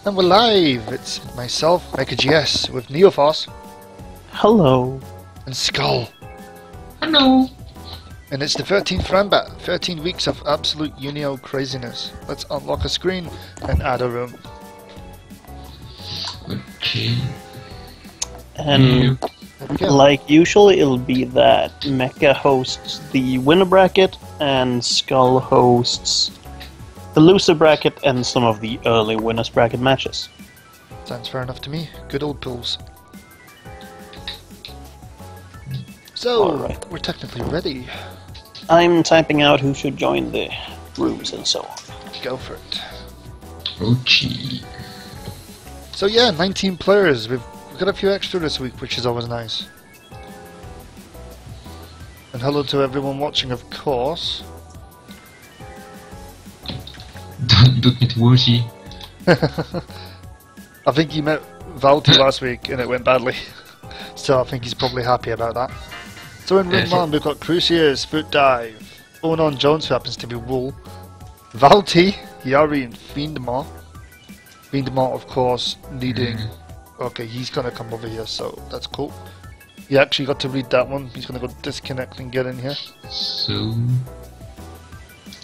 And we're live! It's myself, MechaGS, with Neophos. Hello. And Skull. Hello. And it's the 13th Ranbat, 13 weeks of absolute UNIEL craziness. Let's unlock a screen and add a room. Okay. And like usual, it'll be that Mecha hosts the winner bracket and Skull hosts the loser bracket and some of the early winners bracket matches. Sounds fair enough to me. Good old pools. So, Alright. we're technically ready. I'm typing out who should join the rooms and so on. Go for it. Okay. So yeah, 19 players. We've got a few extra this week, which is always nice. And hello to everyone watching, of course. Don't meet Woshi. I think he met Valty last week and it went badly. So I think he's probably happy about that. So in room 1 we've got Cruciers, Foot Dive, Onan Jones, who happens to be Wool, Valty, Yari and Fiendmar. Fiendmar, of course, needing... Okay, he's gonna come over here, so that's cool. He actually got to read that one. He's gonna go disconnect and get in here. So...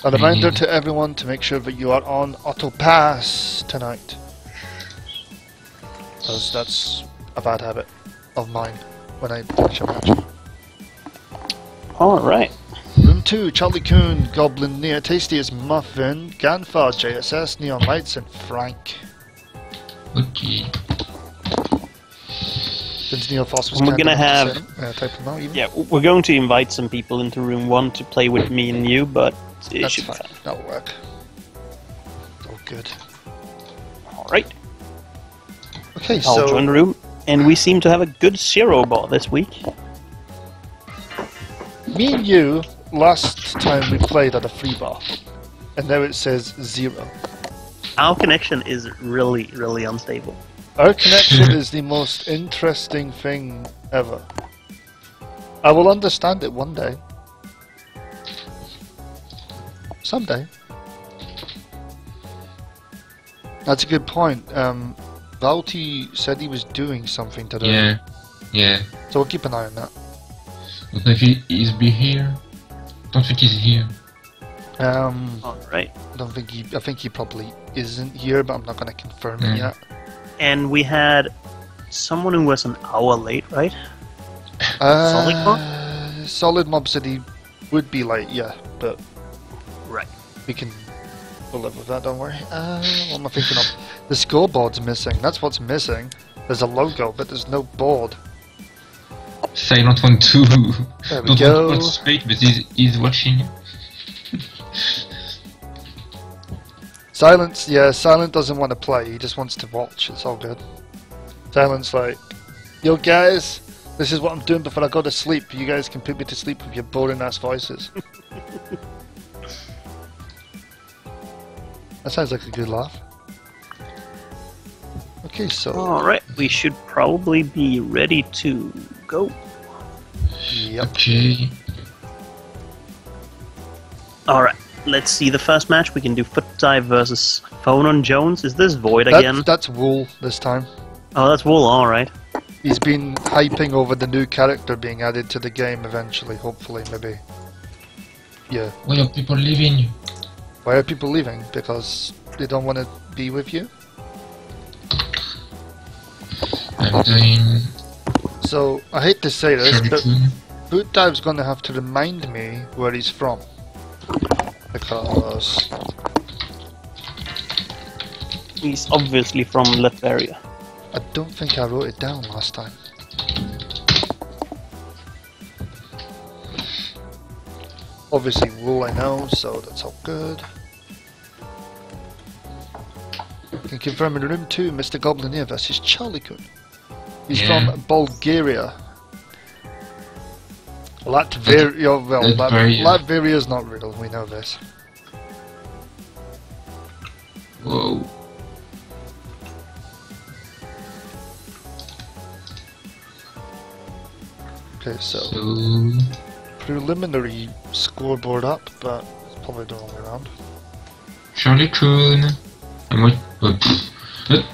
A reminder to everyone to make sure that you are on auto pass tonight, because that's a bad habit of mine when I finish a match. Alright. Room 2, Charlie Coon, Goblin Near, Tastiest Muffin, Ganfar, JSS, Neon Lights, and Frank. Okay. Since Neophos was And we're gonna have... type them out even. Yeah, we're going to invite some people into room 1 to play with me and you, but it That's should be fine. fun. That'll work. All good. Alright. Okay, I'll so... join the room. And we seem to have a good zero bar this week. Me and you, last time we played at a free bar, and now it says 0. Our connection is really, really unstable. Our connection is the most interesting thing ever. I will understand it one day. Someday. That's a good point. Valty said he was doing something today. Yeah. So we'll keep an eye on that. Don't know if he's be here. Don't think he's here. Alright. I think he probably isn't here, but I'm not gonna confirm it yet. And we had someone who was an hour late, right? Solid Mob? Solid Mob said he would be late, yeah, but Right. we'll live with that, don't worry. What am I thinking of? The scoreboard's missing, that's what's missing. There's a logo, but there's no board. Silent one too. There we Don't go. want to speak, but he's watching. Silence, yeah, Silent doesn't want to play, he just wants to watch, it's all good. Silent's like, yo guys, this is what I'm doing before I go to sleep. You guys can put me to sleep with your boring ass voices. That sounds like a good laugh. Okay, so... Alright, we should probably be ready to go. Yep. Okay. Alright, let's see the first match. We can do Foot Dive versus Phone on Jones. Is this Void again? That's Wool this time. Oh, that's Wool, alright. He's been hyping over the new character being added to the game eventually, hopefully, maybe. Yeah. Why are people leaving? Why are people leaving? Because they don't want to be with you? I'm doing... So, I hate to say this, but Shuriken. Boot Dive's gonna have to remind me where he's from. Because... He's obviously from Latveria. I don't think I wrote it down last time. Obviously, Wool I know, so that's all good. Can confirm in room 2, Mr. Goblin versus Charlie Coon. He's from Bulgaria. Latveria, well, Latveria's not real, we know this. Whoa. Okay, so So... preliminary scoreboard up, but it's probably the wrong way around. Charlie Coon. I'm what? But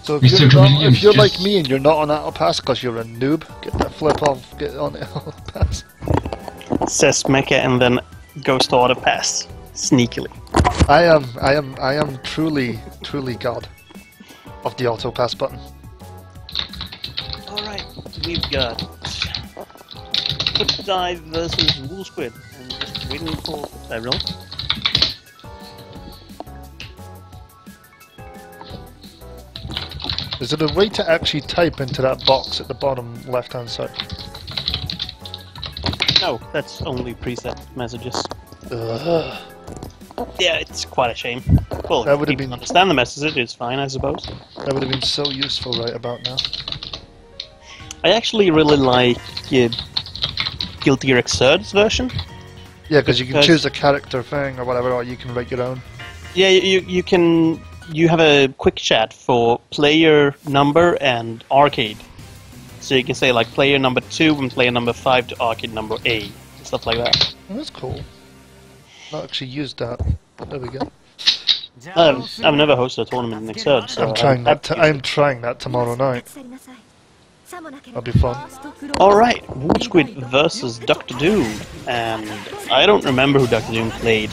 So if Mr. you're, not, Chameleon, if you're like just- me and you're not on auto pass because you're a noob, get that flip off, get on it auto pass. Says Mecha and then goes to auto pass sneakily. I am truly God of the auto pass button. Alright, we've got Foot Dive versus Wool Squid. And just waiting for Foot Dive roll. Is there a way to actually type into that box at the bottom left hand side? No, that's only preset messages. Ugh. Yeah, it's quite a shame. Well, That if would've people been- understand the message, it's fine, I suppose. That would have been so useful right about now. I actually really like Guilty Gear Xrd's version. Yeah, because you can Because- choose a character thing or whatever, or you can write your own. Yeah, you can. You have a quick chat for player number and arcade. So you can say like player number 2 and player number 5 to arcade number A, stuff like that. Oh, that's cool. Not actually used that. There we go. I've never hosted a tournament in Xrd, so I'm trying that. happy to I'm trying that tomorrow night. That'll be fun. Alright, Wool Squid versus Dr. Doom. And I don't remember who Dr. Doom played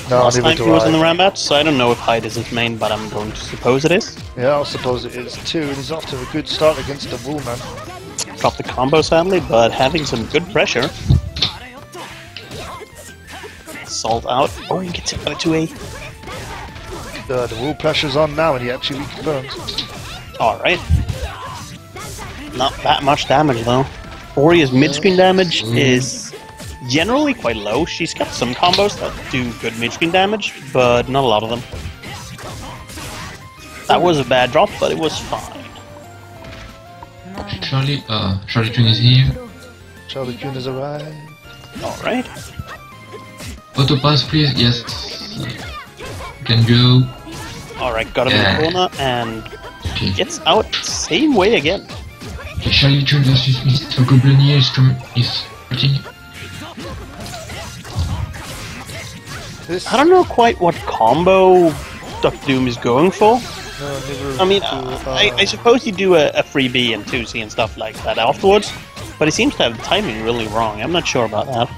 No, last neither time he do was in the I. Rambat, so I don't know if Hyde is his main, but I'm going to suppose it is. Yeah, I'll suppose it is too. And he's off to a good start against the Woolman. Dropped the combo sadly, but having some good pressure. Salt out. Oh, he gets hit by the 2A. The Wool pressure's on now, and he actually confirms. Alright. Not that much damage though. Oria's mid-screen damage is generally quite low. She's got some combos that do good mid-screen damage, but not a lot of them. That was a bad drop, but it was fine. Charlie Twin is here. Charlie Kuhn has arrived. Alright. Auto pass, please. Yes. Can go. Alright, got him in the corner, and Okay. gets out same way again. Okay, Charlie Twin versus Mr. Goblinier is fighting. This, I don't know quite what combo Dr. Doom is going for. No, neither I mean, do I suppose you do a freebie and 2C and stuff like that afterwards, but he seems to have the timing really wrong. I'm not sure about that.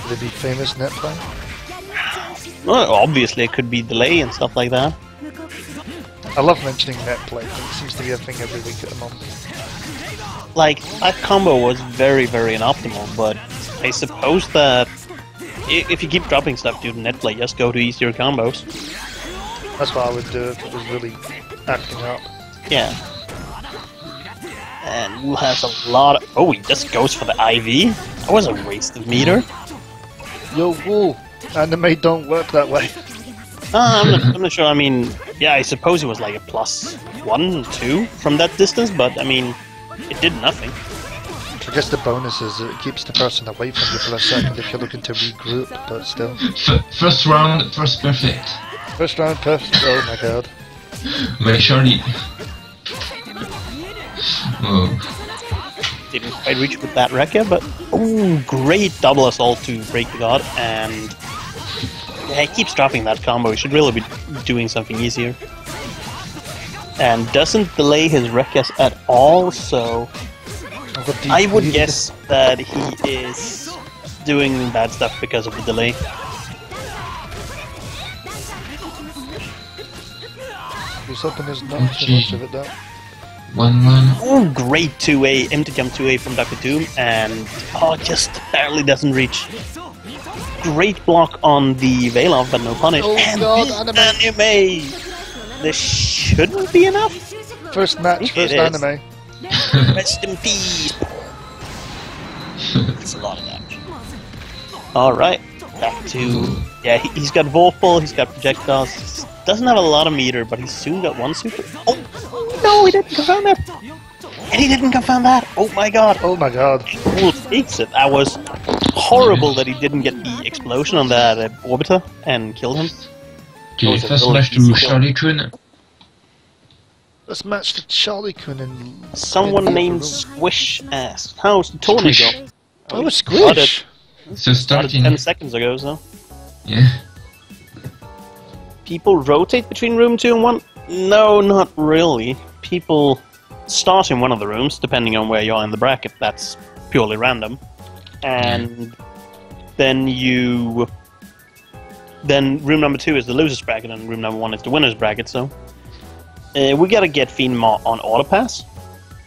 Would it be famous net play? Well, obviously it could be delay and stuff like that. I love mentioning net play. It seems to be a thing every week at the moment. Like, that combo was very, very inoptimal, but I suppose that if you keep dropping stuff due to net play, just go to easier combos. That's what I would do if it was really acting up. Yeah. And Wool has a lot of... Oh, he just goes for the IV? That was a waste of meter. Yo, Wool! Anime don't work that way. I'm not sure. I mean, yeah, I suppose it was like a +1, 2 from that distance, but I mean, it did nothing. I guess the bonus is it keeps the person away from you for a second if you're looking to regroup, but still. First round, first perfect. First round, perfect. Oh my god. By Charlie. Oh. Didn't quite reach with that Rekka, but oh, great double assault to break the god, and yeah, he keeps dropping that combo. He should really be doing something easier. And doesn't delay his Rekkas at all, so I would guess that he is doing bad stuff because of the delay. He's hoping there's not too much of it though. 1-1. Oh, great 2A, empty jump 2A from Dr. Doom, and oh, just barely doesn't reach. Great block on the Veil-Off, but no punish. Oh and god, this anime! This shouldn't be enough. First match, It first is. anime. Rest in peace. That's a lot of damage. Alright, back to... Yeah, he's got Vorpal, he's got projectiles. Doesn't have a lot of meter, but he's soon got one super... Oh, no, he didn't confound that! And he didn't confound that! Oh my god! Oh my god. Wool takes it. That was horrible that he didn't get the explosion on that orbiter and kill him. Okay, was a first really match to easy kill. Charlie Twin. Let's match the Charlie Kun and Someone named Squish asked, how's the tournament going? Oh, Got Squish! it. So starting. 10 seconds ago, so. Yeah. People rotate between room 2 and 1? No, not really. People start in one of the rooms, depending on where you are in the bracket. That's purely random. And then room number 2 is the loser's bracket, and room number 1 is the winner's bracket, so... we gotta get Fiendmaw on autopass.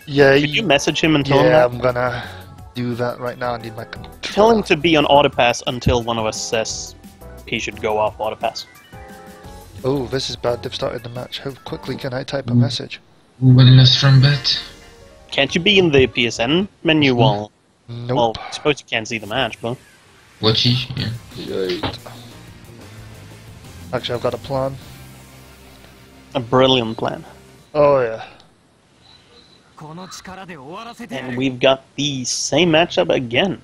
Yeah. Could you message him and tell him that? Yeah, I'm gonna do that right now. I need my controller. Tell him to be on autopass until one of us says he should go off autopass. Oh, this is bad. They've started the match. How quickly can I type a message? One last Ranbat. Can't you be in the PSN menu while... Nope. Well, I suppose you can't see the match, but... Watch it, yeah. Right. Actually, I've got a plan. A brilliant plan. Oh, yeah. And we've got the same matchup again.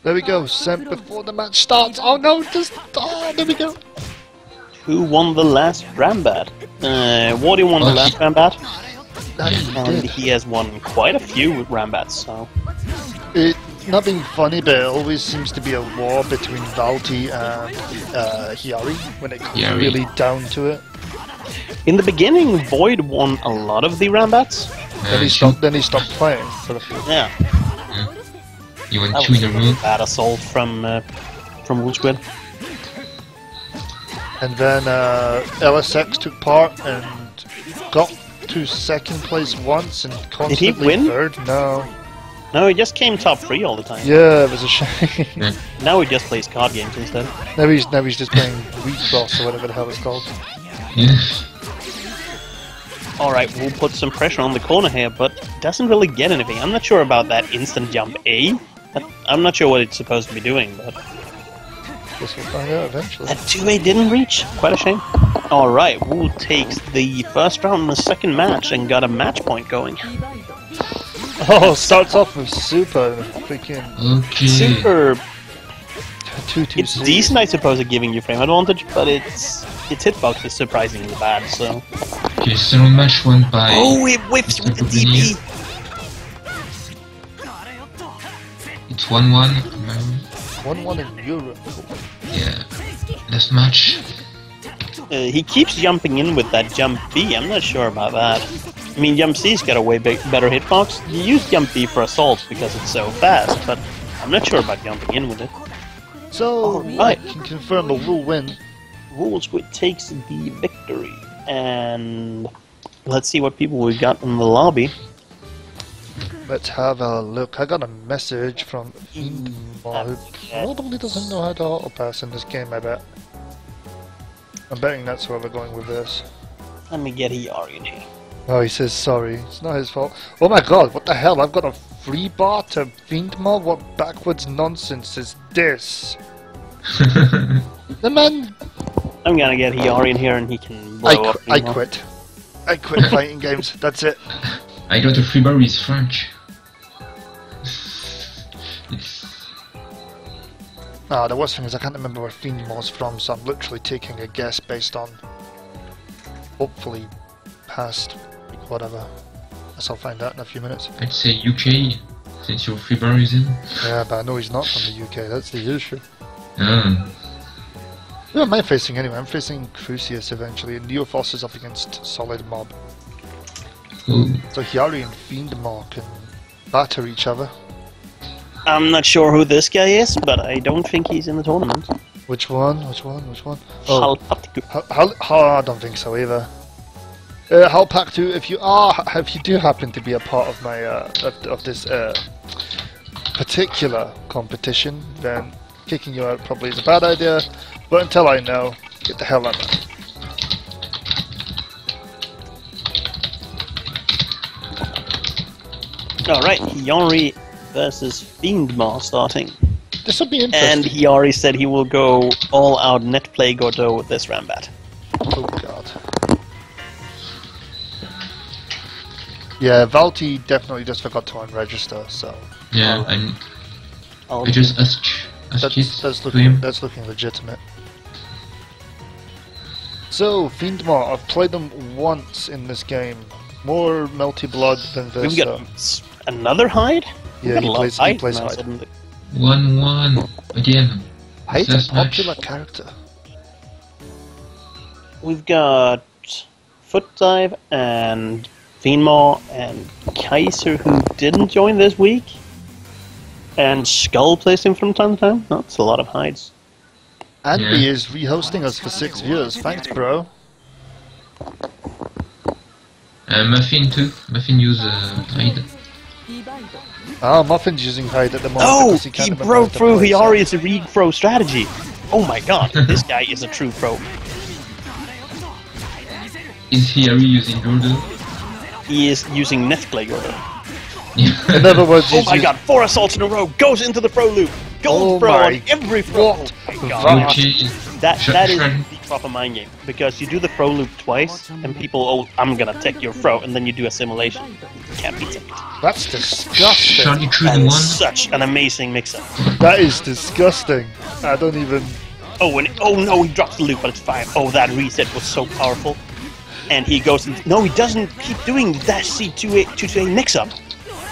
There we go. Sent before the match starts. Oh, no. There we go. Who won the last Ranbat? Wardy won the last Ranbat. And he has won quite a few Ranbats, so... Not being funny, but it always seems to be a war between Valti and Hiyari when it comes really down to it. In the beginning, Void won a lot of the Ranbats. Then he stopped playing for the few. Yeah. You went That 2 was in a a row. bad assault from Wool Squid. And then LSX took part and got to second place once and constantly win? third. No. No, he just came top 3 all the time. Yeah, it was a shame. Yeah. Now he just plays card games instead. Now he's just playing Wheat Cross or whatever the hell it's called. Yeah. Alright, we'll put some pressure on the corner here, but doesn't really get anything. I'm not sure about that instant jump A. I'm not sure what it's supposed to be doing, but... Guess we'll find out eventually. That 2A didn't reach. Quite a shame. Alright, Wool takes the first round in the second match and got a match point going. Oh, starts off with super freaking Okay. Super... 2-2. It's decent, I suppose, at giving you frame advantage, but its hitbox is surprisingly bad, so... Okay, second match won by... Oh, it whiffs with the DP! It's 1-1. 1-1 in Europe. Yeah. Last match. He keeps jumping in with that jump B, I'm not sure about that. I mean, jump C's got a way better hitbox. You use jump B for assaults because it's so fast, but I'm not sure about jumping in with it. So, I can confirm a Wool win. Wool Squid takes the victory, and let's see what people we got in the lobby. Let's have a look. I got a message from Fiendmaw who probably doesn't know how to autopass in this game, I bet. I'm betting that's where we're going with this. Let me get Hiyari in here. Oh, he says sorry. It's not his fault. Oh my god, what the hell? I've got a free bar to Fiendmaw? What backwards nonsense is this? The man... I'm gonna get Hiyari in here and he can blow up. I quit. I quit fighting games. That's it. I got a free bar with French. It's... The worst thing is I can't remember where Fiendmaw's from, so I'm literally taking a guess based on... hopefully past... whatever. Guess I'll find out in a few minutes. I'd say UK, since your free bar is in. Yeah, but I know he's not from the UK, that's the issue. Ah. Who am I facing anyway? I'm facing Crucius eventually, and Neophos is up against Solid Mob. Oh. So Hiyari and Fiendmaw can batter each other. I'm not sure who this guy is, but I don't think he's in the tournament. Which one? Which one? Which one? Oh, Halpatiku. I don't think so either. Halpactu, if you do happen to be a part of my of this particular competition, then kicking you out probably is a bad idea. But until I know, get the hell out of it. Alright, Hiyari versus Fiendmaw starting. This will be And interesting. Hiyari said he will go all out net play Godot with this Ranbat. Oh god. Yeah, Valti definitely just forgot to unregister, so... Yeah, I just asked That's to him. looking legitimate. So, Fiendmaw, I've played them once in this game. More melty blood than this. We've got another hide? Yeah, he plays Hyde. 1-1 again. Hyde's a popular character. We've got Foot Dive and Fiendmaw and Kaiser, who didn't join this week. And Skull plays him from time to time. That's a lot of Hydes. Andy is rehosting us for 6 viewers. Thanks, bro. Muffin too. Muffin use Hyde. Ah, Muffin's using Hyde at the moment. Oh, because he he broke through Hiyari's read pro strategy. Oh my god, this guy is a true pro. Is Hiyari using Gordo? He is using Netplay Gordo. In other words, oh my god, 4 assaults in a row, goes into the pro loop. Gold pro on every pro. Oh my god. That is the proper mind game. Because you do the pro loop twice, and people, oh, I'm gonna take your pro, and then you do a simulation. You can't beat it. That's disgusting. That is such an amazing mix-up. That is disgusting. I don't even... Oh, and oh no, he drops the loop, but it's fine. Oh, that reset was so powerful. And he goes, no, he doesn't keep doing the dash C to a mix-up.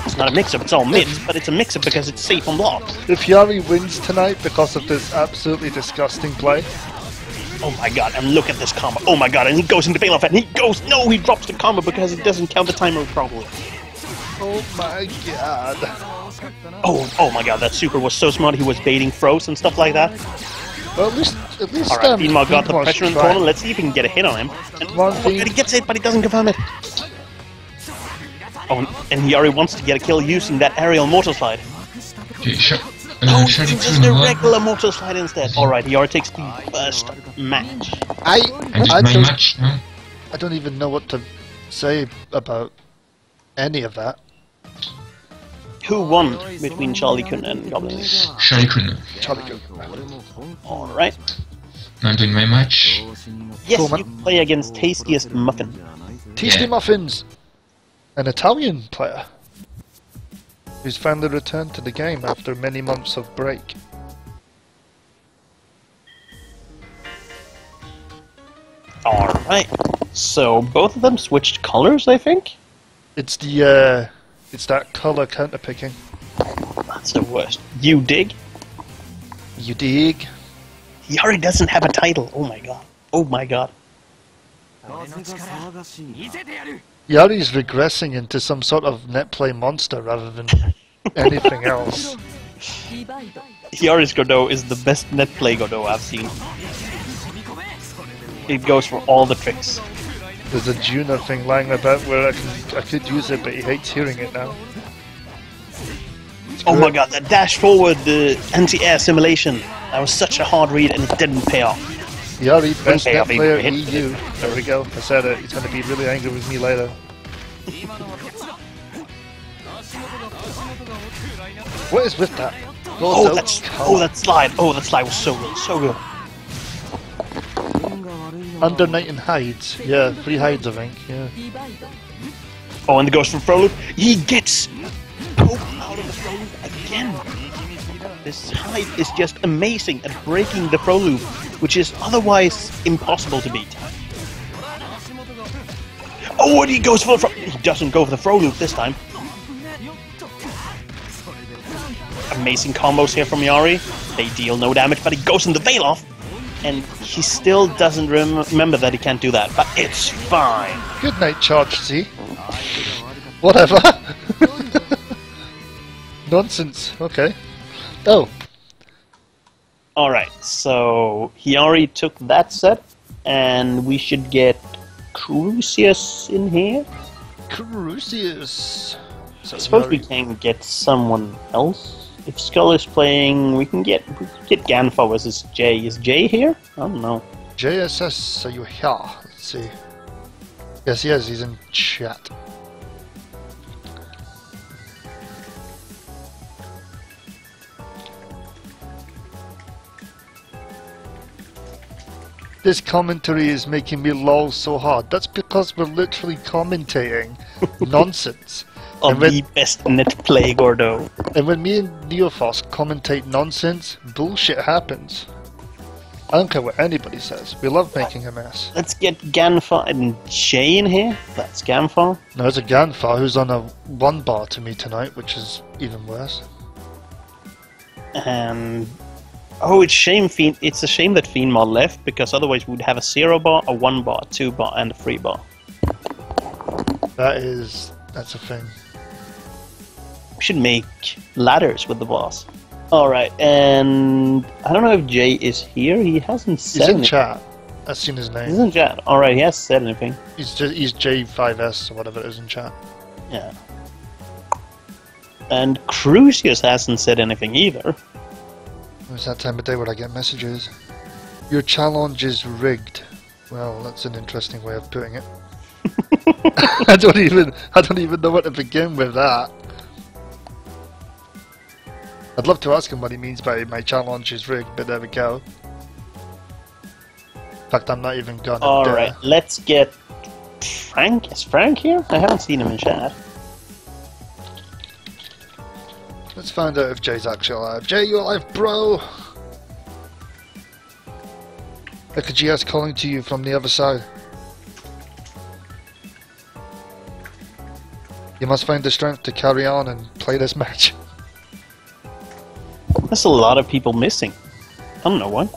It's not a mix-up, it's all mids, but it's a mix-up because it's safe on blocks. If Hiyari wins tonight because of this absolutely disgusting play... Oh my god, and look at this combo. Oh my god, and he goes into fail-off, and he goes... No, he drops the combo because it doesn't count the timer properly. Oh my god. Oh my god, that super was so smart. He was baiting throws and stuff like that. Well, at least alright, Fiendmaw got the pressure in the corner. Let's see if he can get a hit on him. And he gets it, but he doesn't confirm it. Oh, and he already wants to get a kill using that aerial mortar slide. No, he uses the regular mortar slide instead. Alright, he already takes the first match. I don't even know what to say about any of that. Who won between Charlie Kun and Goblin? Charlie Kun. Alright. I'm doing my match. Yes, you play against Tastiest Muffin. Tasty Muffins! An Italian player who's finally returned to the game after many months of break. Alright. So both of them switched colors, I think? It's the it's that color counter picking. That's the worst. You dig? You dig? He already doesn't have a title. Oh my god. Oh my god. Yari's regressing into some sort of netplay monster rather than anything else. Yari's Godot is the best netplay Godot I've seen. It goes for all the tricks. There's a Juno thing lying about where I could use it, but he hates hearing it now. Oh my god, that dash forward, the anti-air simulation. That was such a hard read and it didn't pay off. Yari, best net player EU. There we go, I said it. He's going to be really angry with me later. What is with that? Oh, that slide. Oh, that slide was so good, so good. Under Knight and Hides. Yeah, 3 hides I think, yeah. Oh, and the ghost from throw loop. He gets poked out of the throw loop again. This hide is just amazing at breaking the throw loop, which is otherwise impossible to beat. Oh, and he goes for the he doesn't go for the throw loop this time. Amazing combos here from Yari. They deal no damage, but he goes in the veil off. And he still doesn't remember that he can't do that, but it's fine. Good night, Charge C. Whatever. Nonsense. Okay. Oh. Alright, so Hiyari took that set, and we should get Crucius in here. Crucius. I suppose we can get someone else. If Skull is playing, we can get Ganfa versus Jay. Is Jay here? I don't know. JSS, are you here? Let's see. Yes, he is. He's in chat. This commentary is making me lol so hard. That's because we're literally commentating nonsense. Of the best net play, Gordo. And when me and Neophos commentate nonsense, bullshit happens. I don't care what anybody says. We love making a mess. Let's get Ganfar and Jay in here. That's Ganfar. No, there's a Ganfar who's on a 1 bar to me tonight, which is even worse. And oh, it's a shame that Fiendmar left, because otherwise we'd have a 0 bar, a 1 bar, a 2 bar, and a 3 bar. That's a thing. We should make ladders with the bars. Alright, and I don't know if Jay is here. He hasn't said He's in anything. chat. I've seen his name. He's in chat. Alright, he hasn't said anything. He's J5S or whatever it is in chat. Yeah. And Crucius hasn't said anything either. It's that time of day where I get messages. Your challenge is rigged. Well, that's an interesting way of putting it. I don't even know what to begin with that. I'd love to ask him what he means by my challenge is rigged, but there we go. In fact, I'm not even gonna. Alright, let's get Frank. Is Frank here? I haven't seen him in chat. Let's find out if Jay's actually alive. Jay, you alive, bro? Like a GS calling to you from the other side. You must find the strength to carry on and play this match. There's a lot of people missing. I don't know why.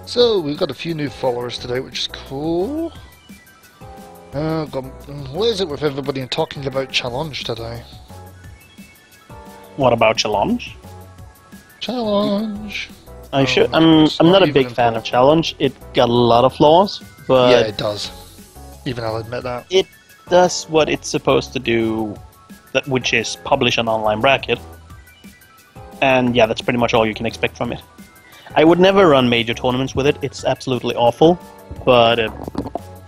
So, we've got a few new followers today, which is cool. What is it with everybody and talking about challenge today? What about challenge? Challenge! I'm not a big fan of challenge. It got a lot of flaws, but yeah, it does. Even I'll admit that. it does what it's supposed to do, which is publish an online bracket. And yeah, that's pretty much all you can expect from it. I would never run major tournaments with it. It's absolutely awful, but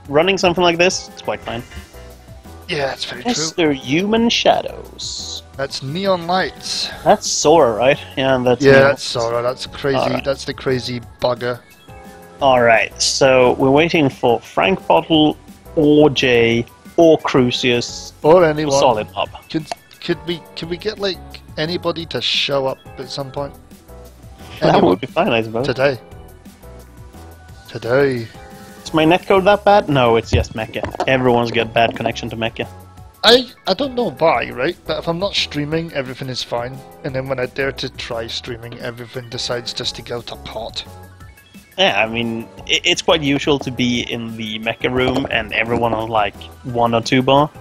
running something like this, it's quite fine. Yeah, it's very true. Mr. Human Shadows. That's Neon Lights. That's Sora, right? Yeah, that's that's Sora. That's crazy. Alright. That's the crazy bugger. Alright, so we're waiting for Frank Bottle, or Jay, or Crucius, Or anyone. or Solid Bob. Could we get like anybody to show up at some point? That Anyone? would be fine, I suppose. Today. Is my netcode that bad? No, it's just Mecca. Everyone's got bad connection to Mecca. I don't know why, right? But if I'm not streaming, everything is fine. And then when I dare to try streaming, everything decides just to go to pot. Yeah, I mean, it's quite usual to be in the Mecca room and everyone on like 1 or 2 bar.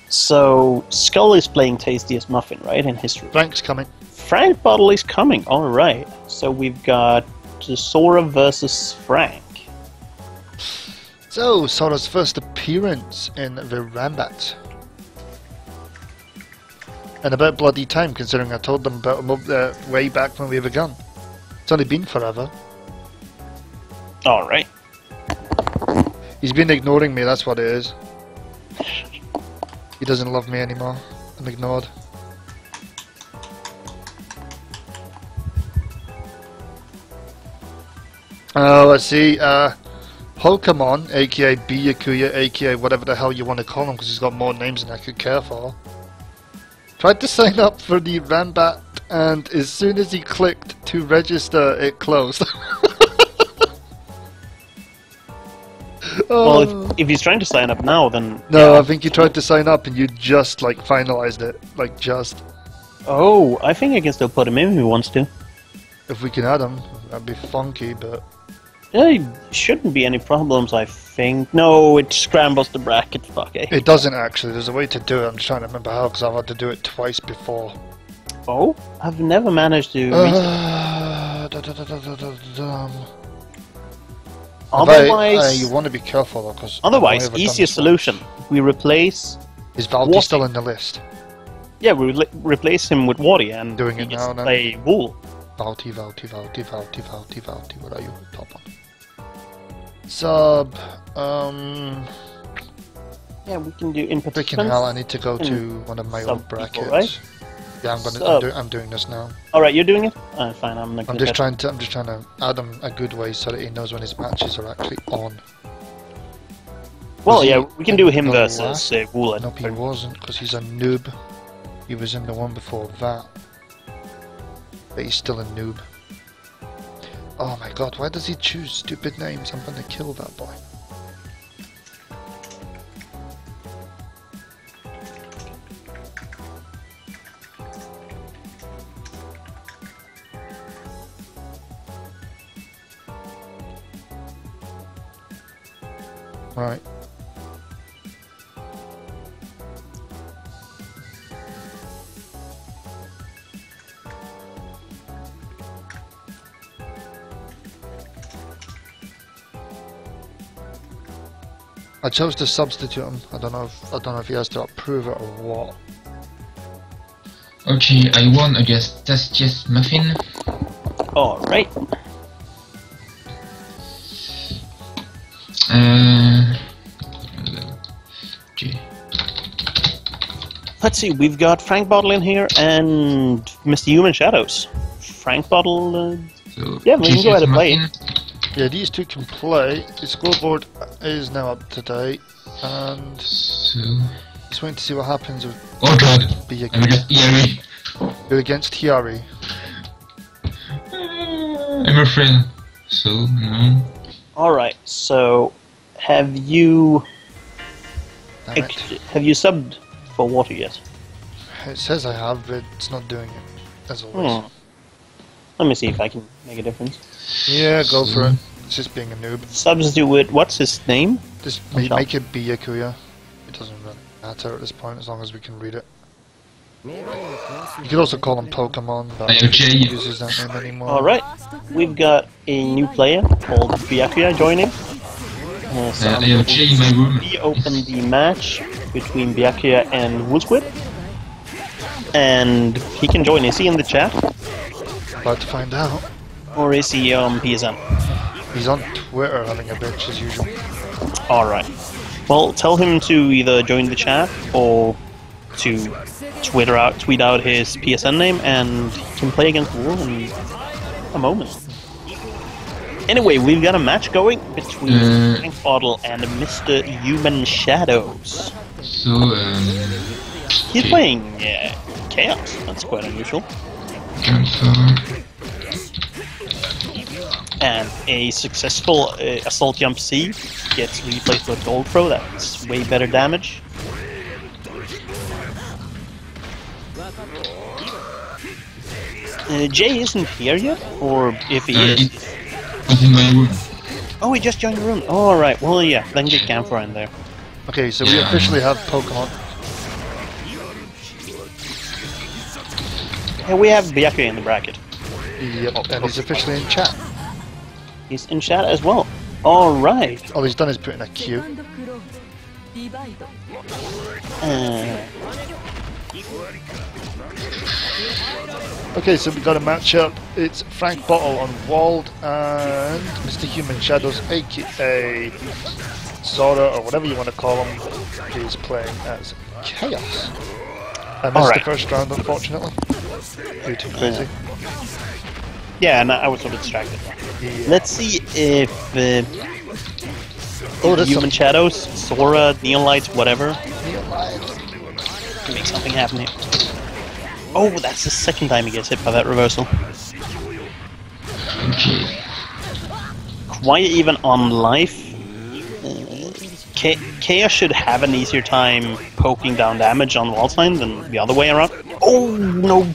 So, Skull is playing Tastiest Muffin, right, in history? Frank's coming. Frank Bottle is coming, alright. So we've got Sora versus Frank. So, Sora's first appearance in the Ranbat. And about bloody time, considering I told them about him way back when we begun. It's only been forever. Alright. He's been ignoring me, that's what it is. He doesn't love me anymore. I'm ignored. Oh, I see. Pokemon, aka Byakuya, aka whatever the hell you want to call him, because he's got more names than I could care for. Tried to sign up for the Ranbat, and as soon as he clicked to register, it closed. Well, if he's trying to sign up now, then... No, yeah. I think you tried to sign up and you just, like, finalized it. Like, just. Oh, I think I can still put him in if he wants to. If we can add him, that'd be funky, but... There shouldn't be any problems, I think. No, it scrambles the bracket, fuck eh. It doesn't actually, there's a way to do it, I'm just trying to remember how, because I've had to do it twice before. Oh? I've never managed to... Otherwise... you want to be careful though, because... Otherwise, easiest solution. We replace... Is Valty still in the list? Yeah, we replace him with Wardy and Doing he it gets now, to then. play Wool. Valty, what are you? Top one. Sub, Yeah, we can do in freaking participants. hell, I need to go to one of my old Sub brackets. people, right? Yeah, I'm doing this now. Alright, you're doing it? Fine, I'm not I'm gonna just trying to add him a good way so that he knows when his matches are actually on. Well, Was yeah, he we can do him the versus last? Wool. Nope, he wasn't, because he's a noob. He was in the one before that. But he's still a noob. Oh my god, why does he choose stupid names? I'm gonna kill that boy. Right. I chose to substitute him. I don't know if he has to approve it or what. Okay, I won against Tastiest Muffin. Alright. Okay. Let's see, we've got Frank Bottle in here and Mr. Human Shadows. Frank Bottle, So, yeah, we can go ahead and play. Yeah, these two can play. The scoreboard is now up to date, and So, just waiting to see what happens with oh god, Be I'm against Iari. You're against Hiari. I'm afraid. So, no. Alright, so have you Damn it. have you subbed for water yet? It says I have, but it's not doing it, as always. Let me see if I can make a difference. Yeah, go for it. It's just being a noob. Substitute with what's his name? Just I'm make it be Yakuya. It doesn't really matter at this point, as long as we can read it. You could also call him Pokemon, but Hey, nobody okay. uses that name anymore. Alright, we've got a new player called Byakuya joining. So I have Jay in my room. we open the match between Byakuya and Woolsquid. And he can join. Is he in the chat? About to find out. Or is he on PSN? He's on Twitter having a bitch as usual. Alright. Well, tell him to either join the chat or to tweet out his PSN name, and he can play against Wool in a moment. Anyway, we've got a match going between Frank Bottle and Mr. Human Shadows. So, He's okay. playing Chaos. That's quite unusual. Campfire. And a successful Assault Jump C gets replaced with Gold Throw. That's way better damage. Jay isn't here yet, or if he is... He's in my room. Oh, he just joined the room. Oh, alright, well, yeah, then get Campfire in there. Okay, so we officially have Pokemon. Yeah, we have Byakuya in the bracket. Yep, and he's officially in chat. He's in chat as well. Alright. All he's done is put in a queue. Okay, so we got a matchup. It's Frank Bottle on Wald and Mr. Human Shadows, aka Zora, or whatever you want to call him, is playing as Chaos. I missed the first round, unfortunately. You're too crazy. Yeah, and I was sort of distracted. Yeah. Let's see if there's Human Shadows, Sora, Neon Lights, whatever, Neon can make something happen here. Oh, that's the second time he gets hit by that reversal. Okay. Quite even on life. Chaos should have an easier time poking down damage on Wildstein than the other way around. Oh, no.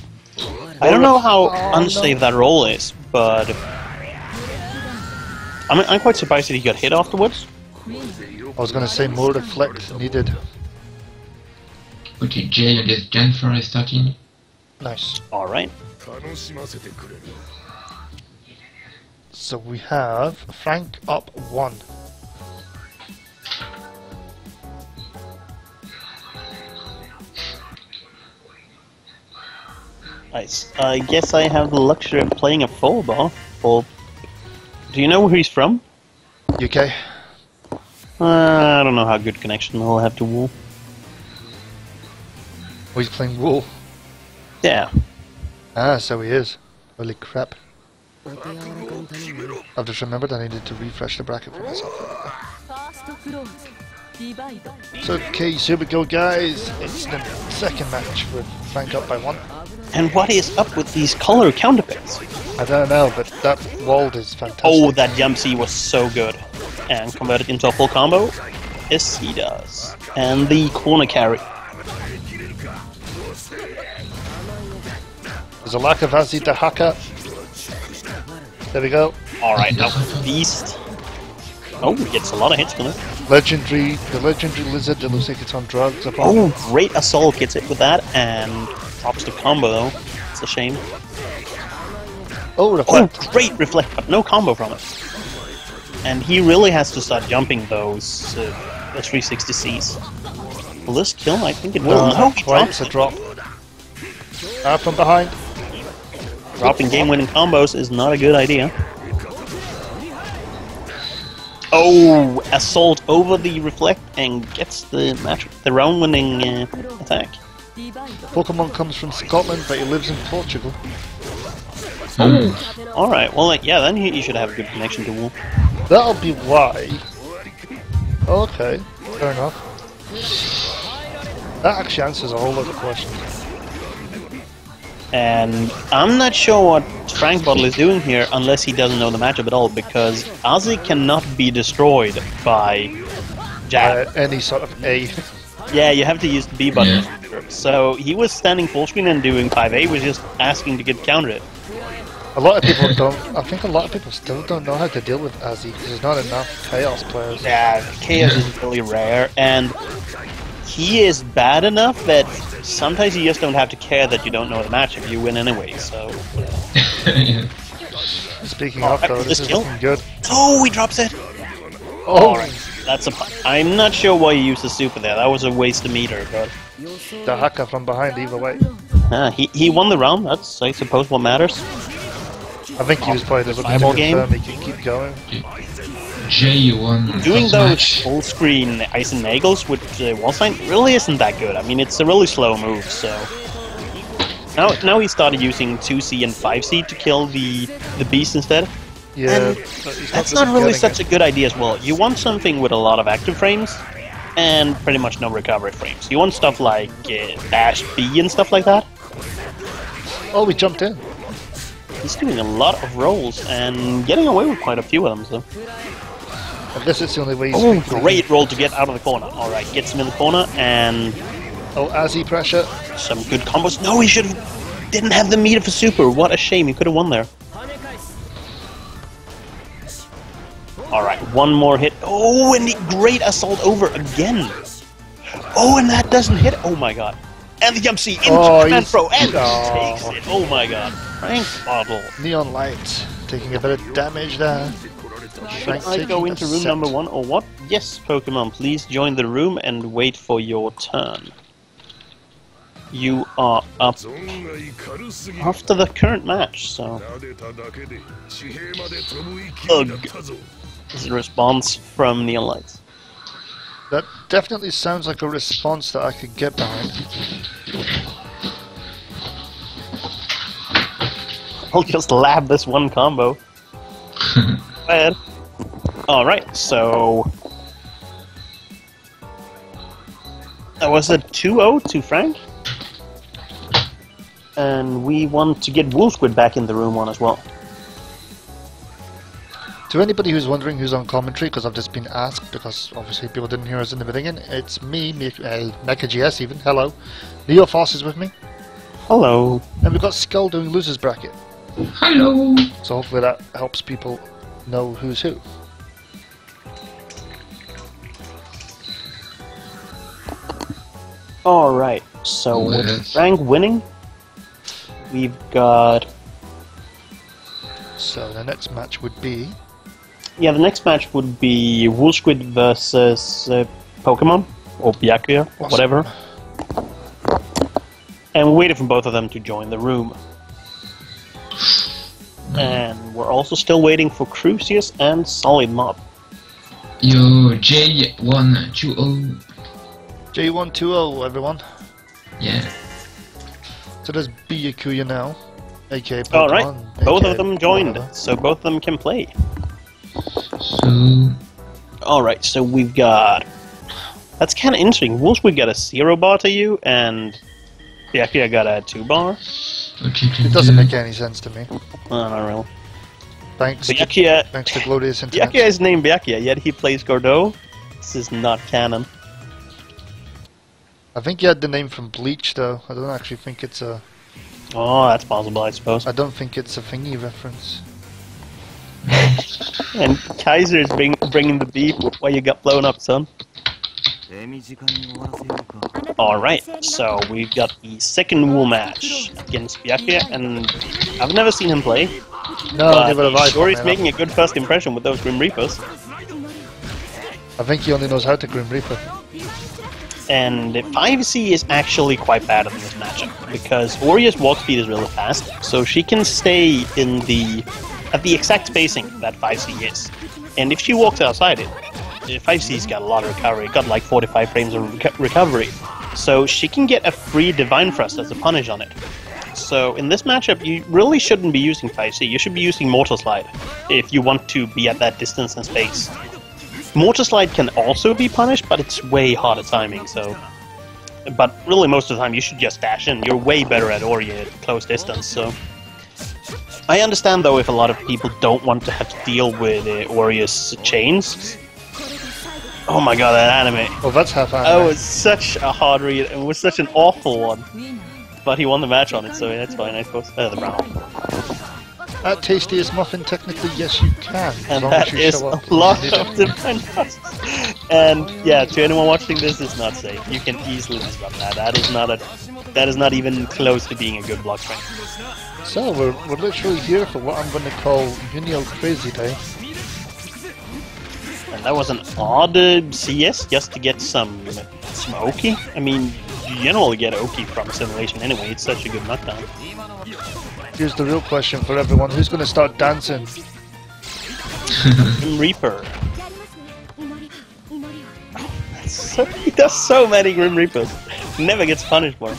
I don't know how unsafe that roll is, but... I'm quite surprised that he got hit afterwards. I was going to say more reflect needed. Okay, Jay against Jennifer is starting. Nice. Alright. So we have Frank up 1. Nice. I guess I have the luxury of playing a full ball. Well, do you know where he's from? UK. I don't know how good connection he'll have to Wool. Oh, he's playing Wool. Yeah. Ah, so he is. Holy crap. I've just remembered I needed to refresh the bracket for myself. So, okay, here we go, guys. It's the second match with Frank up by 1. And what is up with these color counterpicks? I don't know, but that walled is fantastic. Oh, that jump C was so good. And convert it into a full combo? Yes, he does. And the corner carry. There's a lack of Azzy the Haka. There we go. Alright, now Beast. Oh, he gets a lot of hits from it. The legendary lizard that looks like it's on drugs. Oh, great assault gets it with that, and drops the combo though. It's a shame. Oh, reflect. Oh, great reflect, but no combo from it. And he really has to start jumping those 360Cs. Will this kill? I think it will. No, he wait, drops it's a it. drop. From behind. Dropping game-winning combos is not a good idea. Oh, assault over the reflect and gets the match, the round-winning attack. Pokemon comes from Scotland, but he lives in Portugal. Oh, alright, well, like, yeah, then he should have a good connection to Wool. That'll be why. Okay, fair enough. That actually answers a whole lot of questions. And I'm not sure what Frank Bottle is doing here unless he doesn't know the matchup at all, because Ozzy cannot be destroyed by jab. Any sort of A. Yeah, you have to use the B button. Yeah. So he was standing full screen and doing 5A, was just asking to get countered. A lot of people don't. I think a lot of people still don't know how to deal with Azzy because there's not enough Chaos players. Yeah, Chaos is really rare, and he is bad enough that sometimes you just don't have to care that you don't know the matchup. You win anyway. So. Speaking of, though, this is looking good. Oh, he drops it. Oh, that's a. I'm not sure why he used the super there. That was a waste of meter, but. The Haka from behind either way. He won the round. That's, I suppose, what matters. I think he was probably looking to confirm he can keep going. J1 doing those full screen ice and nagels with wall sign really isn't that good. I mean, it's a really slow move. So now he started using 2C and 5C to kill the beast instead. Yeah, and that's not really such a good idea as well. You want something with a lot of active frames and pretty much no recovery frames. You want stuff like dash B and stuff like that. Oh, we jumped in. He's doing a lot of rolls and getting away with quite a few of them, so. I guess it's the only way he's great roll to get out of the corner. Alright, gets him in the corner and... Oh, Azzy pressure. Some good combos. No, he didn't have the meter for super. What a shame, he could have won there. Alright, one more hit. Oh, and the great assault over again. Oh, and that doesn't hit. Oh my god. And the jump C into Command Pro, and he takes it. Oh my god. Frank Bottle. Neon Light taking a bit of damage there. Should I go into room number 1 or what? Yes, Pokemon, please join the room and wait for your turn. You are up after the current match, so... Ugh. This is a response from Neon Lights. That definitely sounds like a response that I could get behind. I'll just lab this one combo. Bad. Alright, so... That was a 2-0 to Frank. And we want to get Wolfsquid back in the room 1 as well. To anybody who's wondering who's on commentary, because I've just been asked, because obviously people didn't hear us in the beginning, it's me, MechaGS even, hello. Leo Foss is with me. Hello. And we've got Skull doing Losers Bracket. Hello. So hopefully that helps people know who's who. Alright, so with Frank winning, we've got... So the next match would be... Yeah, the next match would be Wolfsquid versus Pokemon, or Byakuya, or whatever. And we're waiting for both of them to join the room. And we're also still waiting for Crucius and Solid Mob. Yo, J120. J120, everyone. Yeah. So there's Byakuya now, aka Pokemon. Alright, both of them joined, so both of them can play. So... Alright, so we've got That's kind of interesting. Wolfsburg got a 0 bar to you, and Byakuya got a 2 bar. It doesn't make any sense to me. Not really. Thanks Byakuya, to Glorious Internet. Byakuya is named Byakuya, yet he plays Gordeau. This is not canon. I think he had the name from Bleach, though. I don't actually think it's a... Oh, that's possible, I suppose. I don't think it's a thingy reference. And Kaiser's bringing the beef while you got blown up, son. Alright, so we've got the second Wool match against Byakuya, and I've never seen him play. No, never have I. Sure, he's making a good first impression with those Grim Reapers. I think he only knows how to Grim Reaper. And 5C is actually quite bad in this matchup, because Oria's walk speed is really fast, so she can stay at the exact spacing that 5C is. And if she walks outside it, 5C's got a lot of recovery, got like 45 frames of recovery, so she can get a free Divine Thrust as a punish on it. So in this matchup, you really shouldn't be using 5C, you should be using Mortal Slide, if you want to be at that distance and space. Mortar Slide can also be punished, but it's way harder timing, so... But really most of the time you should just dash in. You're way better at Oria at close distance, so... I understand though if a lot of people don't want to have to deal with Oria's chains. Oh my god, that anime. Oh, that's half anime. Oh, it's such a hard read, it was such an awful one. But he won the match on it, so that's fine, I suppose. The round. At Tastiest Muffin, technically, yes, you can. And that is a lot of different buses. And yeah, to anyone watching this, it's not safe. You can easily disrupt that. That is not even close to being a good block frame. So we're literally here for what I'm going to call UNIEL Crazy Day. And that was an odd CS just to get some Oki. I mean, you generally get Oki from Simulation anyway. It's such a good knockdown. Here's the real question for everyone: who's going to start dancing? Grim Reaper. He does so many Grim Reapers. Never gets punished for.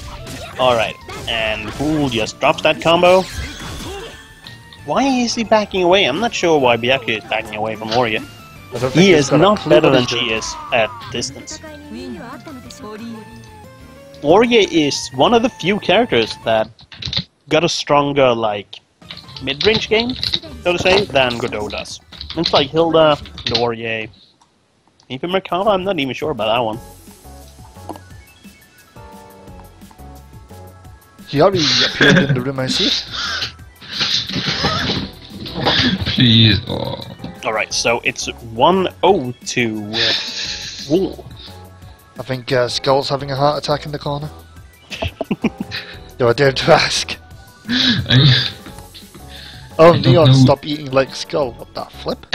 Alright, and Fool just drops that combo. Why is he backing away? I'm not sure why Byakuya is backing away from Oria. He is not better than she is at distance. Oria is one of the few characters that got a stronger, like, mid-range game, so to say, than Godot does. It's like Hilda, Noria, even Merkava, I'm not even sure about that one. He already appeared in the room, I see. Please, oh. Alright, so it's 1-0 to Wool. I think Skull's having a heart attack in the corner. Do I dare to ask? Oh, Neon, stop eating like Skull. What the flip?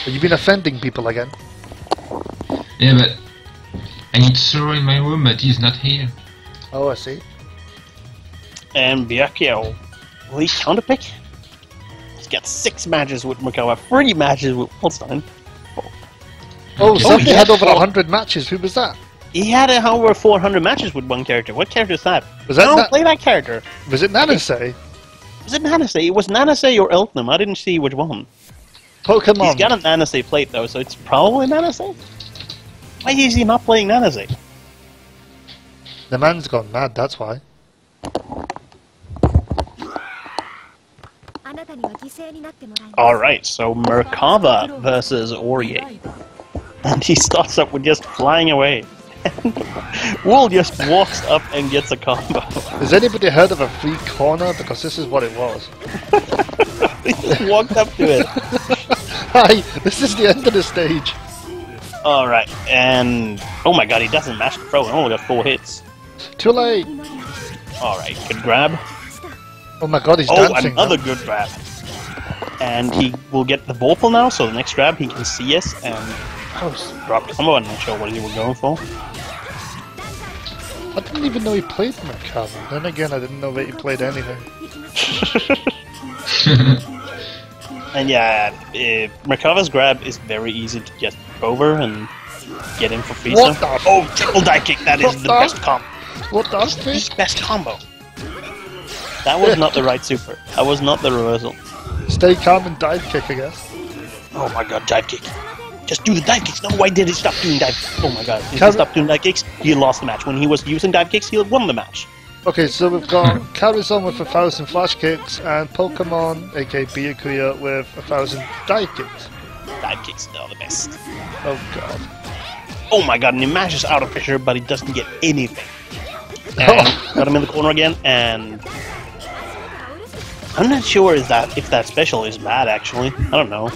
Have you been offending people again? Yeah, but I need Sora in my room, but he's not here. Oh, I see. And Byakuya, will he counterpick? He's got 6 matches with Merkava, 3 matches with Holstein. Oh, somebody had over 100 matches. Who was that? He had over 400 matches with one character. What character is that? Was that I don't play that character. Was it Nanase? Was it Nanase? It was Nanase or Eltnum. I didn't see which one. Pokemon. He's got a Nanase plate though, so it's probably Nanase. Why is he not playing Nanase? The man's gone mad, that's why. Alright, so Merkava versus Orie. And he starts up with just flying away. Wool just walks up and gets a combo. Has anybody heard of a free corner? Because this is what it was. He just walked up to it. Hi, this is the end of the stage. Alright, and... oh my god, he doesn't match the throw, he only got 4 hits. Too late. Alright, good grab. Oh my god, he's dancing. Oh, another good grab. And he will get the Vorpal now, so the next grab he can CS and... drop the combo. I'm not sure what he was going for. I didn't even know he played Merkava. Then again, I didn't know that he played anything. And yeah, Merkava's grab is very easy to get over and get in for free stuff. Oh, triple dive kick! That is the best combo. What does the best combo? That was not the right super. That was not the reversal. Stay calm and dive kick, I guess. Oh my god, dive kick. Just do the dive kicks. No, why did he stop doing dive? Oh my god! If he stopped doing dive kicks, he lost the match. When he was using dive kicks, he won the match. Okay, so we've got Karazhan with 1,000 flash kicks and Pokemon, aka Byakuya, with 1,000 dive kicks. Dive kicks, they're the best. Oh god. Oh my god, and he mashes out of pressure, but he doesn't get anything. And got him in the corner again, and I'm not sure if that special is bad, actually. I don't know.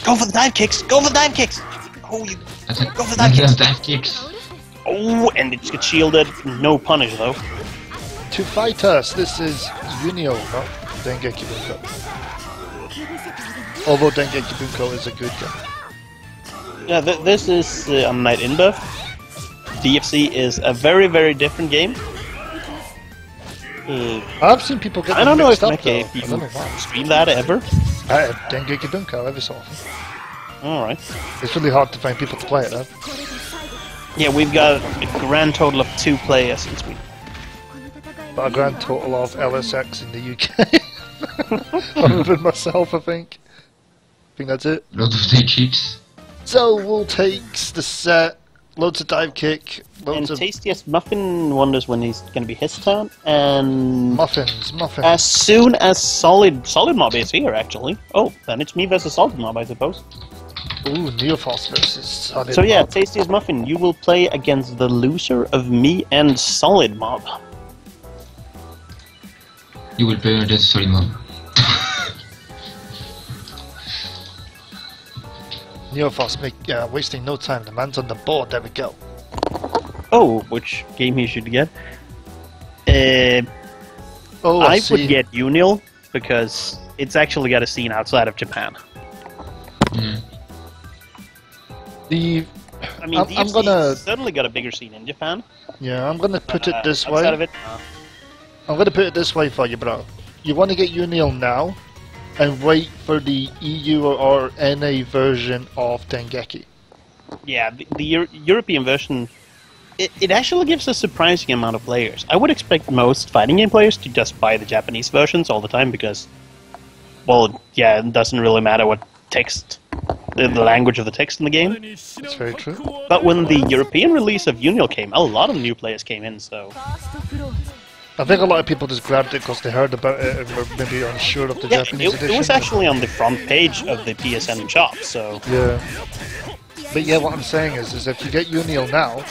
Go for the dive kicks! Go for the dive kicks! Oh, you go for the dive kicks! Dive kicks. Oh, and it gets shielded. No punish, though. To fight us, this is UNIEL, not Dengeki Bunko. Although Dengeki Bunko is a good game. Yeah, this is a Night In buff. DFC is a very, very different game. I've seen people get I don't know if mixed up, Mecha, if you stream that ever. Dengeki Bunko every so often. Alright. It's really hard to find people to play it though. Yeah, we've got a grand total of 2 players in Sweden. But a grand total of LSX in the UK. Other than myself, I think. I think that's it. Lots of day kicks. So we'll take the set, loads of dive kick, loads of Tastiest Muffin wonders when he's going to be his turn, and muffins. as soon as Solid Mob is here, actually. Oh, then it's me versus Solid Mob, I suppose. Ooh, Neophos versus Solid So yeah, Mob. Tastiest Muffin, you will play against the loser of me and Solid Mob. You will play against Solid Mob. Neophos wasting no time. The man's on the board. There we go. Oh, which game he should get? Oh, I see. would get UNIEL because it's actually got a scene outside of Japan. I mean, I'm gonna certainly got a bigger scene in Japan. Yeah, I'm gonna put it this way. Outside of it, I'm gonna put it this way for you, bro. You want to get UNIEL now, and wait for the EU or NA version of Dengeki. yeah, the European version, it actually gives a surprising amount of players. I would expect most fighting game players to just buy the Japanese versions all the time because, well, yeah, it doesn't really matter what text, the language of the text in the game. That's very true. But when the European release of UNIEL came, a lot of new players came in, so... I think a lot of people just grabbed it because they heard about it and were maybe unsure of the Yeah, Japanese edition. it was actually on the front page of the PSN shop, so... Yeah. But yeah, what I'm saying is if you get UNIEL now,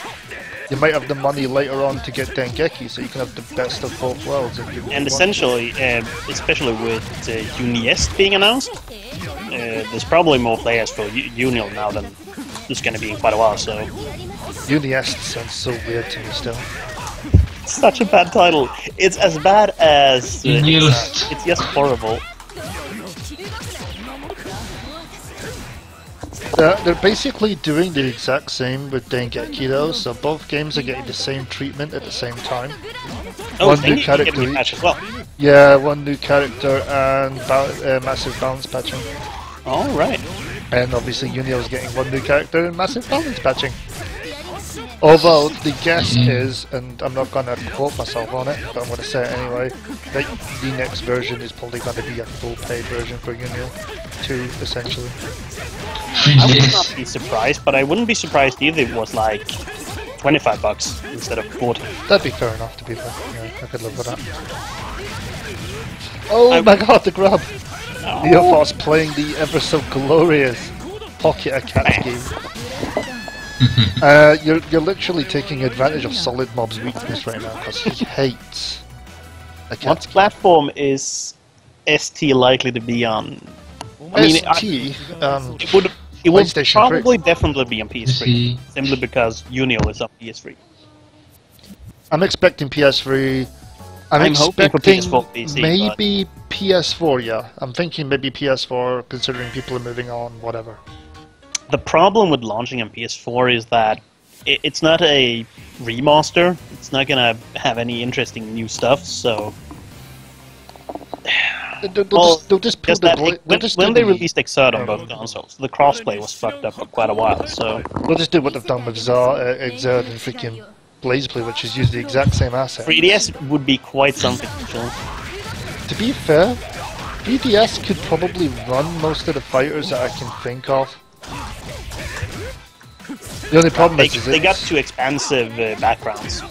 you might have the money later on to get Dengeki, so you can have the best of both worlds. If you And want. essentially, especially with UNIEST being announced, there's probably more players for UNIEL now than there's going to be in quite a while, so... UNIEST sounds so weird to me still. Such a bad title. It's as bad as... UNIEST. It's just horrible. They're basically doing the exact same with Dengeki though, so both games are getting the same treatment at the same time. Oh, One and new you can get character a new patch each. as well. Yeah, one new character and massive balance patching. Alright. And obviously UNIEL's getting one new character and massive balance patching. Although the guess is, and I'm not going to quote myself on it, but I'm going to say it anyway, that the next version is probably going to be a full paid version for UNIEL 2, essentially. I would not be surprised, but I wouldn't be surprised either if it was like $25 instead of 40. That'd be fair enough, to be fair. Yeah, I could live with that. Oh my god, the grab! Neophos playing the ever so glorious Pocket Attack game. You're literally taking advantage of Solid Mob's weakness right now because he hates What platform is ST likely to be on? I mean, ST, it would PlayStation probably definitely be on PS3, simply because UNIEL is on PS3. I'm expecting PS3. I'm hoping for PS4, PC, maybe PS4, yeah. I'm thinking maybe PS4, considering people are moving on, whatever. The problem with launching on PS4 is that it's not a remaster. It's not gonna have any interesting new stuff. So, They'll just put when they released Exert on both consoles, the crossplay was fucked up for quite a while. So they'll just do what they've done with Exert and freaking BlazePlay, which is use the exact same asset. 3DS would be quite something, actually. To be fair, BDS could probably run most of the fighters that I can think of. The only problem is they got too expansive backgrounds.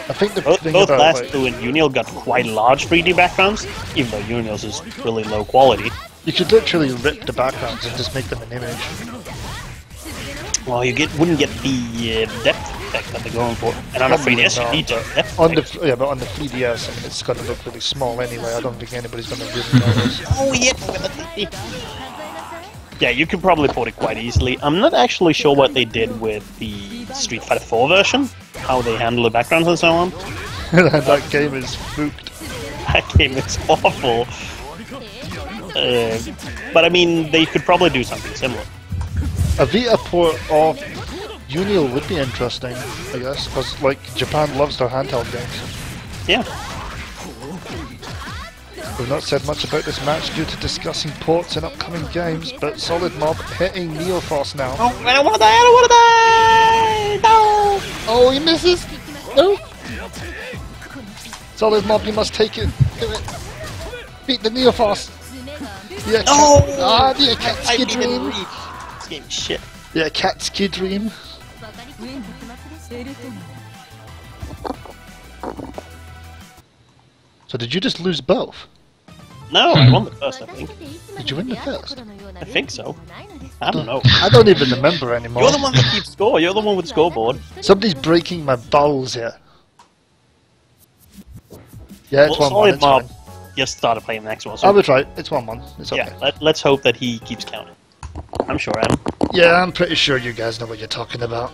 I think the thing Both about last like, two and UNIEL got quite large 3D backgrounds, even though UNIEL's is really low quality. you could literally rip the backgrounds and just make them an image. Well, you wouldn't get the depth effect that they're going for. And on a 3DS, you need depth on effect. the but on the 3DS, I mean, it's gonna look really small anyway. I don't think anybody's gonna really notice. Oh, yeah, yeah, you could probably port it quite easily. I'm not actually sure what they did with the Street Fighter 4 version, how they handle the backgrounds and so on. That game is spooked. That game is awful. But I mean, they could probably do something similar. A Vita port of UNIEL would be interesting, I guess, because like Japan loves their handheld games. Yeah. We've not said much about this match due to discussing ports in upcoming games, but Solid Mob hitting Neofrost now. Oh, I don't want to die! I don't want to die! No! Oh, he misses! No! Solid Mob, you must take it. Do it. Beat the Neofrost. Yeah, No! the Akatsuki dream. This game is shit. The Akatsuki dream. So did you just lose both? No, I won the first, I think. Did you win the first? I think so. I don't know. I don't even remember anymore. You're the one that keeps score. You're the one with the scoreboard. Somebody's breaking my balls here. Yeah, it's Well, 1-1. Solid It's Mob fine. just started playing the next one. I So was right. It's 1-1. It's okay. yeah, let's hope that he keeps counting. I'm sure I am. Yeah, I'm pretty sure you guys know what you're talking about.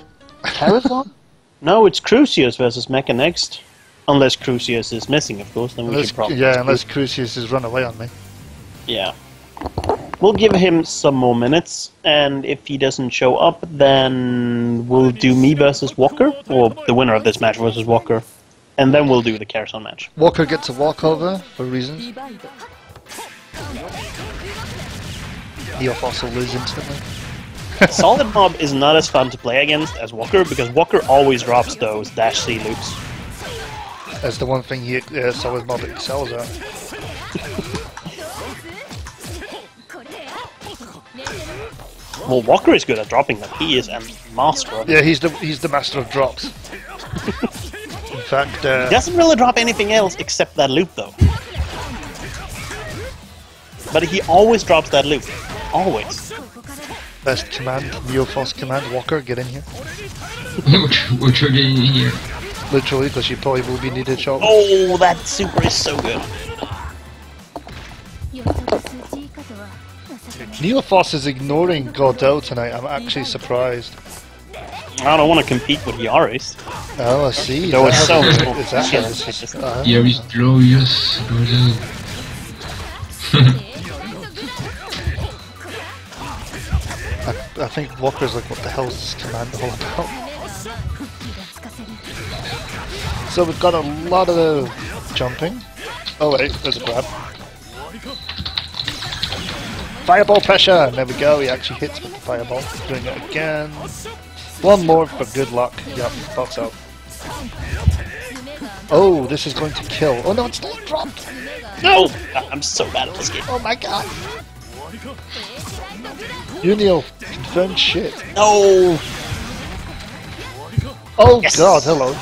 No, it's Crucius versus Mecha next. Unless Crucius is missing, of course, then we should probably... Yeah, unless Crucius has run away on me. Yeah. We'll give him some more minutes, and if he doesn't show up, then we'll do me versus Walker, or the winner of this match versus Walker, and then we'll do the Carousel match. Walker gets a walkover for reasons. Neofrost will lose instantly. Solid Mob is not as fun to play against as Walker, because Walker always drops those dash C loops. That's the one thing Solid Mob excels at. Well, Walker is good at dropping them. He is a master of it. Yeah, he's the master of drops. In fact, He doesn't really drop anything else except that loop, though. But he always drops that loop. Always. best command, Neofrost command. Walker, get in here. What you're getting in here? Literally, because you probably will be needed shot. Oh, that super is so good. Neofrost is ignoring Godel tonight. I'm actually surprised. I don't want to compete with Yaris. Oh, I see. Though it's so Is cool. that how this Shit. is? Yeah, it's glorious. I think Walker's like, what the hell is this command all about? So we've got a lot of jumping. Oh wait, there's a grab. Fireball pressure! And there we go, he actually hits with the fireball. Doing it again. One more for good luck. Yep, thought so. Oh, this is going to kill. Oh no, it's not dropped! No! I'm so bad at this game. Oh my god! UNIEL, confirmed shit. No! Oh Yes. god, hello.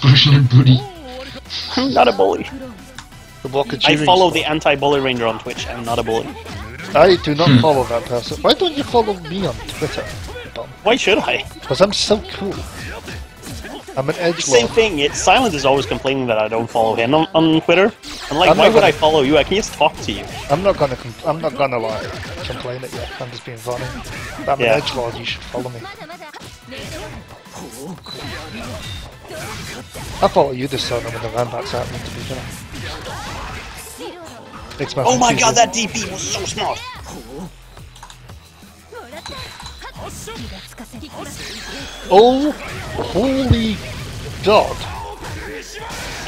Personal bully. I'm not a bully. The Walker I cheering follow squad. the anti-bully ranger on Twitch. I'm not a bully. I do not follow that person. Why don't you follow me on Twitter? Why should I? Because I'm so cool. I'm an Same edgelord. thing. Silent is always complaining that I don't follow him on Twitter. I'm like, I'm why not would gonna- I follow you? I can just talk to you. I'm not gonna like complain at you. I'm just being funny. I'm Yeah. an edgelord. You should follow me. I follow you this summer when the Ranbat's happening. To be fair. Makes my Oh life my easier. god, that DP was so smart. Oh, holy god!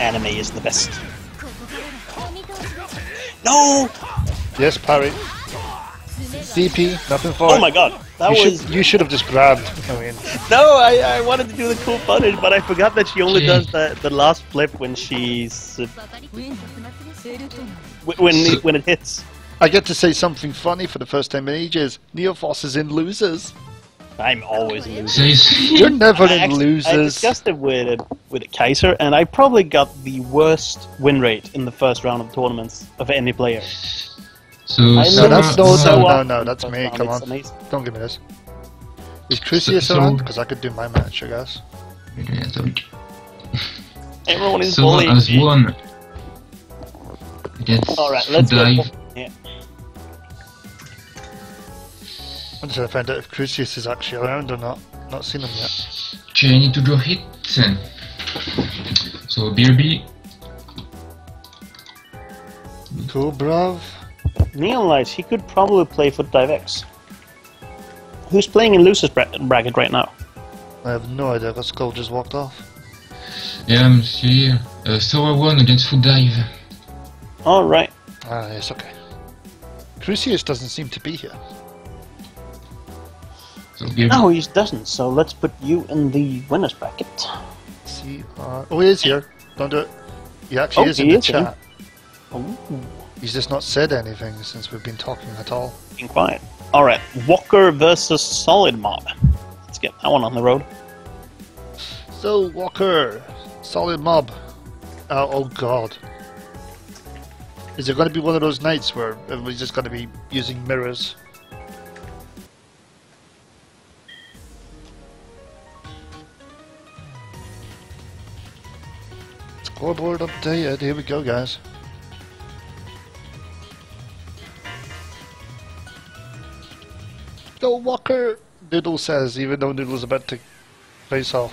Anime is the best. No! Yes, parry. DP, nothing for Oh it. my god, that was... You should have just grabbed. I mean, No, I wanted to do the cool punish, but I forgot that she only does the last flip when she's... when it hits. I get to say something funny for the first time in ages. Neophos is in losers. I'm always losing. You're never in I losers. discussed it with Kaiser, and I probably got the worst win rate in the first round of tournaments of any player. So, No, that's no, So that's me. round, Come it's on, amazing. don't give me this. Is Crucius So- around? Because I could do my match, I guess. Everyone is Someone bullying. has won against Alright, let's Dive. go. Yeah. I'm just trying to find out if Crucius is actually around or not. Not seen him yet. Okay, I need to draw hits. So BRB. Cool, bruv. Neon Lights, he could probably play for DiveX. Who's playing in Luce's bracket right now? I have no idea, because Skull just walked off. Yeah, I'm here. Sora won against Food Dive. Alright. Ah, yes, okay. Crucius doesn't seem to be here. So BRB. No, he doesn't, so let's put you in the winner's bracket. Oh, he is here. Don't do it. He actually is in he the is chat. Oh, He's just not said anything since we've been talking at all. being quiet. Alright, Walker versus Solid Mob. Let's get that one on the road. So, Walker, Solid Mob. Oh god. Is it going to be one of those nights where everybody's just going to be using mirrors? Scoreboard updated. Here we go, guys. Go, Walker! Noodle says, even though Noodle's about to face off.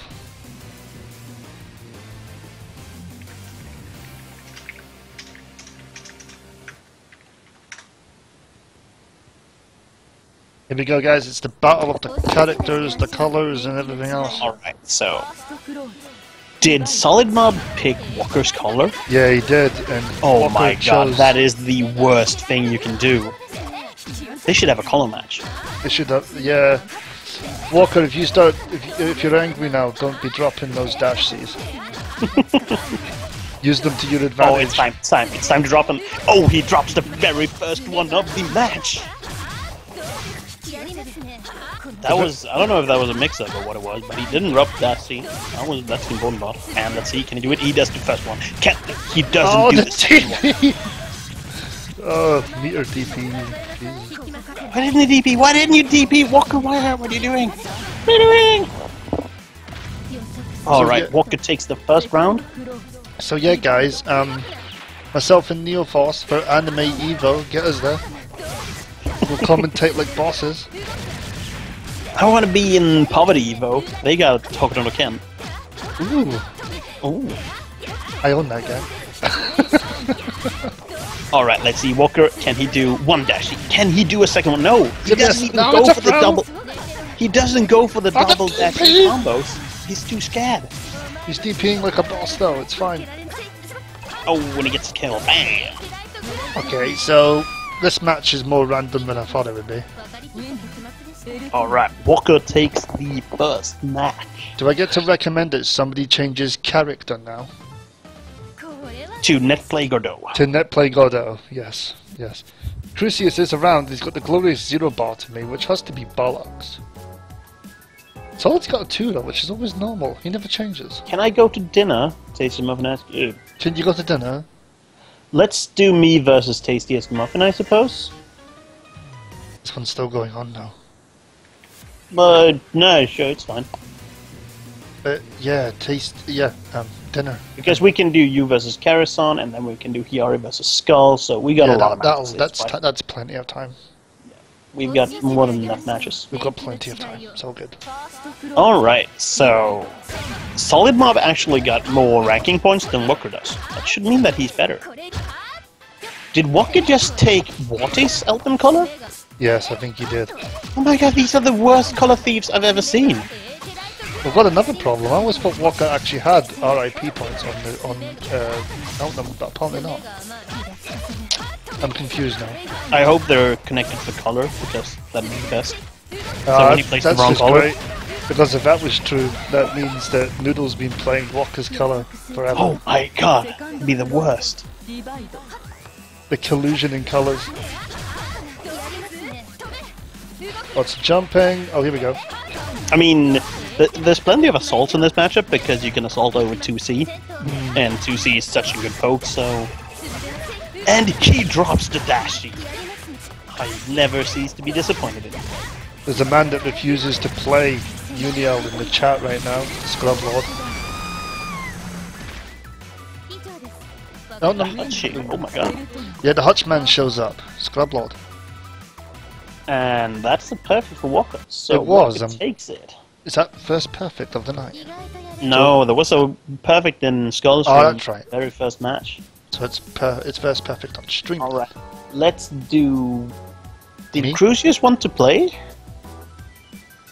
Here we go, guys. It's the battle of the characters, the colours, and everything else. Alright, so. Did Solid Mob pick Walker's color? Yeah, he did. And Oh Walker my god, chose- that is the worst thing you can do. They should have a color match. They should have, yeah. Walker, if you start, if you're angry now, don't be dropping those dash Cs. Use them to your advantage. Oh, it's time to drop him. Oh, he drops the very first one of the match. That was, I don't know if that was a mix-up or what it was, but he didn't drop that C. That's the important part. And let's see, can he do it? He does the first one. He doesn't do the second one. DP! Oh, meter DP. Jesus. Why didn't he DP? Why didn't you DP? Walker, what are you doing? What are you doing? Alright, yeah. Walker takes the first round. So yeah, guys, myself and Neophos for Anime Evo, get us there. We'll commentate like bosses. I want to be in Poverty Evo. They got Hokuto Ken. Ooh, Ooh. I own that guy. Alright, let's see. Walker, can he do one dash? Can he do a second one? No! He Yes, doesn't even now go it's a for the pro. double. He doesn't go for the Oh, the double dash DP. combos. He's too scared. He's DPing like a boss though, it's fine. Oh, when he gets a kill. Bam! Okay, so this match is more random than I thought it would be. Alright, Walker takes the first match. Do I get to recommend that somebody changes character now? To Netplay Godot. To Netplay Godot, yes, yes. Crucius is around, he's got the glorious zero bar to me, which has to be bollocks. Solid's got a 2 though, which is always normal, he never changes. Can I go to dinner? Tasty Muffin ask. Can you go to dinner? Let's do me versus Tastiest Muffin, I suppose. This one's still going on now. But no, sure, it's fine. Yeah, dinner. Because we can do you versus Karasan, and then we can do Hiyari versus Skull, so we got a lot of matches. It's fine. That's plenty of time. We've got more than enough matches. We've got plenty of time, it's all good. Alright, so Solid Mob actually got more ranking points than Walker does. That should mean that he's better. Did Walker just take Watis Elton color? Yes, I think he did. Oh my god, these are the worst color thieves I've ever seen. We've got another problem. I always thought Walker actually had RIP points on Elton, but apparently not. I'm confused now. I hope they're connected to the color, because that'd be the best. So when he plays the That's wrong just color. great. Because if that was true, that means that Noodle's been playing Walker's color forever. Oh my god, it'd be the worst. The collusion in colours. Lots of jumping. Oh, here we go. I mean, there's plenty of assaults in this matchup because you can assault over 2C, and 2C is such a good poke, so... And he drops the dashi. I never cease to be disappointed in him. There's a man that refuses to play UNIEL in the chat right now, Scrub Lord. No, no. Oh my god. Yeah, the Hutchman shows up, Scrub Lord. And that's the perfect for Walker. So It was, Walker takes it. Is that first perfect of the night? No, there was a perfect in Skull's Oh, that's right. very first match. So it's first perfect on stream. Alright, let's do... Did Me? Crucius want to play?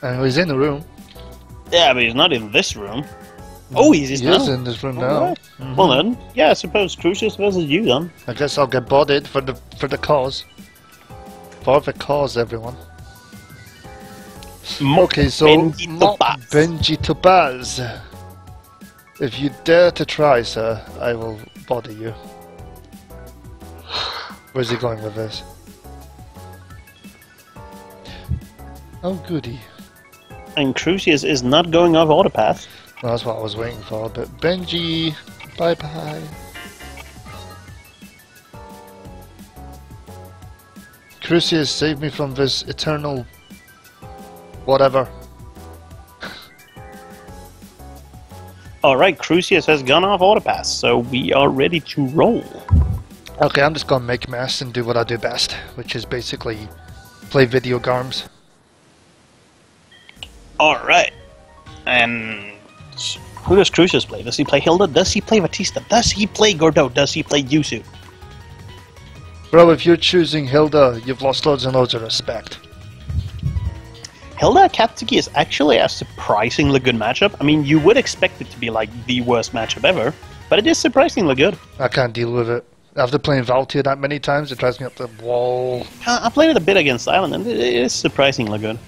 And he's in the room. Yeah, but he's not in this room. Oh, he's He now. is in this room now. Alright. Well then, yeah, I suppose Crucius versus you then. I guess I'll get bodied for the cause. For the cause, everyone. Okay, so Benji Benji Topaz. If you dare to try, sir, I will body you. Where's he going with this? Oh, goody. And Crucius is not going off autopath. Well, that's what I was waiting for, but Benji, bye-bye. Crucius, save me from this eternal... whatever. Alright, Crucius has gone off autopath, so we are ready to roll. Okay, I'm just gonna make mess and do what I do best, which is basically play video games. Alright. And who does Crucius play? Does he play Hilda? Does he play Batista? Does he play Gordo? Does he play Yusu? Bro, if you're choosing Hilda, you've lost loads and loads of respect. Hilda Katsuki is actually a surprisingly good matchup. I mean, you would expect it to be like the worst matchup ever, but it is surprisingly good. I can't deal with it. After playing Valtia that many times, it drives me up the wall. I played it a bit against Island, and it is surprisingly good.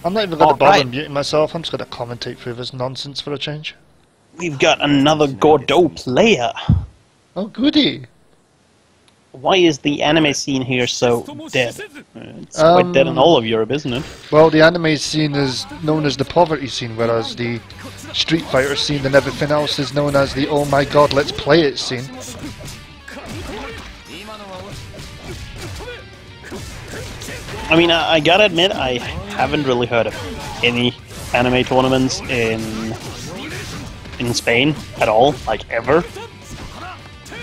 I'm not even going to bother Alright. muting myself, I'm just going to commentate through this nonsense for a change. We've got another Gordo player. Oh, goody! Why is the anime scene here so dead? It's quite dead in all of Europe, isn't it? Well, the anime scene is known as the poverty scene, whereas the Street Fighter scene and everything else is known as the oh my god, let's play it scene. I mean, I gotta admit, I haven't really heard of any anime tournaments in Spain at all, like ever.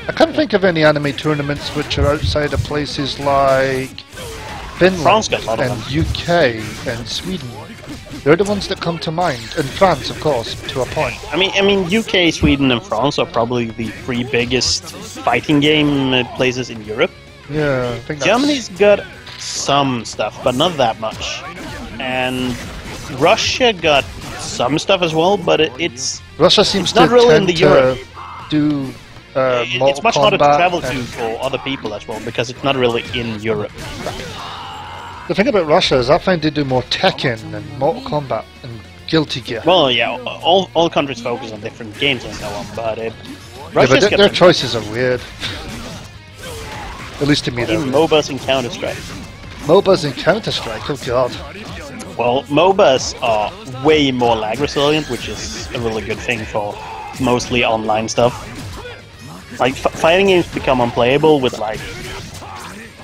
I can't think of any anime tournaments which are outside of places like Finland France got a lot of and them. UK and Sweden. They're the ones that come to mind, and France, of course, to a point. I mean, UK, Sweden, and France are probably the three biggest fighting game places in Europe. Yeah, I think that's... Germany's got some stuff, but not that much. And Russia got some stuff as well, but it's Russia seems it's not to really tend in the to Europe. do It's Mortal much harder to Kombat travel to and- for other people as well, because it's not really in Europe. The thing about Russia is I find they do more Tekken and Mortal Kombat and Guilty Gear. Well, yeah, all countries focus on different games and so on, but Yeah, Russia's but got their choices are weird. At least to me, they're in weird. MOBAs and Counter-Strike. MOBAs and Counter-Strike, oh god. Well, MOBAs are way more lag resilient, which is a really good thing for mostly online stuff. Like, fighting games become unplayable with, like,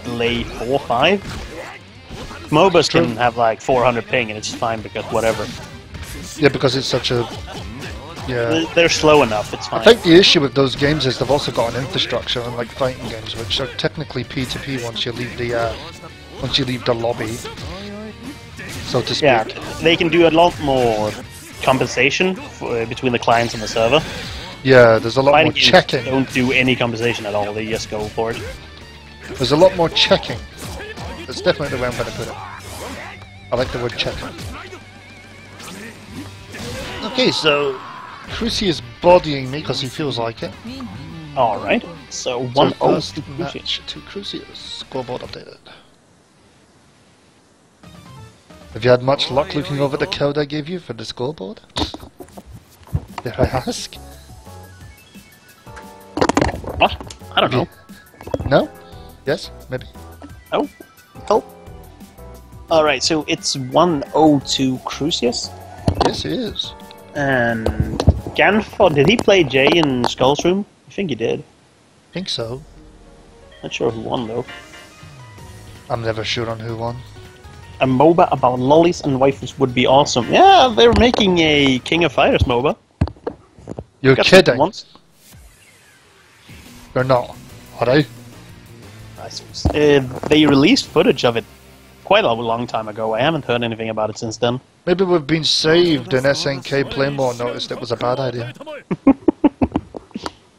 delay 4 or 5. MOBAs can have, like, 400 ping and it's fine because whatever. Yeah, because it's such a... Yeah. They're slow enough, it's fine. I think the issue with those games is they've also got an infrastructure, unlike fighting games, which are technically P2P once you leave the lobby, so to speak. Yeah, they can do a lot more compensation between the clients and the server. Yeah, there's a lot Fighting more games checking. don't do any compensation at all, they just go for it. There's a lot more checking. That's definitely the way I'm going to put it. I like the word checking. Okay, so Cruci is bodying me because he feels like it. Alright, so So 1-0 first to Cruci. match to Cruci. Scoreboard updated. Have you had much luck looking over the code I gave you for the scoreboard? Dare I ask? What? I don't know. No? Yes? Maybe? Oh, cool. Alright, so it's 102 Crucius. Yes, he is. And Ganford, did he play Jay in Skull's Room? I think he did. Think so. Not sure who won though. I'm never sure on who won. A MOBA about lollies and waifus would be awesome. Yeah, they're making a King of Fighters MOBA. You're Got kidding? once. They're not, are they? They released footage of it quite a long time ago. I haven't heard anything about it since then. Maybe we've been saved and SNK Playmore noticed it was a bad idea.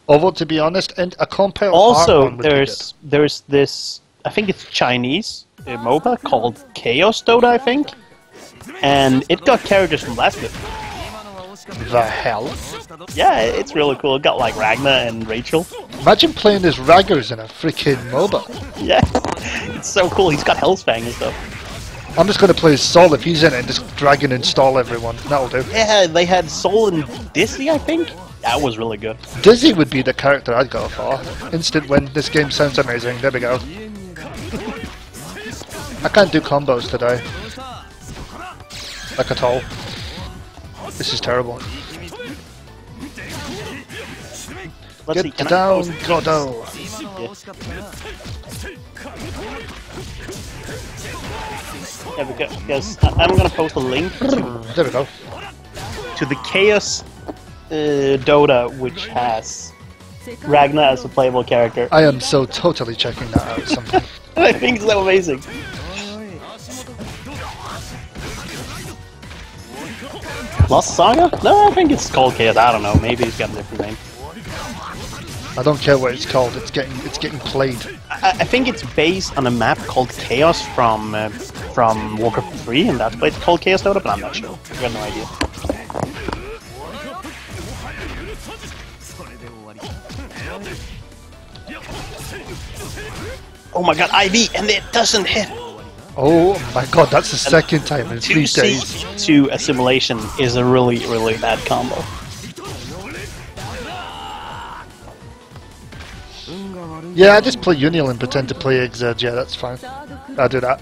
Although, to be honest, and a compiled Also, art one would be good. there's this, I think it's Chinese MOBA called Chaos Dota, I think. And it got characters from last bit. The hell? Yeah, it's really cool. It got like Ragnar and Rachel. Imagine playing as Raggers in a freaking MOBA. Yeah, it's so cool. He's got Hellsfang and stuff. I'm just going to play as Sol if he's in it and just drag and install everyone. That'll do. Yeah, they had Soul and Dizzy, I think. That was really good. Dizzy would be the character I'd go for. Instant win. This game sounds amazing. There we go. I can't do combos today. Like at all. This is terrible. Let's see, Get can I down, post- Godot. Yeah, because I'm gonna post a link There we go. to the Chaos Dota, which has Ragnar as a playable character. I am so totally checking that out sometime. I think it's so amazing. Lost Saga? No, I think it's called Chaos. I don't know. Maybe it's got a different name. I don't care what it's called. It's getting played. I think it's based on a map called Chaos from Warcraft 3, and that's why it's called Chaos Dota, but I'm not sure. I got no idea. Oh my god, IV, and it doesn't hit! Oh my god, that's the second time in 3 days. 2 Assimilation is a really, really bad combo. Yeah, I just play UNIEL and pretend to play Exed. Yeah, that's fine. I'll do that.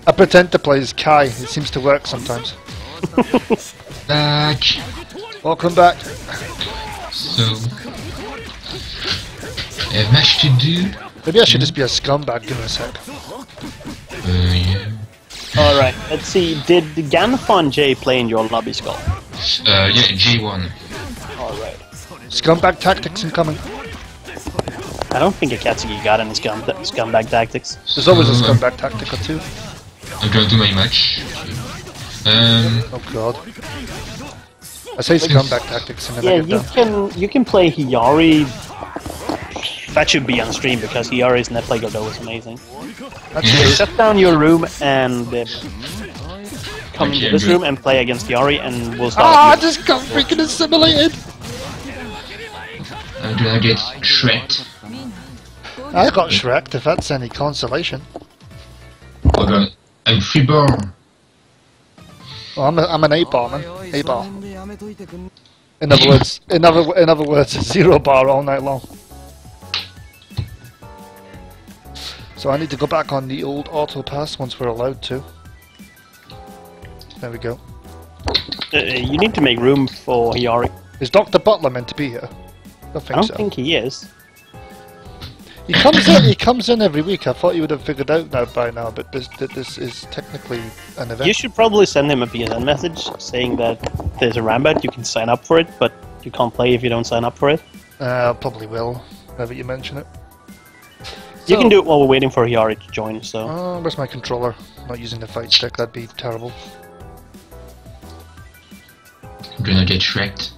I pretend to play as Kai. It seems to work sometimes. Back. Welcome back. So, I have much to do. Maybe I should just be a scumbag. Give me a sec. Yeah. Alright, let's see. Did Ganfon J play in your lobby, Skull? Yeah, J1. Alright. Scumbag tactics incoming. I don't think Akatsuki got any scumbag tactics. There's always a scumbag tactic or two. I'm gonna do my match. Oh god. I say scumbag tactics and then I get down. you can play Hiyari. That should be on stream because Hiyari's netplay Godot is amazing. That's true. Shut down your room and come into this room and play against Hiyari, and we'll start. Ah, I just got freaking assimilated! I'm gonna get shreked. I got Shrek'd, if that's any consolation. Hold on. I'm freeborn. Well, I'm an 8-bar man. 8-bar. In other words, 0 bar all night long. So I need to go back on the old auto pass once we're allowed to. There we go. You need to make room for Hiyari. Is Dr. Butler meant to be here? I I don't think he is. He comes in. He comes in every week. I thought you would have figured out that by now, but this is technically an event. You should probably send him a PSN message saying that there's a Rambat, you can sign up for it, but you can't play if you don't sign up for it. I probably will, now that you mention it. You can do it while we're waiting for Hiyari to join, so... Where's my controller? I'm not using the fight stick, that'd be terrible. I'm gonna get shreked.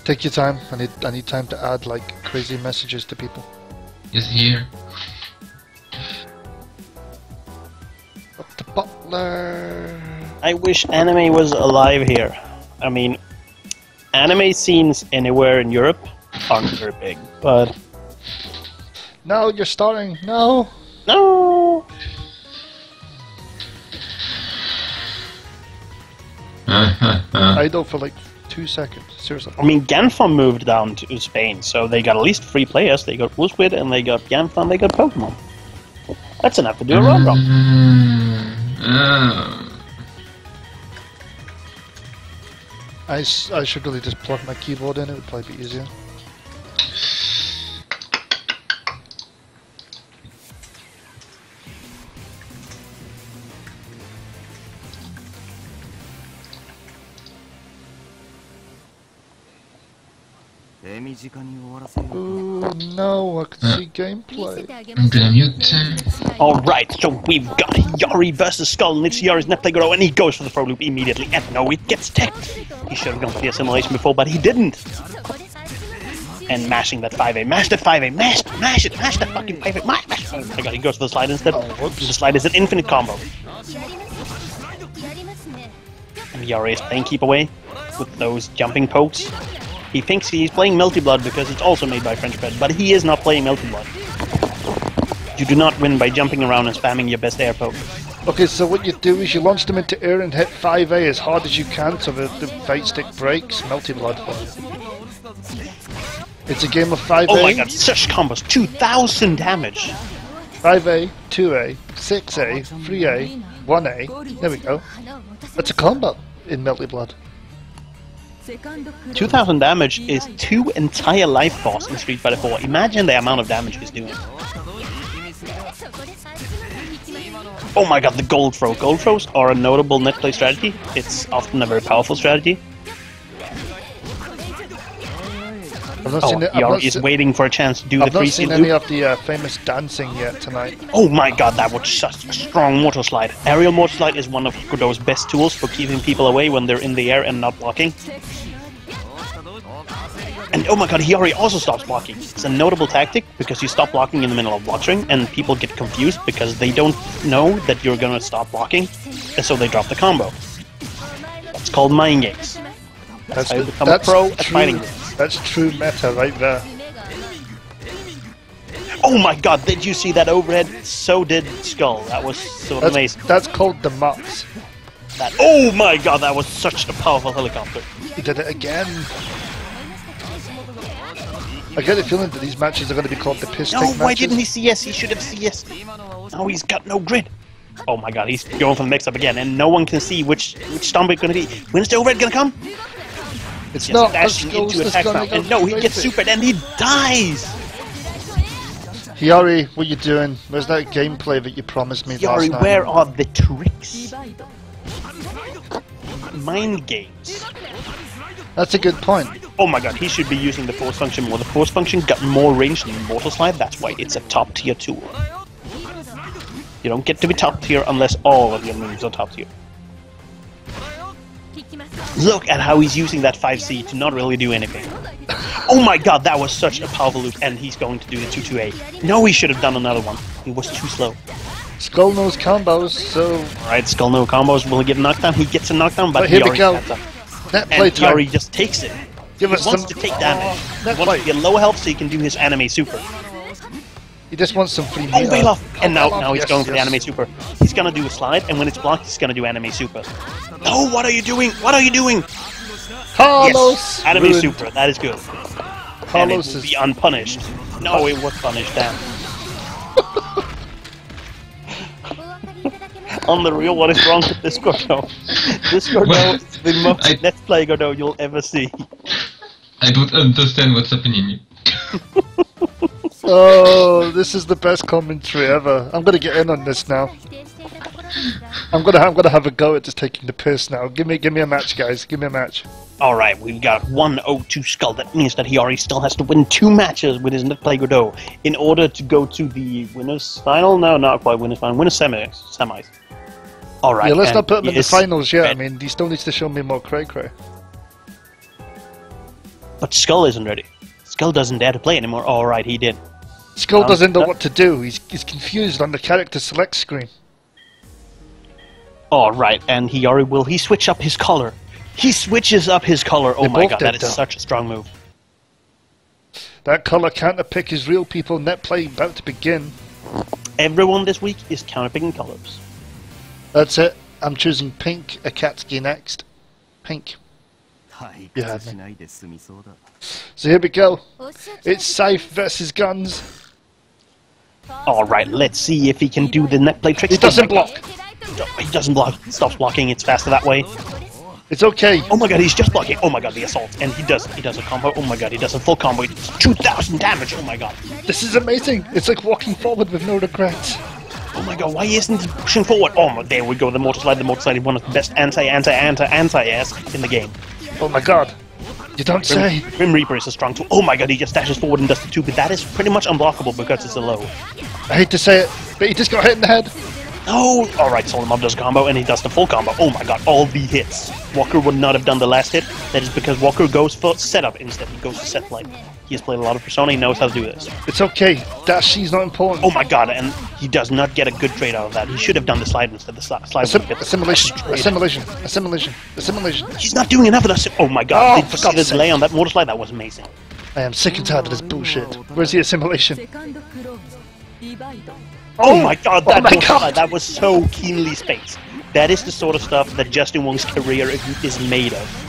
Take your time, I need time to add like crazy messages to people. Is here. Dr. Butler... I wish anime was alive here. I mean, anime scenes anywhere in Europe aren't very big, but... No, you're starting. No! No! Idle for like 2 seconds. Seriously. I mean, Ganfam moved down to Spain, so they got at least 3 players. They got Woolsquid, and they got Ganfam, they got Pokemon. That's enough to do a round robin. I should really just plug my keyboard in, it would probably be easier. Oh no, I can see gameplay. I'm gonna mute him. Alright, so we've got Yari versus Skull, and it's Yari's net play go, and he goes for the throw loop immediately, and no, it gets teched. He should have gone for the assimilation before, but he didn't. And mashing that 5A, mash that 5A, mash it, mash that fucking 5A, mash. Oh my god, he goes for the slide instead. The slide is an infinite combo. And Yari is playing keep away with those jumping pokes. He thinks he's playing Melty Blood because it's also made by French Bread, but he is not playing Melty Blood. You do not win by jumping around and spamming your best air poke. Okay, so what you do is you launch them into air and hit 5A as hard as you can so the fight stick breaks. Melty Blood. It's a game of 5A. Oh my god, such combos! 2,000 damage! 5A, 2A, 6A, 3A, 1A. There we go. That's a combo in Melty Blood. 2,000 damage is 2 entire life bars in Street Fighter 4. Imagine the amount of damage he's doing. Oh my god, the gold throw. Gold throws are a notable net play strategy. It's often a very powerful strategy. Yari is waiting for a chance to do the 3C loop. I've not seen any of the famous dancing yet tonight. Oh my god, that was such a strong mortal slide. Aerial mortal slide is one of Godot's best tools for keeping people away when they're in the air and not blocking. And oh my god, Yari also stops blocking. It's a notable tactic because you stop blocking in the middle of blockstring and people get confused because they don't know that you're gonna stop blocking, and so they drop the combo. That's called mind games. That's how you become a pro at fighting games. That's true meta right there. Oh my god, did you see that overhead? So did Skull. That was so amazing. That's called the Mux. Oh my god, that was such a powerful helicopter. He did it again. I get the feeling that these matches are going to be called the piss take matches. No, why didn't he CS? He should have CS. Now he's got no grid. Oh my god, he's going for the mix-up again, and no one can see which stomp it's going to be. When's the overhead going to come? It's not dashing into attack now, and no, he gets supered and he dies! Yari, what are you doing? Where's that gameplay that you promised me last night? Yari, where are the tricks? Mind games. That's a good point. Oh my god, he should be using the force function more. The force function got more range than Mortal Slide, that's why it's a top tier tool. You don't get to be top tier unless all of your moves are top tier. Look at how he's using that 5C to not really do anything. Oh my god, that was such a powerful loop, and he's going to do the 2-2A. No, he should have done another one. He was too slow. Skull knows combos, so... Alright, Skull knows combos. Will he get a knockdown? He gets a knockdown, but here we go. Net play time. Yari just takes it. He wants to take damage. He wants to get low health so he can do his anime super. He just wants some free meat. Oh, bail off! And now he's going for the anime super. He's gonna do a slide, and when it's blocked, he's gonna do anime super. No, what are you doing? What are you doing? Carlos! Yes, anime ruined. Super, that is good. Carlos and it will be unpunished. No, it was punished, damn. On the real, what is wrong with this Godot? This Godot is the most Let's Play Godot you'll ever see. I don't understand what's happening. Oh, this is the best commentary ever. I'm gonna get in on this now. I'm gonna have a go at just taking the piss now. Give me a match, guys. Give me a match. Alright, we've got 1-0-2 Skull. That means that he already still has to win 2 matches with his Net Play Godot in order to go to the winners final. No, not quite winners final. Winners semis. Alright. Yeah, let's not put him in the finals yet. I mean, he still needs to show me more cray-cray. But Skull isn't ready. Skull doesn't dare to play anymore. Alright, he did. Skull doesn't know what to do. He's confused on the character select screen. Alright, and will he switch up his color? He switches up his color. Oh my god, that is such a strong move. That color counterpick is real, people. Net play about to begin. Everyone this week is counterpicking colors. That's it. I'm choosing pink Akatsuki next. Pink. You had me. So here we go. It's Scythe versus Guns. Alright, let's see if he can do the net play tricks. He doesn't block. He doesn't block. Stops blocking. It's faster that way. It's okay. Oh my god, he's just blocking. Oh my god, the assault. And he does a combo. Oh my god, he does a full combo. It's 2,000 damage. Oh my god. This is amazing. It's like walking forward with no regrets. Oh my god, why isn't he pushing forward? Oh, there we go. The mortar slide. The mortar slide is one of the best anti-ass in the game. Oh my god. You don't say. Grim Reaper is a strong tool. Oh my god, he just dashes forward and does the 2, but that is pretty much unblockable because it's a low. I hate to say it, but he just got hit in the head. No! Alright, Solar Mob does a combo and he does the full combo. Oh my god, all the hits. Walker would not have done the last hit. That is because Walker goes for setup instead. He goes to set play. He has played a lot of Persona, he knows how to do this. It's okay. Dashi's not important. Oh my god, and he does not get a good trade out of that. He should have done the slide instead. The slide Assimilation. He's not doing enough of that. Oh my god, for did God's the sake. delay on that mortar slide? That was amazing. I am sick and tired of this bullshit. Where's the assimilation? Oh my god, that my mortar God. slide, that was so keenly spaced. That is the sort of stuff that Justin Wong's career is made of.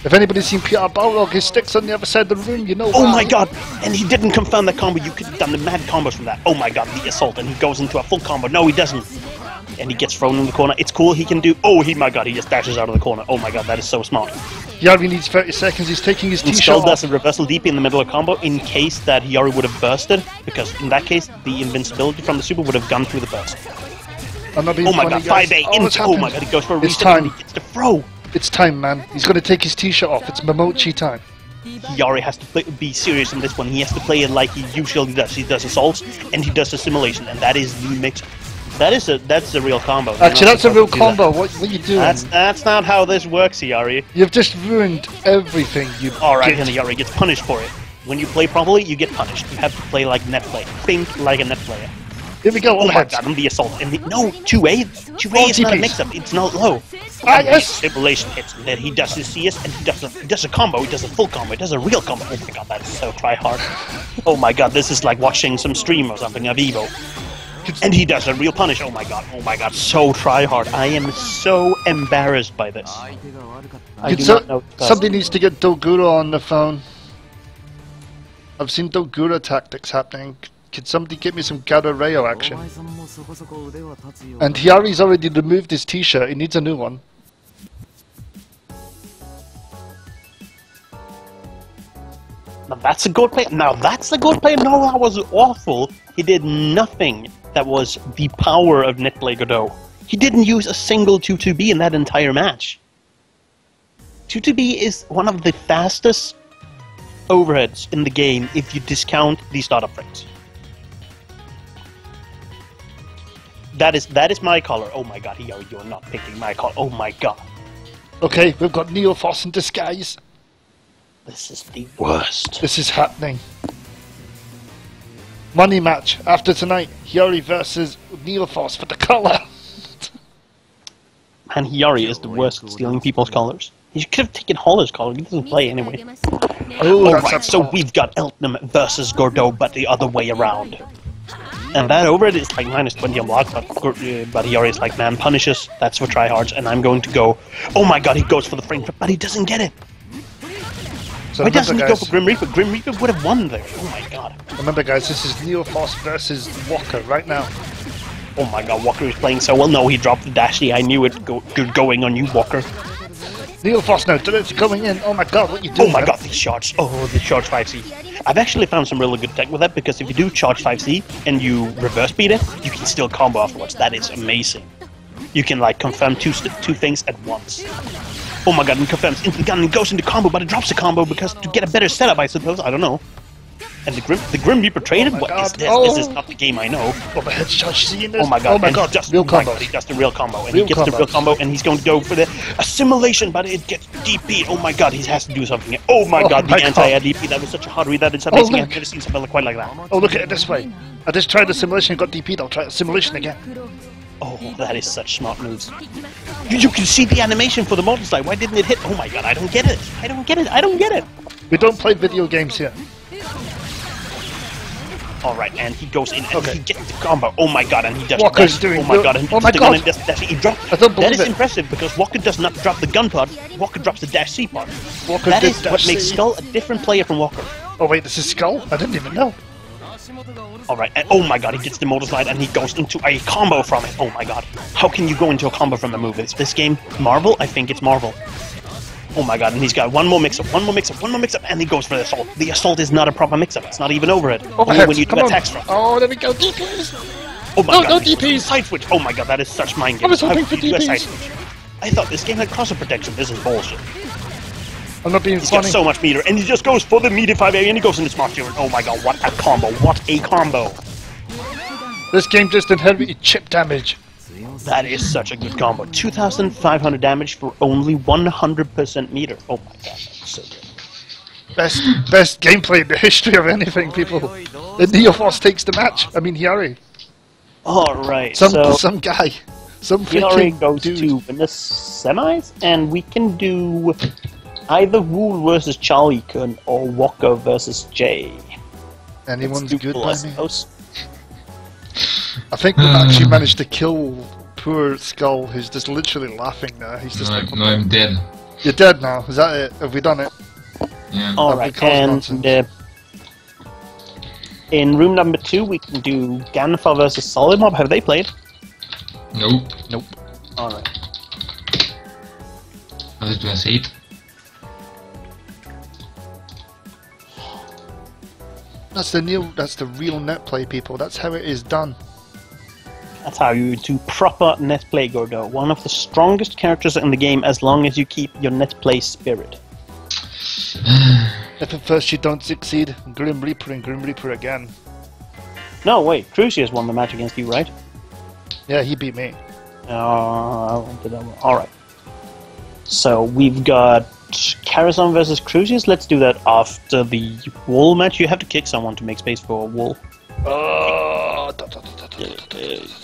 If anybody's seen PR Balrog, his stick's on the other side of the room, you know. Oh why. my god! And he didn't confirm that combo. You could have done the mad combos from that. Oh my god, the assault, and he goes into a full combo. No, he doesn't. And he gets thrown in the corner. It's cool, he can do... Oh, my god, he just dashes out of the corner. Oh my god, that is so smart. Yari needs 30 seconds, he's taking his And t-shirt Skull off. does a reversal DP in the middle of combo in case that Hiyori would have bursted, because in that case, the invincibility from the super would have gone through the burst. I'm not being Oh my funny, god, guys. 5A Oh, what's into... Oh my happened? god, he goes for a It's reset and time. he gets the throw. It's time, man. He's going to take his t-shirt off. It's Momochi time. Hiyori has to be serious in this one. He has to play it like he usually does. He does assaults and he does assimilation, and that is the mix. That's a real combo. Actually, that's a real combo. What are you doing? That's not how this works, Hiyori. You've just ruined everything, you Alright, git. and Hiyori gets punished for it. When you play properly, you get punished. You have to play like net play. Think like a net player. Here we go, Oh all my heads. god, and the assault. And no, 2A. 2A is not a TPs. mix-up. It's not low. Ah, yes! Simulation hits. And then he does his CS, and he does a combo. He does a full combo. He does a real combo. Oh my god, that is so try-hard. Oh my god, this is like watching some stream or something of Evo. And he does a real punish. Oh my god, so try-hard. I am so embarrassed by this. I do not know. Somebody needs to get Dogura on the phone. I've seen Dogura tactics happening. Could somebody get me some Garareo action? And Hiyari's already removed his t-shirt, he needs a new one. Now that's a good play. Now that's a good play. No, that was awful. He did nothing that was the power of Netplay Godot. He didn't use a single 2-2B in that entire match. 2-2B is one of the fastest overheads in the game if you discount the startup frames. That is my color. Oh my god, you're not picking my color. Oh my god. Okay, we've got Neophos in disguise. This is the worst. This is happening. Money match after tonight. Hiyori versus Neophos for the color. And Hiyori is the worst at stealing people's colors. He could have taken Holler's color. He doesn't play anyway. Oh, Alright, so we've got Eltnum versus Gordeau, but the other way around. And that overhead is like minus 20 on block, but Hiyori is like, man, punishes, that's for tryhards, and I'm going to go... Oh my god, he goes for the frame flip, but he doesn't get it! So Why doesn't he go guys, for Grim Reaper? Grim Reaper would have won there. Oh my god. remember guys, this is Neophos versus Walker right now. Oh my god, Walker is playing so well. No, he dropped the dashy. I knew it. Good going on you, Walker. Neophos now, it's going in. Oh my god, what you doing? Oh my man? god, these charge. Oh, the charge 5C. I've actually found some really good tech with that, because if you do charge 5C and you reverse beat it, you can still combo afterwards. That is amazing. You can like confirm two things at once. Oh my god, and confirms into the gun and goes into combo, but it drops the combo because to get a better setup, I suppose. I don't know. And the Grim Reaper traded? Oh my What god. is this? Oh. This is not the game I know. Overhead charge, seeing this? Oh my god, oh my and god. He does, Real oh my combo. god, he does the real combo, and Real he gets the real combos. combo, and he's going to go for the assimilation, but it gets DP. Oh my god, he has to do something. Oh my god, my the anti-air DP, that was such a hard read, that is amazing. I've never seen something quite like that. Oh, look at it this way. I just tried the simulation and got DP'd. I'll try the simulation again. Oh, that is such smart moves. You can see the animation for the model slide. Why didn't it hit? Oh my god, I don't get it. I don't get it. I don't get it. We don't play video games here. Alright, and he goes in and he gets the combo. Oh my god, and he does Walker's doing oh my god, and he does the gun and dash. He dropped. I don't believe that is it. impressive because Walker does not drop the gun pod. Walker drops the dash C pod. Walker That did is what dash makes C. Skull a different player from Walker. Oh wait, this is Skull? I didn't even know. Alright, and oh my god, he gets the motor slide and he goes into a combo from it. Oh my god. How can you go into a combo from a move? Is this game Marvel? I think it's Marvel. Oh my god, and he's got one more mix-up, and he goes for the assault. The assault is not a proper mix-up, it's not even overhead. Only when you do attacks from. Oh, there we go, DPs! Oh my god, no DPs! Side switch! Oh my god, that is such mind games. I was hoping for How do you do a side DPs. switch? I thought this game had crosser protection, this is bullshit. I'm not being He's funny. got so much meter, and he just goes for the meter 5A, and he goes into Smart Fury. Oh my god, what a combo, what a combo! This game just inherited chip damage. That is such a good combo. 2,500 damage for only 100% meter. Oh my god, that's so good. Best gameplay in the history of anything, people. And Neoforce takes the match. I mean, Hiyari. Alright, Some guy. Some Hiyari freaking goes dude. to win the semis, and we can do either Wool versus Charlie Kun or Walker versus Jay. Anyone's good by me. Those. I think we've actually managed to kill poor Skull, who's just literally laughing now. He's just like, No, I'm dead. you're dead now. Is that it? Have we done it? Yeah. Alright, because and nonsense. in room number 2 we can do Ganfa versus Solid Mob. Have they played? Nope. Nope. Alright. I was gonna say it. That's the real net play, people. That's how it is done. That's how you do proper net play, Gordo. One of the strongest characters in the game as long as you keep your net play spirit. If at first you don't succeed, Grim Reaper and Grim Reaper again. No, wait, Crucius won the match against you, right? Yeah, he beat me. Alright. So we've got Karazhan versus Crucius. Let's do that after the Wool match. You have to kick someone to make space for Wool.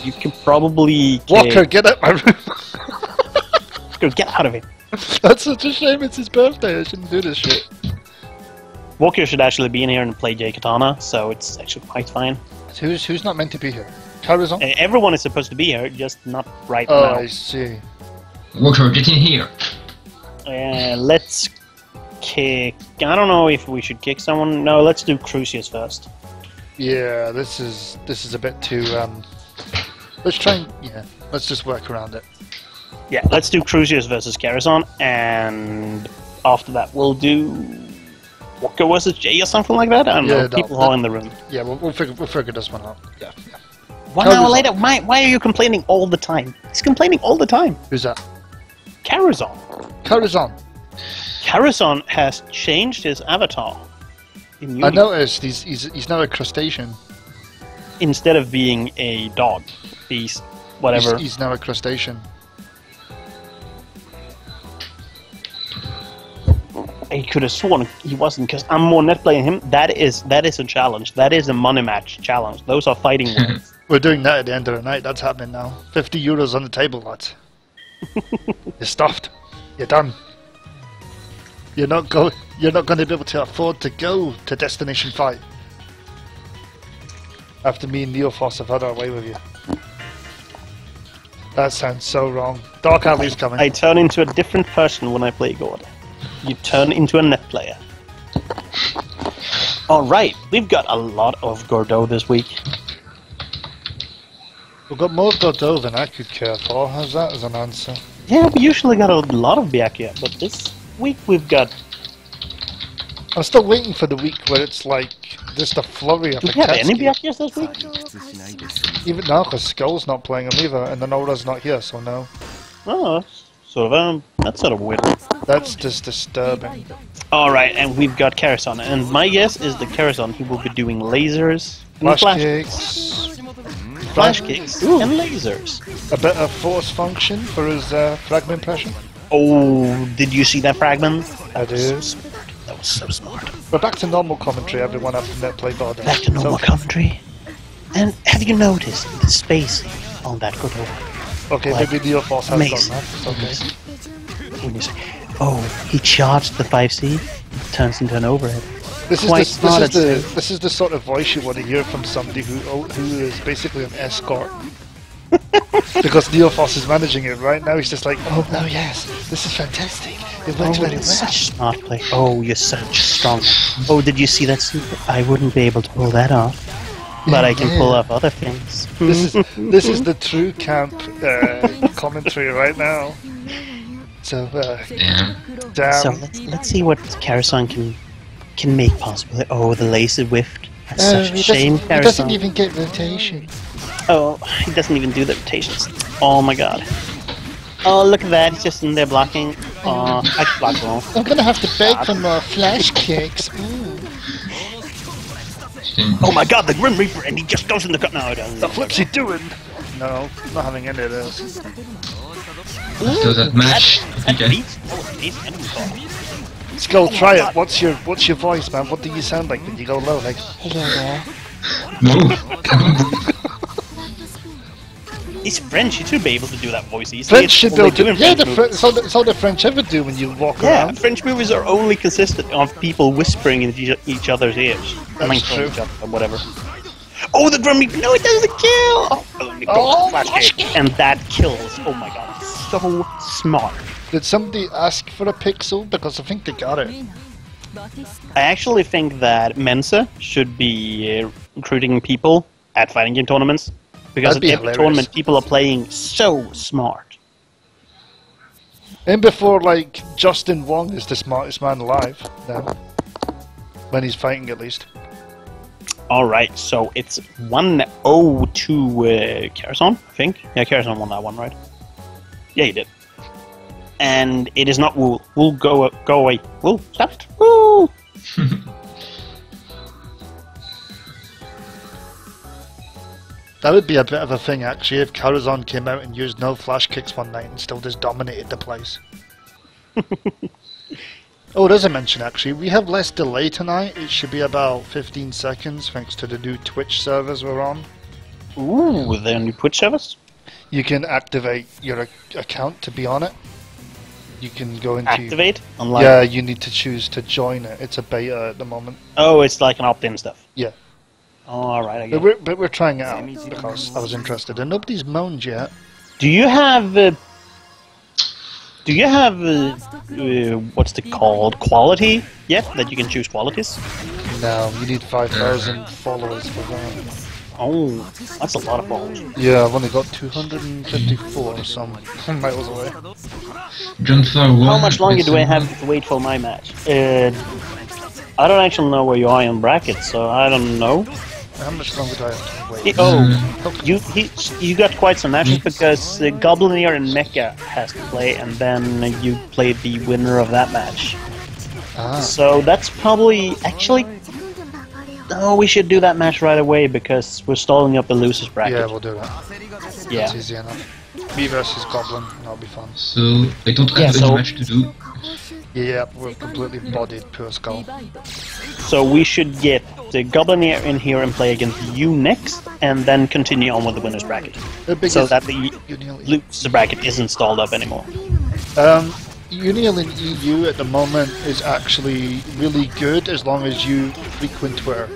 You can probably kick... Walker, get out my room! Go, get out of it. That's such a shame, it's his birthday, I shouldn't do this shit. Walker should actually be in here and play Jay Katana, so it's actually quite fine. Who's not meant to be here? Karazhan? Everyone is supposed to be here, just not right Oh, now. I see. Walker, get in here. Let's kick... I don't know if we should kick someone. No, let's do Crucius first. Yeah, this is a bit too, let's try and, yeah, let's just work around it. Yeah, let's do Crucius versus Karazhan, and after that we'll do Walker versus Jay or something like that. I don't know. People are in the room. Yeah, we'll figure this one out. Yeah. 1 hour later, why are you complaining all the time? He's complaining all the time. Who's that? Karazhan. Karazhan. Karazhan has changed his avatar. In I UNIEL. noticed he's now a crustacean. Instead of being a dog, he's whatever. He's now a crustacean. I could have sworn he wasn't, because I'm more net playing him. That is a challenge. That is a money match challenge. Those are fighting words. We're doing that at the end of the night. That's happening now. 50 euros on the table, lads. You're stuffed. You're done. You're not going to be able to afford to go to Destination 5. After me and Neoforce have had our way with you. That sounds so wrong. Dark Alley's coming. I turn into a different person when I play God. You turn into a net player. Alright, we've got a lot of Gordo this week. We've got more Godot than I could care for. How's that as an answer? Yeah, we usually got a lot of Byakuya, but this week we've got... I'm still waiting for the week where it's like just a flurry of Do we have any Akatsuki. Byakuyas this week? Even now, because Skull's not playing them either, and the Nora's not here, so no. Oh, that's sort of weird. That's just disturbing. Alright, and we've got Karazhan, and my guess is the Karazhan, he will be doing lasers and Flash kicks. flash kicks and lasers. A bit of force function for his fragment pressure. Oh, did you see that fragment? I do. That was so smart. We're back to normal commentary, everyone, after net play border. Back to normal commentary. And have you noticed the spacing on that Godot? Okay, Like, maybe Neoforce has amazing. done that. It's okay. When you say, oh, he charged the 5C, it turns into an overhead. This quite is smart. this is the sort of voice you want to hear from somebody who is basically an escort. Because Neophos is managing it right now. He's just like, oh yes, this is fantastic. It works very well. Such smart play. Oh, you're such strong. Oh, did you see that secret? I wouldn't be able to pull that off, but I can pull off other things. This is the true camp commentary right now. So damn. So let's see what Karasan can make possible. Oh, the laser whiff. That's such a shame, He Karasan. doesn't even get rotation. Oh, he doesn't even do the rotations. Oh my god. Oh, look at that. He's just in there blocking. Oh, I can block him. I'm gonna have to beg for more flash kicks. Oh my god, the Grim Reaper, and he just goes in the cut. No, I don't. The flip's he doing? No, not having any of this. After that match, Skull, try it. What's your voice, man? What do you sound like when you go low? Like, hello there. no. He's French. He should be able to do that voice easily. French should be able to. Yeah, it's all the French ever do when you walk around. Yeah, French movies are only consistent of people whispering in each other's ears. That's true. Each other, or whatever. Oh, the Grim Reaper! No, it doesn't kill! Oh, flash kick. And that kills. Oh my god, so smart. Did somebody ask for a pixel? Because I think they got it. I actually think that Mensa should be recruiting people at fighting game tournaments. Because at every tournament, people are playing so smart. And before, like, Justin Wong is the smartest man alive now. When he's fighting, at least. Alright, so it's 1-0 to Karasan, I think. Yeah, Karasan won that one, right? Yeah, he did. And it is not Wool. Wool, go away. Wool, stop it. Woo! That would be a bit of a thing, actually, if Karazhan came out and used no flash kicks one night and still just dominated the place. Oh, there's a mention, actually. We have less delay tonight. It should be about 15 seconds, thanks to the new Twitch servers we're on. Ooh, the new Twitch servers? You can activate your account to be on it. You can go into... Activate? Online? Yeah, you need to choose to join it. It's a beta at the moment. Oh, it's like an opt-in stuff. Yeah. Oh, alright, I get it. But we're trying it out because I was interested, and nobody's moaned yet. Do you have what's it called? Quality yet? That you can choose qualities? No, you need 5,000 followers for that. Oh, that's a lot of followers. Yeah, I've only got 254, so I'm miles away. How much longer do I have to wait for my match? I don't actually know where you are in brackets, so I don't know. How much longer do I have to wait? You got quite some matches because Goblinier and Mecha has to play, and then you played the winner of that match. Ah. So that's probably actually. Oh, we should do that match right away because we're stalling up the losers bracket. Yeah, we'll do that. Yeah. That's easy enough. Me versus Goblin, that'll be fun. So, I don't have any match to do. Yeah, we're completely bodied, poor Skull. So we should get the Goblinier in here and play against you next, and then continue on with the winners bracket. So that the loser bracket isn't stalled up anymore. UNIEL in EU at the moment is actually really good as long as you frequent Twitter.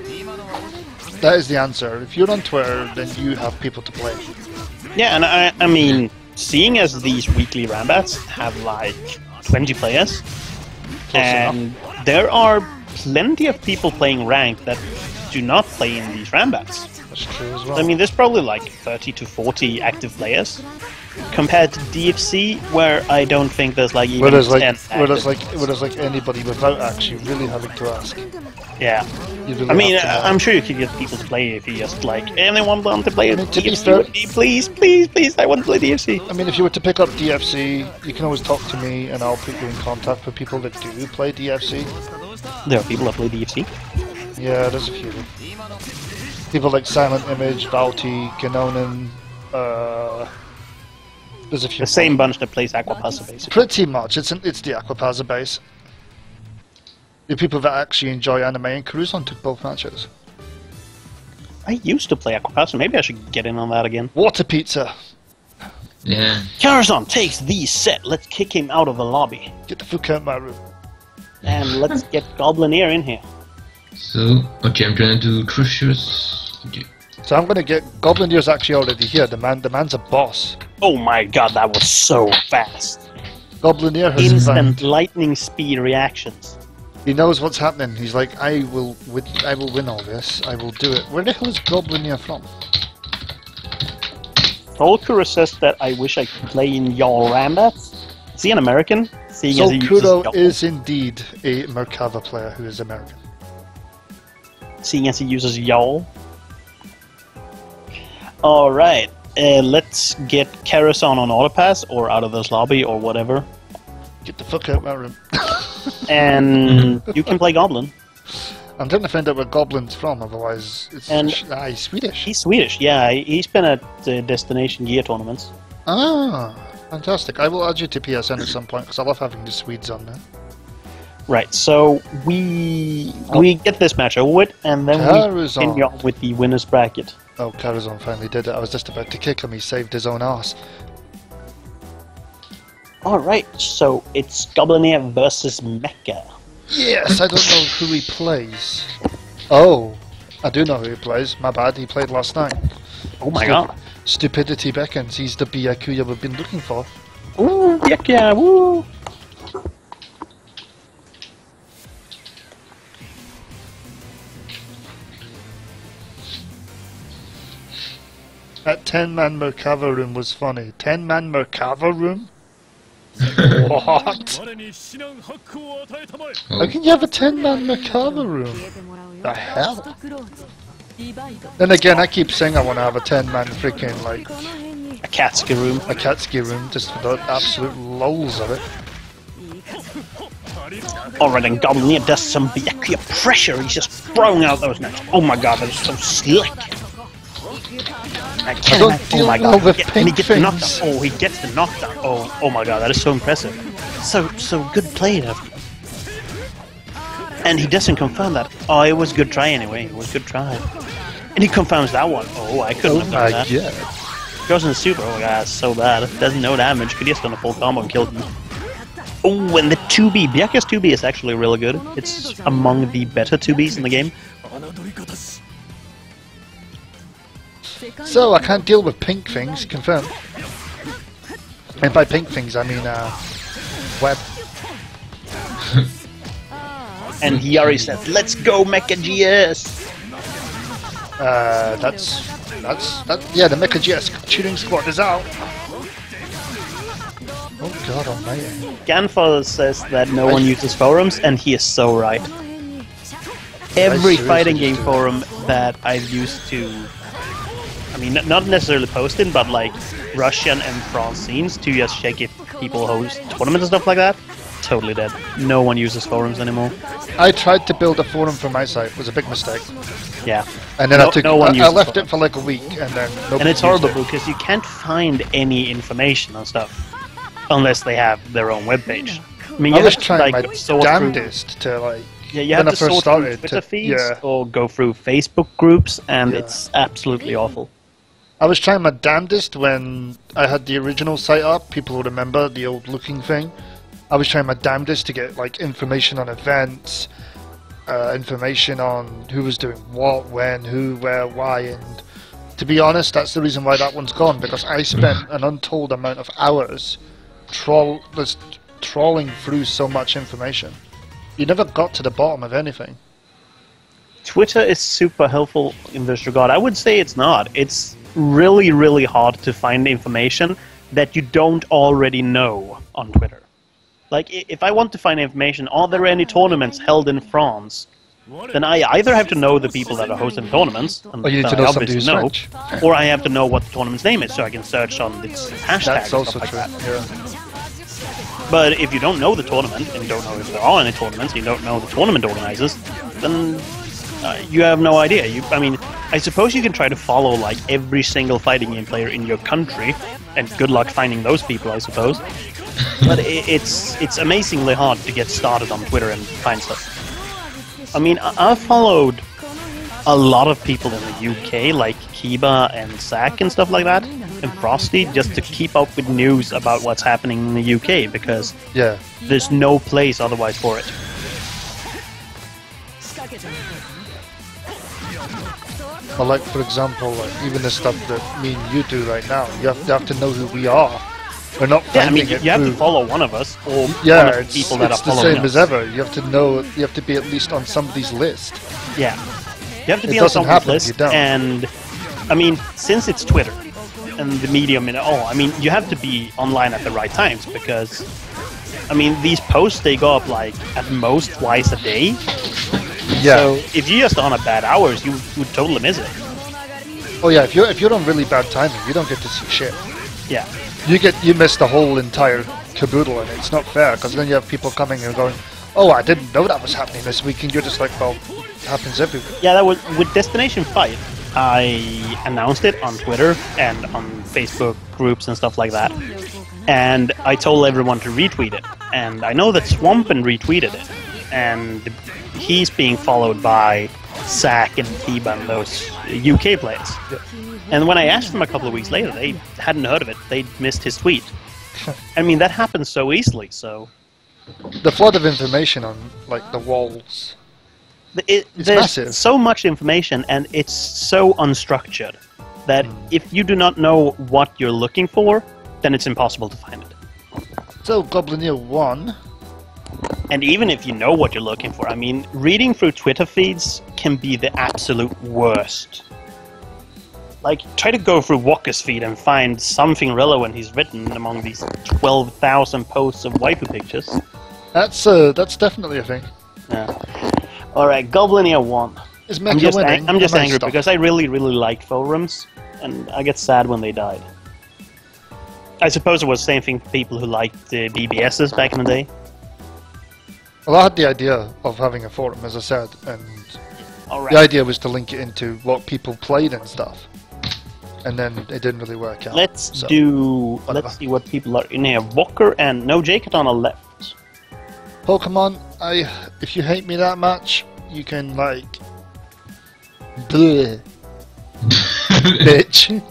That is the answer. If you're on Twitter, then you have people to play. Yeah, and I mean, seeing as these weekly Rambats have like 20 players, and there are plenty of people playing ranked that do not play in these Rambats. That's true as well. I mean, there's probably like 30 to 40 active players, compared to DFC, where I don't think there's like even 10 where there's like anybody without actually really having to ask. Yeah. Really I mean, I'm sure you could get people to play if you just like, anyone want to play DFC with me? Please, please, please, I want to play DFC. I mean, if you were to pick up DFC, you can always talk to me and I'll put you in contact with people that do play DFC. There are people that play DFC? Yeah, there's a few. People like Silent Image, Valti, Ganonen, there's a few. The same bunch that plays Aquapazza, basically. Pretty much, it's the Aquapazza base. The people that actually enjoy anime, and Karuzan took both matches. I used to play Aquapazza, maybe I should get in on that again. Water Pizza! Yeah. Karazhan takes the set, let's kick him out of the lobby. Get the fuck out of my room. And let's get Goblinier in here. So, okay, I'm trying to do Crushers. Okay. So I'm gonna get Goblineer's actually already here. The man's a boss. Oh my god, that was so fast. Goblineer has Instant found, lightning speed reactions. he knows what's happening. He's like, I will win all this. I will do it. Where the hell is Goblineer from? Tolkura says that I wish I could play in UNIEL Ranbat. Is he an American? Seeing as he uses Solkuro YOL. is indeed a Merkava player who is American. Seeing as he uses YOL. Alright, let's get Karazhan on autopass or out of this lobby or whatever. Get the fuck out of my room. And you can play Goblin. I'm trying to find out where Goblin's from, otherwise it's he's Swedish. He's Swedish, yeah. He's been at Destination Gear tournaments. Ah, fantastic. I will add you to PSN at some point, because I love having the Swedes on there. Right, so we get this match over with, and then we continue on with the winner's bracket. Oh, Karazhan finally did it. I was just about to kick him, he saved his own ass. Alright, so it's Goblineer versus Mecha. Yes, I don't know who he plays. Oh, I do know who he plays. My bad, he played last night. Oh my god. Stupidity beckons. He's the Byakuya we've been looking for. Ooh, Byakuya, woo! That 10-man Merkava room was funny. 10-man Merkava room? What? How can you have a 10-man Merkava room? The hell? Then again, I keep saying I want to have a 10-man freaking, like... A Katsuki room. A Katsuki room, just for the absolute lols of it. Alright, and Goblineer does some Byakuya pressure. He's just throwing out those knives. Oh my god, that is so slick. I don't deal well with And he pink gets the knockdown. things. Oh, he gets the knockdown. Oh my god, that is so impressive. So good play there. And he doesn't confirm that. Oh, it was a good try anyway. It was a good try. And he confirms that one. Oh, I couldn't have done that. Yeah. Goes in the super. Oh my god, so bad. Doesn't no damage. Could just done a full combo and killed him. Oh, and the 2B. Byakuya's 2B is actually really good. It's among the better 2Bs in the game. So, I can't deal with pink things, confirmed. And by pink things, I mean, web. And he already said, "Let's go, Mecha GS." Yeah, the Mecha GS cheating squad is out. Oh god almighty. Ganfather says that no one uses forums, and he is so right. Every fighting game forum that I've used to, I mean, not necessarily posting, but like Russian and France scenes to just check if people host tournaments and stuff like that, totally dead. No one uses forums anymore. I tried to build a forum for my site, it was a big mistake. Yeah. And then I left forums. it for like a week, and then nobody And it's horrible used it. because you can't find any information on stuff unless they have their own webpage. I mean, you I was have to, trying like, my sort through. damnedest to like. Yeah, you when have I to first sort started, through Twitter to- feeds yeah. or go through Facebook groups, and Yeah. it's absolutely awful. I was trying my damnedest when I had the original site up. People will remember the old looking thing. I was trying my damnedest to get like information on events, information on who was doing what, when, who, where, why, and to be honest, that's the reason why that one's gone, because I spent an untold amount of hours trawling through so much information. You never got to the bottom of anything. Twitter is super helpful in this regard. I would say it's not. It's really, really hard to find information that you don't already know on Twitter. Like, if I want to find information, are there any tournaments held in France? Then I either have to know the people that are hosting tournaments, and Or you need to that I know somebody obviously who's know, French. or I have to know what the tournament's name is, so I can search on its hashtag That's and also stuff like true. that. Yeah. But if you don't know the tournament, and you don't know if there are any tournaments, you don't know the tournament organizers, then you have no idea. I mean, I suppose you can try to follow like every single fighting game player in your country, and good luck finding those people, I suppose. But it's amazingly hard to get started on Twitter and find stuff. I mean, I've followed a lot of people in the UK, like Kiba and Zack and stuff like that, and Frosty, just to keep up with news about what's happening in the UK, because Yeah. there's no place otherwise for it. Or like, for example, like even the stuff that me and you do right now, you have to know who we are. We're not Yeah, I mean, finding it you have to through- follow one of us, or Yeah, one of the people that are it's the following same us. as ever. You have to know. You have to be at least on somebody's list. Yeah. You have to It be on doesn't someone's happen if you list, don't. and I mean, since it's Twitter and the medium and all, I mean, you have to be online at the right times because, I mean, these posts they go up like at most twice a day. Yeah. So if you're just on a bad hours, you would totally miss it. Oh yeah. If you're on really bad timing, you don't get to see shit. Yeah. You miss the whole entire caboodle, and it's not fair because then you have people coming and going, "Oh, I didn't know that was happening this week," and you're just like, "Well, it happens everywhere." Yeah, that was with Destination Fight. I announced it on Twitter and on Facebook groups and stuff like that, and I told everyone to retweet it. And I know that Swampen retweeted it, and he's being followed by Zack and Tiba and those UK players. And when I asked them a couple of weeks later, they hadn't heard of it. They'd missed his tweet. I mean, that happens so easily. So The flood of information on like the walls. there's massive. so much information, and it's so unstructured that if you do not know what you're looking for, then it's impossible to find it. So Goblinier 1. And even if you know what you're looking for, I mean, reading through Twitter feeds can be the absolute worst. Like, try to go through Walker's feed and find something relevant he's written among these 12,000 posts of waifu pictures. That's definitely a thing. Yeah. Alright, Goblinier 1. Is I'm Mecha just, winning? I'm just Am I angry stuck? because I really, really like forums, and I get sad when they died. I suppose it was the same thing for people who liked the BBSs back in the day. Well, I had the idea of having a forum, as I said, and Alright. the idea was to link it into what people played and stuff. And then it didn't really work out. Let's so, whatever. let's see what people are in here. Walker and no Jacatana left. Pokemon, if you hate me that much, you can like bleh, bitch.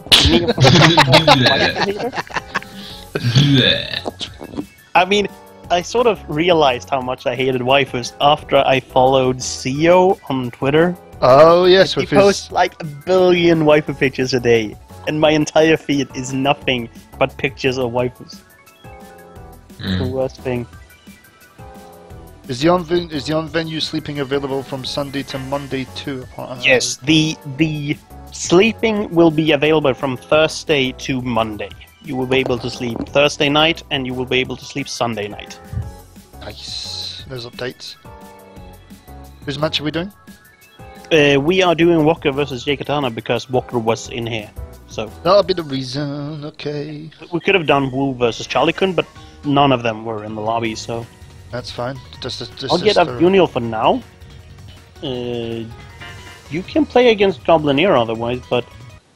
I mean, I sort of realized how much I hated waifus after I followed CEO on Twitter. Oh yes, He with his posts like 1 billion waifu pictures a day, and my entire feed is nothing but pictures of waifus. The worst thing. is the on venue sleeping available from Sunday to Monday too? Yes, the sleeping will be available from Thursday to Monday. You will be able to sleep Thursday night, and you will be able to sleep Sunday night. Nice. There's updates. Whose match are we doing? We are doing Walker versus Jacatana because Walker was in here. So That'll be the reason. Okay, we could have done Wu versus Charlie Kun, but none of them were in the lobby. So that's fine. Just I'll get up UNIEL for now. You can play against Goblinier otherwise, but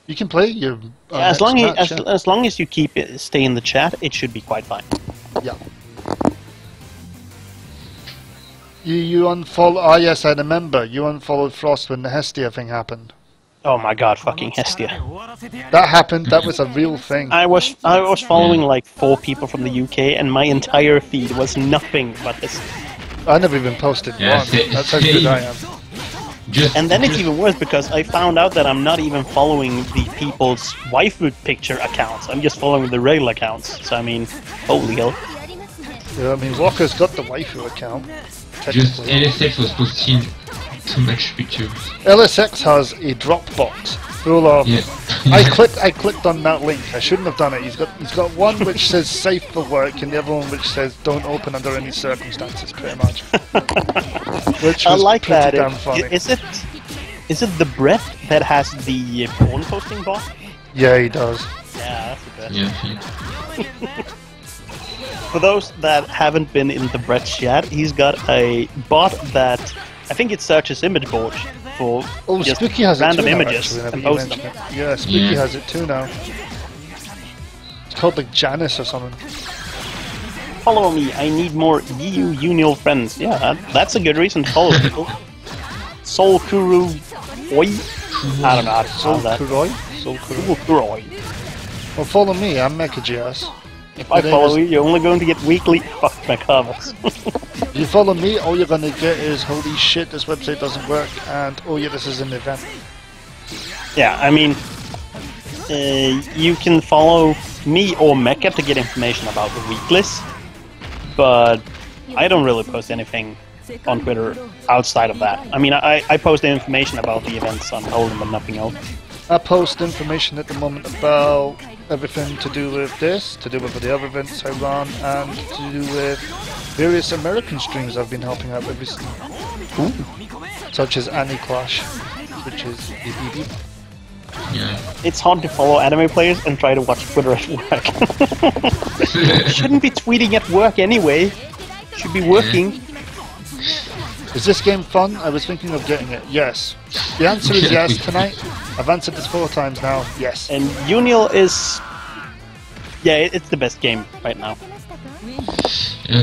You can play your. as next match, as long as you stay in the chat, it should be quite fine. yeah. You unfollow. Ah, yes, I remember. You unfollowed Frost when the Hestia thing happened. Oh my god, fucking Hestia! That happened. That was a real thing. I was following like 4 people from the UK, and my entire feed was nothing but this. I never even posted Yeah, one. same. That's how good I am. And then it's even worse because I found out that I'm not even following the people's waifu picture accounts. I'm just following the real accounts. So I mean, holy hell! Yeah, I mean, Walker's got the waifu account. Just Technically. LSX was posting too much pictures. LSX has a Dropbox full of. Yeah. I clicked on that link. I shouldn't have done it. He's got one which says safe for work and the other one which says don't open under any circumstances. Pretty much. Which I was like pretty that. damn funny. Is it the Brett that has the porn posting bot? Yeah, he does. Yeah, that's the best. Yeah. For those that haven't been in the Brett chat, he's got a bot that I think it searches image boards for Oh, just Spooky has random it too images now, actually, and now that posts you them. mention it. Yeah, Spooky Yeah. has it too now. It's called like Janice or something. Follow me, I need more EU UNIEL friends. Yeah, that's a good reason to follow people. Soul Kuru Oi? I don't know how to Soul pronounce that. Kuroi? Soul Kuroi. Soul Kuroi. Well, follow me. I'm MechaGS. If I name follow is- you, you're only going to get weekly fuck my covers. If you follow me, all you're gonna get is holy shit, this website doesn't work, and oh yeah, this is an event. Yeah, I mean, you can follow me or Mecha to get information about the weeklies, but I don't really post anything on Twitter outside of that. I mean, I post information about the events I'm holding, but nothing else. I post information at the moment about everything to do with this, to do with the other events I run, and to do with various American streams I've been helping out with recently. Such as Annie Clash, which is beep. Yeah. It's hard to follow anime players and try to watch Twitter at work. Shouldn't be tweeting at work anyway. Should be working. Is this game fun? I was thinking of getting it. Yes. The answer is yes tonight. I've answered this 4 times now. Yes. And UNIEL is... yeah, it's the best game right now.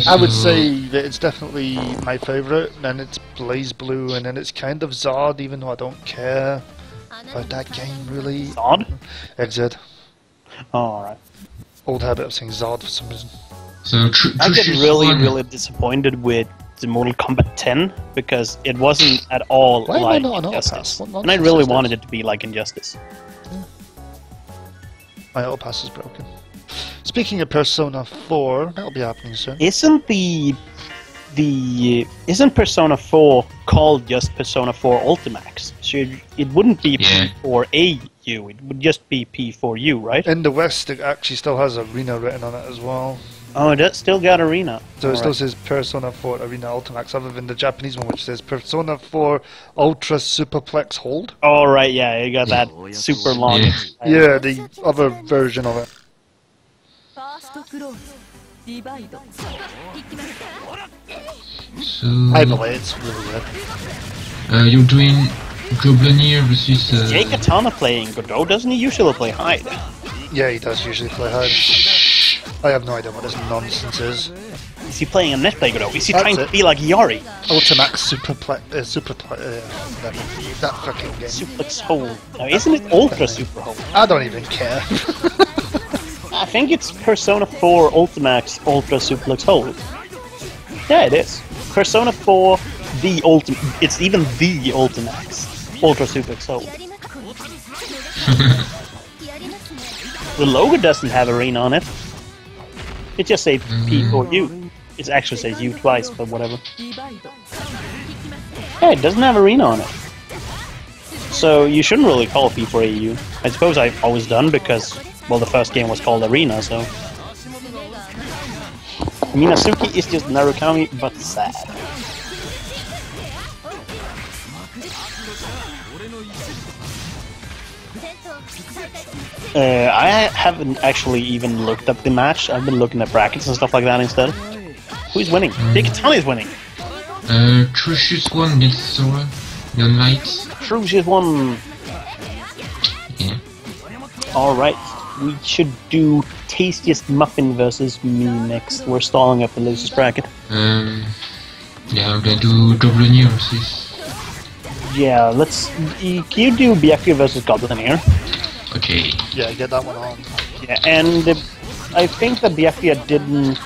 I would say that it's definitely my favourite, and it's Blaze Blue, and then it's kind of Zod, even though I don't care about that game really. Zod? XZ. Oh, alright. Old habit of saying Zod for some reason. So I get really disappointed with the Mortal Kombat 10 because it wasn't at all Why like am I not an Injustice. Auto Pass? And I really wanted it to be like Injustice. My Auto Pass is broken. Speaking of Persona 4, that'll be happening soon. Isn't isn't Persona 4 called just Persona 4 Ultimax? So it wouldn't be P4AU, it would just be P4U, right? In the West, it actually still has Arena written on it as well. Oh, it still got Arena. So it still says Persona 4 Arena Ultimax, other than the Japanese one, which says Persona 4 Ultra Superplex Hold. Oh, right, yeah, you got that super long. Yeah, the other version of it. So Either way, it's really good. you're doing Goblinier versus Jake Katana playing Godot, doesn't he usually play Hyde? Yeah, he does usually play hard. I have no idea what this nonsense is. Is he playing a net play Godot? Is he That's trying it. to be like Yari? Ultimax that fucking game. Suplex Hold. Now, isn't it Ultra Super Hold? I don't even care. I think it's Persona 4 Ultimax Ultra Suplex Hold. Yeah, it is. Persona 4 the Ultimate. It's even the Ultimax Ultra Suplex Hold. The logo doesn't have Arena on it. It just says P4U. It actually says U twice, but whatever. Yeah, it doesn't have Arena on it. So you shouldn't really call it P4AU. I suppose I've always done because, well, the first game was called Arena, so... Minazuki is just Narukami, but sad. I haven't actually even looked up the match. I've been looking at brackets and stuff like that instead. Who's winning? Big Katana is winning. Trucius won against Sora. The Knights. Trucius won. Yeah. Alright, we should do Tastiest Muffin versus me next. We're stalling up the losers bracket. Yeah, we're gonna do Goblinier versus. Yeah, let's. You do Byakuya versus Goblin here. Okay. Yeah, get that one on. Yeah, and I think that Byakuya didn't.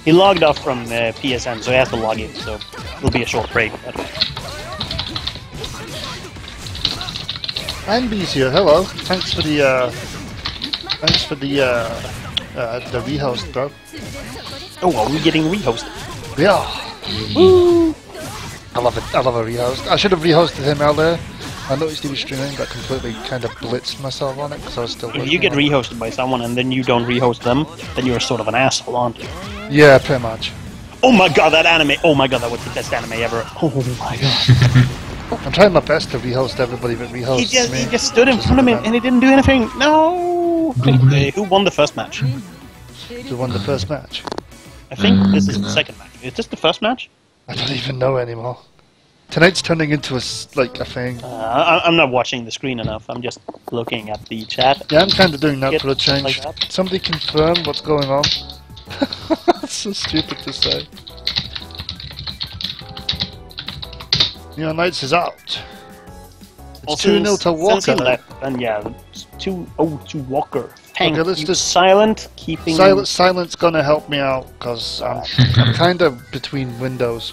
He logged off from PSN, so he has to log in, so it'll be a short break. But... Andy's here. Hello. Thanks for the rehost, bro. Oh, are we getting rehosted? Yeah. Woo! I love it. I love a rehost. I should have rehosted him earlier. I noticed he was streaming, but completely kind of blitzed myself on it because I was still. If you get rehosted by someone and then you don't rehost them, then you're sort of an asshole, aren't you? Yeah, pretty much. Oh my god, that anime! Oh my god, that was the best anime ever! Oh my god! I'm trying my best to rehost everybody that rehosts me. He just stood in front of me and he didn't do anything. No. Who won the first match? Who won the first match? I think this is the second match. Is this the first match? I don't even know anymore. Tonight's turning into a thing. I'm not watching the screen enough. I'm just looking at the chat. Yeah, I'm kind of doing that for a change. Like Somebody confirm what's going on. That's so stupid to say. Neon Knights is out. It's 2-0 to Walker. And yeah, 2-0 to Walker. Thank Okay, let's you. just Silent, keeping... Silent's gonna help me out, because I'm kind of between windows.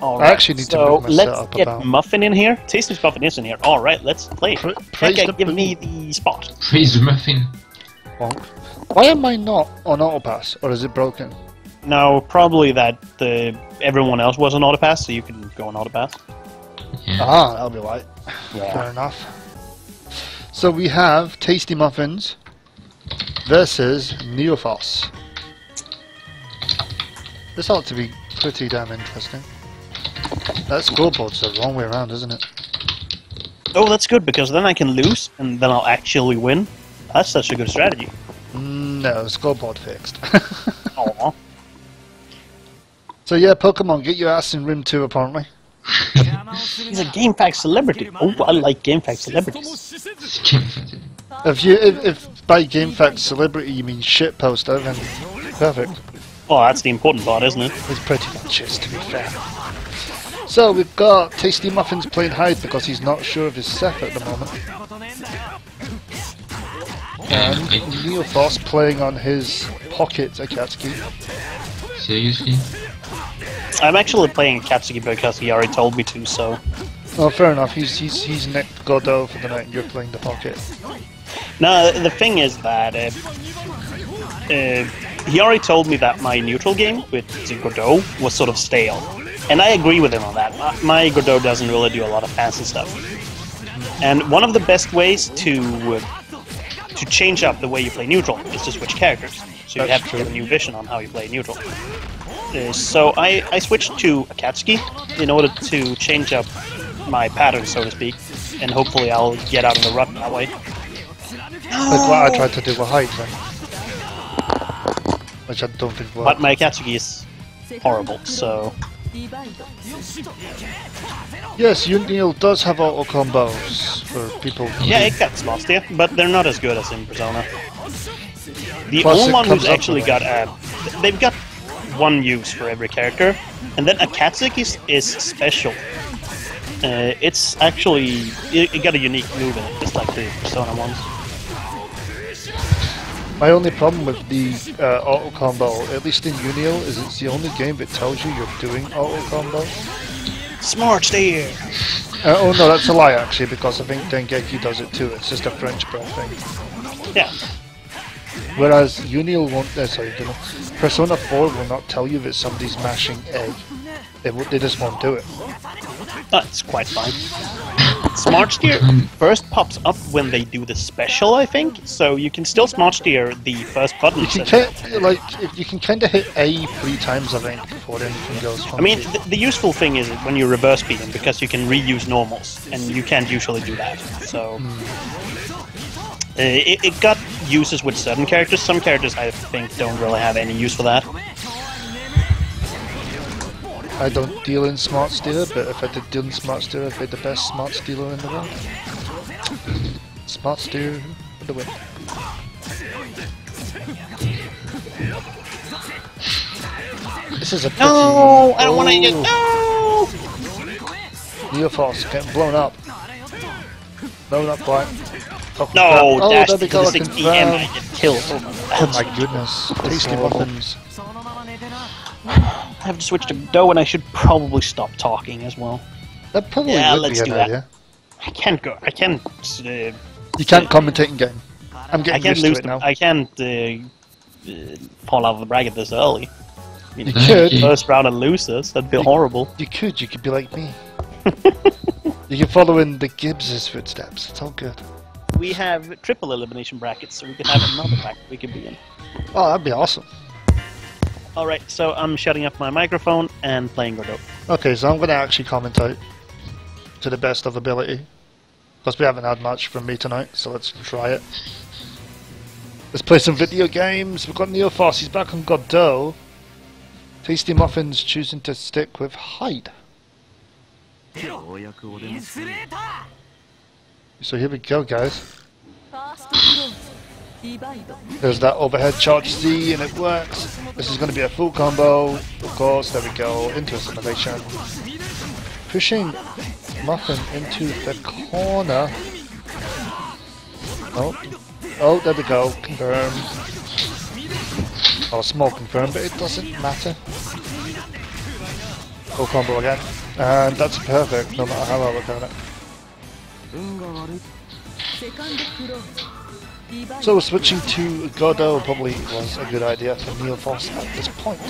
All I right, actually need to so move my let's setup get about. Muffin in here. Tasty's Muffin is in here. All right, let's play. Praise Mecca, the give boo. me the spot. Praise the muffin. Bonk. Why am I not on autopass, or is it broken? No, probably that everyone else was on autopass, so you can go on autopass. Yeah. Ah, that'll be right. Yeah. Fair enough. So we have Tasty Muffins versus Neophos. This ought to be pretty damn interesting. That scoreboard's the wrong way around, isn't it? Oh, that's good, because then I can lose, and then I'll actually win. That's such a good strategy. No, scoreboard fixed. Aw. So yeah, Pokemon, get your ass in Rim 2 apparently. He's a GameFAQ celebrity. Oh, I like GameFAQ celebrities. If by GameFAQ celebrity you mean shit poster, then perfect. Oh, that's the important part, isn't it? It's pretty much is, to be fair. So we've got Tasty Muffins playing hide because he's not sure of his set at the moment. And Neophos playing on his pocket Akatsuki. Seriously? I'm actually playing Katsuki because he already told me to, so... Oh, fair enough. He's necked Godot for the night and you're playing the pocket. No, the thing is that he already told me that my neutral game with Godot was sort of stale. And I agree with him on that. My Godot doesn't really do a lot of fancy stuff. And one of the best ways to change up the way you play neutral is to switch characters. So you That's have true. to get a new vision on how you play neutral. So I switched to Akatsuki in order to change up my pattern, so to speak, and hopefully I'll get out of the rut that way. Like what I tried to do with hide then. Which I don't think worked. But my Akatsuki is horrible, so... Yes, UNIEL does have auto combos for people. Yeah, it got small steer, but they're not as good as in Persona. The Plus only it one comes who's up actually with got they've got one use for every character, and then Akatsuki is special. It's actually it got a unique move in it, just like the Persona ones. My only problem with the auto combo, at least in UNIEL, is it's the only game that tells you you're doing auto combo. Smart steer. Oh no, that's a lie actually, because I think Dengeki does it too. It's just a French breath thing. Yeah. Whereas UNIEL won't. Persona 4 will not tell you that somebody's mashing A. They just won't do it. That's quite fine. Smart steer first pops up when they do the special, I think. So you can still smart steer the first button. You can you can kind of hit A 3 times, I think, before anything goes. I mean, the useful thing is when you reverse speed them, because you can reuse normals, and you can't usually do that. So it got uses with certain characters. Some characters I think don't really have any use for that. I don't deal in Smart Steer, but if I did deal in Smart Steer, I'd be the best Smart Stealer in the world. Smart Steer for the win. This is a pretty... No, I don't want to get no. Neophos getting blown up. No, not quite. No, Oh, dash there to we go, the I 60 confirm. and I get killed. Oh my goodness. Tasty muffins. I have to switch to Godot, and I should probably stop talking as well. That probably Yeah, would let's be do an that. idea. I can't go. I can't. You can't commentate in game. I'm I getting can't used to lose it them. now. I can't fall out of the bracket this early. I mean, You could. first round and lose this. That'd be horrible. You could be like me. You can follow in the Gibbs' footsteps. It's all good. We have triple elimination brackets, so we can have another bracket we can be in. Oh, that'd be awesome. Alright, so I'm shutting off my microphone and playing Godot. Okay, so I'm going to actually commentate to the best of ability. Because we haven't had much from me tonight, so let's try it. Let's play some video games. We've got Neophos, he's back on Godot. Tasty Muffins choosing to stick with Hyde. So here we go, guys. There's that overhead charge Z, and it works. This is going to be a full combo. Of course, there we go. Into assimilation. Pushing Muffin into the corner. Oh, there we go. Confirm. Oh, small confirm, but it doesn't matter. Full combo again. And that's perfect, no matter how I look at it. So switching to Godot probably was a good idea for Neophos at this point.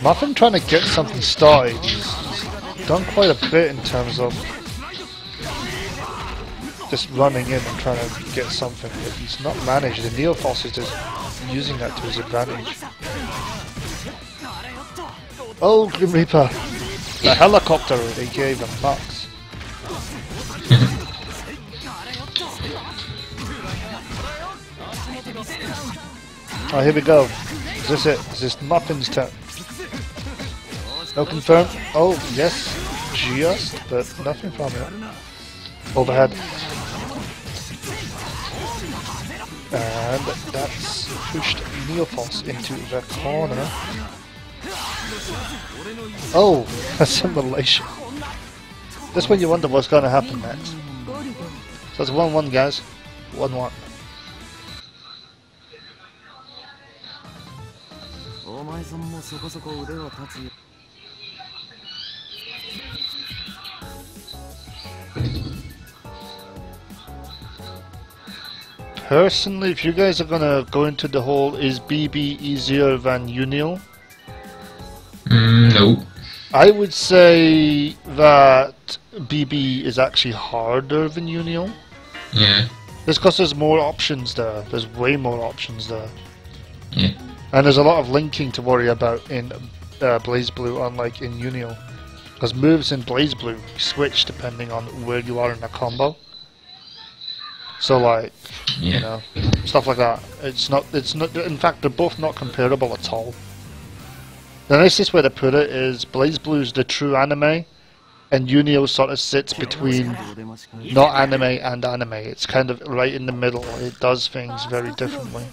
Muffin trying to get something started. He's done quite a bit in terms of just running in and trying to get something, but he's not managed. The Neophos is just using that to his advantage. Oh, Grim Reaper! The helicopter, aka the Max. Oh, here we go. Is this it? Is this Muffin's turn? No confirm. Oh, yes. Just, but nothing from it. Overhead. And that's pushed Neophos into the corner. Oh, assimilation. This one you wonder what's going to happen next. So it's 1-1, guys. 1-1. Personally, if you guys are gonna go into the hole, is BB easier than UNIEL? No. I would say that BB is actually harder than UNIEL. Yeah. Just because there's more options there. There's way more options there. Yeah. And there's a lot of linking to worry about in Blaze Blue, unlike in UNIEL. Because moves in Blaze Blue switch depending on where you are in a combo. So like, you know, stuff like that. It's not, in fact, they're both not comparable at all. The nicest way to put it is Blaze Blue's the true anime, and UNIEL sort of sits between not anime and anime. It's kind of right in the middle. It does things very differently.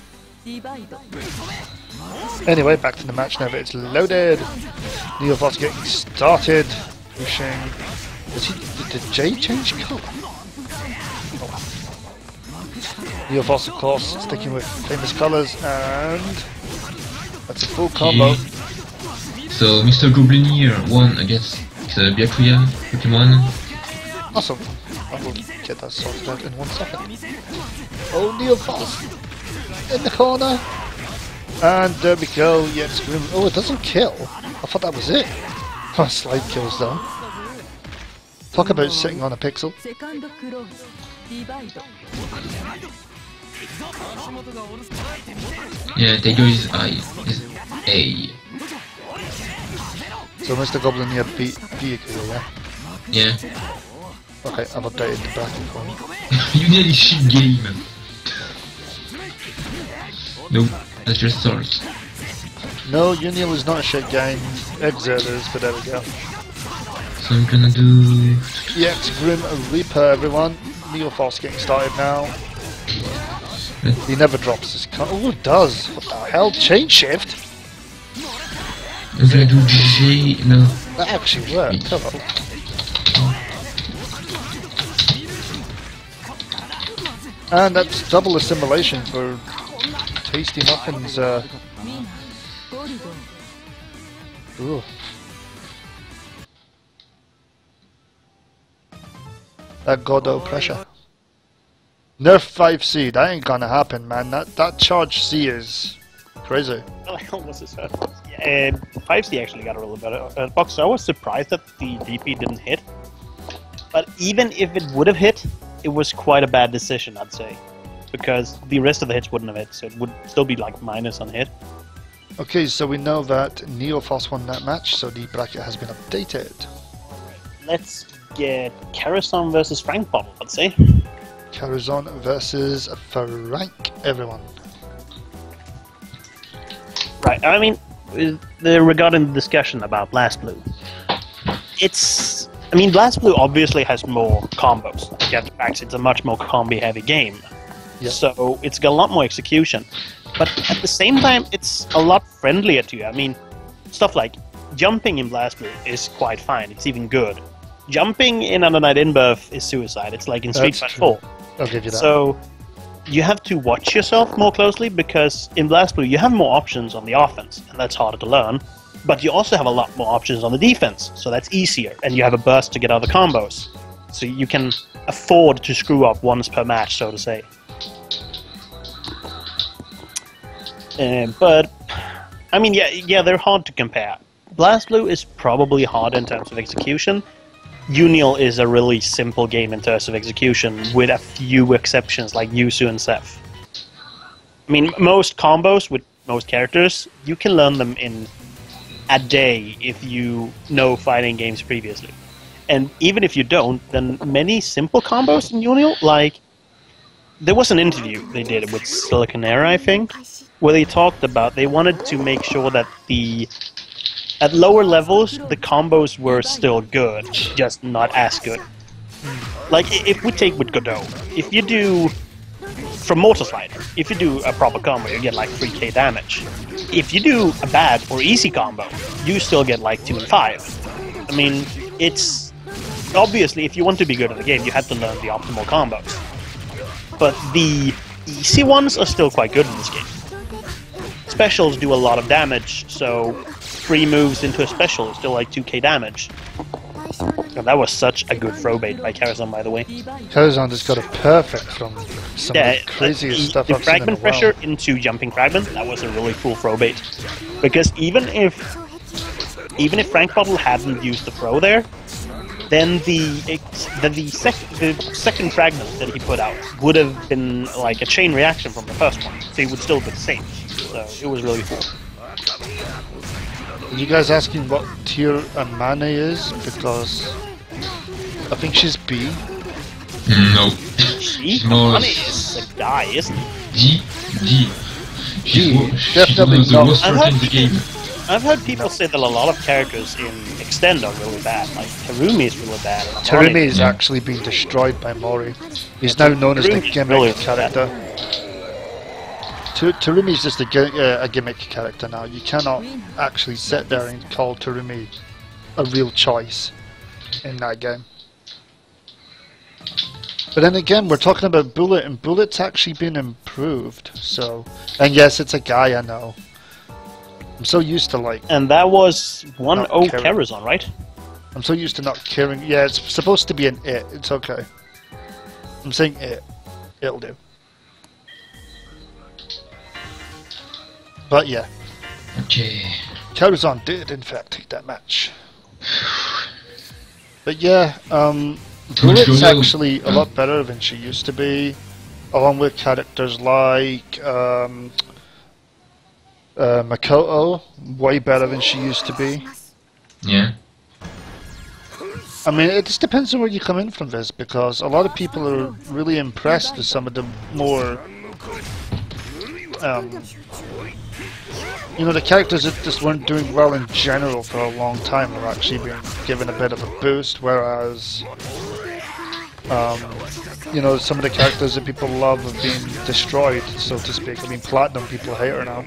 Anyway, back to the match now that it's loaded. Neophos getting started, pushing. Did Jay change colour? Neophos, of course, sticking with famous colours, and that's a full combo. So Mr. Goblinier won against Byakuya Pokemon. Awesome. I will get that sorted out in 1 second. Oh, Neophos in the corner. And there we go. Yeah, it's grim. Oh, it doesn't kill. I thought that was it. Oh, slide kills though. Talk about sitting on a pixel. Yeah, Dago is A. So Mr. Goblin here beat Vehicle, yeah? Yeah. Okay, I've updated the bracket for you. You nearly shit game. Nope, that's just stars. No, UNIEL is not a shit game. Exert is, but there we go. So I'm gonna do... EX Grim Reaper, everyone. Neophos getting started now. He never drops his cut. Oh, it does. What the hell? Chain shift? I'm gonna do GG, no. That actually worked. Hello. And that's double assimilation for Tasty Muffins. Ooh. That Godot pressure. Nerf 5C, that ain't gonna happen, man. That charge C is crazy. I almost as 5C actually got a little better box. So I was surprised that the DP didn't hit. But even if it would have hit, it was quite a bad decision, I'd say. Because the rest of the hits wouldn't have hit, so it would still be like minus on hit. Okay, so we know that Neophos won that match, so the bracket has been updated. Let's get Karazhan versus Frank Bottle, let's say. Karazhan versus Frank, everyone. Right, I mean, regarding the discussion about Blast Blue, I mean, Blast Blue obviously has more combos. Against Max, it's a much more combi-heavy game. Yep. So it's got a lot more execution. But at the same time, it's a lot friendlier to you. I mean, stuff like jumping in Blast Blue is quite fine. It's even good. Jumping in Under Night Inbirth is suicide. It's like in Street Fighter 4. I'll give you that. So you have to watch yourself more closely, because in BlazBlue you have more options on the offense, and that's harder to learn. But you also have a lot more options on the defense, so that's easier, and you have a burst to get other combos. So you can afford to screw up once per match, so to say. But, I mean, yeah, they're hard to compare. BlazBlue is probably hard in terms of execution. UNIEL is a really simple game in terms of execution, with a few exceptions like Yuzu and Seth. I mean, most combos with most characters, you can learn them in a day if you know fighting games previously. And even if you don't, then many simple combos in UNIEL, like... There was an interview they did with Siliconera, I think, where they talked about they wanted to make sure that at lower levels, the combos were still good, just not as good. Like, if we take with Godot, if you do, from Mortal Slider, if you do a proper combo, you get like 3k damage. If you do a bad or easy combo, you still get like 2 and 5. I mean, it's... Obviously, if you want to be good at the game, you have to learn the optimal combos. But the easy ones are still quite good in this game. Specials do a lot of damage, so 3 moves into a special is still like 2k damage. And that was such a good throw bait by Karazhan, by the way. Karazhan just got a perfect from some of the craziest stuff I've seen in a while. The fragment pressure into jumping fragment, that was a really cool throw bait. Because even if Frank Bottle hadn't used the throw there, then the second fragment that he put out would have been like a chain reaction from the first one, so it would still be the same. So it was really cool. Are you guys asking what tier Amane is? Because I think she's B. No. She? No. Amane is a guy, isn't he? D. She's definitely one of the not. worst in the game. I've heard people say that a lot of characters in Extend are really bad. Like, Terumi is really bad. Terumi is actually being destroyed by Mori. He's now known as the gimmick character. Terumi is just a gimmick character now. You cannot actually sit there and call Terumi a real choice in that game. But then again, we're talking about Bullet, and Bullet's actually been improved. So, and yes, it's a guy, I know. I'm so used to like... And that was 1-0 Karazhan, right? I'm so used to not caring. Yeah, it's supposed to be an it. It's okay. I'm saying it. It'll do. But yeah. Okay. Karazhan did in fact take that match. But yeah, Bullet's actually a lot better than she used to be. Along with characters like... Makoto, way better than she used to be. Yeah. I mean, it just depends on where you come in from this, because a lot of people are really impressed with some of the more, you know, the characters that just weren't doing well in general for a long time are actually being given a bit of a boost, whereas, you know, some of the characters that people love have been destroyed, so to speak. I mean, Platinum, people hate her now.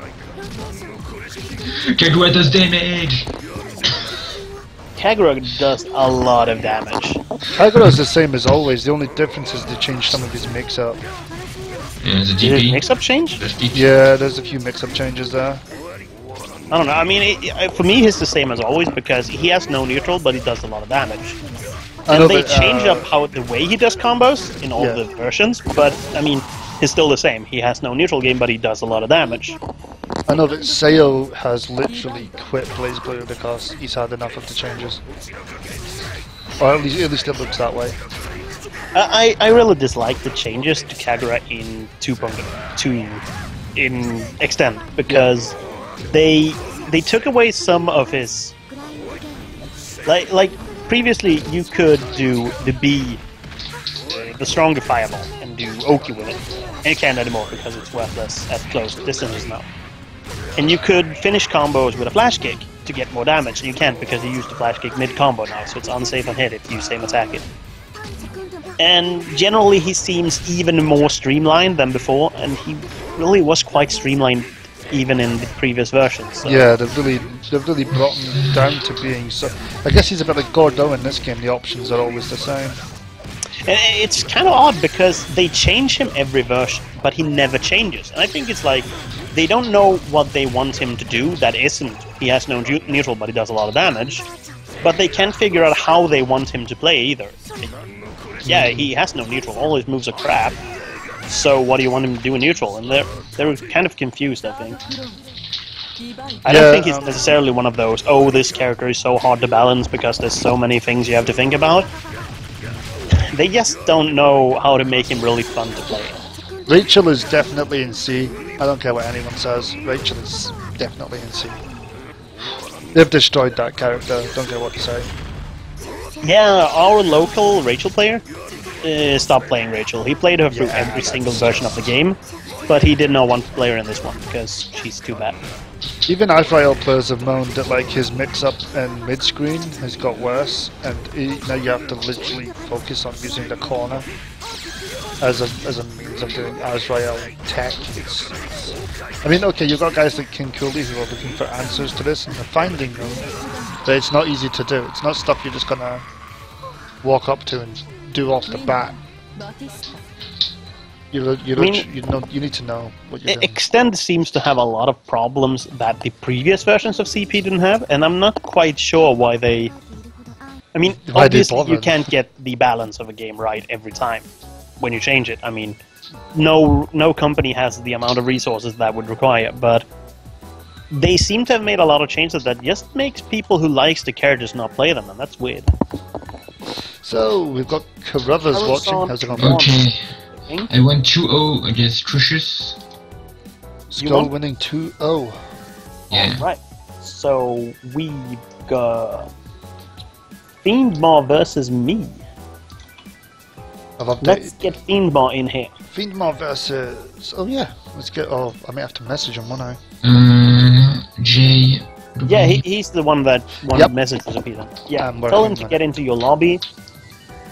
Kagura does damage! Kagura does a lot of damage. Kagura is the same as always, the only difference is they changed some of his mix-up. Yeah, the Did DP. his mix-up change? Yeah, there's a few mix-up changes there. I don't know, I mean, for me he's the same as always, because he has no neutral, but he does a lot of damage. And they change up the way he does combos in all the versions, but, I mean, he's still the same. He has no neutral game, but he does a lot of damage. I know that Sayo has literally quit BlazBlue because he's had enough of the changes. Or at least it looks that way. I really dislike the changes to Kagura in 2.2 in Extend, because they took away some of his... Like previously you could do the B, the stronger fireball, and do Oki with it. And you can't anymore because it's worthless at close distances now. And you could finish combos with a flash kick to get more damage, and you can't because you used the flash kick mid-combo now, so it's unsafe on hit if you same attack it. And generally he seems even more streamlined than before, and he really was quite streamlined even in the previous versions. So. Yeah, they've really brought him down to being so... I guess he's a bit like Gordo in this game, the options are always the same. And it's kind of odd because they change him every version, but he never changes. And I think it's like they don't know what they want him to do. That isn't he has no neutral, but he does a lot of damage. But they can't figure out how they want him to play either. Yeah, he has no neutral. All his moves are crap. So what do you want him to do in neutral? And they're kind of confused, I think. I don't think he's necessarily one of those, oh, this character is so hard to balance because there's so many things you have to think about. They just don't know how to make him really fun to play. Rachel is definitely in C. I don't care what anyone says. Rachel is definitely in C. They've destroyed that character. Don't care what to say. Yeah, our local Rachel player stopped playing Rachel. He played her through every single version of the game, but he did not want to play her in this one because she's too bad. Even Azrael players have moaned that like his mix-up and mid-screen has got worse, and now you have to literally focus on using the corner as a means of doing Azrael tech. I mean, okay, you've got guys like King Cooley who are looking for answers to this and they're finding them, but it's not easy to do. It's not stuff you're just gonna walk up to and do off the bat. You need to know what you're doing. Extend seems to have a lot of problems that the previous versions of CP didn't have, and I'm not quite sure why they... I mean, obviously you can't get the balance of a game right every time when you change it. I mean, no company has the amount of resources that would require, but they seem to have made a lot of changes that just makes people who likes the characters not play them, and that's weird. So, we've got Carruthers watching. How's it going? Okay. I went 2-0 against Crucius. Skull winning 2-0. Yeah. Alright. So, we've got Fiendmaw versus me. Let's get Fiendmaw in here. Fiendmaw versus... Oh yeah, let's get... Oh, I may have to message him, won't I? Jay... Yeah, he's the one that wanted messages of Peter. Yeah, tell him to get into your lobby,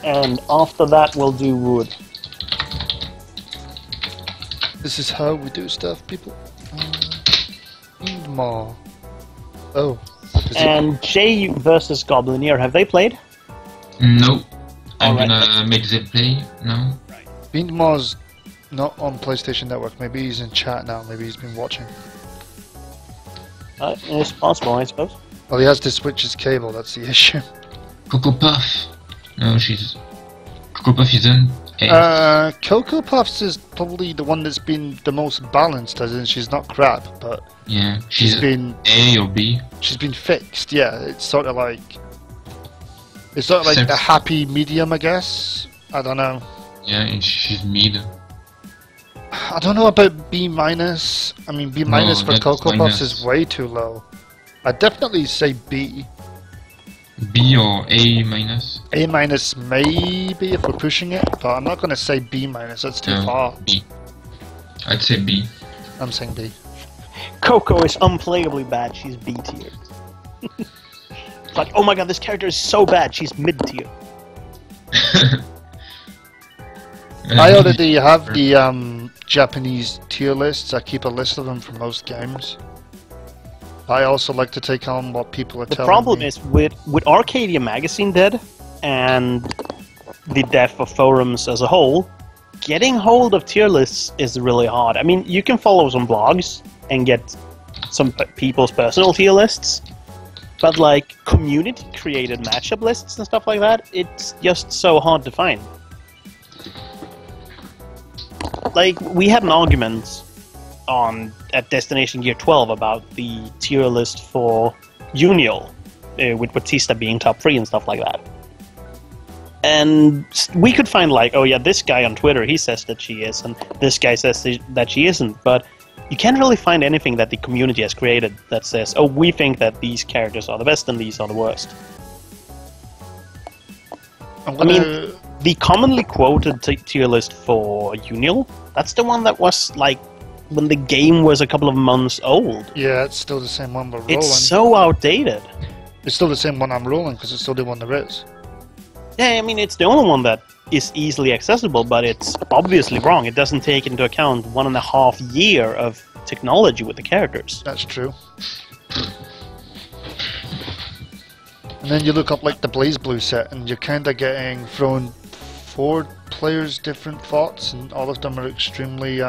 and after that we'll do wood. This is how we do stuff, people. Fiendmaw. Oh. And Jay versus Goblinier, have they played? No. I'm gonna make them play now. Fiendmaw's not on PlayStation Network. Maybe he's in chat now. Maybe he's been watching. It's possible, I suppose. Well, he has to switch his cable. That's the issue. Coco Puff. No, she's... Coco Puff is on. Coco Puffs is probably the one that's been the most balanced, as in she's not crap, but... Yeah, she's been... A or B. She's been fixed, yeah. It's sort of like... It's sort of like a happy medium, I guess. I don't know. Yeah, she's mid. I don't know about B minus. I mean, B minus for Coco Puffs is way too low. I'd definitely say B. B or A minus? A minus maybe if we're pushing it, but I'm not going to say B minus. That's too far. B. I'd say B. I'm saying B. Coco is unplayably bad. She's B tier. It's like, oh my god, this character is so bad. She's mid tier. I already have the Japanese tier lists. I keep a list of them for most games. I also like to take on what people are telling me. The problem is, with Arcadia Magazine dead, and the death of forums as a whole, getting hold of tier lists is really hard. I mean, you can follow some blogs and get some people's personal tier lists, but like community-created matchup lists and stuff like that, it's just so hard to find. Like, we had an argument at Destination Year 12 about the tier list for UNIEL, with Batista being top 3 and stuff like that. And we could find like, oh yeah, this guy on Twitter, he says that she is, and this guy says that she isn't, but you can't really find anything that the community has created that says, oh, we think that these characters are the best and these are the worst. I mean, the commonly quoted tier list for UNIEL, that's the one that was like when the game was a couple of months old. Yeah, it's still the same one we're rolling. It's so outdated. It's still the same one I'm rolling because it's still the one there is. Yeah, I mean, it's the only one that is easily accessible, but it's obviously wrong. It doesn't take into account 1.5 years of technology with the characters. That's true. And then you look up like the Blaze Blue set and you're kind of getting thrown 4 players' different thoughts, and all of them are extremely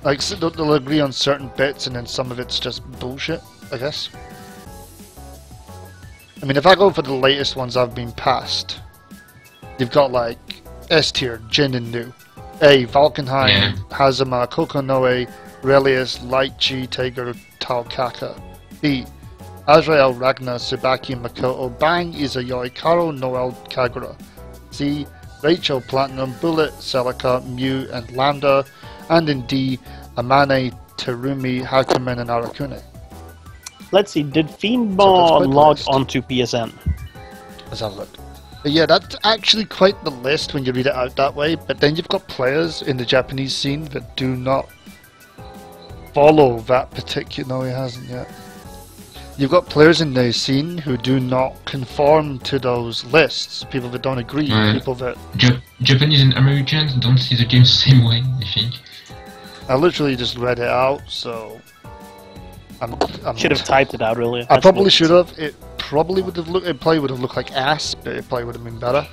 like they'll agree on certain bits, and then some of it's just bullshit, I guess. I mean, if I go for the latest ones I've been past, you've got like S tier, Jin and Nu. A, Valkenheim, Hazama, Kokonoe, Relius, Lichi, Tiger, Taokaka. B, Azrael, Ragna, Tsubaki, Makoto, Bang, Izayoi, Karo, Noel, Kagura. C, Rachel, Platinum, Bullet, Celica, Mew, and Lambda. And in D, Amane, Terumi, Hakumen, and Arakune. Let's see, did Fiendbar log onto PSN? Let's have a look. But yeah, that's actually quite the list when you read it out that way, but then you've got players in the Japanese scene that do not follow that particular... No, he hasn't yet. You've got players in the scene who do not conform to those lists, people that don't agree, people that... Japanese and Americans don't see the game the same way, I think. I literally just read it out, so... I should have typed it out, really. I probably should have. It probably would have looked. It probably would have looked like ass, but it probably would have been better.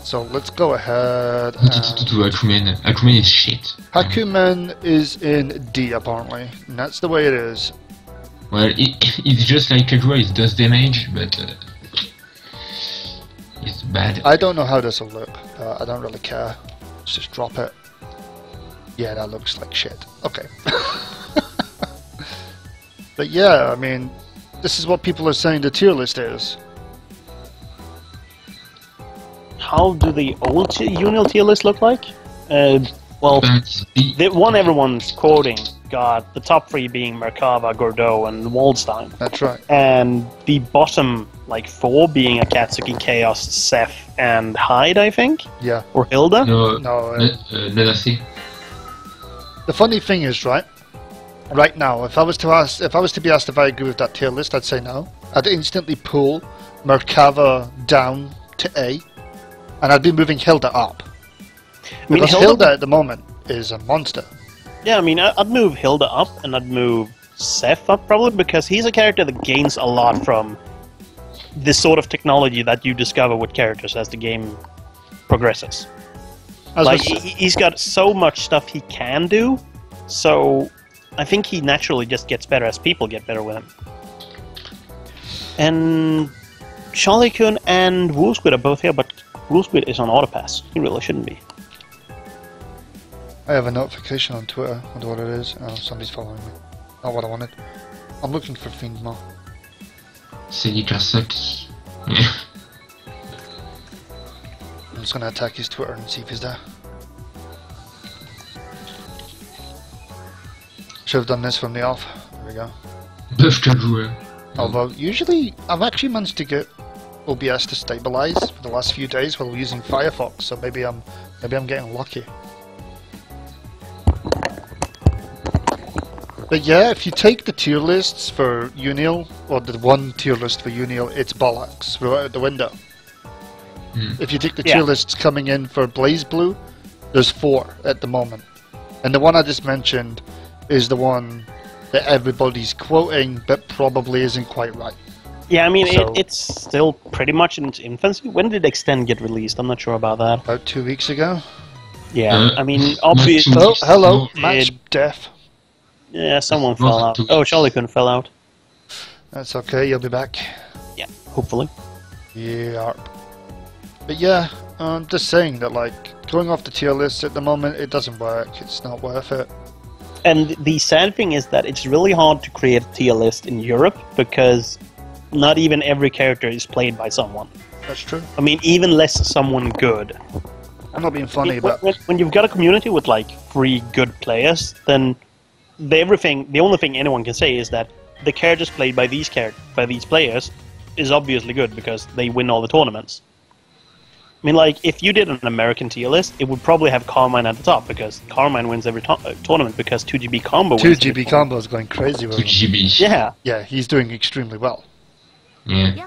So let's go ahead. Hakumen. Hakumen is shit. Hakumen is in D apparently, and that's the way it is. Well, it's just like Kagura. It does damage, but it's bad. I don't know how this will look. I don't really care. Let's just drop it. Yeah, that looks like shit. Okay. But yeah, I mean, this is what people are saying the tier list is. How do the old UNIEL tier list look like? Well, the one everyone's quoting got the top 3 being Merkava, Gordeau, and Waldstein. That's right. And the bottom, like, 4 being Akatsuki, Chaos, Seth, and Hyde, I think? Yeah. Or Hilda? No, The funny thing is, right now, if I was to be asked if I agree with that tier list, I'd say no. I'd instantly pull Merkava down to A, and I'd be moving Hilda up. Because Hilda at the moment is a monster. Yeah, I mean, I'd move Hilda up, and I'd move Seth up probably, because he's a character that gains a lot from this sort of technology that you discover with characters as the game progresses. Like, he's got so much stuff he can do, so I think he naturally just gets better as people get better with him. And Charlie-kun and Woolsquid are both here, but Woolsquid is on autopass. He really shouldn't be. I have a notification on Twitter. I wonder what it is. Oh, somebody's following me. Not what I wanted. I'm looking for Fiendmar. Celica sucks. Yeah. I'm just gonna attack his Twitter and see if he's there. Should have done this from the off. There we go. Buff Kagura. Although, usually, I've actually managed to get OBS to stabilize for the last few days while using Firefox, so maybe I'm getting lucky. But yeah, if you take the tier lists for UNIEL, or the one tier list for UNIEL, it's bollocks. Throw it out the window. If you take the tier lists coming in for BlazBlue, there's 4 at the moment. And the one I just mentioned is the one that everybody's quoting, but probably isn't quite right. Yeah, I mean, it's still pretty much in its infancy. When did Extend get released? I'm not sure about that. About 2 weeks ago. Yeah, I mean, obviously... Oh, hello, match death. Yeah, someone fell out. Oh, Charlie-kun fell out. That's okay, you'll be back. Yeah, hopefully. Yeah. But yeah, I'm just saying that, like, going off the tier list at the moment, it doesn't work. It's not worth it. And the sad thing is that it's really hard to create a tier list in Europe, because not even every character is played by someone. That's true. I mean, even less someone good. I'm not being funny, but... When you've got a community with, like, 3 good players, then the only thing anyone can say is that the characters played by these players is obviously good, because they win all the tournaments. I mean, like, if you did an American tier list, it would probably have Carmine at the top, because Carmine wins every tournament, because 2GB Combo wins 2GB Combo is going crazy with him. 2GB. Yeah. Yeah, he's doing extremely well. Yeah.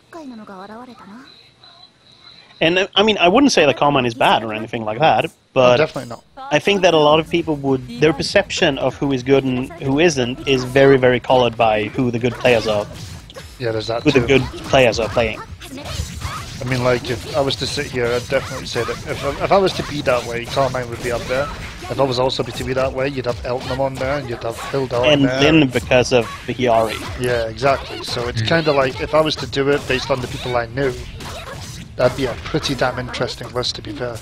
And, I mean, I wouldn't say that Carmine is bad or anything like that, but... No, definitely not. I think that a lot of people their perception of who is good and who isn't is very, very colored by who the good players are. Yeah, there's that Who too. the good players are playing. I mean, like, if I was to sit here, I'd definitely say that if I was to be that way, Carmine would be up there. If I was also to be that way, you'd have Elton on there, and you'd have Hilda on And there. Lynn because of the Hiyari. Yeah, exactly. So it's kind of like, if I was to do it based on the people I knew, that'd be a pretty damn interesting list, to be fair.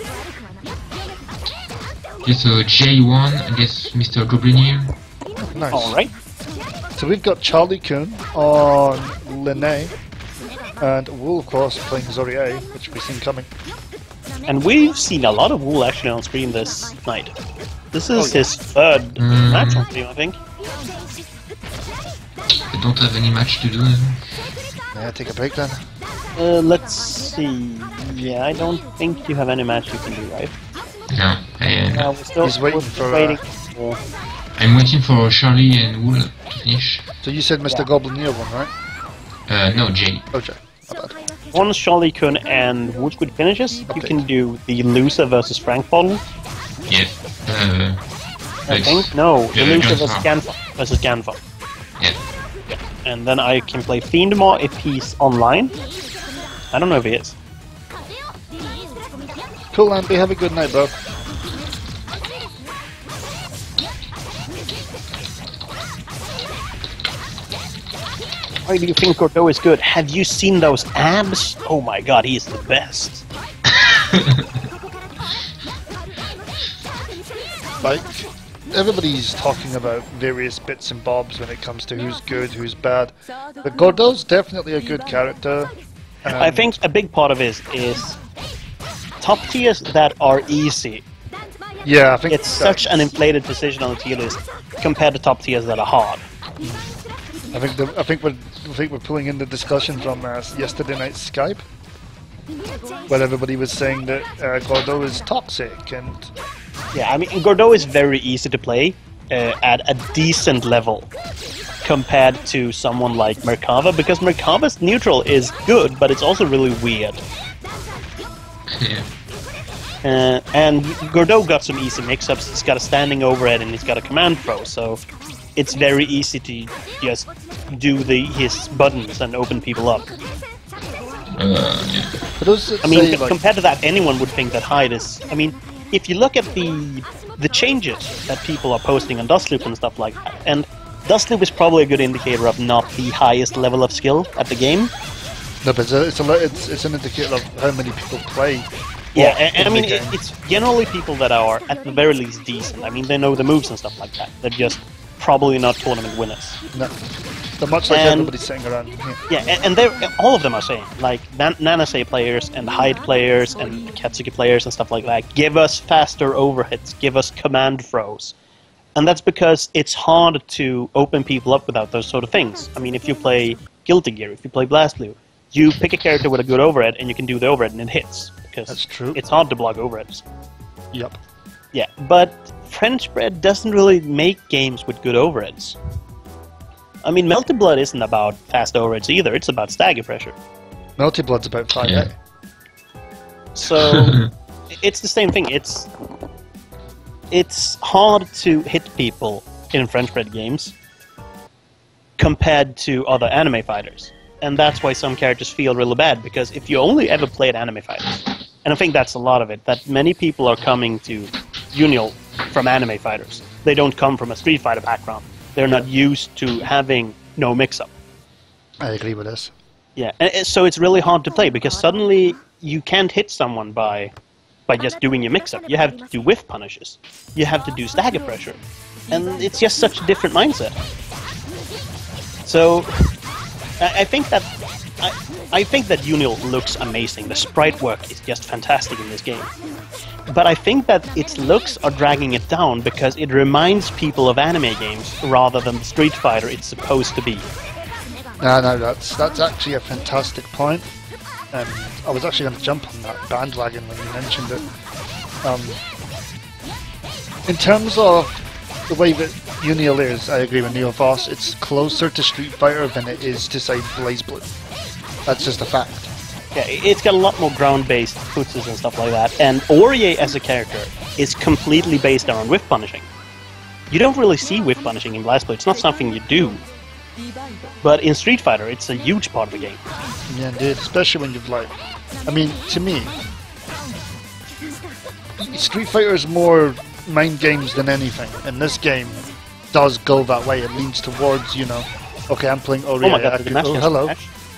Okay, so J1 against Mr. Goblinier. Nice. Alright. So we've got Charlie Kun on Linné, and Wool, of course, playing Zorie, which we've seen coming. And we've seen a lot of Wool actually on stream this night. This is his third match on stream, I think. I don't have any match to do. Yeah, take a break then. Let's see. Yeah, I don't think you have any match you can do, right? No, We're still, He's waiting we're still for, waiting for... I'm waiting for Charlie and Wool to finish. So you said Mr. Yeah. Goblinier one, right? No, J. Okay, not bad. Once Charlie Kun and Woodsquid finishes, you Okay. can do the loser versus Frank bottle. Yes. I think? No, the Yeah, loser Ganfa. versus Ganfa. Yes. And then I can play Fiendmore if he's online. I don't know if he is. Cool, Ambi, have a good night, bro. Why do you think Gordo is good? Have you seen those abs? Oh my god, he's the best. Like, everybody's talking about various bits and bobs when it comes to who's good, who's bad. But Gordo's definitely a good character. I think a big part of it is top tiers that are easy. Yeah, I think It's such an inflated position on the tier list compared to top tiers that are hard. I think we're pulling in the discussion from yesterday night's Skype, where everybody was saying that Gordo is toxic, and Yeah, I mean, Gordo is very easy to play at a decent level compared to someone like Merkava, because Merkava's neutral is good, but it's also really weird. Yeah. And Gordo got some easy mix-ups. He's got a standing overhead and he's got a command throw, so it's very easy to just do his buttons and open people up. Yeah. for those that I mean, say, like, compared to that, anyone would think that Hyde is... I mean, if you look at the changes that people are posting on Dustloop and stuff like that, and Dustloop is probably a good indicator of not the highest level of skill at the game. no, but it's an indicator of how many people play. Yeah, in and I the mean, game. it's generally people that are, at the very least, decent. I mean, they know the moves and stuff like that. They're just probably not tournament winners. No, they're much like And- everybody sitting around here. Yeah, and they're, all of them are saying, like, Nanase players and Hyde players and Katsuki players and stuff like that, give us faster overheads, give us command throws. And that's because it's hard to open people up without those sort of things. I mean, if you play Guilty Gear, if you play Blast Blue, you pick a character with a good overhead and you can do the overhead and it hits. Because That's true. it's hard to block overheads. Yep. Yeah, but French Bread doesn't really make games with good overheads. I mean, Melted Blood isn't about fast overheads either, it's about stagger pressure. Melty Blood's about 5 Yeah. So, it's the same thing. It's hard to hit people in French Bread games compared to other anime fighters. And that's why some characters feel really bad, because if you only ever played anime fighters, and I think that's a lot of it, that many people are coming to UNIEL from anime fighters. They don't come from a Street Fighter background. They're not used to having no mix-up. I agree with this. Yeah, and so it's really hard to play, because suddenly you can't hit someone by just doing your mix-up. You have to do whiff punishes. You have to do stagger pressure. And it's just such a different mindset. So, I think that UNIEL looks amazing. The sprite work is just fantastic in this game. But I think that its looks are dragging it down because it reminds people of anime games rather than the Street Fighter it's supposed to be. No, that's actually a fantastic point. I was actually going to jump on that bandwagon when you mentioned it. In terms of the way that UNIEL is, I agree with Neo Voss, it's closer to Street Fighter than it is to, say, BlazBlue. That's just a fact. Yeah, it's got a lot more ground-based futsus and stuff like that. And Aurier as a character is completely based around whiff punishing. You don't really see whiff punishing in BlazBlue. It's not something you do. But in Street Fighter, it's a huge part of the game. Yeah, indeed. Especially when you've, like, I mean, to me, Street Fighter is more mind games than anything, and this game does go that way. It leans towards, you know, okay, I'm playing Ori. Oh my god, hello.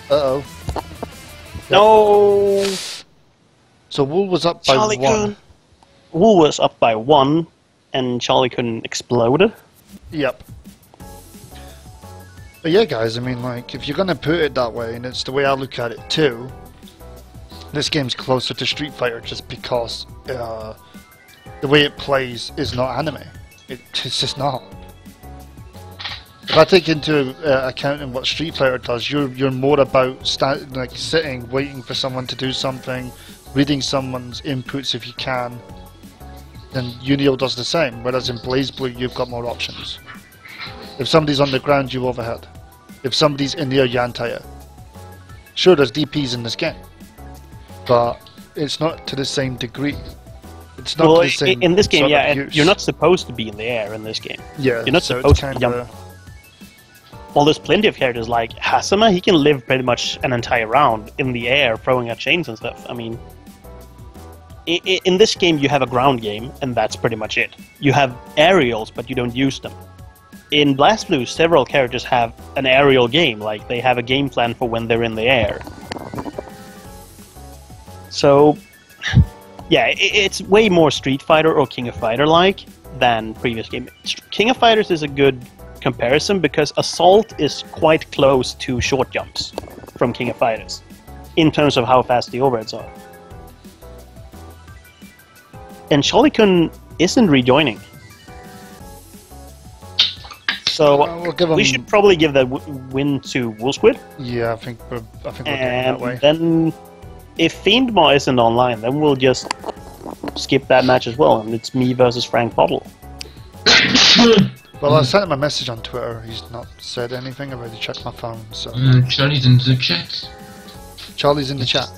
Uh-oh. No! So Wool was up by Charlie 1. Kun. Wool was up by 1, and Charlie Kun exploded. Yep. But yeah, guys, I mean, like, if you're gonna put it that way, and it's the way I look at it too, this game's closer to Street Fighter just because the way it plays is not anime. It's just not. If I take into account in what Street Fighter does, you're more about sitting, waiting for someone to do something, reading someone's inputs if you can. Then UNIEL does the same. Whereas in BlazBlue, you've got more options. If somebody's on the ground, you overhead. If somebody's in the air, you anti-air. Sure, there's DPs in this game, but it's not to the same degree. It's not to the same. In this game, sort yeah, of and use. you're not supposed to be in the air in this game. Yeah, you're not so supposed it's to jump. kinda... Well, there's plenty of characters like Hasama. He can live pretty much an entire round in the air, throwing at chains and stuff. I mean, in this game, you have a ground game, and that's pretty much it. You have aerials, but you don't use them. In BlazBlue, several characters have an aerial game, like they have a game plan for when they're in the air. So, yeah, it's way more Street Fighter or King of Fighter-like than previous game. King of Fighters is a good comparison because Assault is quite close to short jumps from King of Fighters in terms of how fast the overheads are. And Charlie Kun isn't rejoining. So we'll we should probably give that win to Woolsquid. Yeah, I think we're going And that way. then if Fiendmaw isn't online, then we'll just skip that match as well, and it's me versus Frank Bottle. Well, I sent him a message on Twitter. He's not said anything. I've already checked my phone. So Charlie's in the chat. Charlie's in the chat.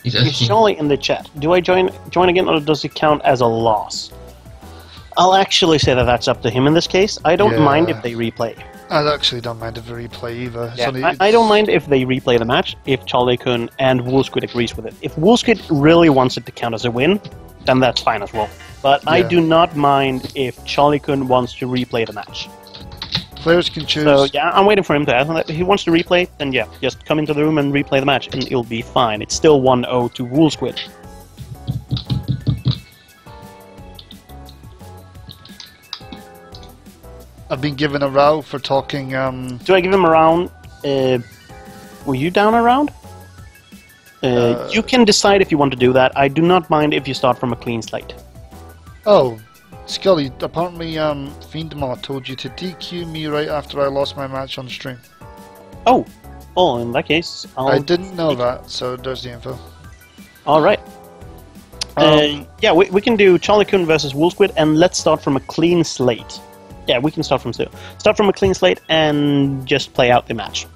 He's It's asking. Charlie in the chat. Do I join again, or does it count as a loss? I'll actually say that that's up to him in this case. I don't Yeah. mind if they replay. I actually don't mind if they replay either. It's Yeah, only- I don't mind if they replay the match if Charlie Kun and Woolsquid agrees with it. If Woolsquid really wants it to count as a win, then that's fine as well. But I Yeah. do not mind if Charlie Kun wants to replay the match. Players can choose. So yeah, I'm waiting for him to ask. If he wants to replay, then yeah, just come into the room and replay the match, and it'll be fine. It's still 1-0 to Woolsquid. I've been given a row for talking. Do I give him a round? Were you down a round? You can decide if you want to do that. I do not mind if you start from a clean slate. Oh, Scully. Apparently, Fiendmaw told you to DQ me right after I lost my match on stream. Oh, well, in that case, I didn't know that, so there's the info. All right. Yeah, we can do Charlie Kun versus Woolsquid, and let's start from a clean slate. Yeah, we can start from zero. Start from a clean slate and just play out the match.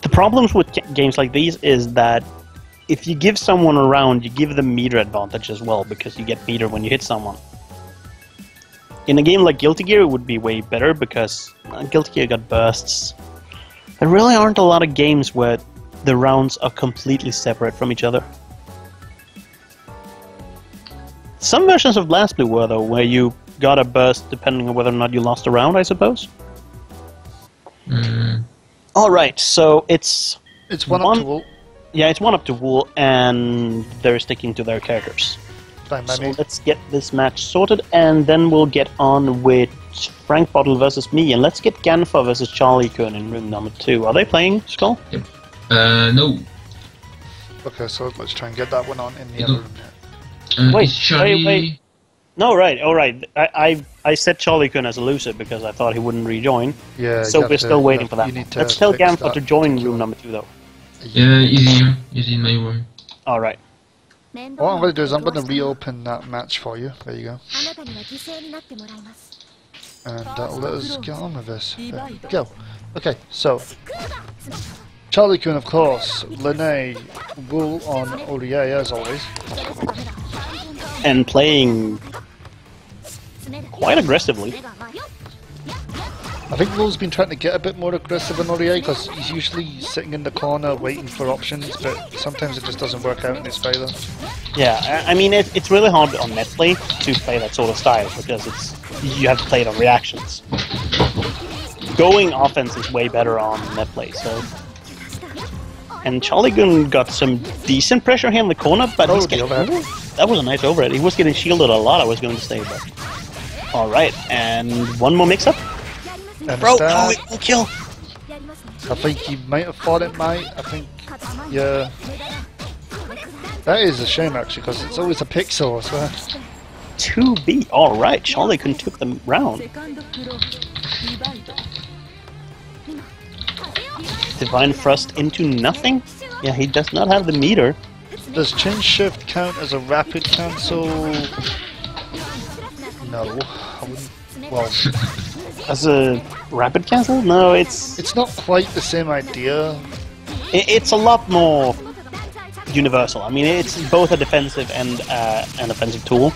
The problems with games like these is that if you give someone a round, you give them meter advantage as well, because you get meter when you hit someone. In a game like Guilty Gear, it would be way better because Guilty Gear got bursts. There really aren't a lot of games where the rounds are completely separate from each other. Some versions of BlazBlue were, though, where you got a burst depending on whether or not you lost a round, I suppose. Alright, so it's one up to Wool. Yeah, it's 1-up to Wool, and they're sticking to their characters. Fine by So me. let's get this match sorted, and then we'll get on with Frank Bottle versus me, and let's get Ganfa versus Charlie Kun in room number 2. Are they playing, Skull? Yep. No. Okay, so let's try and get that one on in the other room. Wait, Is Charlie... wait. No, right, alright. I set Charlie Kun as a loser because I thought he wouldn't rejoin. Yeah. So we're still waiting for that. You need to Let's tell fix Ganfa that to join particular- room number 2, though. Yeah, he's here. He's in my room. Alright. What I'm going to do is I'm going to reopen that match for you. There you go. And that'll let us get on with this. There we go. Okay, so Charlie Kun, of course. Lene, Wool on Orie, as always. And playing quite aggressively. I think Will's been trying to get a bit more aggressive in Ori because he's usually sitting in the corner waiting for options, but sometimes it just doesn't work out in his favour. Yeah, I mean, it's really hard on net play to play that sort of style because you have to play it on reactions. Going offense is way better on net play, so... And Charlie Gun got some decent pressure here in the corner, but he's getting... That was a nice overhead. He was getting shielded a lot, I was going to say, but... Alright, and one more mix-up. Bro, no, it will kill! I think he might have thought it might, I think... Yeah... That is a shame, actually, because it's always a pixel, I swear. 2B, alright, Charlie Gun took the round. Divine Thrust into nothing? Yeah, he does not have the meter. Does Change Shift count as a rapid cancel? No, I wouldn't. Well, as a rapid cancel? No, it's not quite the same idea. It's a lot more universal. I mean, it's both a defensive and an offensive tool.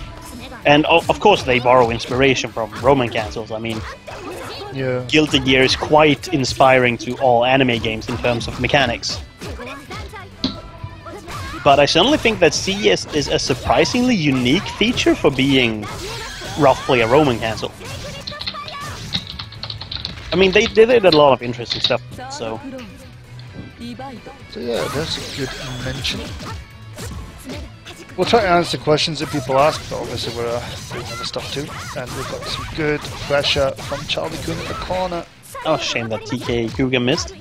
And of course, they borrow inspiration from Roman cancels. I mean, yeah. Guilty Gear is quite inspiring to all anime games in terms of mechanics. But I certainly think that CS is a surprisingly unique feature for being roughly a Roman cancel. I mean, they did a lot of interesting stuff, so... So yeah, that's a good mention. We'll try to answer questions that people ask, but obviously we're doing other stuff too. And we've got some good pressure from Charlie Kun in the corner. Oh, shame that TK Kuga missed.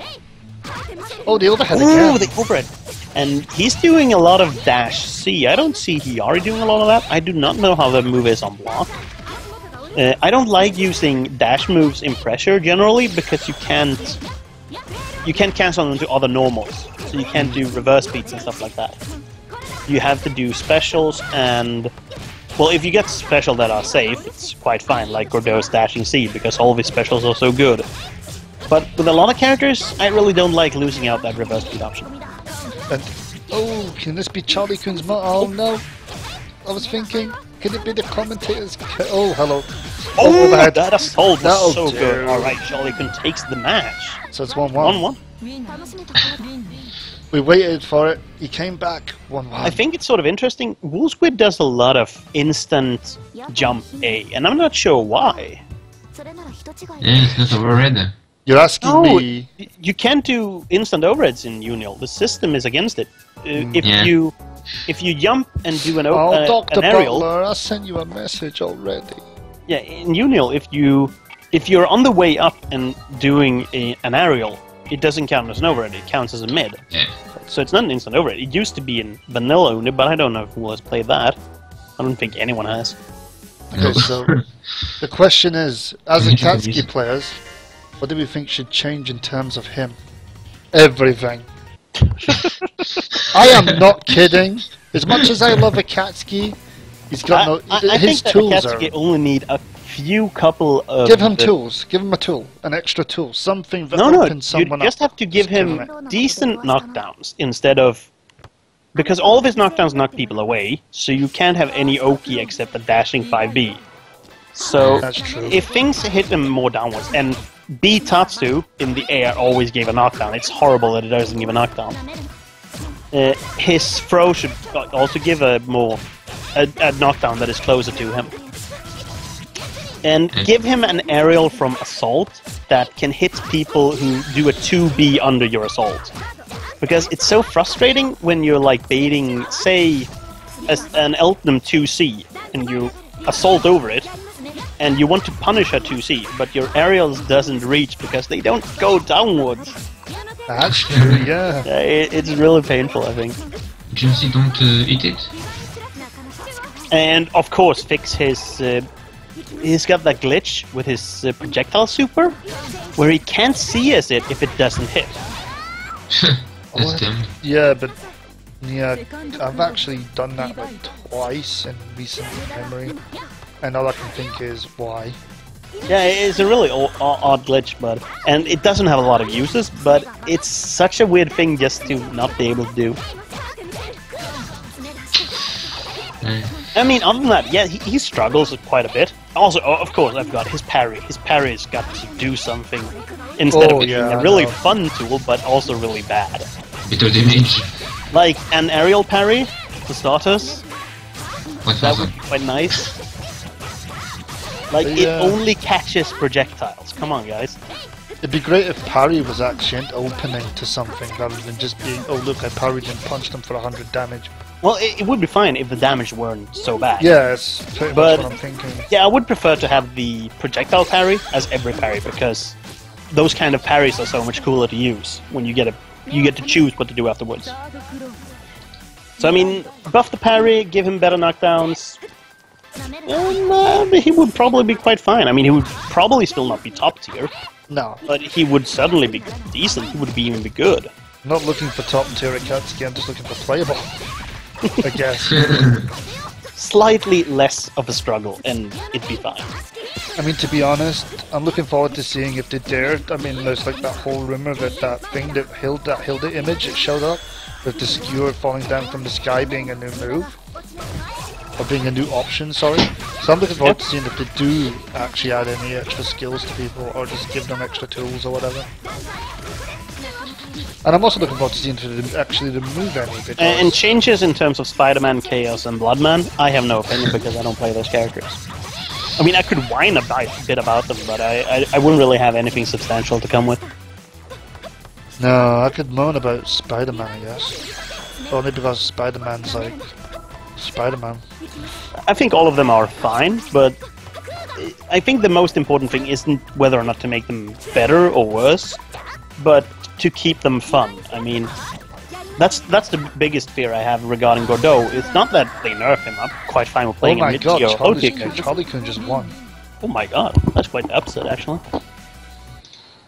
Oh, the overhead again. Oh, the overhead. And he's doing a lot of dash C. I don't see Hiyari doing a lot of that. I do not know how the move is on block. I don't like using dash moves in pressure generally because you can't cancel them to other normals. So you can't do reverse beats and stuff like that. You have to do specials and... Well, if you get special that are safe, it's quite fine, like Gordeau's dashing C, because all of his specials are so good. But with a lot of characters, I really don't like losing out that reverse beat option. And, oh, can this be Charlie Kun's mo- Oh no! I was thinking, can it be the commentator's... Oh, hello. Oh, that assault was so good. Alright, Charlie Kun takes the match. So it's 1-1. 1-1. We waited for it. He came back 1-1. I think it's sort of interesting. Woolsquid does a lot of instant jump A, and I'm not sure why. Yeah, it's not overhead. You're asking me... You can't do instant overheads in UNIEL. The system is against it. If you jump and do an Dr. aerial... Butler, I sent you a message already. Yeah, in UNIEL, if you're on the way up and doing an aerial, it doesn't count as an overhead, it counts as a mid. Yeah. So it's not an instant overhead. It used to be in vanilla only, but I don't know who has played that. I don't think anyone has. Okay, so the question is, as Akatsuki players, what do we think should change in terms of him? Everything. I am not kidding. As much as I love Akatsuki, he's got his tools I think Akatsuki only need a few couple of... Give him tools. Give him a tool. An extra tool. Something that opens someone up. You just have to give him decent knockdowns instead of... Because all of his knockdowns knock people away, so you can't have any Oki except the dashing 5B. So, that's true. If things hit him more downwards, and B Tatsu in the air always gave a knockdown. It's horrible that it doesn't give a knockdown. His throw should also give a knockdown that is closer to him. And give him an aerial from Assault that can hit people who do a 2B under your Assault. Because it's so frustrating when you're like baiting, say, an Eltnum 2C, and you Assault over it, and you want to punish a 2C, but your aerials doesn't reach because they don't go downwards. That's true, yeah. It's really painful, I think. Just don't hit it. And of course, fix his... he's got that glitch with his projectile super, where he can't CS it if it doesn't hit. That's dumb. Yeah, but... Yeah, I've actually done that like twice in recent memory. And all I can think is, why? Yeah, it's a really odd glitch, and it doesn't have a lot of uses, but it's such a weird thing just to not be able to do. I mean, other than that, yeah, he struggles quite a bit. Also, of course, I've got his parry. His parry's got to do something instead of being a really fun tool, but also really bad. Bit of damage. Like an aerial parry, for starters. What That was would be quite nice. Like, it only catches projectiles. Come on, guys. It'd be great if parry was actually an opening to something rather than just being, oh look, I parried and punched him for 100 damage. Well, it would be fine if the damage weren't so bad. Yeah, it's pretty much what I'm thinking. Yeah, I would prefer to have the projectile parry as every parry, because those kind of parries are so much cooler to use when you get to choose what to do afterwards. So I mean, buff the parry, give him better knockdowns, and he would probably be quite fine. I mean, he would probably still not be top tier. No. But he would certainly be decent. He would even be good. I'm not looking for top tier Akatsuki, I'm just looking for playable. I guess. Slightly less of a struggle, and it'd be fine. I mean, to be honest, I'm looking forward to seeing if they dare. I mean, there's like that whole rumor that thing that Hilda image that showed up, with the skewer falling down from the sky being a new move. Or being a new option, sorry. So I'm looking forward to seeing if they do actually add any extra skills to people, or just give them extra tools or whatever. And I'm also looking forward to seeing if they actually remove any. Because And changes in terms of Spider-Man, Chaos, and Bloodman, I have no opinion because I don't play those characters. I mean, I could whine a bit about them, but I wouldn't really have anything substantial to come with. No, I could moan about Spider-Man, I guess. Only because Spider-Man's like Spider-Man. I think all of them are fine, but I think the most important thing isn't whether or not to make them better or worse, but to keep them fun. I mean, that's the biggest fear I have regarding Gordeau. It's not that they nerf him. I'm quite fine with playing him. Oh my god, Charlie Kun just won. Oh my god, that's quite the upset, actually.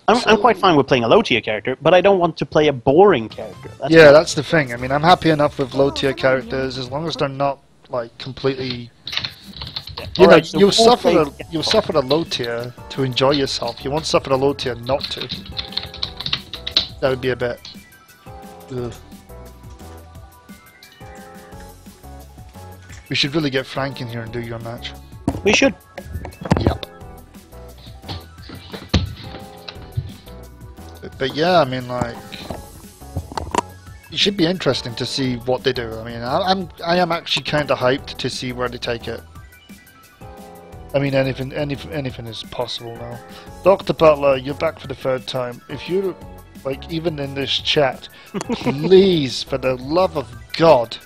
I'm quite fine with playing a low-tier character, but I don't want to play a boring character. That's the thing. I mean, I'm happy enough with low-tier characters as long as they're not, like, completely... You know, you'll suffer a low-tier to enjoy yourself. You won't suffer a low-tier not to. That would be a bit... Ugh. We should really get Frank in here and do your match. We should. Yep. But yeah, I mean, like, it should be interesting to see what they do. I mean, I am actually kind of hyped to see where they take it. I mean, anything is possible now. Dr. Butler, you're back for the third time. If you're, like, even in this chat, please, for the love of God,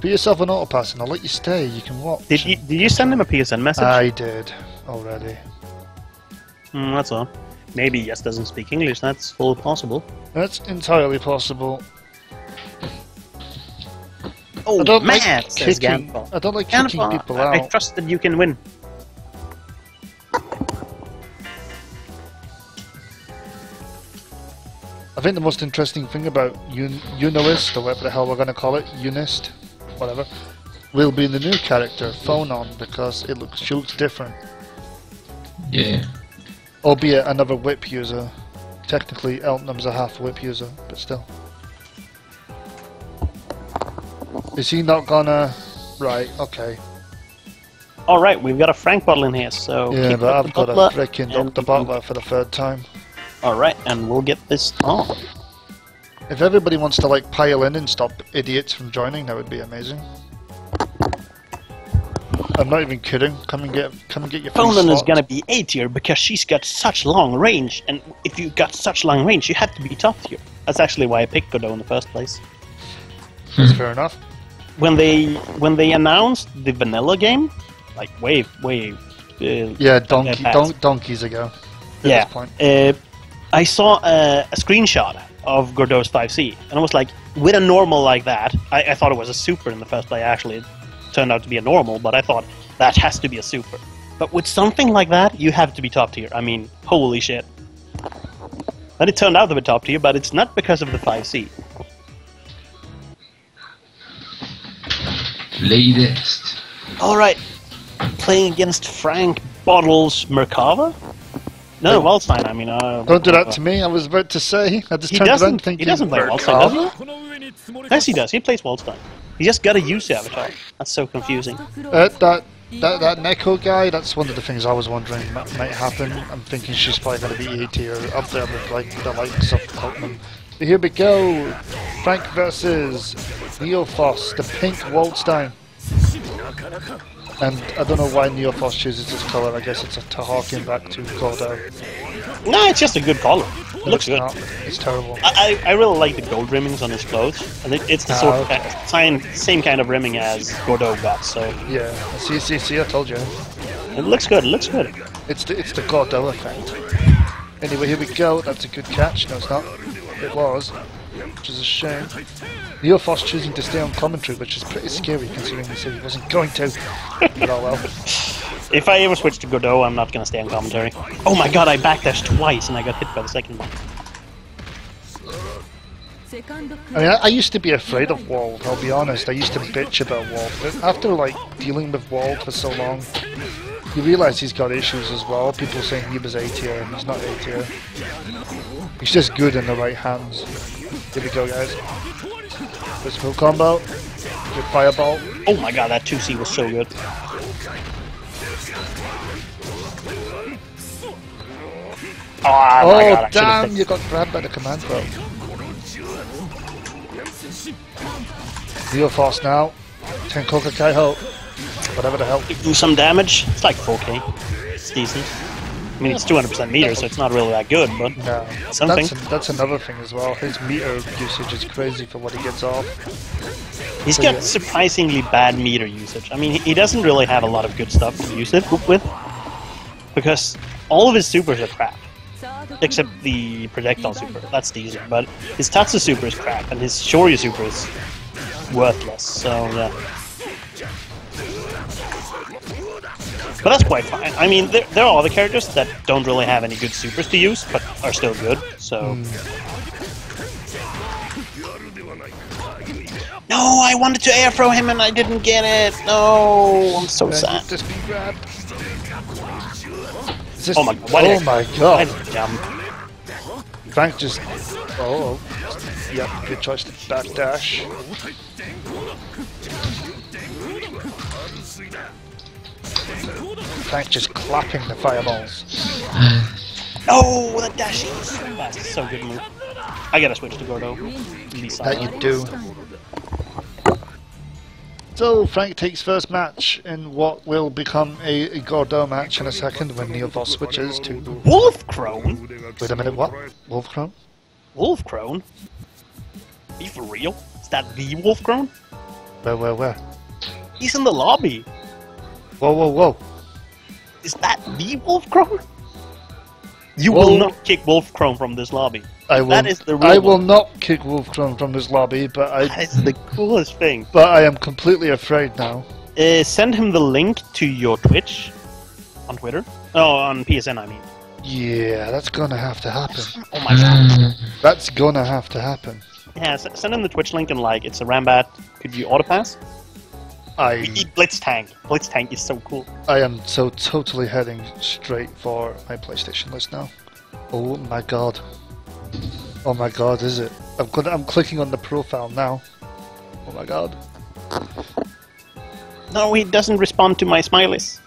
put yourself an autopass and I'll let you stay. You can watch. Did you send him a PSN message? I did already. That's all. Maybe Yes doesn't speak English, that's fully possible. That's entirely possible. Oh, I don't man, like says kicking, Ganfall. I don't like kicking Ganfall, people out. I trust that you can win. I think the most interesting thing about Unioist, or whatever the hell we're going to call it, Unist, whatever, will be the new character, Phonon, because she looks different. Yeah. Albeit another whip user. Technically, Eltnum's a half whip user, but still. Is he not gonna... Right, okay. Alright, we've got a Frank bottle in here, so... Yeah, but I've got a frickin' Dr. Butler for the third time. Alright, and we'll get this on. If everybody wants to, like, pile in and stop idiots from joining, that would be amazing. I'm not even kidding. Come and get your Phonon is gonna be A tier because she's got such long range, and if you've got such long range, you have to be top tier. That's actually why I picked Godot in the first place. That's fair enough. When they announced the vanilla game, like way yeah, donkeys ago. Yeah, this point. I saw a screenshot of Godot's 5C, and I was like, with a normal like that, I thought it was a super in the first play. Actually, it turned out to be a normal, but I thought that has to be a super. But with something like that, you have to be top tier. I mean, holy shit. And it turned out to be top tier, but it's not because of the 5C. Latest. Alright, playing against Frank Bottles Merkava? No, Waldstein, I mean... Don't do that to me, I was about to say. I just turned around thinking... He doesn't play Waldstein, does he? Yes, he does. He plays Waldstein. You just gotta use the avatar. That's so confusing. That Neko guy, that's one of the things I was wondering might happen. I'm thinking she's probably going to be A tier up there with like the likes of Tottenham. But here we go. Frank versus Neophos, the pink Waldstein. And I don't know why Neophos chooses this colour. I guess it's to harken back to Gordo. No, it's just a good color. It looks good. Not. It's terrible. I really like the gold rimmings on his clothes, and it's the same kind of rimming as Gordo got. So yeah, see, I told you. It looks good. It looks good. It's the Gordo effect. Anyway, here we go. That's a good catch. No, it's not. It was, which is a shame. Neophos choosing to stay on commentary, which is pretty scary considering he said he wasn't going to. But oh well. If I ever switch to Godot, I'm not gonna stay on commentary. Oh my god, I backdashed twice and I got hit by the second one. I mean, I used to be afraid of Wald, I'll be honest. I used to bitch about Wald, but after like dealing with Wald for so long, you realise he's got issues as well. People saying he was A tier and he's not A tier. He's just good in the right hands. Here we go, guys. Physical combo. Good fireball. Oh my god, that 2C was so good. Oh, god, damn, you got grabbed by the command throw. Neophos now. Tenkoka Kaiho. Whatever the hell. Do some damage. It's like 4k. It's decent. I mean, it's 200% meter, so it's not really that good, but no, something. That's another thing as well. His meter usage is crazy for what he gets off. He's got surprisingly bad meter usage. I mean, he doesn't really have a lot of good stuff to use it with, because all of his supers are crap. Except the projectile super, that's decent, but his Tatsu super is crap, and his Shoryu super is worthless, so yeah. But that's quite fine. I mean, there are other characters that don't really have any good supers to use, but are still good, so... No, I wanted to air throw him and I didn't get it! No, I'm so sad. Just be grabbed. Oh my god. Frank just... Oh. Yep, good choice to backdash. Frank just clapping the fireballs. Oh, that dashing is so fast. It's so good move. I gotta switch to Gordo. That you do. So Frank takes first match in what will become a Gordo match in a second when Neophos switches to... Wolfcrone? Wait a minute, what? Wolfcrone? Wolfcrone? Are you for real? Is that the Wolfcrone? Where? He's in the lobby. Whoa. Is that the Wolfcrone? You will not kick Wolfcrone from this lobby. That is the rule. I will not kick Wolfcrone from this lobby, but That is the coolest thing. But I am completely afraid now. Send him the link to your Twitch. On Twitter. Oh, on PSN, I mean. Yeah, that's gonna have to happen. Oh my god. That's gonna have to happen. Yeah, send him the Twitch link and like, it's a Ranbat. Could you autopass? We need Blitz Tank. Blitz Tank is so cool. I am so totally heading straight for my PlayStation list now. Oh my god. Oh my god, is it? I'm clicking on the profile now. Oh my god. No, he doesn't respond to my smileys.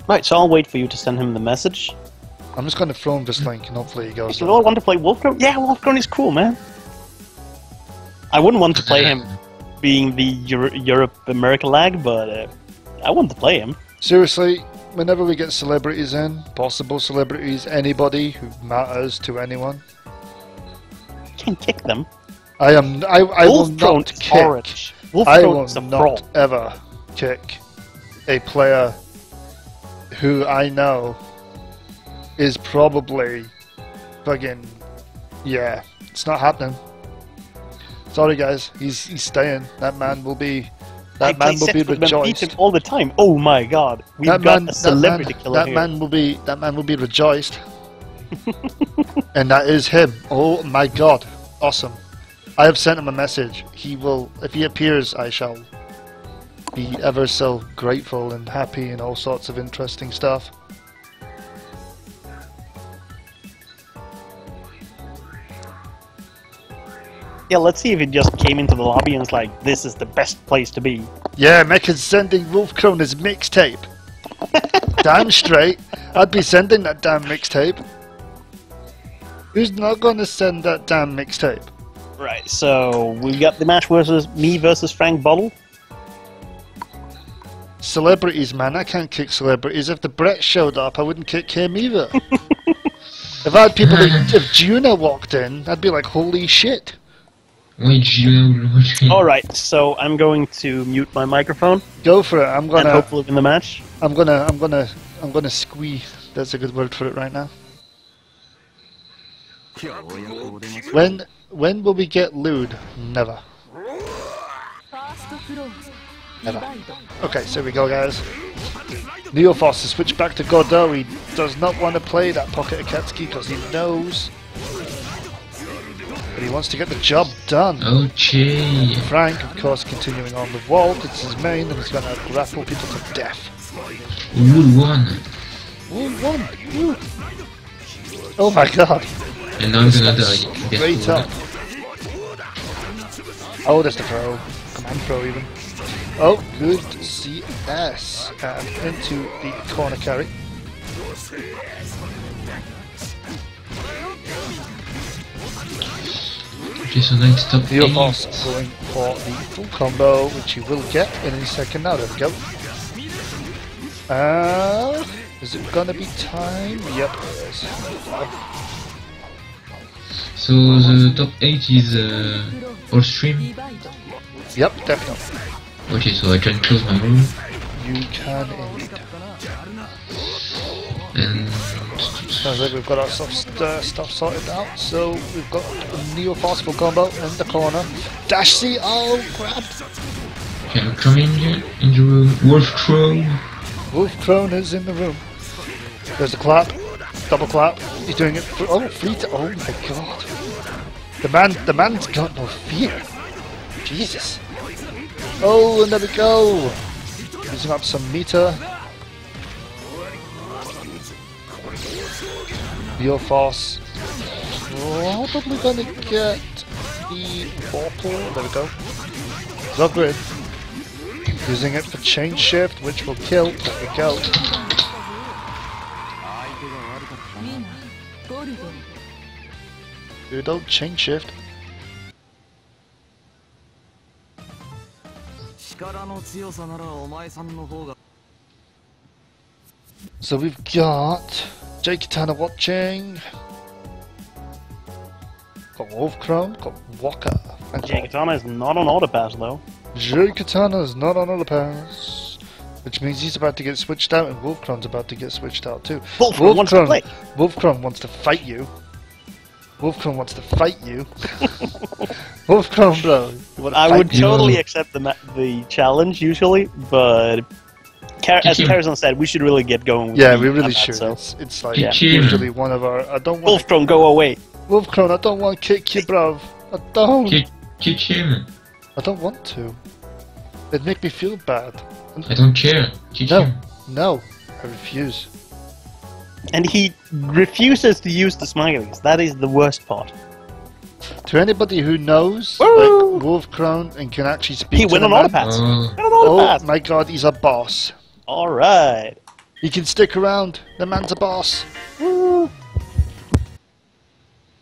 Right, so I'll wait for you to send him the message. I'm just going to throw him this link and hopefully he goes. Do you all want to play Wolfcrone? Yeah, Wolfcrone is cool, man. I wouldn't want to play him being the Europe America lag, but I want to play him. Seriously, whenever we get celebrities in, possible celebrities, anybody who matters to anyone, You can kick them. I will not kick. Orange. I will not ever kick a player who I know is probably fucking, yeah, it's not happening. Sorry guys, he's staying. That man will be rejoiced. Him all the time. Oh my god, we've got a celebrity killer here. That man will be rejoiced. And that is him. Oh my god, awesome. I have sent him a message. He will, if he appears, I shall be ever so grateful and happy and all sorts of interesting stuff. Yeah, let's see if it just came into the lobby and it's like, this is the best place to be. Yeah, Mecha's sending Wolf Kroner's mixtape. Damn straight. I'd be sending that damn mixtape. Who's not gonna send that damn mixtape? Right, so we got the match versus me versus Frank Bottle. Celebrities, man. I can't kick celebrities. If the Brett showed up, I wouldn't kick him either. If I had people like, if Juna walked in, I'd be like, holy shit. Wait, Juna. Alright, so I'm going to mute my microphone. Go for it. I'm gonna and hopefully win the match. I'm gonna squee. That's a good word for it right now. When will we get lewd? Never. Never. Okay, so here we go, guys. Neophos has switched back to Godot. He does not want to play that Pocket Akatsuki because he knows. But he wants to get the job done. Okay. Frank, of course, continuing on with Walt. It's his main, and he's going to grapple people to death. Wood one. Wood one. Woo. Oh my god. And I'm gonna die. Straight up. Oh, there's the pro. Command pro even. Oh, good CS. And into the corner carry. Okay, so next up, Neophos going for the full combo, which he will get in a second. Now, there we go. Is it gonna be time? Yep, it is. So the top 8 is all stream? Yep, definitely. Okay, so I can close my room. You can indeed. And Sounds like we've got our stuff sorted out. So we've got a Neophos full combo in the corner. Dash C, oh, grabbed. okay, I'm coming in the room. Wolf Crow. Wolf Crone is in the room. There's a clap. Double clap. He's doing it. Oh, free to. Oh my god. The man's got no fear. Jesus. Oh, and there we go. Using up some meter. Neophos. Probably gonna get the bottle. There we go. Zogrid. Using it for chain shift, which will kill. There we go. Good old chain shift. So we've got Jay Katana watching. Got Wolf Crown, got Walker. Jay Katana is not on auto pass though. Jay Katana is not on auto pass, which means he's about to get switched out, and Wolf Crown's about to get switched out too. Wolf Crown wants to play. Wolf Crown wants to fight you. Wolf Crown wants to fight you. Wolf Crown, bro. I would totally accept the challenge usually, but as Tarzan said, we should really get going. With we really should. So. It's like usually one of our. I don't want. Wolf Crown, go away. Wolf Crown, I don't want to kick you, bro. I don't. Kick him. I don't want to. It'd make me feel bad. I don't care. Kick him. No, I refuse. And he refuses to use the smileys. That is the worst part. To anybody who knows, like Wolf Crown and can actually speak, he went on autopass. Oh my god, he's a boss. All right. He can stick around. The man's a boss. Woo!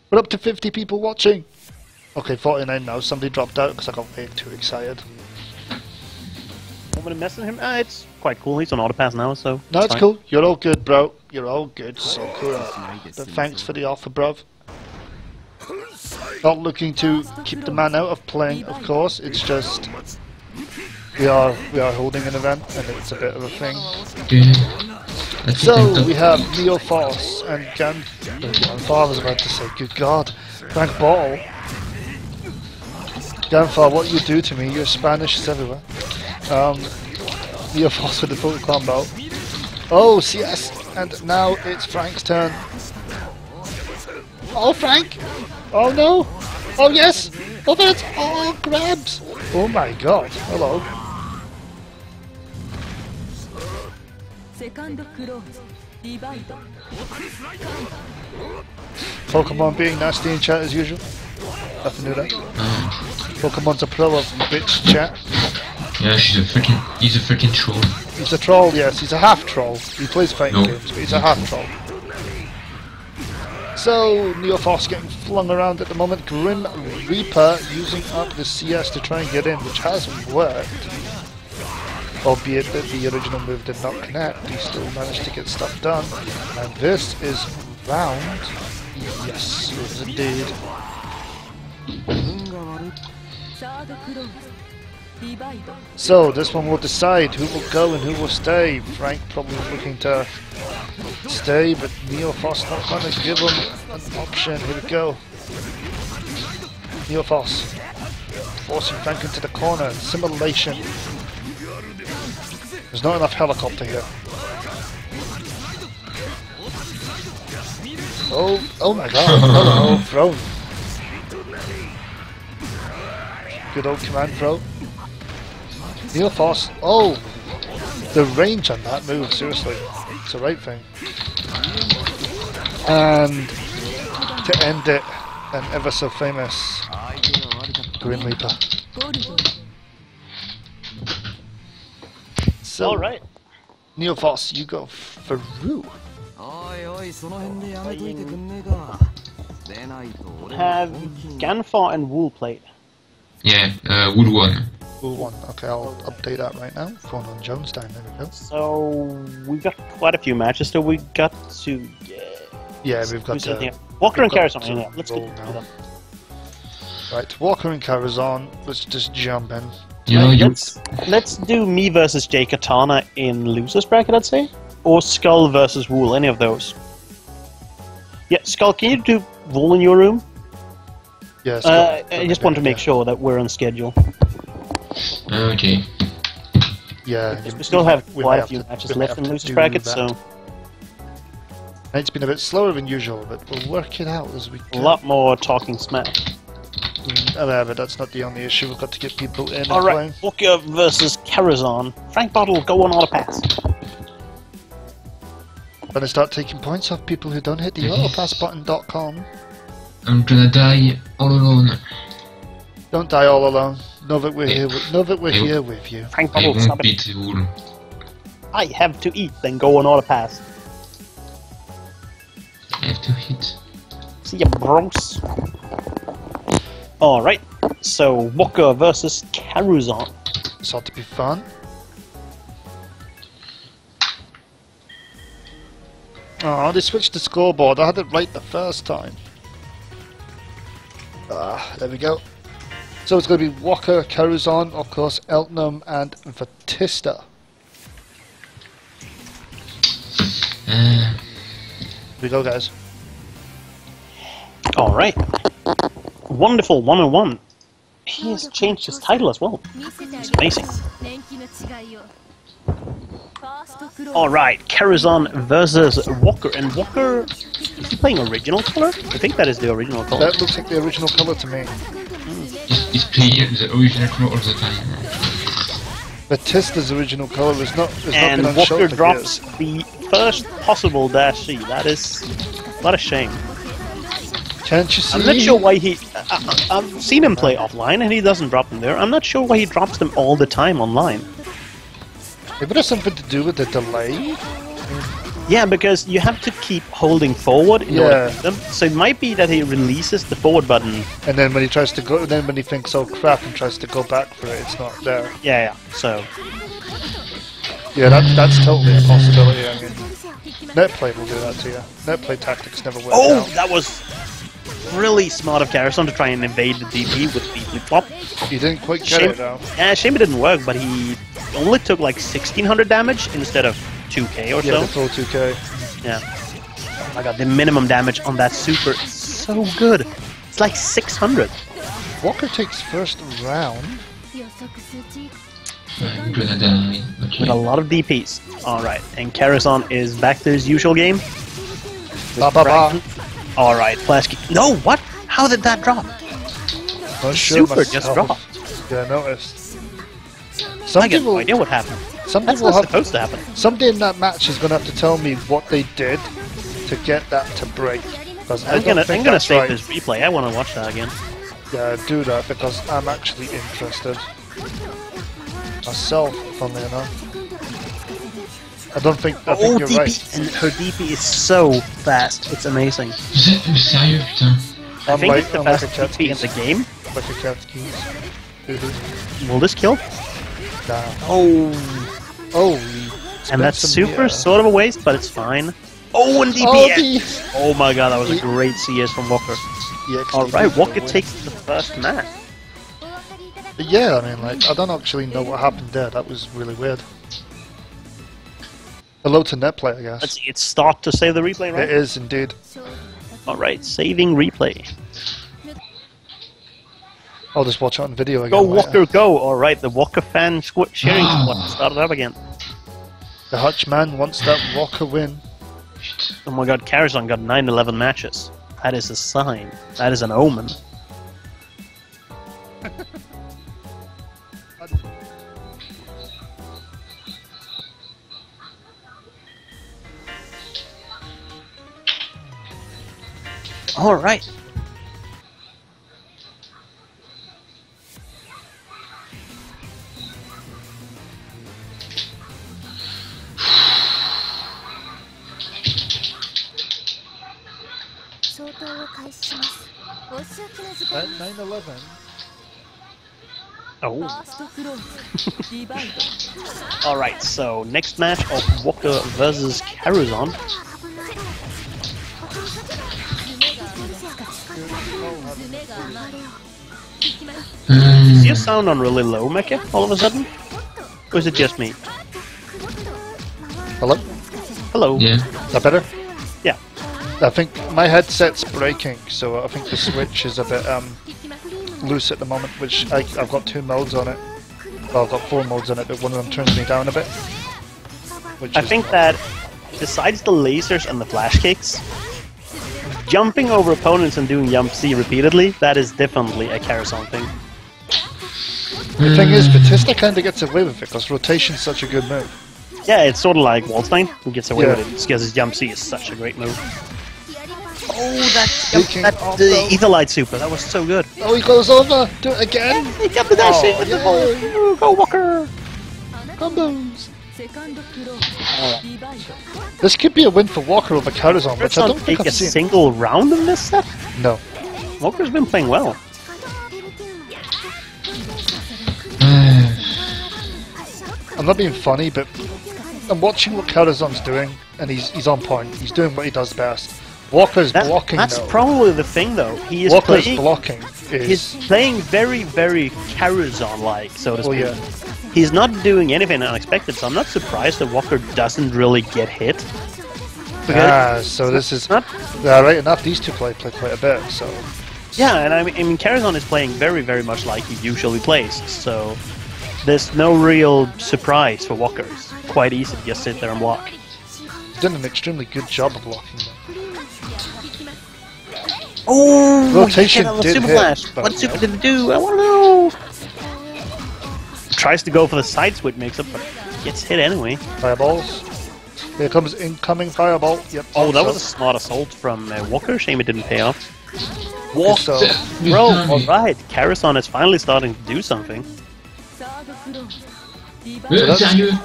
We're up to 50 people watching. Okay, 49 now. Somebody dropped out because I got way too excited. I'm gonna mess with him. It's quite cool. He's on autopass now, so. No, it's cool. You're all good, bro. You're all good. So cool. But thanks for the offer, bruv. Not looking to keep the man out of playing, of course. It's just we are holding an event, and it's a bit of a thing. So we have Neophos and Ganfar. I was about to say, good God, Frank Ball. Ganfar, what you do to me? Your Spanish is everywhere. Neophos with the full combo. Oh, CS, and now it's Frank's turn. Oh, Frank! Oh no! Oh yes! Oh, that's all grabs! Oh my god! Hello. Pokemon being nasty in chat as usual. Nothing new there. Oh. Pokemon's a pro of bitch chat. Yeah, he's a freaking troll. He's a troll, yes. He's a half troll. He plays fighting games, but he's a half troll. So, Neoforce getting flung around at the moment. Grim Reaper using up the CS to try and get in, which has worked. Albeit that the original move did not connect, he still managed to get stuff done. And this is round. Yes, it is indeed. So, this one will decide who will go and who will stay. Frank probably looking to stay, but Neoforce not going to give him an option. Here we go. Neoforce forcing Frank into the corner. Simulation. There's not enough helicopter here. Oh my god. Hello, throw. Good old command throw. Neoforce. Oh! The range on that move, seriously. It's the right thing. And to end it, an ever so famous Grim Reaper. So, Alright. Neoforce, you go through. Have Ganfar and Wool played? Yeah, Wood won. Ooh, one. Okay, I'll update that right now. Phone on Jonestown, there we go. So we got quite a few matches. So we got to. Yeah, we've got to. Walker and got Karazhan. Yeah, let's roll get now. them. Right, Walker and Karazhan. Let's just jump in. You know, Let's do me versus Jay Katana in losers bracket, I'd say, or Skull versus Wool. Any of those. Yeah, Skull. Can you do Wool in your room? Yes. I just want to make sure that we're on schedule. okay. Yeah. We still have we quite might a few have to- matches we might left have in to losers do bracket, that. so And it's been a bit slower than usual, but we'll work it out as we a go. lot more talking smack. But that's not the only issue. We've got to get people in and Alright, playing. Walker versus Karazhan. Frank Bottle, go on auto pass. Gonna start taking points off people who don't hit the autopassbutton.com. I'm gonna die all alone. Don't die all alone. Know that we're here. Know that we're here with you. Frank I Bottle, won't stop it. beat Wool. I have to eat, then go on auto pass. I have to hit. See ya, bros. Alright, so Walker versus Karazhan. This ought to be fun. Oh, they switched the scoreboard. I had it right the first time. There we go. So it's going to be Walker, Karazhan, of course, Eltnum, and Vatista. Here we go, guys. Alright. Wonderful 101. He has changed his title as well. It's amazing. Alright, Karazhan versus Walker. And Walker, is he playing original color? I think that is the original color. That looks like the original colour to me. He's playing the original color all the time. Batista's original colour is not And been Walker unshot for drops years. the first possible dash C. That is... what a shame. Can't you see? I'm not sure why he... I've seen him play offline and he doesn't drop them there. I'm not sure why he drops them all the time online. Maybe there's something to do with the delay. Yeah, because you have to keep holding forward in order to hit them. So it might be that he releases the forward button. And then when he tries to go, then when he thinks, oh crap, and tries to go back for it, it's not there. Yeah, so... Yeah, that's totally a possibility. I mean, netplay will do that to you. Netplay tactics never work Oh, out. that was really smart of Karazhan to try and invade the DP with the flip-flop. He didn't quite get it though. Yeah, shame it didn't work, but he only took like 1600 damage instead of 2k or Yeah, the so. full 2k. Yeah. Oh my god, the minimum damage on that super is so good. It's like 600. Walker takes first round. I'm gonna die. With Okay. a lot of DPs. Alright, and Karazhan is back to his usual game. Ba ba ba. Alright, Flash kick. No, what? How did that drop? Not sure Super just myself. dropped. Yeah, I noticed. I Some get no people, idea what happened. some That's people not have. supposed to happen. Somebody in that match is going to have to tell me what they did to get that to break. Because I'm gonna think save that's right. this replay. I want to watch that again. Yeah, do that because I'm actually interested. Myself, funnily enough. I think you're DP. right. And her DP is so fast. It's amazing. Sérieux, putain. I think it's the Unlike fastest a DP in the game. Like a cat's keys. Will this kill? Nah. Oh. Oh, And that's super yeah. sort of a waste, but it's fine. Oh, and DPS! Oh my god, that was a great CS from Walker. Yeah, Alright, Walker takes the first match. But yeah, I mean, like, I don't actually know what happened there. That was really weird. Hello to netplay, I guess. Let's see, it's start to save the replay, right? It is indeed. Alright, saving replay. I'll just watch it on video again. Go later. Walker, go! Alright, the Walker fan sharing squad started up again. The Hutch man wants that Walker win. Oh my god, Karazhan got 9-11 matches. That is a sign. That is an omen. Alright. At 9/11. Oh. Alright, so next match of Walker versus Karazhan. Is your sound on really low, Mecha, all of a sudden? Or is it just me? Hello? Hello. Yeah. Is that better? Yeah. I think my headset's breaking, so I think the switch is a bit loose at the moment, which I've got 2 modes on it. Well, I've got 4 modes on it, but one of them turns me down a bit. I think that, besides the lasers and the flash kicks, jumping over opponents and doing jump C repeatedly, that is definitely a Karazhan thing. The thing is, Batista kind of gets away with it, because rotation's such a good move. Yeah, it's sort of like Waldstein, who gets away Yeah. with it, because his jump C is such a great move. Oh, Speaking that of the those- Etherlight super, that was so good. Oh, he goes over! Do it again! He got the dash in with the yay. ball. Go Walker! Combos! This could be a win for Walker over Karazhan, which I Karazhan don't think take a I've seen. single round in this set? No. Walker's been playing well. I'm not being funny, but I'm watching what Karazhan's doing, and he's on point. He's doing what he does best. Walker's blocking, That's though. probably the thing, though. He is Walker's playing. blocking He's is... playing very, very Karazhan-like, so to Oh, speak. yeah. He's not doing anything unexpected, so I'm not surprised that Walker doesn't really get hit. Because So this is... not, right enough, these two play quite a bit, so... yeah, and I mean Karazhan is playing very, very much like he usually plays, so there's no real surprise for Walker. It's quite easy to just sit there and block. He's done an extremely good job of blocking them. Oh, Rotation he hit on the did super hit, flash. but What super no. did it do? I want to know. Tries to go for the side switch mix-up, but gets hit anyway. Fireballs. Here comes incoming fireball. Yep. Oh, that so. was a smart assault from Walker. Shame it didn't pay off. Walker. So, Bro, alright. Karazhan is finally starting to do something. Sérieux?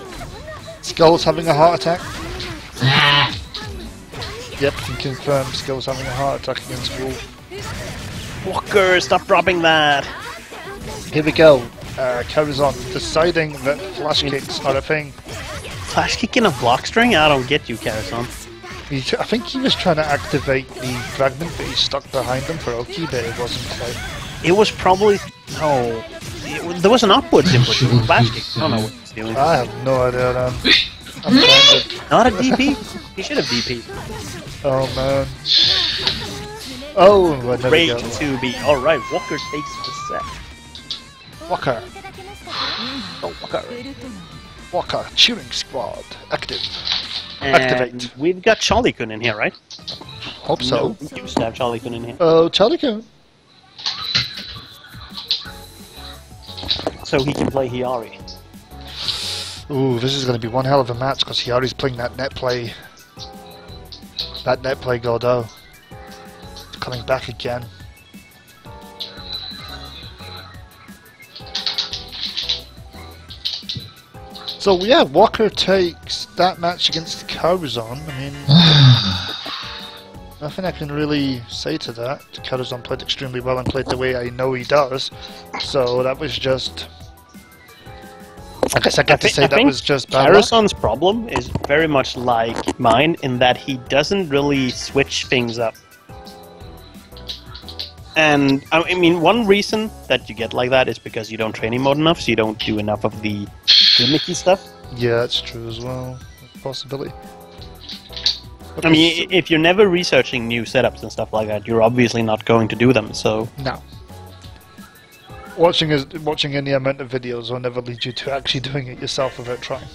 Skull's having a heart attack. Ah. Yep, can confirm Skull's having a heart attack against Wolf. Walker, stop dropping that. Here we go. Karazhan deciding that flash kicks are a thing. Flash kick in a block string? I don't get you, Karazhan. I think he was trying to activate the fragment, but he's stuck behind him for Oki, but it wasn't quite. It was probably... No. There was an upwards input to the flash kick. I don't know what he's doing. I have no idea, man. I'm trying to... Not a DP? He should have DP. Oh, man. Oh, well, there we Rage go. 2B. Alright, Walker takes the set. Walker. Oh, Walker. Walker. Cheering squad. Active. And Activate. we've got Charlie-kun in here, right? Hope so. No, we used to have Charlie-kun in here. Oh, Charlie-kun. So he can play Hiyari. Ooh, this is going to be one hell of a match because Hiyari's playing that net play. That net play Godot. Coming back again. So yeah, Walker takes that match against Carazon. I mean, nothing I can really say to that. Carazon played extremely well and played the way I know he does. So that was just... I guess I get to say that was just bad luck. Carazon's problem is very much like mine in that he doesn't really switch things up. And, I mean, one reason that you get like that is because you don't train him hard enough, so you don't do enough of the gimmicky stuff. Yeah, that's true as well. Possibility. I mean, if you're never researching new setups and stuff like that, you're obviously not going to do them, so... No. Watching any amount of videos will never lead you to actually doing it yourself without trying.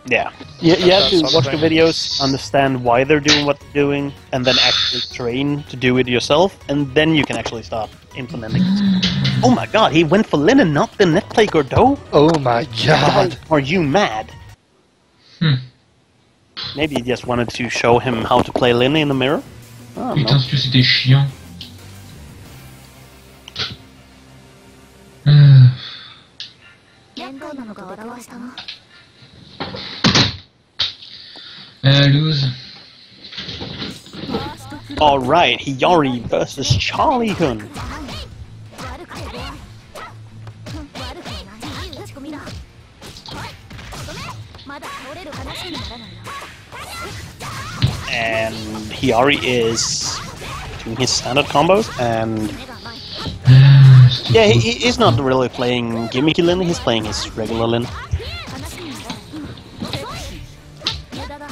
Yeah. You have to watch the videos, understand why they're doing what they're doing, and then actually train to do it yourself, and then you can actually start implementing it. Oh my god, he went for Lin and not the net play Gordeau? Oh my god! Are you mad? Maybe he just wanted to show him how to play Lin in the mirror? Oh, Putain, no. ce que c'était chiant. Lose. Alright, Hiyari versus Charlie Hun. And Hiyari is doing his standard combos, and yeah, he's not really playing gimmicky Lin, he's playing his regular Lin.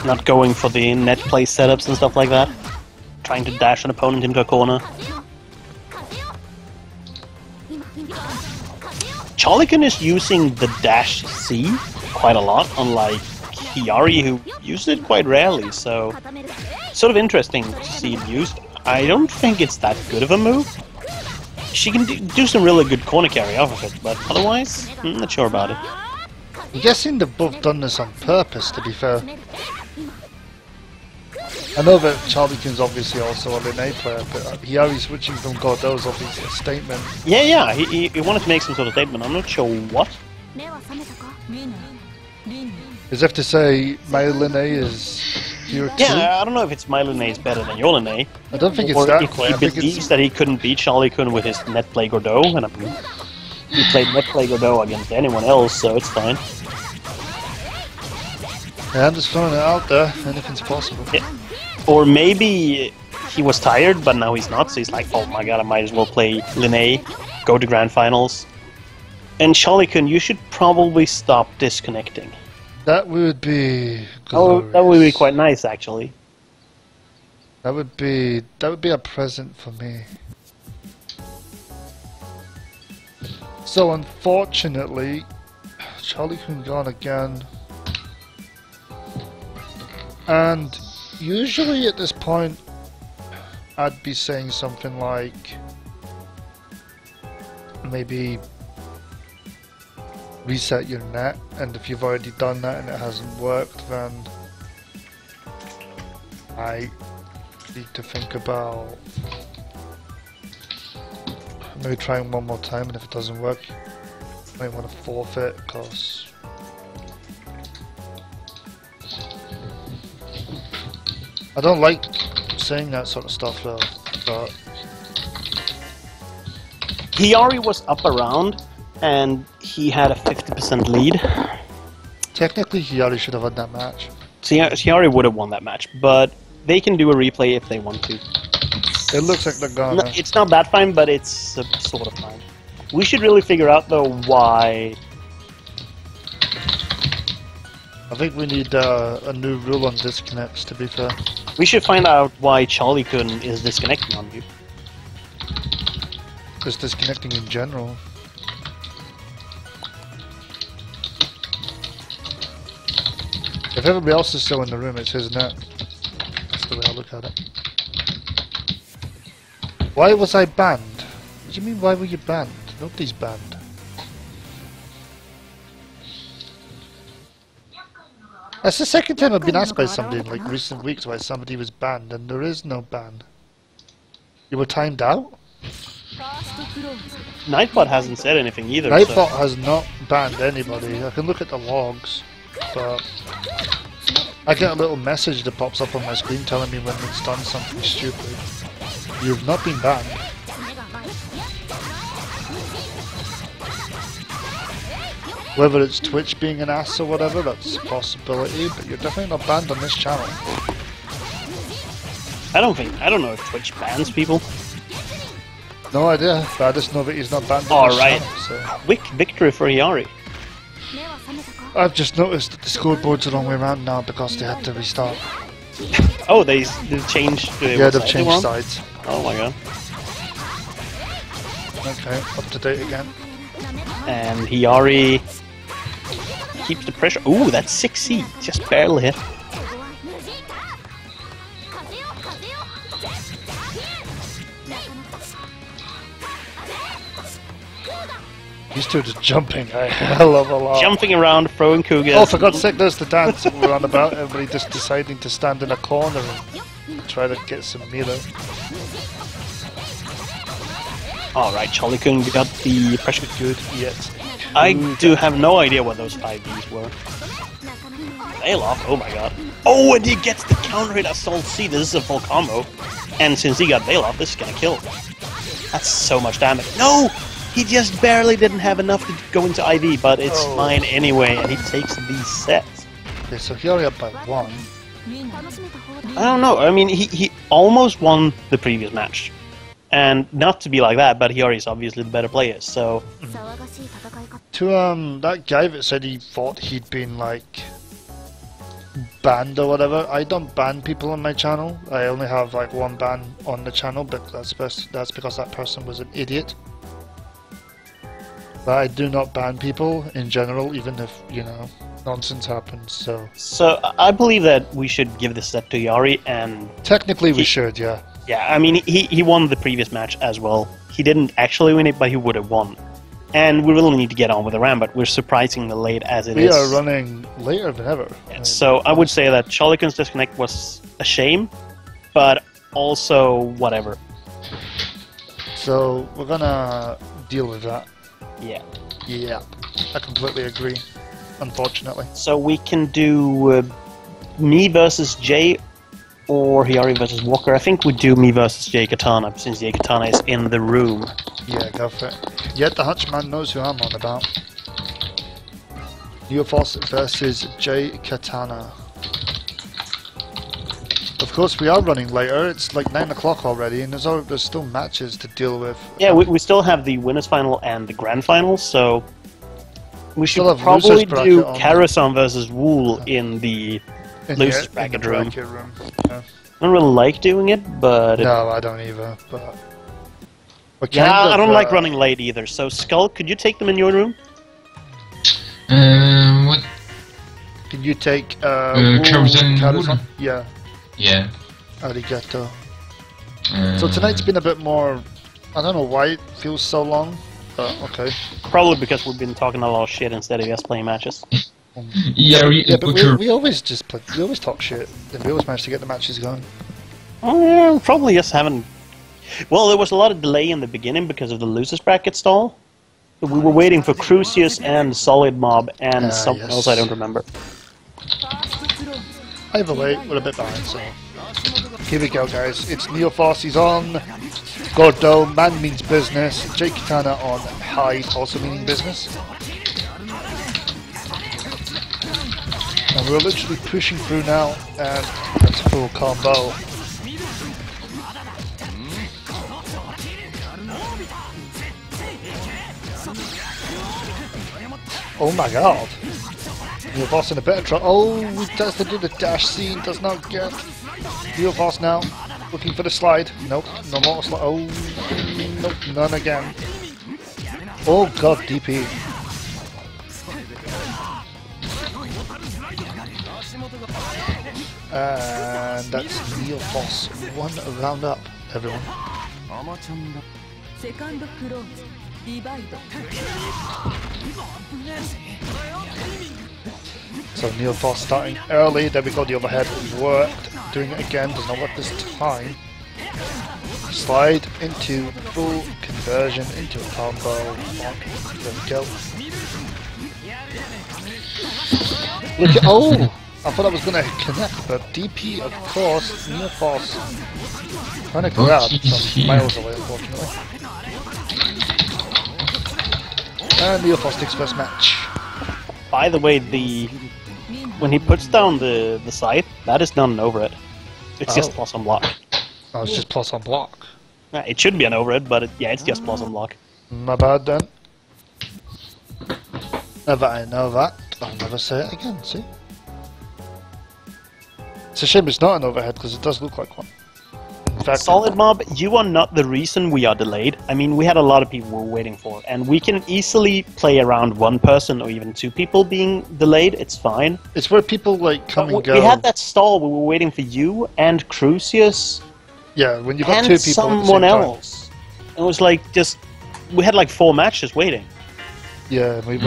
Not going for the net play setups and stuff like that. Trying to dash an opponent into a corner. Charlie is using the dash C quite a lot, unlike Hiyari, who used it quite rarely, so sort of interesting to see it used. I don't think it's that good of a move. She can do some really good corner carry off of it, but otherwise, I'm not sure about it. I'm guessing they've both done this on purpose, to be fair. I know that Charlie Kun's obviously also a Lin A player, but Hiyari switching from Gordeau is obviously a statement. Yeah, he wanted to make some sort of statement, I'm not sure what. As if to say, my Lin A is here too. Yeah, I don't know if it's my Lin A is better than your Lin A. I don't think it's or that if way. he believes that he couldn't beat Charlie Kun with his net play Gordeau, and I mean, he played net play Gordeau against anyone else, so it's fine. Yeah, I'm just throwing it out there. Anything's possible. Yeah. Or maybe he was tired, but now he's not, so he's like, oh my god, I might as well play Lin A, go to Grand Finals. And Charlie Kun, you should probably stop disconnecting. That would be glorious. Oh, that would be quite nice, actually. That would be a present for me. So unfortunately, Charlie Kun gone again. And usually at this point, I'd be saying something like, maybe reset your net, and if you've already done that and it hasn't worked, then I need to think about maybe trying one more time, and if it doesn't work, you might want to forfeit, because I don't like saying that sort of stuff though, but Hiyari was up around, and he had a 50% lead. Technically, Hiyari should have won that match. Hiyari would have won that match, but they can do a replay if they want to. It looks like they're gonna. No, it's not that fine, but it's sort of fine. We should really figure out, though, why... I think we need a new rule on disconnects, to be fair. We should find out why Charlie Kun is disconnecting on you. Just disconnecting in general. If everybody else is still in the room, it's his net. That's the way I look at it. Why was I banned? What do you mean, why were you banned? Nobody's banned. That's the second time I've been asked by somebody in like recent weeks why somebody was banned, and there is no ban. You were timed out? Nightbot hasn't said anything either. Nightbot has not banned anybody. I can look at the logs. but I get a little message that pops up on my screen telling me when it's done something stupid. You've not been banned. Whether it's Twitch being an ass or whatever, that's a possibility, but you're definitely not banned on this channel. I don't know if Twitch bans people. No idea, but I just know that he's not banned on All this right. channel, so. Quick victory for Yari. I've just noticed that the scoreboard's the wrong way around now because they had to restart. Oh, they've changed. Yeah, they've changed sides. Oh my god. Okay, up to date again. And Hiyari keeps the pressure. Ooh, that's 6C. Just barely hit. These two are just jumping a hell of a lot. Jumping around, throwing Kugas. Oh, for God's sake, there's the dance that we're on about. Everybody just deciding to stand in a corner and try to get some melee. Alright, Cholikun got the pressure. Good yet. I do have no idea what those 5Ds were. Veil off, oh my god. Oh, and he gets the counter hit Assault C. This is a full combo. And since he got Veil off, this is gonna kill. That's so much damage. No! He just barely didn't have enough to go into IV, but it's fine anyway, and he takes these sets. Okay, so Hiyari up by 1. I don't know, I mean, he almost won the previous match. And not to be like that, but Hiyari is obviously the better player, so... To that guy that said he thought he'd been like banned or whatever, I don't ban people on my channel. I only have like 1 ban on the channel, but that's because that person was an idiot. But I do not ban people in general, even if, you know, nonsense happens, so... So, I believe that we should give this set to Yari, and... Technically we should, yeah. Yeah, I mean, he won the previous match as well. He didn't actually win it, but he would have won. And we really need to get on with the Ranbat. We're surprisingly late as it is. We are running later than ever. Yeah, so I would say that Cholikun's disconnect was a shame, but also whatever. So we're gonna deal with that. Yeah. Yeah, I completely agree, unfortunately. So we can do me versus Jay or Hiyari versus Walker. I think we do me versus Jay Katana, since Jay Katana is in the room. Yeah, go for it. Yet the Hunchman knows who I'm on about. Neophos versus Jay Katana. Of course, we are running later. It's like 9 o'clock already, and there's still matches to deal with. Yeah, we still have the winners final and the grand final, so we should Still have probably losers bracket do on. Karasan versus Wool in the losers bracket room. Yeah. I don't really like doing it, but No, I don't either. But we're yeah, kind of, I don't like running late either. So Skull, could you take them in your room? What? Can you take Karasan Wool? Yeah. Yeah. Arigato. So tonight's been a bit more... I don't know why it feels so long, but okay. Probably because we've been talking a lot of shit instead of just playing matches. Yeah, But we always just play, we always talk shit, and we always manage to get the matches going. Probably just haven't... Well, there was a lot of delay in the beginning because of the losers bracket stall. We were waiting for Crucius and Solid Mob and something else I don't remember. Either way, we're a bit behind, so... Here we go, guys. It's Neophos, he's on. Gordo, man means business. Jake Katana on Hyde, also meaning business. And we're literally pushing through now, and that's a full combo. Oh my god. Neophos in a bit of trouble. Oh, he has to do the dash scene, does not get. Neophos now, looking for the slide. Nope, no more slide. Oh, nope, none again. Oh god, DP. And that's Neophos. 1 round up, everyone. So Neophos starting early, there we go, the overhead worked, doing it again, does not work this time. Slide into full conversion, into a combo, there we go. Look at, oh! I thought I was going to connect, but DP, of course, near force. Trying to grab from miles away, unfortunately. And Neo Force takes first match. By the way, when he puts down the scythe, that is not an overhead. It's just plus on block. Oh, it's just plus on block. It should be an overhead, but it's just plus on block. My bad then. Now that I know that, I'll never say it again, see? It's a shame it's not an overhead, because it does look like one. In fact, Solid Mob, you are not the reason we are delayed. I mean, we had a lot of people we were waiting for, and we can easily play around one person or even two people being delayed, it's fine. it's where people like come and go. We had that stall, we were waiting for you and Crucius Yeah, when you've got and two people someone at the same time. else. It was like we had like 4 matches waiting. Yeah, we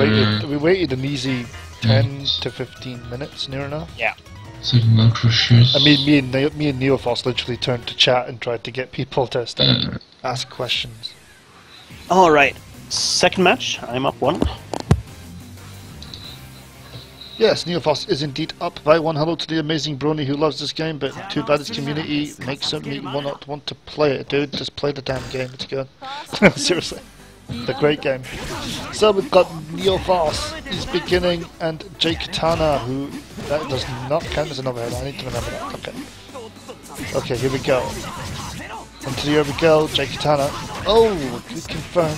waited an easy 10 to 15 minutes, near enough. Yeah. Sigma Crucius. I mean, me and Neophos literally turned to chat and tried to get people to ask questions. Alright, second match, I'm up 1. Yes, Neophos is indeed up by 1. Hello to the amazing Brony who loves this game, but too bad its community makes him not want to play it. Dude, just play the damn game, it's good. Seriously. The great game. So we've got Neophos, he's beginning, and Jay Katana, who that does not count as an overhead. I need to remember that. Okay. Okay, here we go. Into here we go, Jay Katana. Oh, good confirm.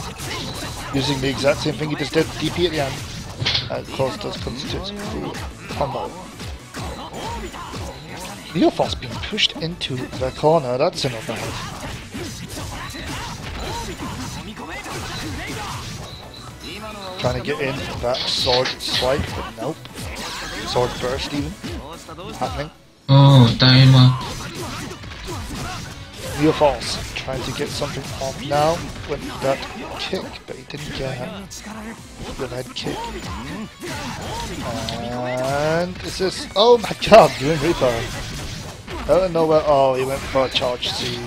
Using the exact same thing he just did, DP at the end. Of course, does constitute a combo. Neophos being pushed into the corner. That's an overhead. Trying to get in that sword swipe, but nope. Sword burst even. Happening. Oh, timer. Neophos trying to get something off now with that kick, but he didn't get the head kick. And is this? Oh my god, Grim Reaper. Out of nowhere, oh, he went for a charge C.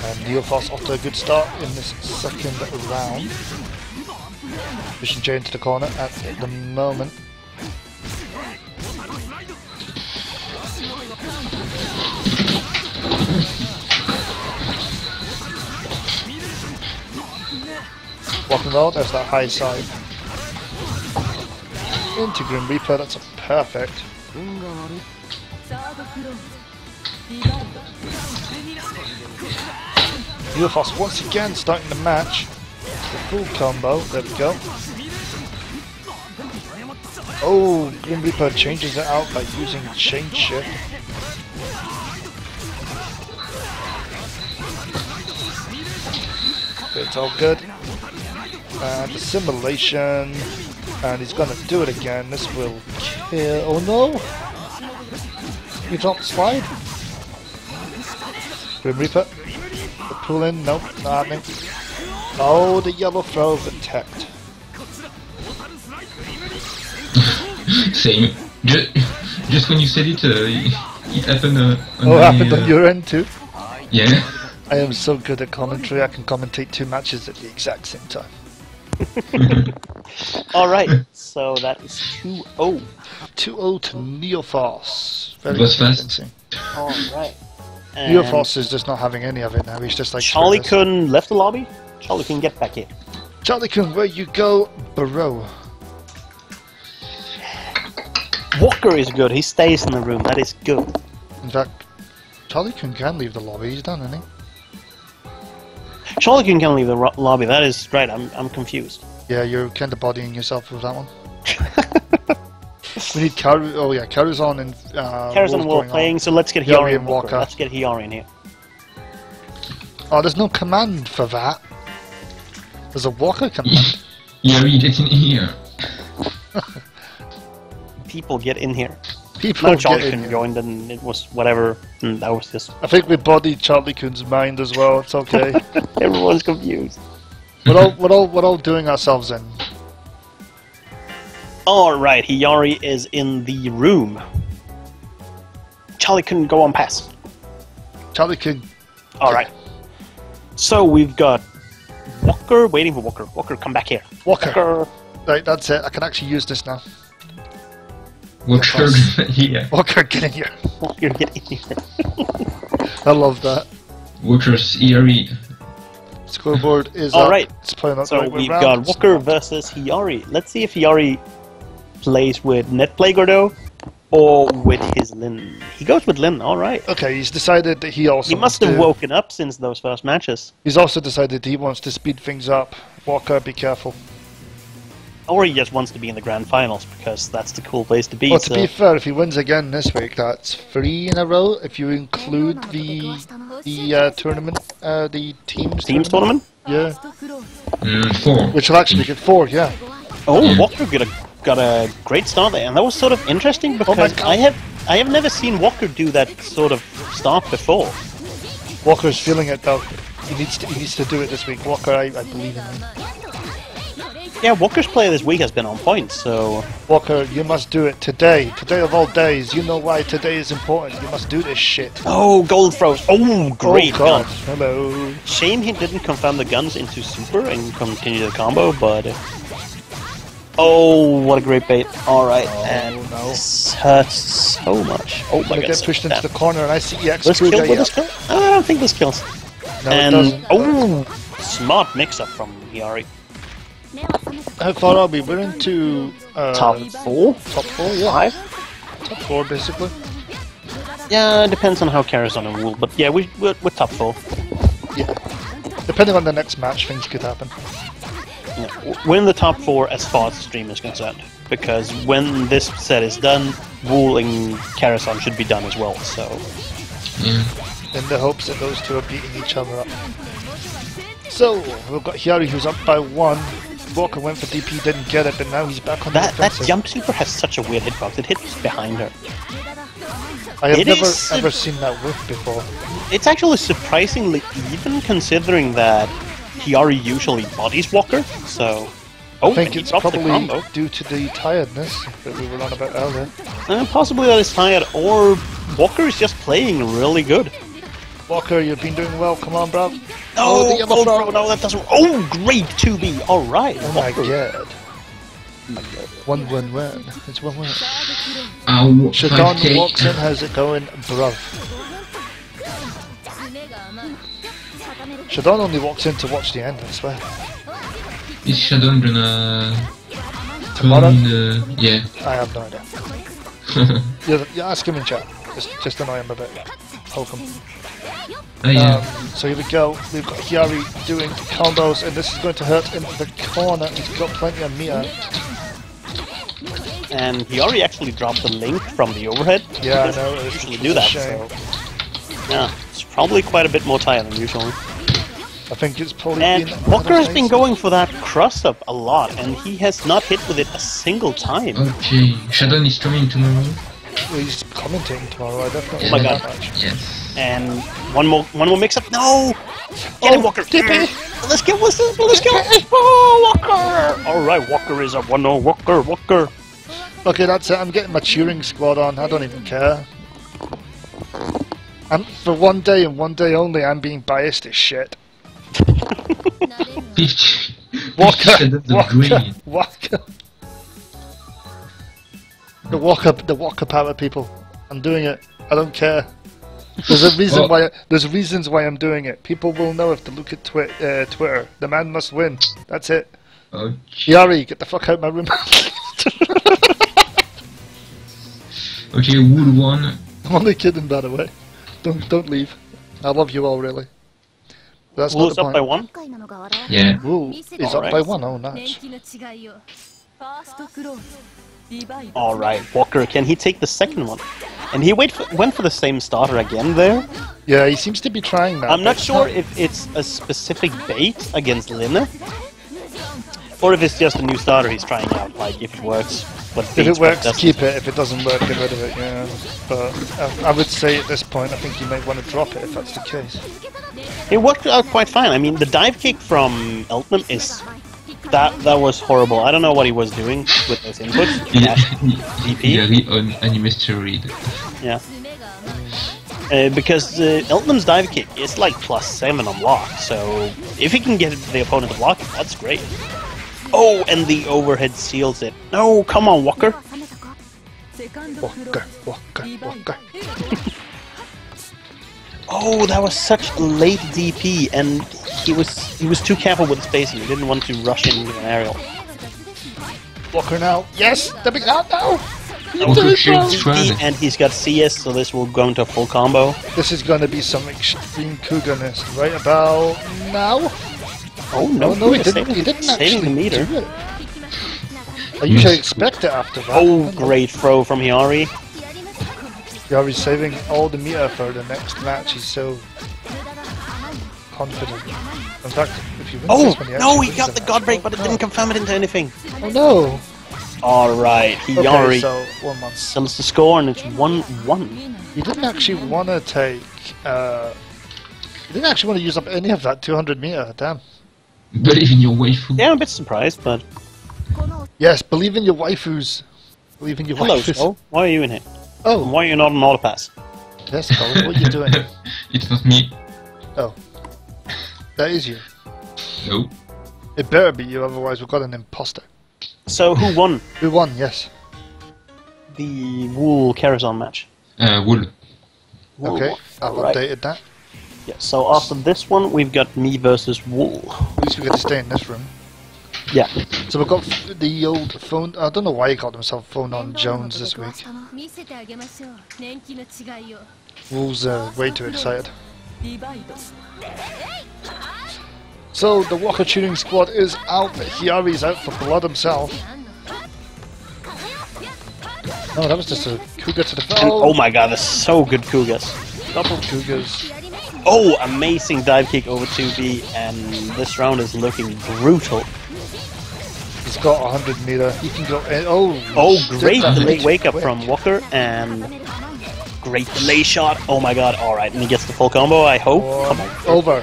And Neophos off to a good start in this second round. Pushing Jay into the corner at the moment. Walking well, there's that high side. Into Grim Reaper, that's a perfect. Neophos once again starting the match. The full combo, there we go. Oh, Grim Reaper changes it out by using chain shift. It's all good. And the simulation. And he's gonna do it again. This will kill. Oh no! You dropped the slide. Grim Reaper. The pull in. Nope, not happening. Oh, the yellow throw detect. Same. Just when you said it, it happened on happened on your end too? Yeah. I am so good at commentary, I can commentate 2 matches at the exact same time. Alright, so that is 2-0. 2-0 to Neophos. Very Was fast. convincing. Alright. Neophos is just not having any of it now, he's just like... Charlie Kun left the lobby. Charlie Kun, get back in. Charlie Kun, where you go, bro? Walker is good, he stays in the room, that is good. In fact, Charlie Kun can leave the lobby, he's done, isn't he? Charlie Kun can leave the lobby, that is right, I'm confused. Yeah, you're kind of bodying yourself with that one. We need Karu. Oh yeah, Karu's on and Karu's on the wall playing, so let's get Hiyori and Walker. Walker. Let's get Hiyori in here. Oh, there's no command for that. There's a Walker command. Yeah, we get in here. People get in here. People No, Charlie get in Kun here. joined and it was whatever, and that was just... I think we bodied Charlie Kun's mind as well. It's okay. Everyone's confused. we're all doing ourselves in. Alright, Hiyori is in the room. Charlie couldn't go on pass. Charlie Kun. Alright. So we've got Walker waiting for Walker. Walker, come back here. Walker. Right, that's it. I can actually use this now. Walker, yeah. Walker, get in here. Walker, get in here. I love that. Walker's ERE. Scoreboard is All up. right. It's playing up So right we've round. got Walker versus Hiyari. Let's see if Hiyari plays with Netplay Gordo or with his Lin. He goes with Lin, alright. Okay, he's decided that he also He must have woken up since those first matches. He's also decided he wants to speed things up. Walker, be careful. Or he just wants to be in the grand finals because that's the cool place to be. Well, to be fair, if he wins again this week, that's 3 in a row. If you include the tournament, the teams tournament? Yeah. 4. Which will actually get 4, yeah. Oh, Walker got a great start there, and that was sort of interesting because I have never seen Walker do that sort of start before. Walker's feeling it though. He needs to do it this week. Walker, I believe in him. Yeah, Walker's play this week has been on point, so... Walker, you must do it today. Today of all days. You know why today is important. You must do this shit. Oh, gold throws. Oh, great Oh, God. gun. Hello. Shame he didn't confirm the guns into super and continue the combo, but... Oh, what a great bait. Alright, and no. this hurts so much. Oh my I god. get pushed into the corner and I see EX This screw kill, guy will this up. kill? I don't think this kills. No, And it doesn't. oh, smart mix-up from Hiyari. How far are we? We're into... Top 4? Top 4, yeah. 5? Top 4, basically. Yeah, it depends on how Karazhan and Wool, but yeah, we're top 4. Yeah. Depending on the next match, things could happen. Yeah, we're in the top 4 as far as the stream is concerned, because when this set is done, Wool and Karazhan should be done as well, so... Yeah. In the hopes that those two are beating each other up. So, we've got Hiyari who's up by 1. Walker went for DP, didn't get it, but now he's back on the That offensive. jump super has such a weird hitbox, it hits behind her. I have it never is- ever seen that work before. It's actually surprisingly even considering that Hiyari usually bodies Walker, so... Oh, I think and he it's drops the probably combo. due to the tiredness that we were on about earlier. Possibly that is tired, or Walker is just playing really good. Walker, you've been doing well, come on, bro. Oh, the other gold throw. throw, no, that doesn't... Oh, great 2B, alright. Oh my god. 1-1-1. It's 1-1. Ow, Shadon 5K. walks in, how's it going, bruv? Shadon only walks in to watch the end, I swear. Is Shadon gonna... Tomorrow? Yeah. I have no idea. You ask him in chat. Just annoy him a bit. Poke him. Oh yeah. So here we go. We've got Hiyari doing combos, and this is going to hurt in the corner. He's got plenty of meter. And Hiyari actually dropped the link from the overhead. Yeah, I He doesn't know. It's usually a do that, shame. so... Yeah, it's probably quite a bit more tired than usual. I think it's probably And been... Walker has been going for that cross-up a lot, and he has not hit with it a single time. Okay. Shadon is coming tomorrow. He's commentating tomorrow. I definitely Oh my like god. that match. Yes. And one more mix-up. No! Get him, Walker! DP! Let's get let's go! Oh, Walker! Alright, Walker is up 1-0. Walker! Okay, that's it. I'm getting my cheering squad on. I don't even care. And for one day and one day only, I'm being biased as shit. 50. Walker! Shadon's green. Walker! The Walker power, people. I'm doing it. I don't care. There's a reason Oh. why. There's reasons why I'm doing it. People will know if they look at Twitter. The man must win. That's it. Okay. Yari, get the fuck out of my room. Okay, Wood 1. I'm only kidding, by the way. Don't leave. I love you all, really. That's not Wool's the up by point. 1. Yeah. Ooh, he's up by 1. Oh, nice. Alright, Walker, can he take the second one? And he went for the same starter again there. Yeah, he seems to be trying that. I'm not but sure if it's a specific bait against Lina, or if it's just a new starter he's trying out, like if it works. But If beats it what works, doesn't. keep it. If it doesn't work, get rid of it. Yeah, but I would say at this point, I think you might want to drop it if that's the case. It worked out quite fine. I mean, the dive kick from Eltman is... That was horrible. I don't know what he was doing with those inputs. Yeah. DP. Yeah, on anime steroid. Yeah. Because Elton's dive kick is like +7 on block, so if he can get the opponent to block it, that's great. Oh, and the overhead seals it. No, come on, Walker. Walker. Oh, that was such a late DP, and he was too careful with the spacing. He didn't want to rush into an aerial. Walker now. Yes, the big out now. Walker shields Shred. And he's got CS, so this will go into a full combo. This is going to be some extreme cougarness right about now. Oh no, He didn't saving actually the meter. do it. I usually expect it after that. Oh, great throw from Hiyari. Yari's saving all the meter for the next match. He's so confident. In fact, if you win Oh this one, no, he wins got the match. God Break, but it didn't confirm it into anything. Oh no! Alright, Hiyari Okay, so 1 month. settles the score, and it's 1-1. You didn't actually want to take. You didn't actually want to use up any of that 200 meter. Damn. Believe in your waifu. Yeah, I'm a bit surprised, but... Yes, believe in your waifus. Believe in your Hello, waifus. Skull. Why are you in here? Oh, Why are you not on auto pass? yes, Skull. What are you doing? It's not me. Oh, that is you. No. It better be you, otherwise we've got an imposter. So, who won Who won? Yes. the Wool Karazhan match? Wool. Wool Okay, won. I've Alright. updated that. Yeah, so after this one, we've got me versus Wool. At least we get to stay in this room. Yeah. So we've got the old phone. I don't know why he called himself Phone on Jones this week. Wool's way too excited. So the Walker Tuning Squad is out. Hiyari's out for blood himself. No, that was just a cougar to the And, oh my god, that's so good Kugas. double cougars. Oh, amazing dive kick over 2B, and this round is looking brutal. He's got 100 meter. He can go. Oh, great that delay way wake up quick. from Walker, and great delay shot. Oh my god, alright, and he gets the full combo, I hope. Come on. Over.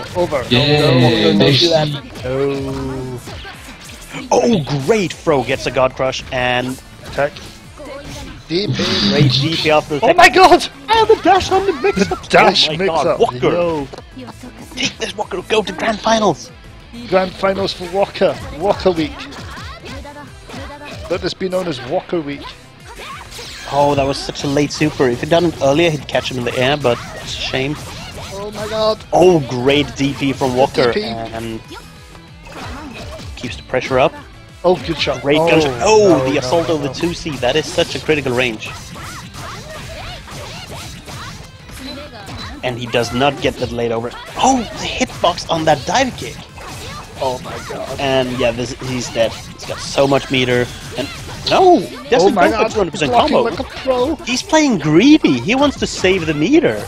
Yeah, Don't they do that. see. No. Oh, great throw, gets a God Crush, and Tech. Deep in. great DP after the Oh my god! and the dash on the mix up. Dash oh my mix god, up. Walker. Yo. Take this, Walker, go to Grand Finals. Grand finals for Walker. Walker week. Let this be known as Walker week. Oh, that was such a late super. If he'd done it earlier, he'd catch him in the air, but that's a shame. Oh my god. Oh, great DP from Walker, DP. and keeps the pressure up. Oh, good shot. Great gunshot. Oh, no, the no, assault no, over no. 2C. That is such a critical range. And he does not get that laid over. Oh, the hitbox on that dive kick. Oh my god. And yeah, he's dead. He's got so much meter. And no, doesn't Oh my go god. for 200% Blocking combo. like a pro. He's playing greedy. He wants to save the meter.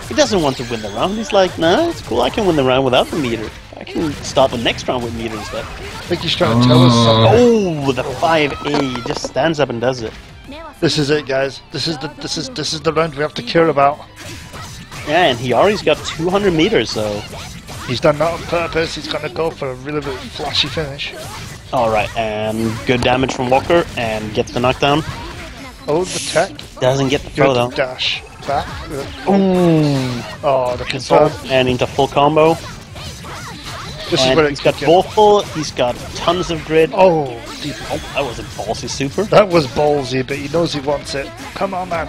He doesn't want to win the round. He's like, nah, it's cool. I can win the round without the meter. I can start the next round with meter instead. I think he's trying to tell us something. Oh, the 5A. He just stands up and does it. This is it, guys. This is the round we have to care about. Yeah, and Hiyari's got 200 meters, so... He's done that on purpose. He's gonna go for a really flashy finish. Alright, and good damage from Walker, and gets the knockdown. Oh, the tech. Doesn't get the throw Good though. dash. Back. Ooh. Oh, the confirm. And into full combo. This is And where he's it got could get. both full, he's got tons of grid. Oh, deep. Oh, that was a ballsy super. That was ballsy, but he knows he wants it. Come on, man.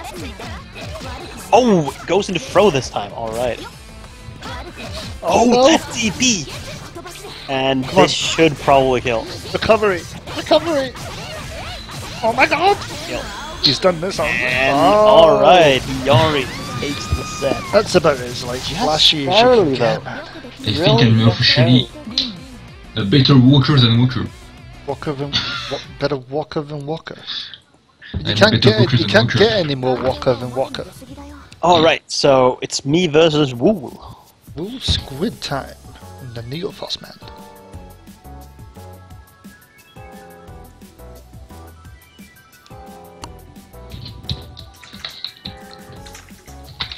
Oh, it goes into throw this time, alright. Oh, no. that DP! And Come on. this should probably kill. Recovery. Oh my god. Kill. He's done this on. And Oh. alright, Hiyari takes the set. That's about as like flashy as you barely, can get, though. man. I think I'm officially a better walker than Walker. Better Walker than Walker. You I'm can't better Walker get than Walker. any more Walker than Walker. Alright, so it's me versus Wool. Ooh, squid time in the Neophos man.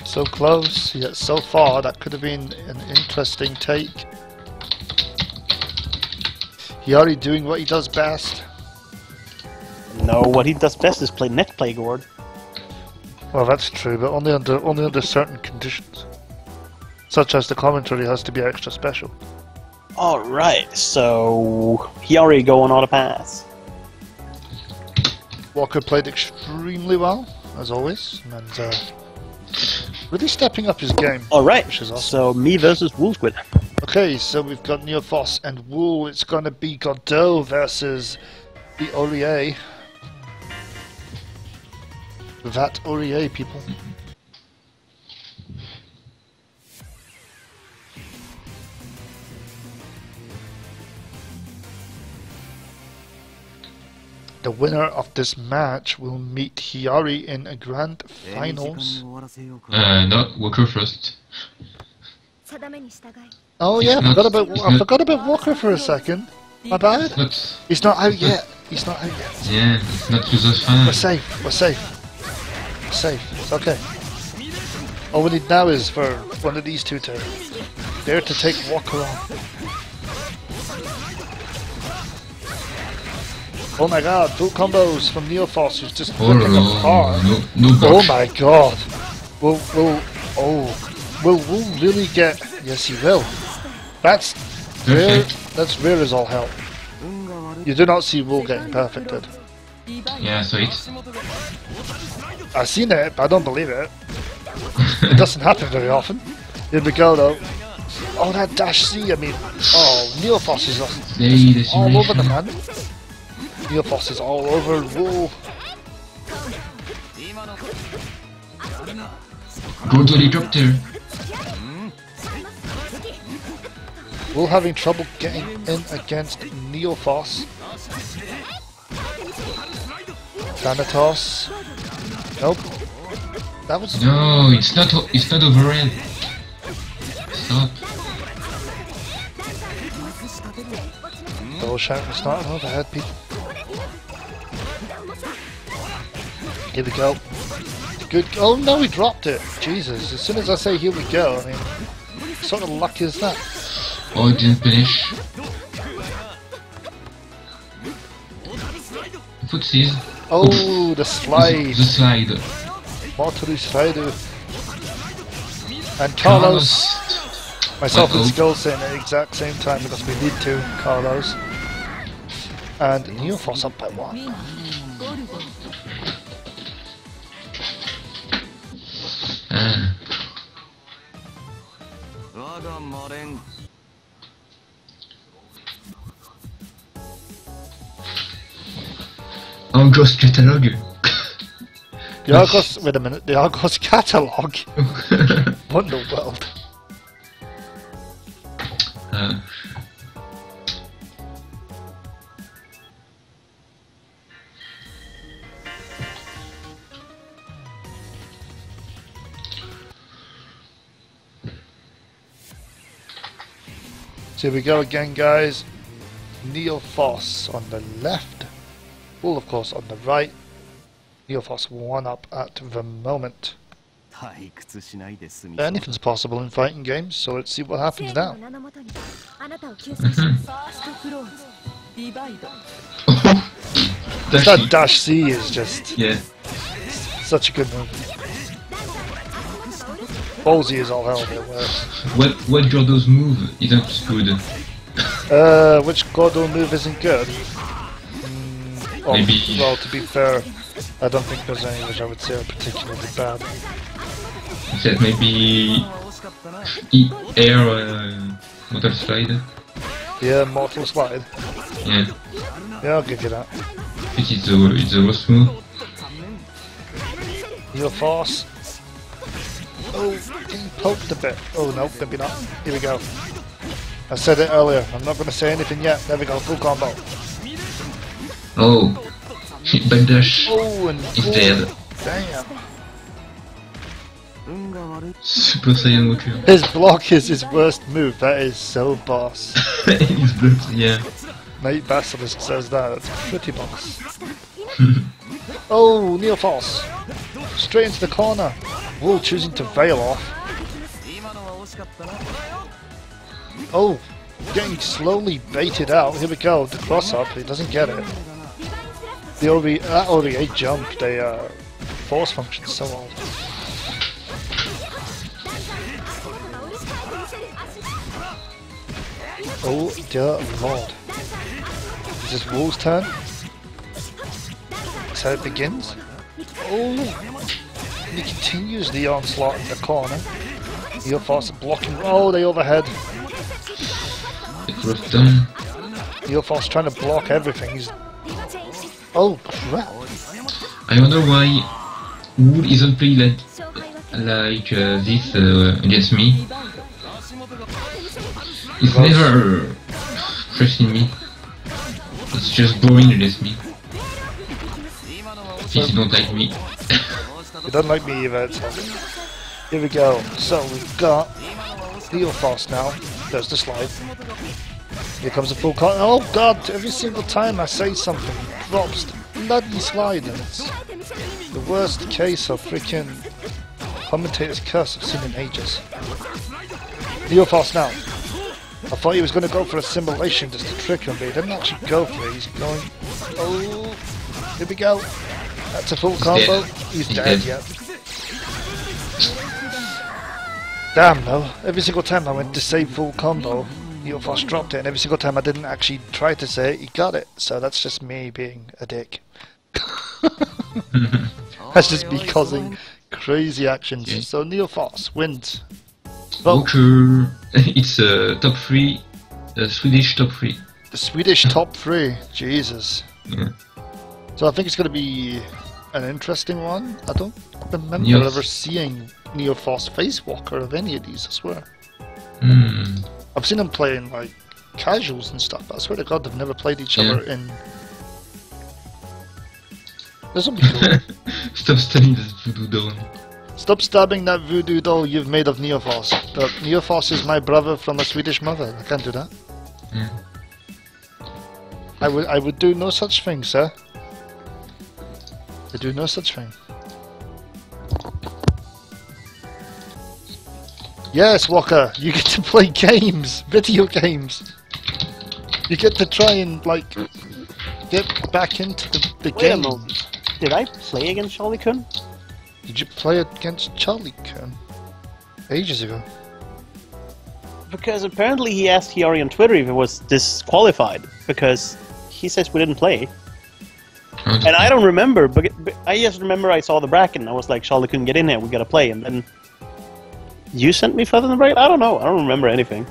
So close, yet so far. That could have been an interesting take. Hiyari doing what he does best. No, what he does best is play net play gourd. Well, that's true, but only under certain conditions, such as the commentary has to be extra special. Alright, so Hiyari going on a pass. Walker played extremely well, as always, and really stepping up his game. Alright, which is awesome. so me versus Woolsquid. Okay, so we've got Neophos and Wool. It's going to be Godot versus the Aurier. That Aurier, people. The winner of this match will meet Hiyari in a grand finals. No, Walker first. Oh yeah, I forgot about Walker for a second. My bad. He's not out yet. He's not out yet. Yeah, it's not to the fan. We're safe. We're safe. We're safe. It's okay. All we need now is for one of these two to dare to take Walker on. Oh my god, full combos from Neophos, who's just ripping apart. No Oh my god. Will Wool really get... Yes, he will. That's rare. That's rare as all hell. You do not see Wool getting perfected. Yeah, so it's... I've seen it, but I don't believe it. It doesn't happen very often. Here we go though. Oh, that dash C, I mean... Oh, Neophos is just all over the man. Neophos is all over Wool. Go to helicopter. Wool having trouble getting in against Neophos. Thanatos. Nope. That was... No, it's not overhead. Stop. Double shout and start overhead, people. Here we go. Good. Oh no, we dropped it. Jesus. As soon as I say here we go, I mean, what sort of luck is that? Oh, it didn't finish. Footsies. Oh, the slide. The slide. Mortal slide. And Carlos. Myself and Skull saying at the exact same time because we need to, Carlos. And Neophos up by 1. Argos catalog. The Argos, wait a minute, the Argos catalog? What in the world? So here we go again, guys. Neophos on the left. Wool, of course, on the right. Neophos 1 up at the moment. Anything's possible in fighting games, so let's see what happens now. That dash C is just such a good move. Ballsy is all hell, but worse. What Gordo's move isn't good? Which Gordo move isn't good? Maybe. Well, to be fair, I don't think there's any which I would say are particularly bad. That maybe air Mortal Slide. Yeah, Mortal Slide. Yeah. Yeah, I'll give you that. It's the worst move. Neophos. Oh, getting poked a bit. Oh no, maybe not. Here we go. I said it earlier. I'm not going to say anything yet. There we go. Full combo. Oh, back dash. Oh, and He's dead. Damn. Super Saiyan Walker. His block is his worst move. That is so boss. His block, yeah. Night Basilisk says that. That's pretty boss. Oh, Neophos. Straight into the corner. Wool choosing to veil off. Oh, getting slowly baited out. Here we go. The cross up. He doesn't get it. The OVA jump. They force function so old. Oh dear lord. Is this Wool's turn? Is that it begins? Oh! He continues the onslaught in the corner. Neoforce blocking. Oh, the overhead. Neoforce trying to block everything. He's... Oh crap! I wonder why Wool isn't playing like this against me. It's never pressing me. It's just boring against me. If you don't like me. You don't like me either, so. Here we go. So we've got Neoforce now. There's the slide. Here comes the full con. Oh god! Every single time I say something, it drops the bloody slide, and it's the worst case of freaking commentator's curse I've seen in ages. Neoforce now. I thought he was going to go for a simulation just to trick him, but he didn't actually go for it. He's going. Oh, here we go. That's a full combo. He's dead, yeah. Damn, no. Every single time I went to say full combo, Neoforce dropped it, and every single time I didn't actually try to say it, he got it. So that's just me being a dick. That's just me causing crazy actions. Okay. So Neoforce wins. Okay. It's top 3, Swedish top 3. The Swedish top 3. Jesus. Yeah. So I think it's going to be an interesting one. I don't remember Yes. ever seeing Neoforce face walker of any of these, I swear. Mm. I've seen them playing like casuals and stuff, but I swear to god they've never played each other in... This will be cool. Stop studying this voodoo doll. Stop stabbing that voodoo doll you've made of Neoforce. But Neoforce is my brother from a Swedish mother. I can't do that. Yeah. I would do no such thing, sir. I do no such thing. Yes, Walker, you get to play games, video games. You get to try and like get back into the Wait a game. moment. Did I play against Charlie Kun? Did you play against Charlie Kun ages ago? Because apparently he asked Hiyori on Twitter if it was disqualified, because he says we didn't play. Okay. And I don't remember, but I just remember I saw the bracket and I was like, Charlie couldn't get in here, we gotta play. And then you sent me further than the bracket? I don't know, I don't remember anything.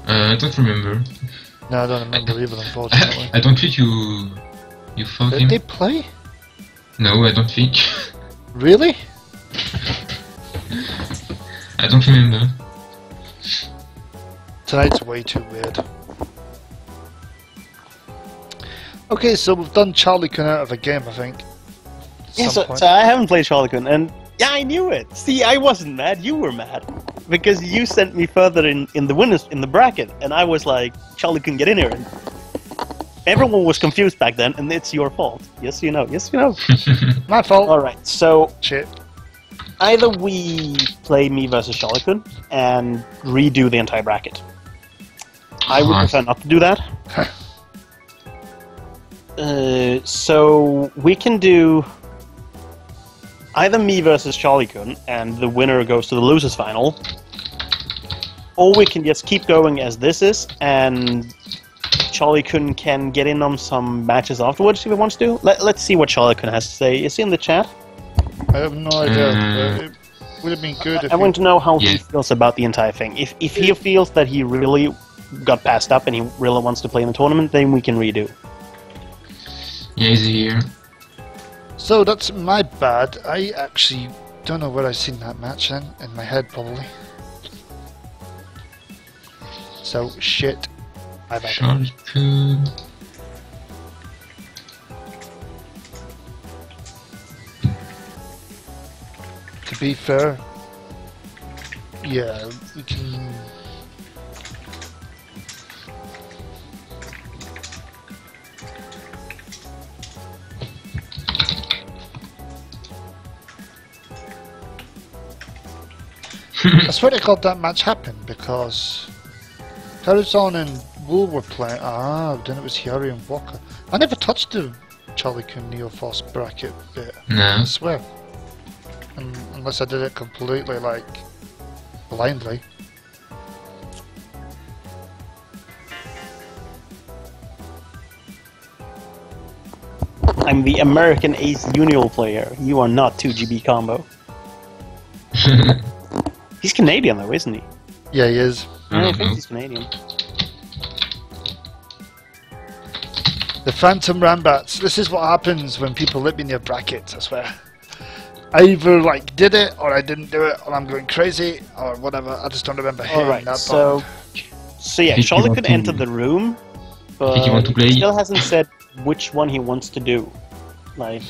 I don't remember. No, I don't remember either, unfortunately. I don't think you fought Did him. they play? No, I don't think. Really? I don't remember. Tonight's way too weird. Okay, so we've done Charlie Kun out of a game, I think. At Yeah, some so point. I haven't played Charlie Kun, and yeah, I knew it. See, I wasn't mad, you were mad. Because you sent me further in the winners, in the bracket, and I was like, Charlie couldn't get in here. And everyone was confused back then, and it's your fault. Yes, you know. Yes, you know. My fault. Alright, so Shit. either we play me versus Charlie Kun and redo the entire bracket. I would prefer not to do that. So we can do either me versus Charlie Kun and the winner goes to the losers final, or we can just keep going as this is and Charlie Kun can get in on some matches afterwards if he wants to. Let's see what Charlie Kun has to say. Is he in the chat? I have no idea. It would have been good if I want to know how he Yeah. feels about the entire thing. If he feels that he really got passed up and he really wants to play in the tournament, then we can redo. Yeah, he's here. So that's my bad. I actually don't know where I've seen that match then. In my head, probably. So, shit. My bad. Charlie Kun. To be fair, yeah, we can... I swear to God that match happened because Horizon and Wool were playing. Then it was Hiyori and Walker. I never touched the Charlie Kun Neoforce bracket bit. No. I swear. unless I did it completely, like, blindly. I'm the American Ace UNIEL player. You are not 2GB combo. He's Canadian though, isn't he? Yeah, he is. I think he's Canadian. The Phantom Rambats. This is what happens when people let me in their brackets, I swear. I either like did it or I didn't do it or I'm going crazy or whatever. I just don't remember hitting that button. So yeah, Charlie could enter the room, but he still hasn't said which one he wants to do. Like,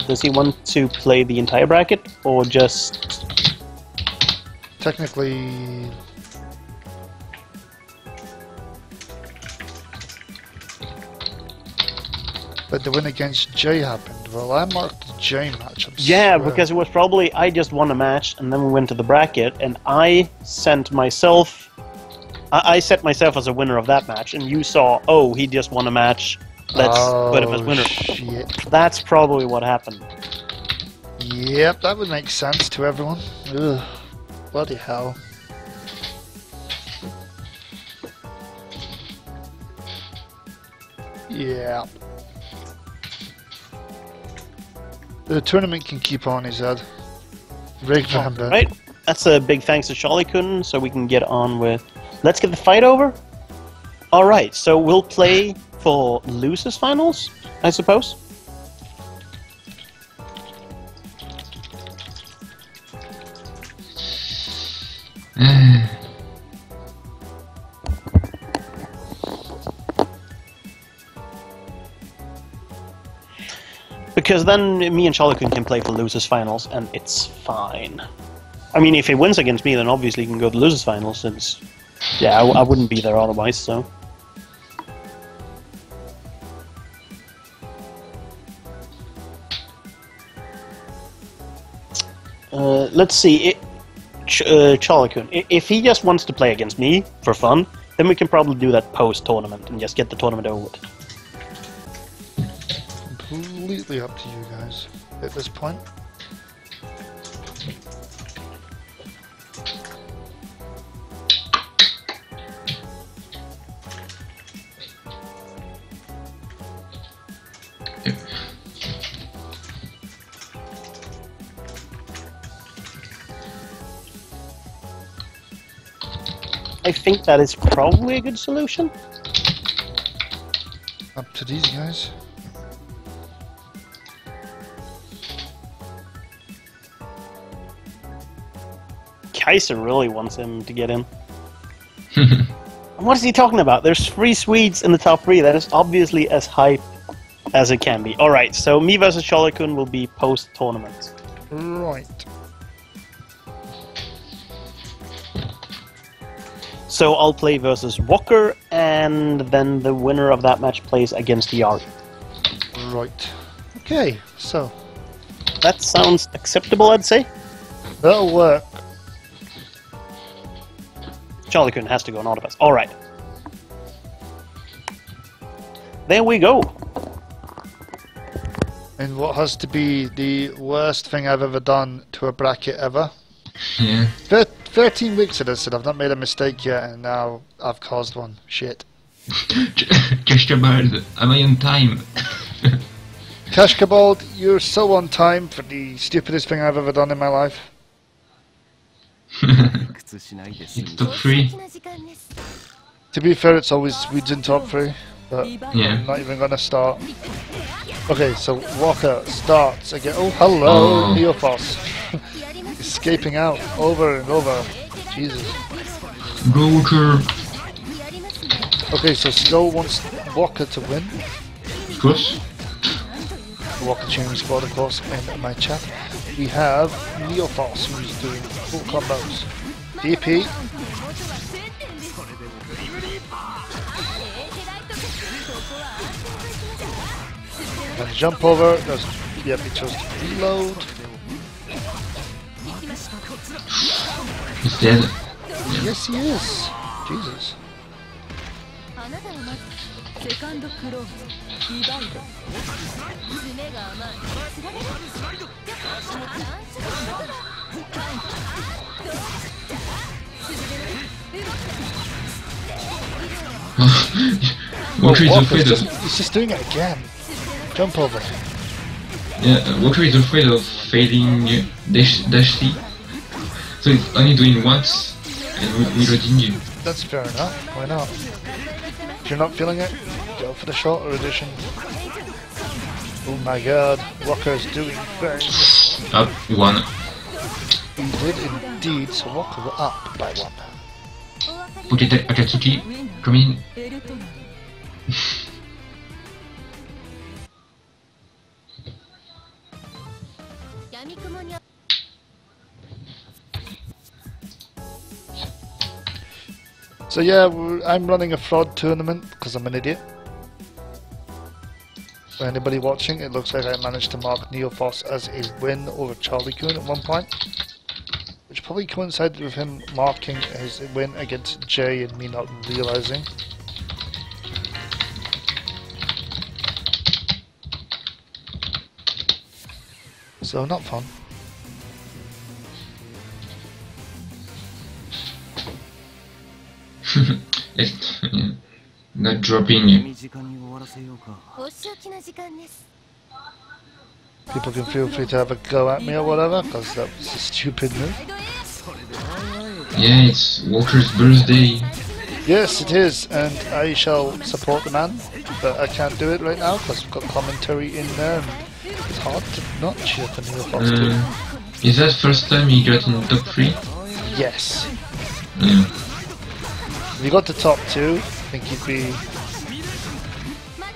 does he want to play the entire bracket or just... Technically... But the win against Jay happened. Well, I marked the Jay match. Yeah, because it was probably I just won a match and then we went to the bracket and I sent myself... I set myself as a winner of that match and you saw, oh, he just won a match. Let's put him as winner. Shit. That's probably what happened. Yep, that would make sense to everyone. Ugh, bloody hell. Yeah. The tournament can keep on, he said. Rigged Ranbat. Right. That's a big thanks to Charlie Kun, so we can get on with... Let's get the fight over? Alright, so we'll play for losers finals, I suppose? Because then me and Charlie can play for losers finals, and it's fine. I mean, if he wins against me, then obviously he can go to losers finals, since... Yeah, I wouldn't be there otherwise, so... Let's see, Charlie Kun, if he just wants to play against me for fun, then we can probably do that post-tournament and just get the tournament over with. Completely up to you guys at this point. I think that is probably a good solution. Up to these guys. Kaiser really wants him to get in. What is he talking about? There's 3 Swedes in the top 3. That is obviously as hype as it can be. Alright, so me versus Charlie Kun will be post-tournament. Right. So I'll play versus Walker, and then the winner of that match plays against Yari. Right. Okay, so. That sounds acceptable, I'd say. That'll work. Charlie Kun has to go on all of us. Alright. There we go. And what has to be the worst thing I've ever done to a bracket ever. Yeah. 13 weeks of this and I've not made a mistake yet, and now I've caused one. Shit. Kashkabard, am I on time? Kashkabald, you're so on time for the stupidest thing I've ever done in my life. It's top 3. To be fair, it's always Swedes in top 3, but Yeah. I'm not even gonna start. Okay, so Walker starts again. Oh, hello, Neophos. Escaping out over and over. Jesus. Roger. Okay, so Skull wants Walker to win. Of course. Walker Tuning Squad, of course, in my chat. We have Neophos, who's doing full combos. DP. And jump over. Yep, he chose to reload. He's dead. Yes, he is. Jesus. Walker is afraid of... He's just doing it again. Jump over. Yeah, Walker is afraid of failing dash C. So he's only doing once and reloading. That's fair enough. Why not? If you're not feeling it, go for the shorter edition. Oh my god, Walker's doing things. Up one. He did indeed, so Walker up by 1. Okay, Akatsuki, come in. So yeah, I'm running a fraud tournament because I'm an idiot. For anybody watching, it looks like I managed to mark Neophos as a win over Charlie Coon at one point, which probably coincided with him marking his win against Jay and me not realizing. So not fun. Not dropping. People can feel free to have a go at me or whatever, because that was a stupid move. Yeah, it's Walker's birthday. Yes, it is, and I shall support the man, but I can't do it right now because I've got commentary in there, and it's hard to not cheer for Neophos. Is that first time he got in top 3? Yes. Yeah. If you got to top 2, I think you'd be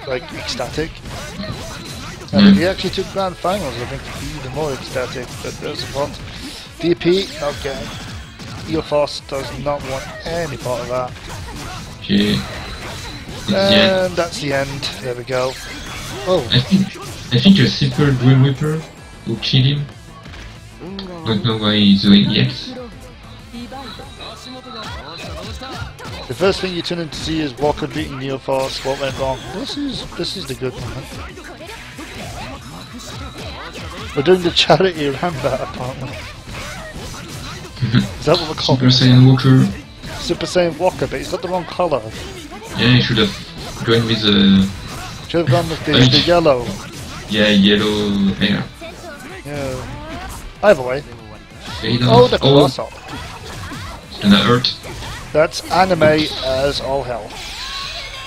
like ecstatic. And if he actually took grand finals, I think he'd be even more ecstatic. But there's a point. DP, okay. Neophos does not want any part of that. Okay. And that's the end. There we go. Oh. I think a simple Grim Reaper will kill him. Don't know why he's doing EX. The first thing you turn in to see is Walker beating Neophos. What went wrong? This is the good one. We're doing the charity Ranbat apparently. Is that what we're calling Super Saiyan Walker. Super Saiyan Walker, but he's got the wrong colour. Yeah, he should have gone with the... Should have gone with the yellow. Yeah, yellow hair. Yeah. Either way. Oh, the close-up. And that hurt. That's anime as all hell.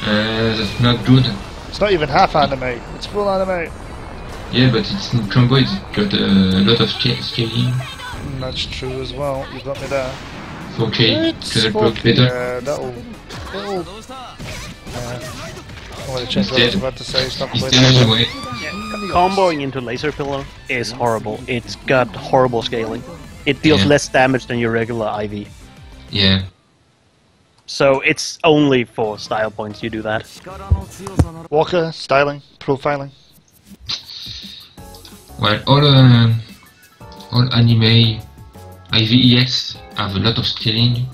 That's not good. It's not even half anime, it's full anime. Yeah, but it's in combo, it's got a lot of scaling. That's true as well, you got me there. 4K, can I block better? Yeah, that'll... I'm gonna change what I was about to say, stop He's waiting. dead away. Comboing into Laser Pillar is horrible. It's got horrible scaling. It deals less damage than your regular IV. Yeah. So it's only for style points you do that. Walker, styling, profiling. Well, all anime IVEX have a lot of scaling.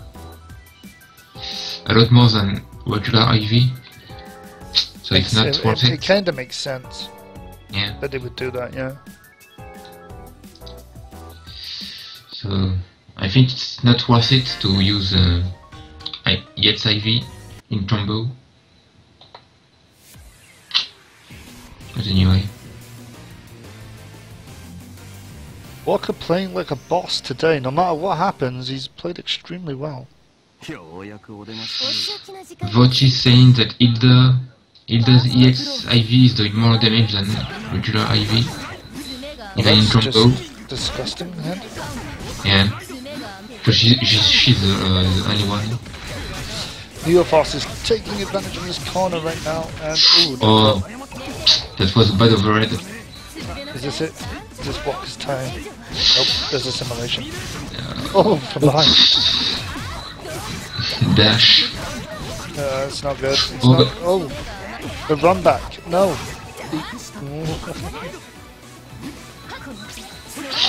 A lot more than regular IV. So it's not worth it. It kinda makes sense. Yeah. That they would do that, yeah. So I think it's not worth it to use EX IV in combo. But anyway. Walker playing like a boss today. No matter what happens, he's played extremely well. Voch is saying that Hilda's EX IV is doing more damage than regular IV. Even in combo. Just disgusting, man. Yeah. Because she's the only one. Neophos is taking advantage of this corner right now, and ooh, oh, that was a bad overhead. Is this it? Is this Walker's time? Nope, there's a simulation. Oh, from behind. Dash. It's not good. It's not. Oh, the run back. No.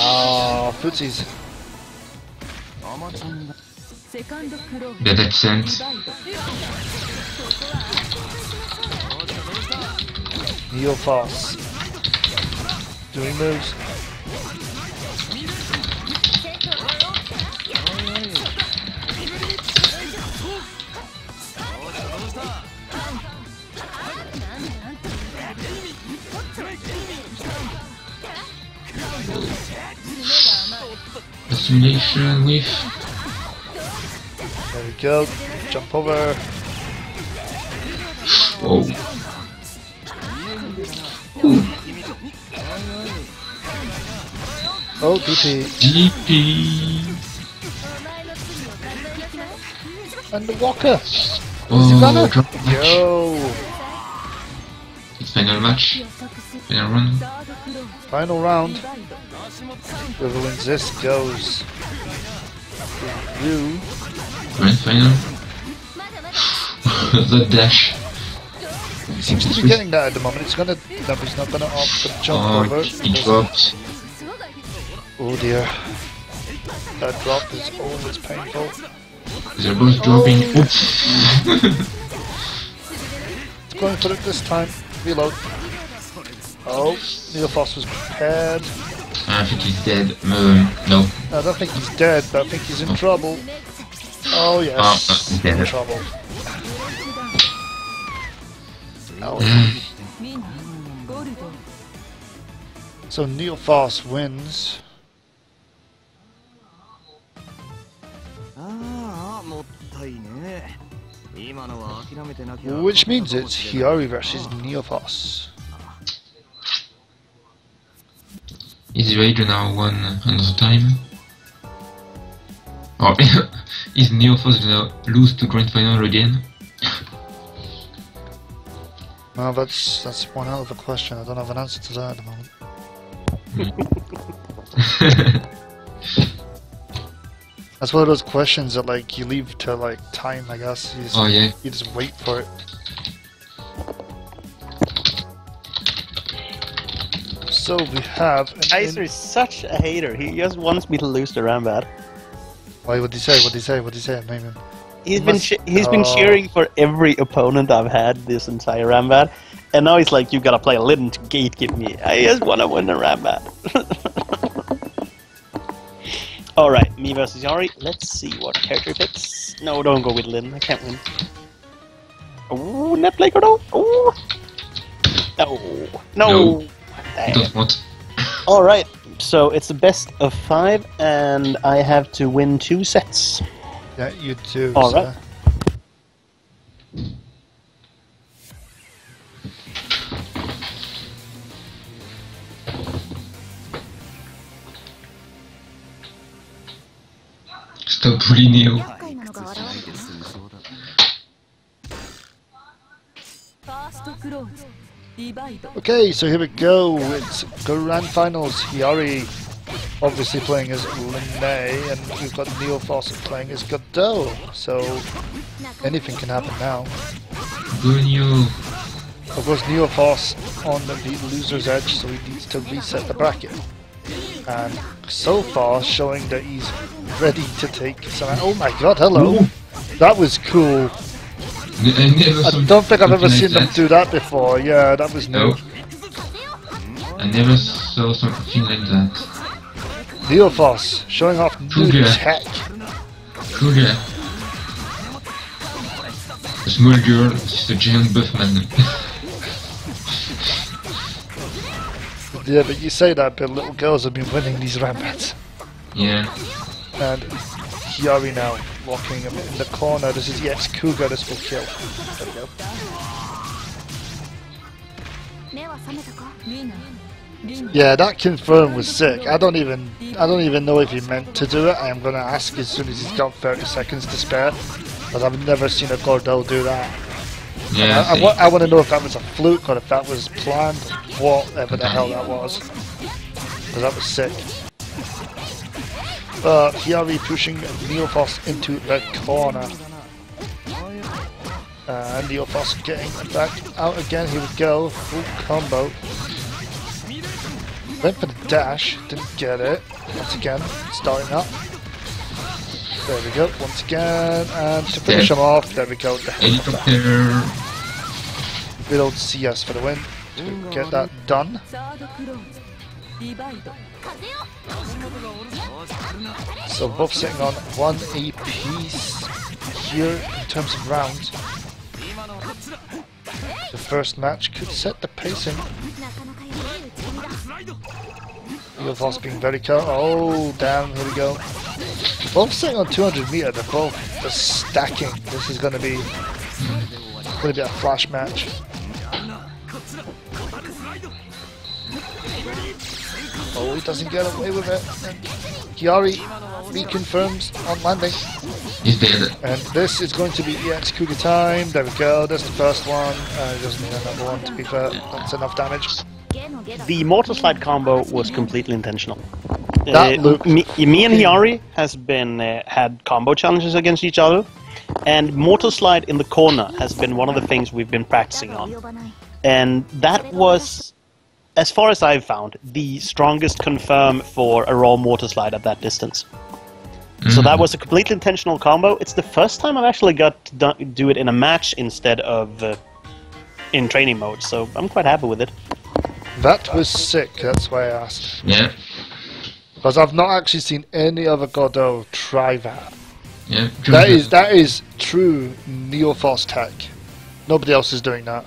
Ah, footsies. Bad accent. Neophos doing moves. Assimilation with. There we go. Jump over. Whoa. Oh, DP. DP. And the Walker. Oh, drop match. Yo. It's final match. Final run. Final round. Whoever wins this goes. You. Grand final. The dash. He seems to be getting that at the moment. It's gonna. No, he's not gonna opt to jump over. Oh, he dropped. Oh dear. That drop is always painful. They're both dropping. Oops. It's going for it this time. Reload. Oh, Neophos was prepared. I think he's dead. No. I don't think he's dead, but I think he's in trouble. Oh yes, he's dead. in trouble. No. So Neophos wins. Which means it's Hiyori versus Neophos. Is Rage now won another time? Or is Neophos gonna lose to Grand Final again? Well, that's one hell of a question. I don't have an answer to that at the moment. That's one of those questions that like you leave to like time, I guess. Oh yeah. You just wait for it. So we have. Kaiser is such a hater. He just wants me to lose the Ranbat. Why? What'd he say? What'd he say? What'd he say? Name him. He's been cheering for every opponent I've had this entire Ranbat, and now he's like, "You gotta play a Litten to gatekeep me." I just wanna win the Ranbat. All right, me versus Yari. Let's see what character he picks. No, don't go with Litten. I can't win. Oh, net play though. Oh, no. Don't want. All right, so it's the best of 5, and I have to win 2 sets. Yeah, you too. All right. Stop bullying Neo. Okay, so here we go. It's Grand Finals. Hiyori obviously playing as Linne, and we've got Neophos playing as Godot. So anything can happen now. Go Neo. Of course, Neophos on the loser's edge, so he needs to reset the bracket. And so far, showing that he's ready to take some. Oh my god, hello! Ooh. That was cool. I don't think I've ever seen them do that before. Yeah, that was new. No. I never saw something like that. Neophos showing off new Cougar. tech. Cougar. A small girl, she's a giant buff man. Yeah, but you say that, but little girls have been winning these Ranbats. Yeah. And Hiyori now walking him in the corner. This is yes, Cougar. This will kill. There we go. Yeah, that confirm was sick. I don't even know if he meant to do it. I am gonna ask as soon as he's got 30 seconds to spare, because I've never seen a Godot do that. Yeah. I want to know if that was a fluke or if that was planned, whatever the hell that was. Because that was sick. Hiyori pushing Neophos into the corner. And Neophos getting back out again. Here we go. Full combo. Went for the dash. Didn't get it. Once again, starting up. There we go. Once again. And to finish him off, there we go. The Helicopter. good old CS for the win. to get that done. So both sitting on 1 apiece here in terms of rounds. The first match could set the pacing. UNIEL being very careful. Oh, damn, here we go. Both sitting on 200 meter, they're both just stacking. This is going to be a flash match. Oh, he doesn't get away with it. And Kiari reconfirms on landing. He's dead. And this is going to be EX Cougar time. There we go, that's the first one. It doesn't need another one, to be fair. That's enough damage. The Mortal Slide combo was completely intentional. That looked... me and Hiari has been had combo challenges against each other, and Mortal Slide in the corner has been one of the things we've been practicing on. And that was, as far as I've found, the strongest confirm for a raw Mortal Slide at that distance. So that was a completely intentional combo. It's the first time I've actually got to do it in a match instead of in training mode, so I'm quite happy with it. That was sick, that's why I asked. Yeah. Because I've not actually seen any other Godot try that. Yeah. That is true Neoforce tech. Nobody else is doing that.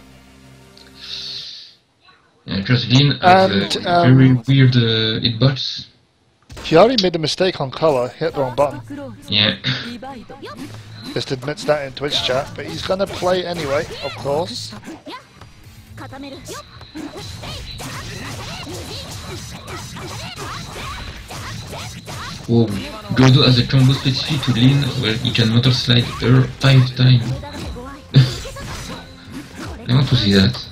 Yeah, Jocelyn has very weird hitbox. He already made a mistake on color, hit the wrong button. Yeah. Just admits that in Twitch chat, but he's gonna play anyway, of course. Oh, Godot has a combo specific to Lin where he can motor slide her 5 times. I want to see that.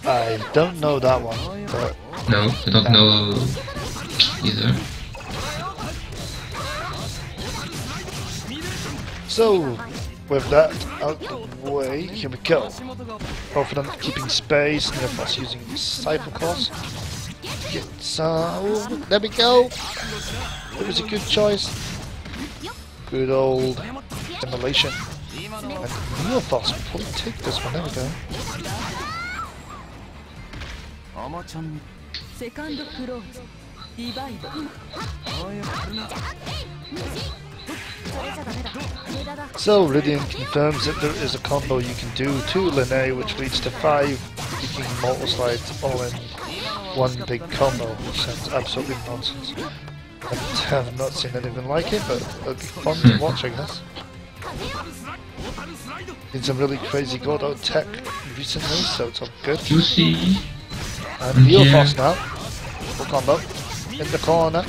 I don't know that one, but... No, I don't know either. So, with that out of the way, here we go. Both of them keeping space, Neoforce using Cypher Cross. Oh, there we go! It was a good choice. Good old demolition. And Neoforce will probably take this one, there we go. So Ridian confirms that there is a combo you can do to Linnae which leads to 5 freaking mortal slides all in one big combo, which sounds absolutely nonsense. I have not seen anything like it, but it'll be fun to watch, I guess. Seen some really crazy Godot tech recently, so it's all good. Juicy. And Neoforce now. Full combo. In the corner.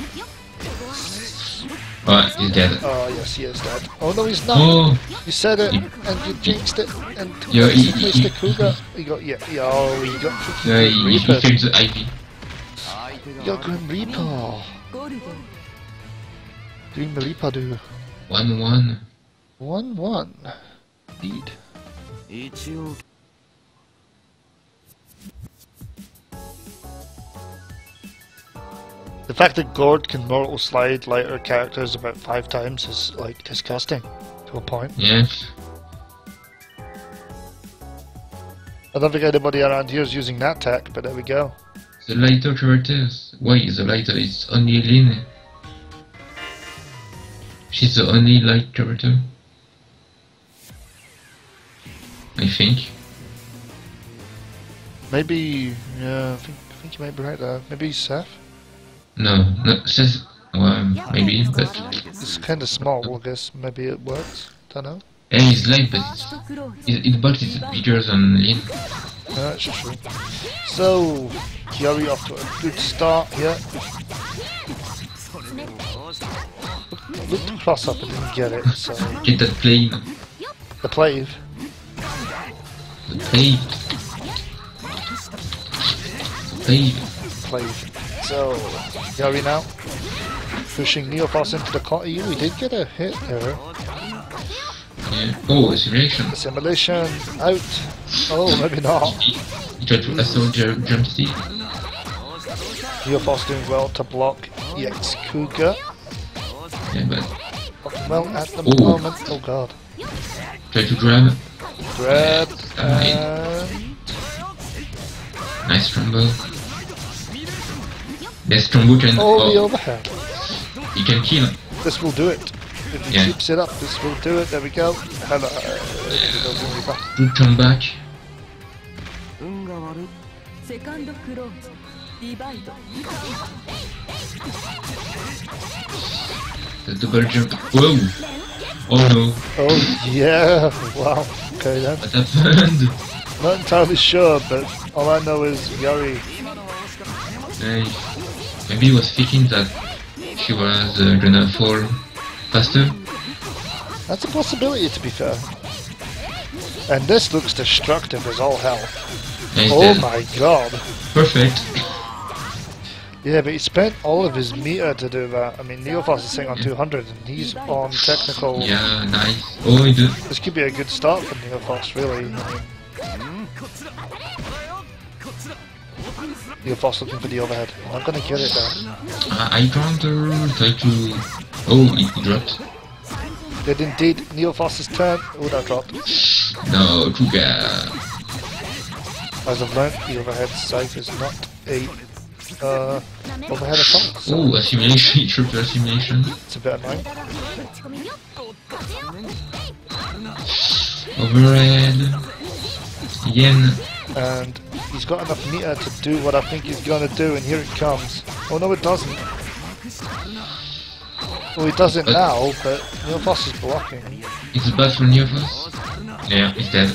Oh, he's dead. Oh yes, he is dead. Oh no, he's not. Oh. You said it, and you jinxed it, and Yeah, he placed the Cougar. He got oh, he got freaking he Reaper. killed the Ivy. You got Grim Reaper. Grim Reaper do. 1-1. 1-1. Indeed. The fact that Gord can mortal slide lighter characters about 5 times is like disgusting to a point. Yes. I don't think anybody around here is using that tech, but there we go. The lighter characters. Why is the lighter? It's only Lin. She's the only light character. I think. Maybe, yeah, I think you might be right there. Maybe Seth? No, Seth. Well, maybe, but It's kind of small, I guess. Maybe it works. Don't know. yeah, he's light, but his box is bigger than Lin. Yeah, that's true. So, Kiari off to a good start here. Looked to cross up and didn't get it, so... Get that plane. The plave. The plane. Plave. So, Kiari now. Pushing Neoforce into the corner. He did get a hit there. Yeah. Oh, assimilation. Assimilation out. Oh, maybe not. He tried to assault jump stick. Neoforce doing well to block EX Cougar. Yeah, but Well, at the moment. Oh god. try to grab. Grab. Yes, combo. Yes, combo can... Oh, the overhead. He can kill. This will do it. If he keeps it up, this will do it. There we go. Hello. Good comeback. The double jump. Whoa! Oh no. Oh yeah. Wow. Okay then. What happened? Not entirely sure, but all I know is Yuri. Maybe he was thinking that she was gonna fall faster. That's a possibility, to be fair. And this looks destructive as all hell. Oh Dead. my god. Perfect. Yeah, but he spent all of his meter to do that. I mean, Neophos is sitting on 200 and he's on technical. Yeah, nice. Oh, he did. This could be a good start for Neophos, really. I mean, Neophos looking for the overhead. I'm gonna get it there. I counter, try to... Oh, he dropped. Did indeed Neophos's turn. Oh, that dropped. No, Kuga. As I've learnt, the overhead scythe is not a overhead assault. So Oh, assimilation, triple assimilation. it's a bit annoying. Overhead. Yen. And he's got enough meter to do what I think he's gonna do, and here it comes. Oh no, it doesn't. Well, he does it now, but Neophos is blocking. It's bad for Neophos. Yeah, he's dead.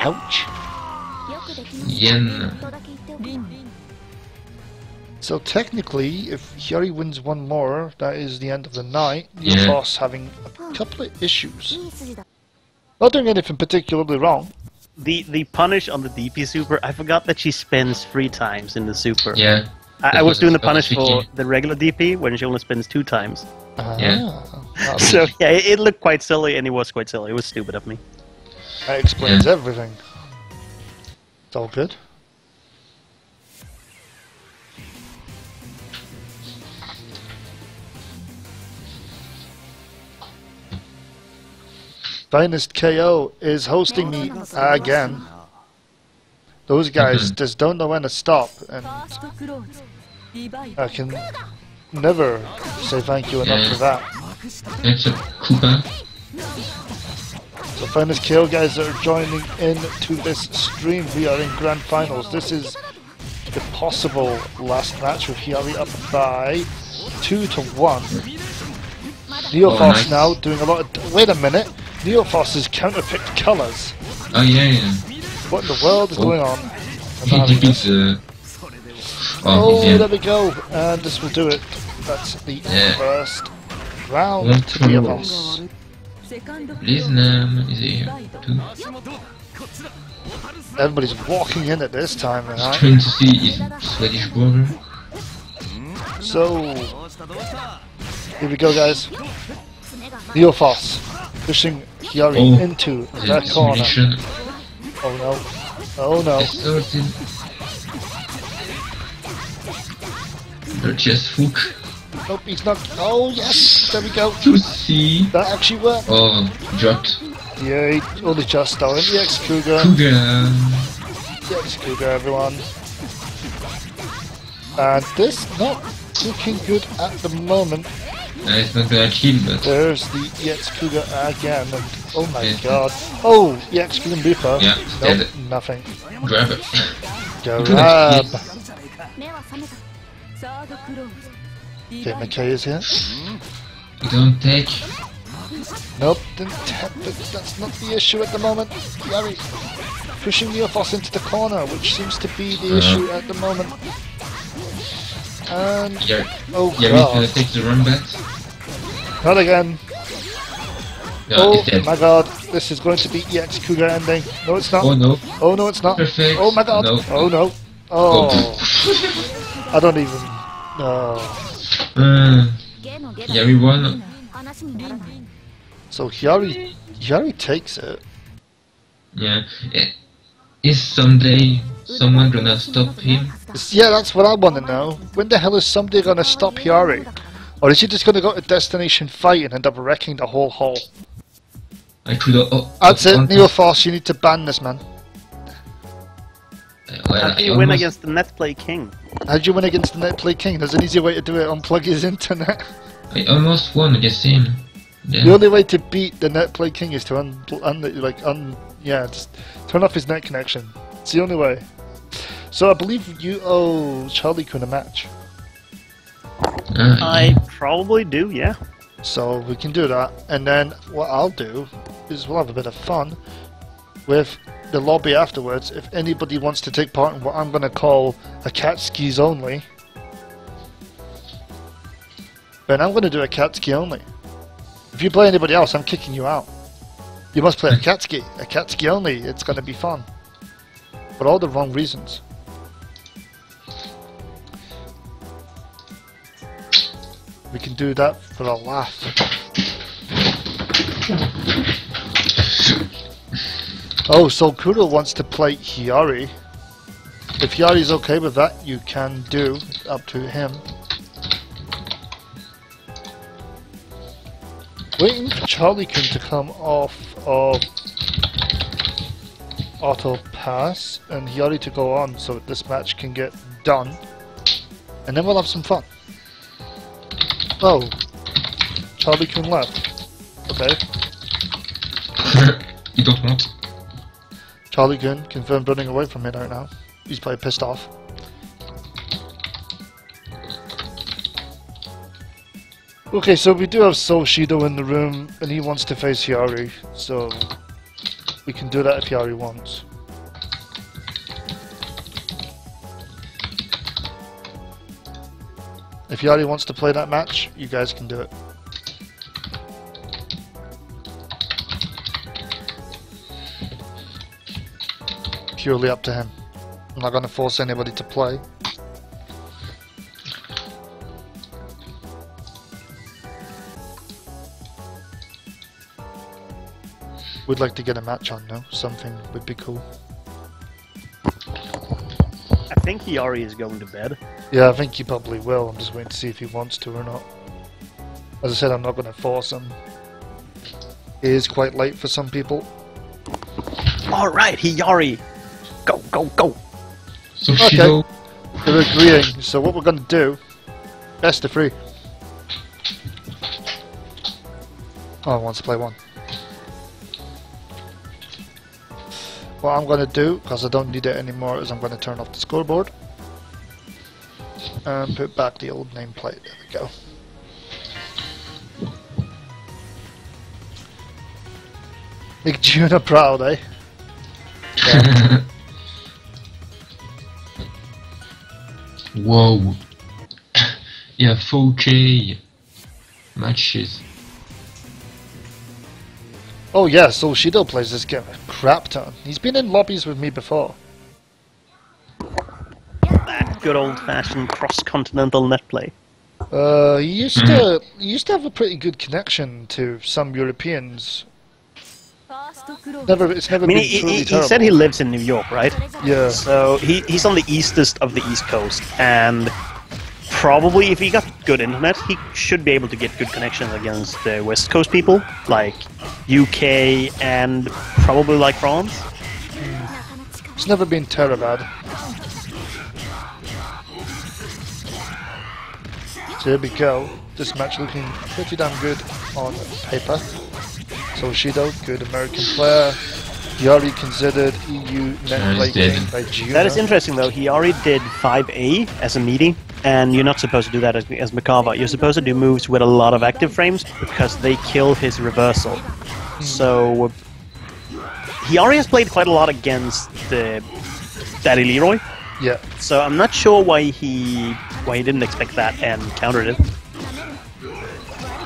Ouch. Yen. So technically, if Hyori wins one more, that is the end of the night. Yeah. Neophos having a couple of issues. Not doing anything particularly wrong. The punish on the DP super, I forgot that she spins 3 times in the super. Yeah. I was doing the punish for thinking. the regular DP when she only spins 2 times. Yeah. So yeah, it looked quite silly, and it was quite silly. It was stupid of me. That explains everything. It's all good. Finest KO is hosting me again. Those guys just don't know when to stop, and I can never say thank you enough for that. It's a Koopa. So Finest KO guys that are joining in to this stream, we are in grand finals. This is the possible last match with Hyori up by 2-1. Neophos nice. now doing a lot of... Wait a minute! Neophos has counterpicked colours. Oh yeah. What in the world is going on? He defeats Oh, yeah. there we go! And this will do it. That's the first round One, to two. Neophos. Lisnam is here too. Everybody's walking in at this time, right? Trying to see his Swedish border. So, here we go, guys. Neophos pushing Hyori into that corner. Simulation. Oh no. Oh no. Assaulted. Dirty as fuck. Nope, he's not. Oh yes! There we go. To see. That actually worked. Oh, dropped. Yeah, he only just stole it. EX Cougar. Kuga. EX Cougar, everyone. And this not looking good at the moment. It's not gonna kill, but There's the EX Cougar again. And, oh my Yeah. god. Oh, EX Cougar Reaper. Yeah, Nope, dead. nothing. grab it. Grab. Okay, McKay is here. You don't take. Nope, didn't tap, but that's not the issue at the moment. Yari pushing Neophos into the corner, which seems to be the issue at the moment. And Yeah, oh yeah, he's gonna god, take the Ranbat. not again. No, Oh he's dead. my god, this is going to be EX Cougar ending. No, it's not. Oh no. Oh no, it's not. Perfect. Oh my god. No. Oh no. Oh, I don't even. No. Yeah, we won. So Hyori takes it. Yeah. Is someday someone gonna stop him? Yeah, that's what I want to know. When the hell is somebody going to stop Hyori? Or is he just going to go to Destination Fight and end up wrecking the whole hole? I could have. That's it, Neophos, you need to ban this man. Well, How do you win against the Netplay King? How'd you win against the Netplay King? There's an easy way to do it. Unplug his internet. I almost won against him. Yeah. The only way to beat the Netplay King is to just turn off his net connection. It's the only way. So I believe you owe Charlie Kun a match. I probably do, yeah. So we can do that, and then what I'll do is we'll have a bit of fun with the lobby afterwards. If anybody wants to take part in what I'm going to call a cat skis only, then I'm going to do a cat ski only. If you play anybody else, I'm kicking you out. You must play a cat ski only. It's going to be fun, for all the wrong reasons. We can do that for a laugh. Oh, so Kuro wants to play Hiyari. If Hiyari's okay with that, you can do. Up to him. Waiting for Charlie Kun to come off of auto pass and Hiyari to go on so that this match can get done. And then we'll have some fun. Oh, Charlie Kun left. Okay. You don't want? Charlie Kun confirmed running away from it right now. He's probably pissed off. Okay, so we do have Soul Shido in the room, and he wants to face Hiyari, so we can do that if Hiyari wants. If Hiyari wants to play that match, you guys can do it. Purely up to him. I'm not going to force anybody to play. We'd like to get a match on now. Something would be cool. I think Hiyari is going to bed. Yeah, I think he probably will. I'm just waiting to see if he wants to or not. As I said, I'm not going to force him. It is quite late for some people. Alright, Hiyari! Go, go, go! So Okay. Shido. They're agreeing, so what we're going to do... Best of 3. Oh, I want to play one. What I'm going to do, because I don't need it anymore, is I'm going to turn off the scoreboard. And put back the old nameplate. There we go. Make Juna proud, eh? Yeah. Whoa. Yeah, 4K matches. Oh yeah, so Shido plays this game a crap ton. He's been in lobbies with me before. That good old-fashioned cross-continental netplay. He used to have a pretty good connection to some Europeans. It's never I mean, been he truly terrible. said he lives in New York, right? Yeah. So he's on the eastest of the East Coast, and probably if he got good internet, he should be able to get good connections against the West Coast people, like UK and probably like France. It's never been terror bad. So here we go. This match looking pretty damn good on paper. So Shido, good American player. Hiyari considered EU netplay king by Juna. That is interesting though, he already did 5A as a meeting, and you're not supposed to do that as Mikava. You're supposed to do moves with a lot of active frames, because they kill his reversal. So he already has played quite a lot against the Daddy Leroy. Yeah. So I'm not sure why he didn't expect that and countered it.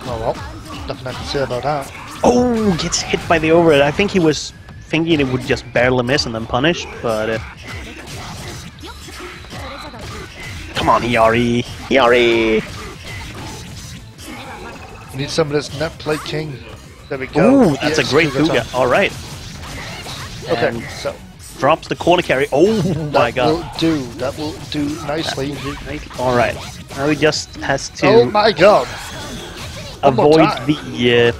Oh well, nothing I can say about that. Oh, gets hit by the overhead. I think he was thinking it would just barely miss and then punish, but come on, Hiyari! Hiyari! We need some of this netplay king. There we go. Ooh, that's a great Fuga. Alright. Okay, And so drops the corner carry. Oh my god. That will do nicely. Alright. Now he just has to Oh my god! One more avoid time. the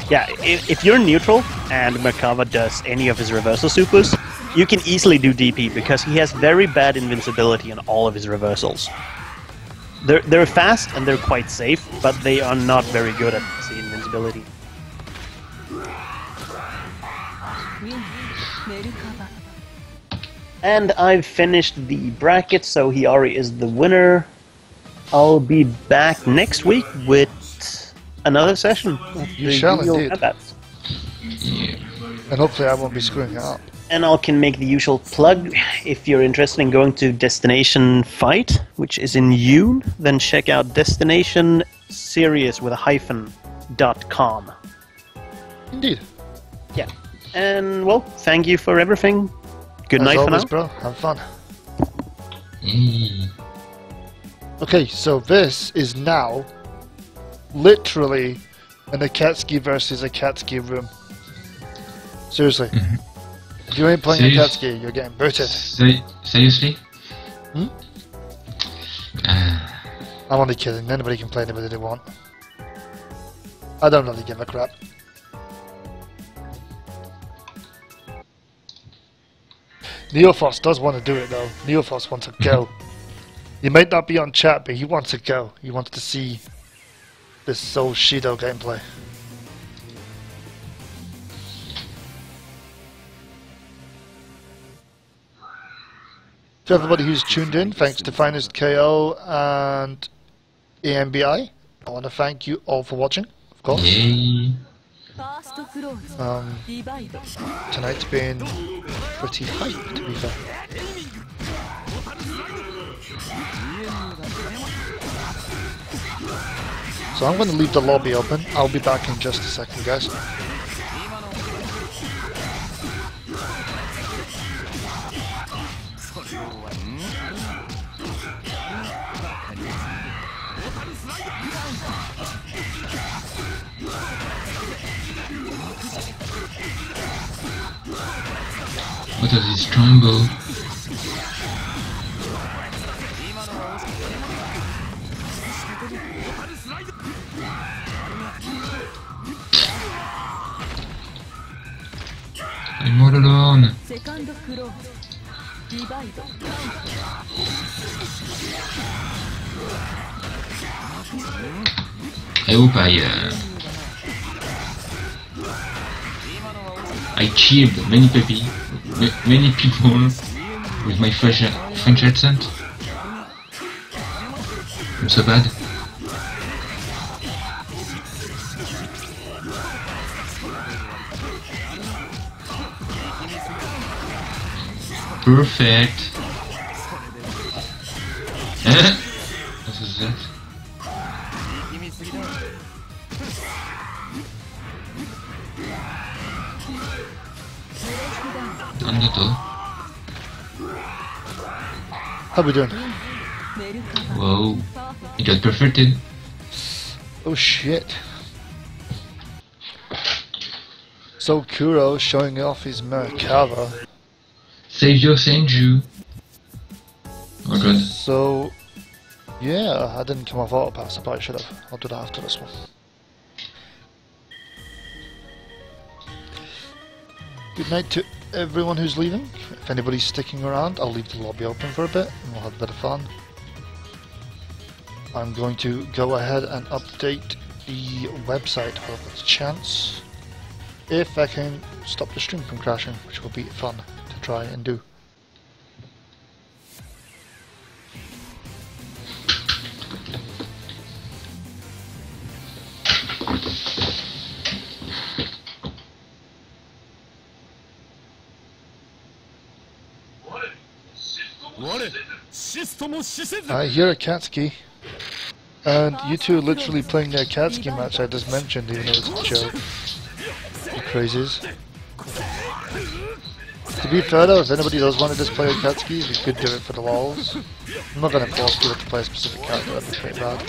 Yeah, if you're neutral and Merkava does any of his reversal supers, you can easily do DP because he has very bad invincibility on all of his reversals. They're fast and they're quite safe, but they are not very good at the invincibility. And I've finished the bracket, so Hiyari is the winner. I'll be back next week with another session. You shall indeed. Yeah. And hopefully I won't be screwing it up. And I can make the usual plug. If you're interested in going to Destination Fight, which is in June, then check out Destination Series with a -.com. Indeed. Yeah. And, well, thank you for everything. Good night always, for now. bro. Have fun. Mm. Okay, so this is now literally an Akatsuki versus Akatsuki room. Seriously. If you ain't playing Akatsuki, you're getting booted. Seriously? Hmm? I'm only kidding. Anybody can play anybody they want. I don't really give a crap. Neophos does want to do it though. Neophos wants to go. He might not be on chat, but he wants to go. He wants to see this Soul Shido gameplay. To everybody who's tuned in, thanks to Finest KO and AMBI. I want to thank you all for watching, of course. Yay. Tonight's been pretty hype, to be fair. So I'm going to leave the lobby open. I'll be back in just a second, guys. What are these trumbo? I'm all alone. I hope I killed many people with my French accent. I'm so bad. Perfect. What is that? How we doing? Whoa, it got perfected. Oh shit. So Kuro showing off his Merkava. Save your Senju. Oh god. So, yeah, I didn't come off auto pass, I probably should have. I'll do that after this one. Good night to everyone who's leaving. If anybody's sticking around, I'll leave the lobby open for a bit and we'll have a bit of fun. I'm going to go ahead and update the website while there's a chance. If I can stop the stream from crashing, which will be fun to try and do. I hear Akatsuki, and you two are literally playing the Akatsuki match I just mentioned, even though it's a joke. You crazies. To be fair though, if anybody does want to just play Akatsuki, we could do it for the lols. I'm not going to force people to play a specific character, that'd be pretty bad.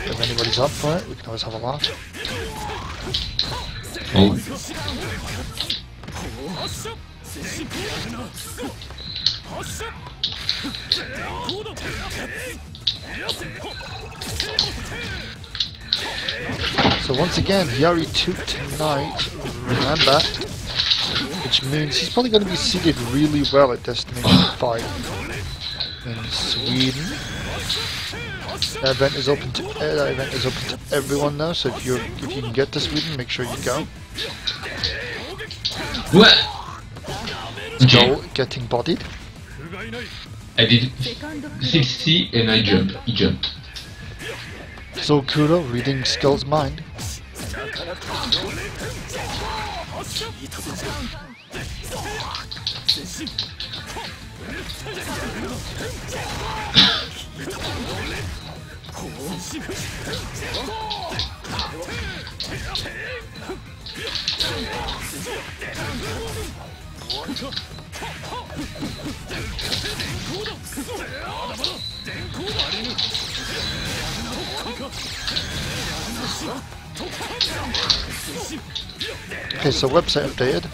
If anybody's up for it, we can always have a laugh. Oh. So once again, Yari took tonight Ranbat, which means he's probably going to be seated really well at Destination 5 in Sweden. That event is open to everyone now, so if you can get to Sweden, make sure you go. What? Joel getting bodied. I did 60 and I jumped. He jumped. So Kuro reading Skull's mind. Okay, so website updated.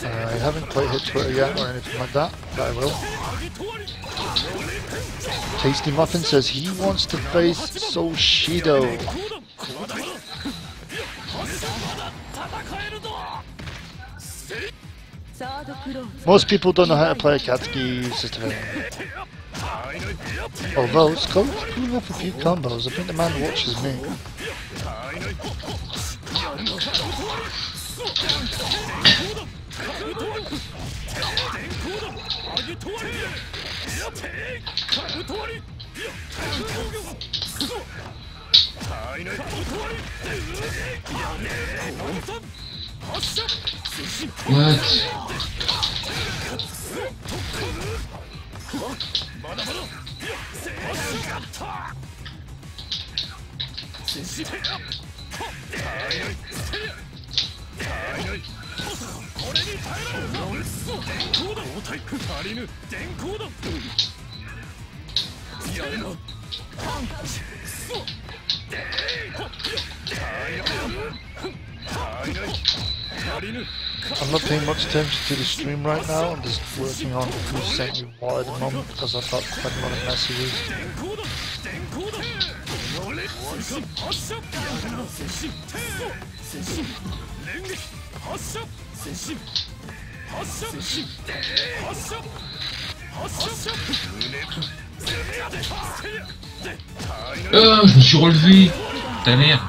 I haven't quite hit Twitter yet or anything like that, but I will. Tasty Muffin says he wants to face Solshido. Most people don't know how to play Akatsuki system. Although Skull's pulling off a few combos, I think the man watches me. What? I'm not paying much attention to the stream right now. I'm just working on who sent me what at the moment because I've got quite a lot of messages. Oh, je me suis relevé. Ta mère.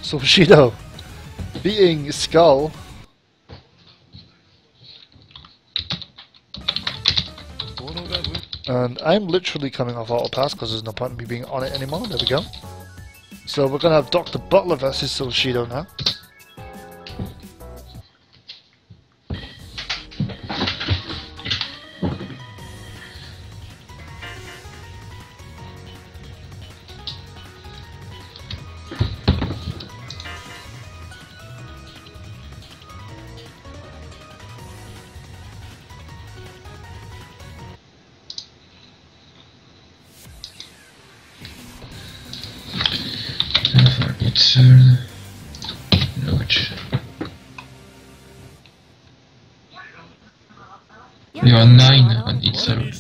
So Bushido beating Skull. And I'm literally coming off auto pass because there's no point in me being on it anymore. There we go. So we're gonna have Dr. Butler versus Solshido now. You are 9 on each server.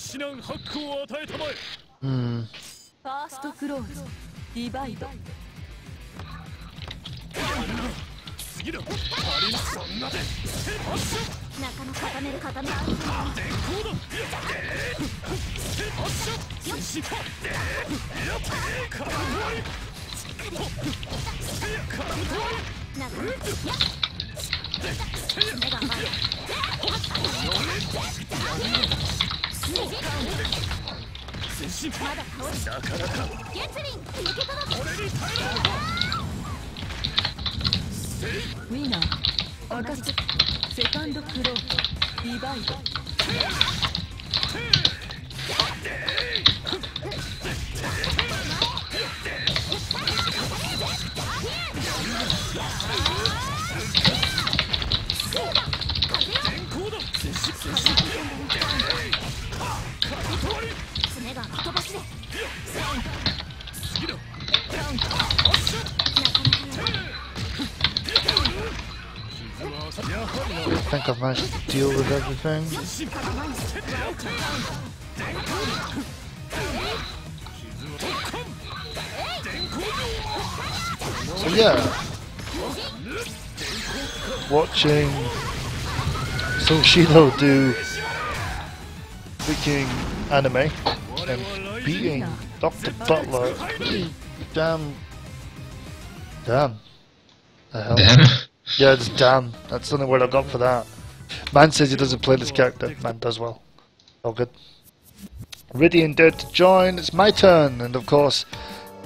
I think I've managed to deal with everything. So yeah, watching Sushido do freaking anime and beating Dr. Butler, pretty damn. The hell? Damn. Yeah, it's damn. That's the only word I've got for that. Man says he doesn't play this character. Man does well. All good. Ridian dared to join. It's my turn, and of course,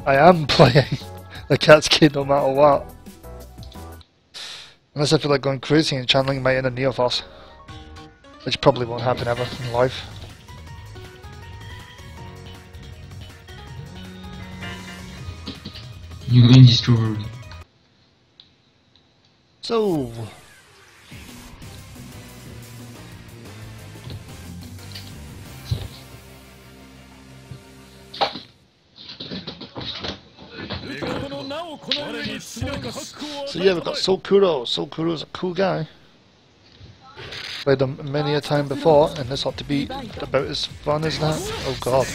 I am playing the Cat's Kid no matter what. Unless I feel like going crazy and channeling my inner Neophos, which probably won't happen ever in life. You win this story. So. So yeah, we've got Sokuro. Sokuro's a cool guy. Played him many a time before, and this ought to be about as fun as that. Oh god.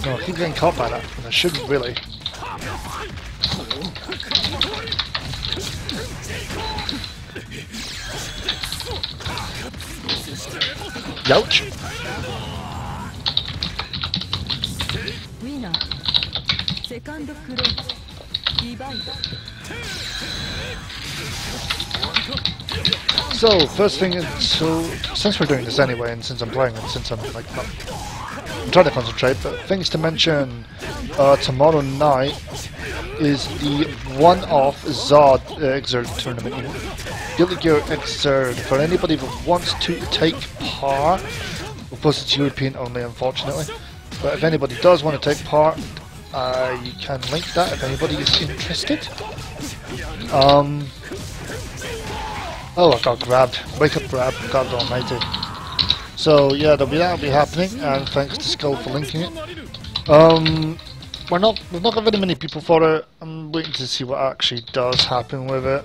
No, I keep getting caught by that, and I shouldn't really. Ouch! Winner. Second cross. Divide. So, first thing is, since we're doing this anyway, and since I'm playing it, since I'm like, I'm trying to concentrate, but things to mention, tomorrow night is the one-off Zod Exerd tournament. Guilty Gear Exerd, for anybody that wants to take part. Of course it's European only, unfortunately, but if anybody does want to take part, you can link that if anybody is interested. Oh, I got grabbed. Wake up grab, God almighty. So yeah, that'll be happening, and thanks to Skull for linking it. We've not got very many people for it. I'm waiting to see what actually does happen with it.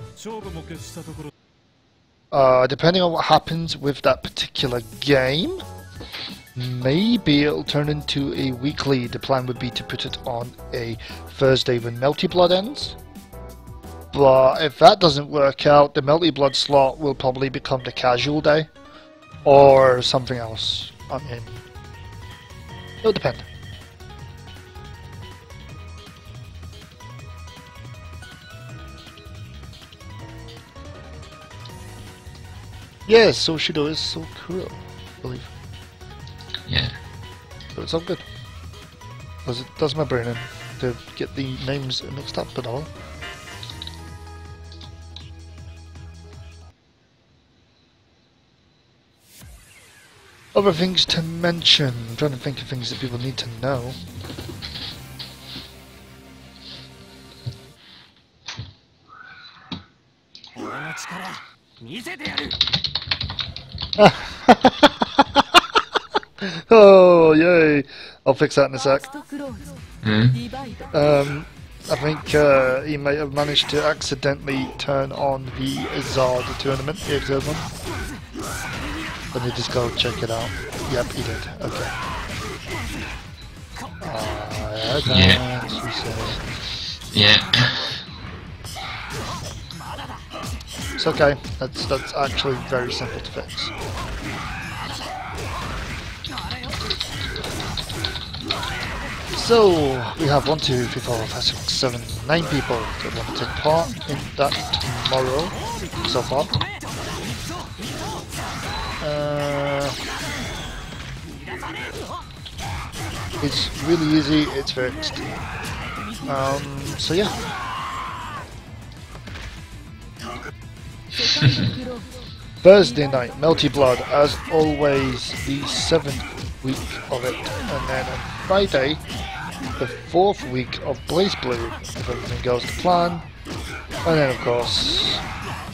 Depending on what happens with that particular game, maybe it'll turn into a weekly. The plan would be to put it on a Thursday when Melty Blood ends. But if that doesn't work out, the Melty Blood slot will probably become the casual day. Or something else. I mean, it'll depend. Yes, Sushido is so cool, I believe. Yeah. So it's all good. Because it does my brain in to get the names mixed up at all. Other things to mention. I'm trying to think of things that people need to know. Oh, yay! I'll fix that in a sec. I think he might have managed to accidentally turn on the Zod tournament, the Exerd one. Let me just go check it out. Yep, he did. Okay. Yeah. She said. Yeah. It's okay. That's actually very simple to fix. So we have 1, 2, 3, 4, 5, 6, 7, 9 people that want to take part in that tomorrow so far. It's really easy, it's fixed. So yeah. Thursday night, Melty Blood, as always, the 7th week of it, and then on Friday, the 4th week of Blaze Blue, if everything goes to plan. And then of course,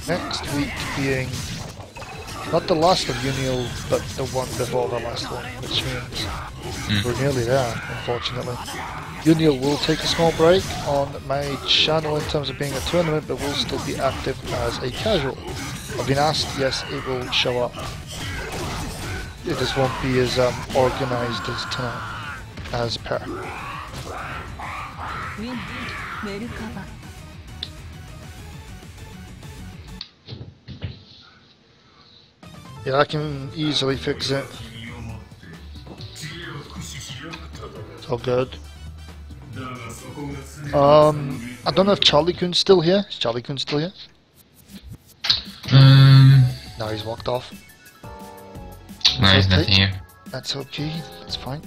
next week being not the last of UNIEL, but the one before the last one, which means we're nearly there, unfortunately. UNIEL will take a small break on my channel in terms of being a tournament, but will still be active as a casual. I've been asked, yes, it will show up. It just won't be as organised as tonight, as per. Yeah, I can easily fix it. It's all good. I don't know if Charlie Kun's still here. Is Charlie Kun still here? No, he's walked off. No, he's not here. That's okay. That's fine.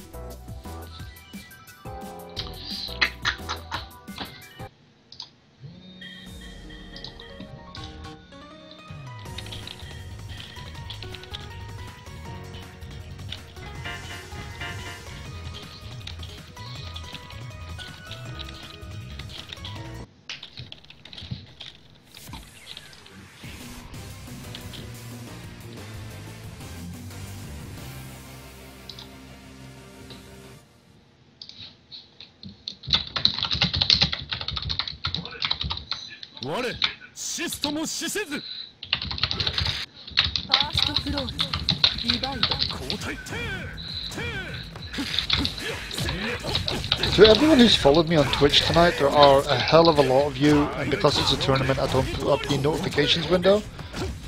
To everyone who's followed me on Twitch tonight, there are a hell of a lot of you, and because it's a tournament I don't put up the notifications window.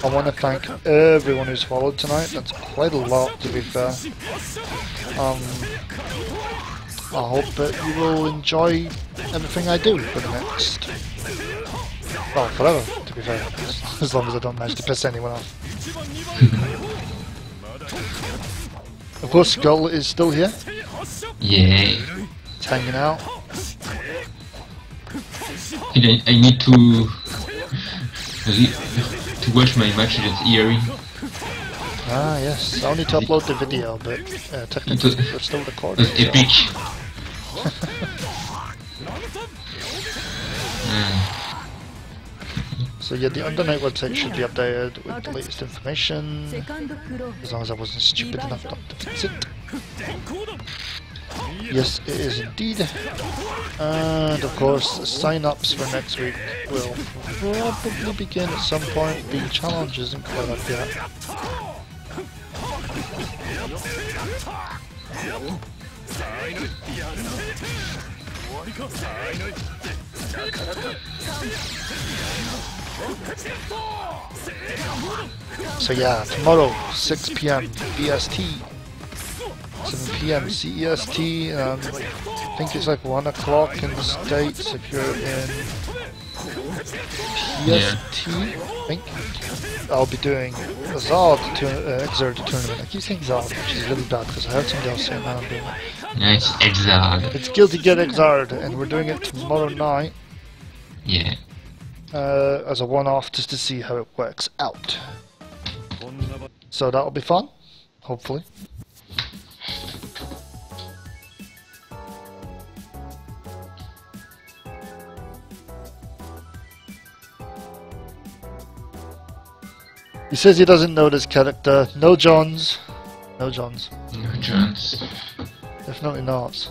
I want to thank everyone who's followed tonight. That's quite a lot, to be fair. I hope that you will enjoy everything I do for the next... well, forever, to be fair, as long as I don't manage to piss anyone off. Of course, Skull is still here. Yeah. He's hanging out. I need to watch my match against Eerie. Ah, yes. I need to upload the video, but technically we're still recording. It was epic. So yeah, the Undernight website should be updated with the latest information, as long as I wasn't stupid enough not to fix it. Yes, it is indeed. And of course, sign-ups for next week will probably begin at some point. The challenge isn't quite up yet. So yeah, tomorrow, 6 PM BST, 7 PM CEST, I think it's like 1 o'clock in the States if you're in PST, I think. I'll be doing a Zard Exard tournament. I keep saying Zard, which is really bad because I heard somebody else saying that I'm doing it. Yeah, it's Exard. It's Guilty Gear Exard, and we're doing it tomorrow night. Yeah. As a one-off, just to see how it works out. So that'll be fun, hopefully. He says he doesn't know this character. No Johns. No Johns. No Johns. Definitely not.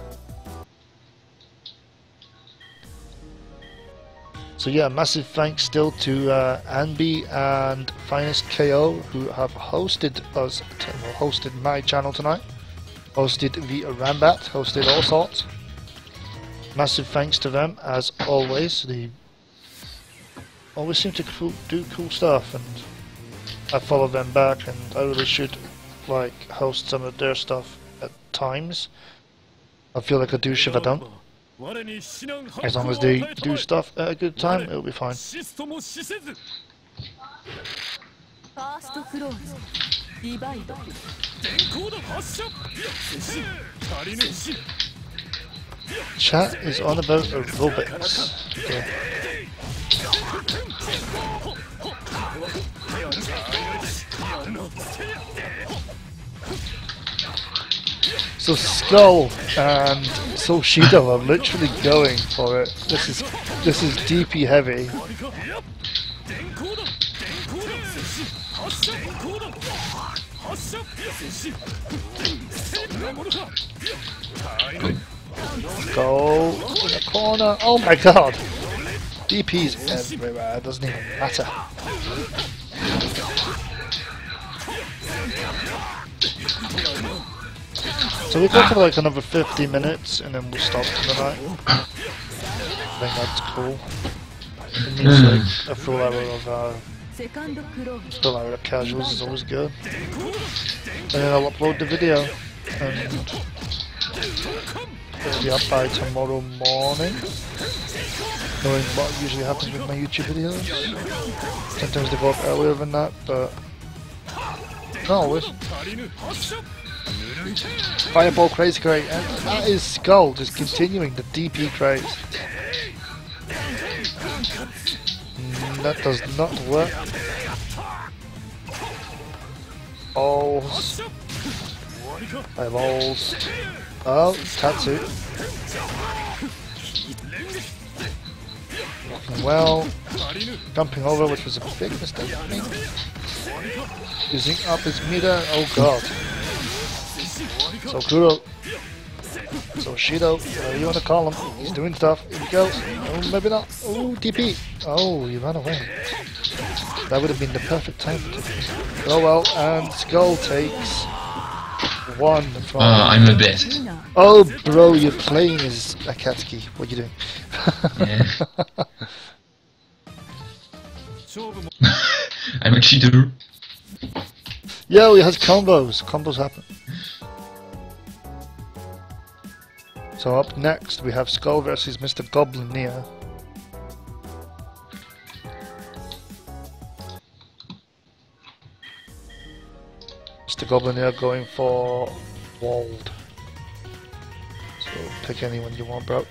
So yeah, massive thanks still to Anby and Finest KO who have hosted us, hosted my channel tonight, hosted the Ranbat, hosted all sorts. Massive thanks to them as always. They always seem to do cool stuff, and I follow them back, and I really should like host some of their stuff at times. I feel like a douche if I don't. As long as they do stuff at a good time, it'll be fine. Chat is on about aerobics. Okay. So Skull and Shido are literally going for it. This is DP heavy. Go in the corner. Oh my god! DP's everywhere, it doesn't even matter. So we go for like another 50 minutes and then we'll stop for the night. I think that's cool. It means like a full hour of casuals is always good. And then I'll upload the video and it'll be up by tomorrow morning. Knowing what usually happens with my YouTube videos. Sometimes they go up earlier than that, but not always. Fireball craze crate, and that is Skull just continuing the DP craze. That does not work. Balls. Fireballs. Oh, Tatsu. Working well. Jumping over, which was a big mistake, I think. Using up his meter. Oh god. So Kuro. So Shido, whatever you want to call him. He's doing stuff. Here we go. Oh, maybe not. Oh, TP. Oh, he ran away. That would have been the perfect time for TP. Oh well, and Skull takes one from... I'm the best. Oh, bro, you're playing as Akatsuki. What are you doing? Yeah. I'm a cheater. Yo, he has combos. Combos happen. So up next we have Skull versus Mr. Goblineer. Mr. Goblineer going for Walled. So pick anyone you want, bro.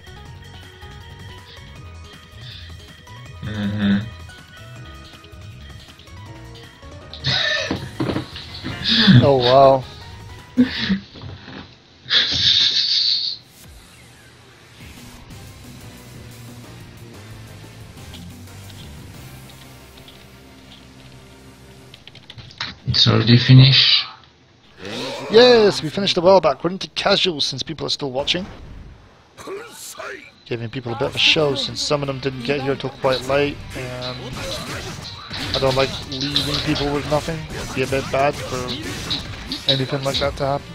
Oh wow. It's already finished. Yes, we finished a while back. We're into casuals since people are still watching. Giving people a bit of a show since some of them didn't get here till quite late. And I don't like leaving people with nothing. It'd be a bit bad for anything like that to happen.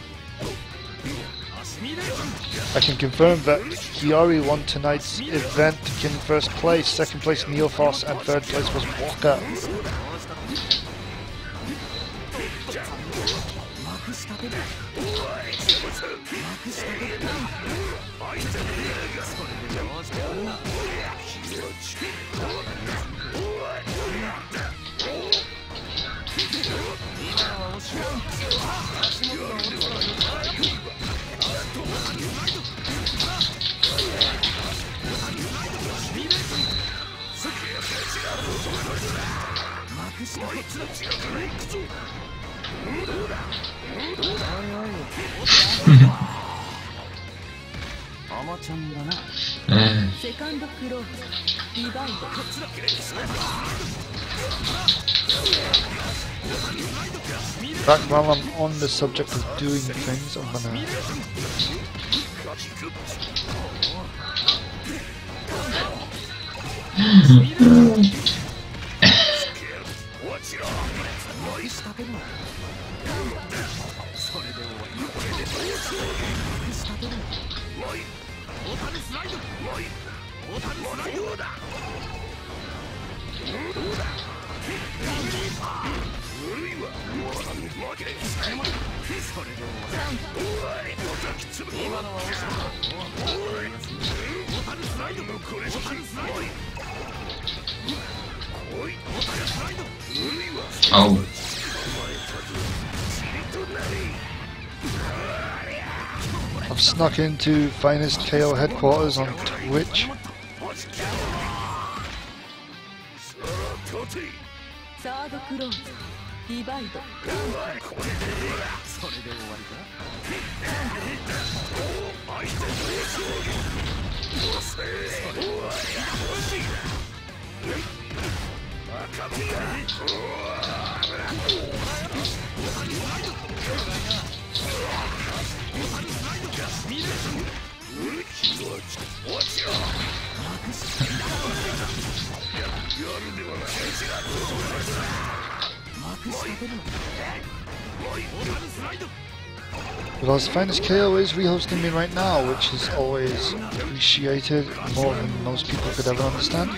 I can confirm that Kiari won tonight's event in first place, second place Neophos, and third place was Walker. Back while I'm on the subject of doing things, I'm gonna... Oh. I've snuck into Finest KO headquarters on Twitch. ディバイド Well, his finest KO is rehosting me right now, which is always appreciated more than most people could ever understand.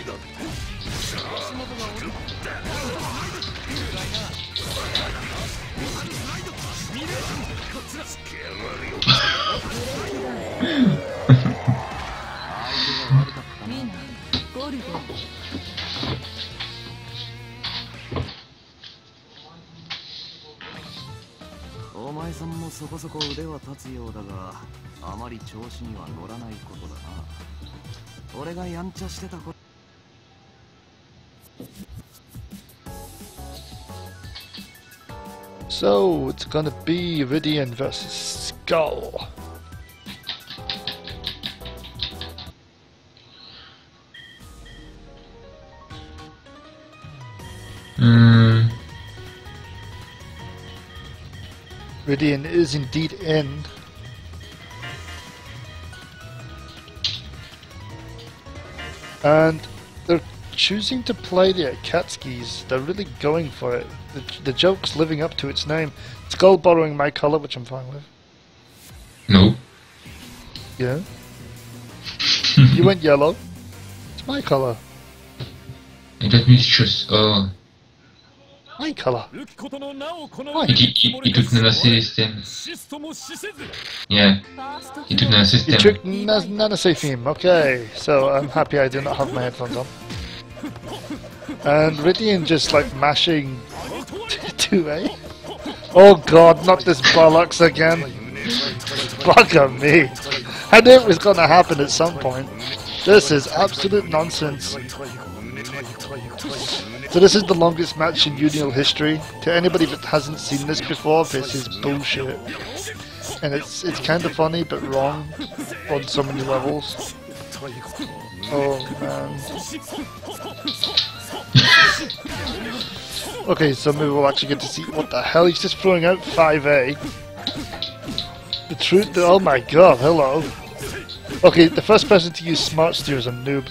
So it's gonna be Iridian versus Skull. Iridian is indeed in. And they're choosing to play the Akatskis. They're really going for it. The joke's living up to its name. Skull borrowing my colour, which I'm fine with. No. Yeah? You went yellow. It's my colour. And that means just, My colour. he took Nana system. Yeah, he took Nana system. You took Nanase theme. Okay, so I'm happy I do not have my headphones on. And Iridian just like mashing 2A. Oh god, not this bollocks again. Bugger me. I knew it was going to happen at some point. This is absolute nonsense. So this is the longest match in UNIEL history. To anybody that hasn't seen this before, this is bullshit. And it's kind of funny but wrong on so many levels. Oh man. Okay, so maybe we'll actually get to see what the hell he's just throwing out 5A. The truth, oh my god, hello. Okay, the first person to use Smart Steer is a noob.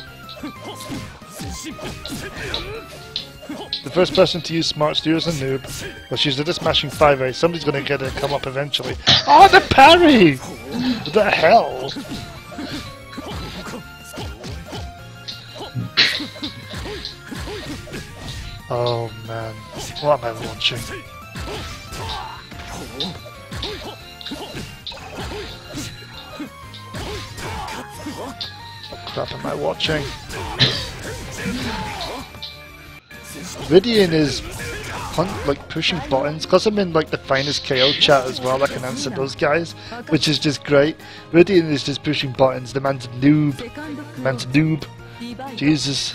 The first person to use Smart Steer is a noob. Well, she's just smashing 5A. Somebody's gonna get it come up eventually. Oh, the parry! What the hell? Oh man, what am I watching? What crap am I watching? Iridian is like pushing buttons, because I'm in like the finest KO chat as well. I can answer those guys, which is just great. Iridian is just pushing buttons. The man's a noob. The man's a noob. Jesus.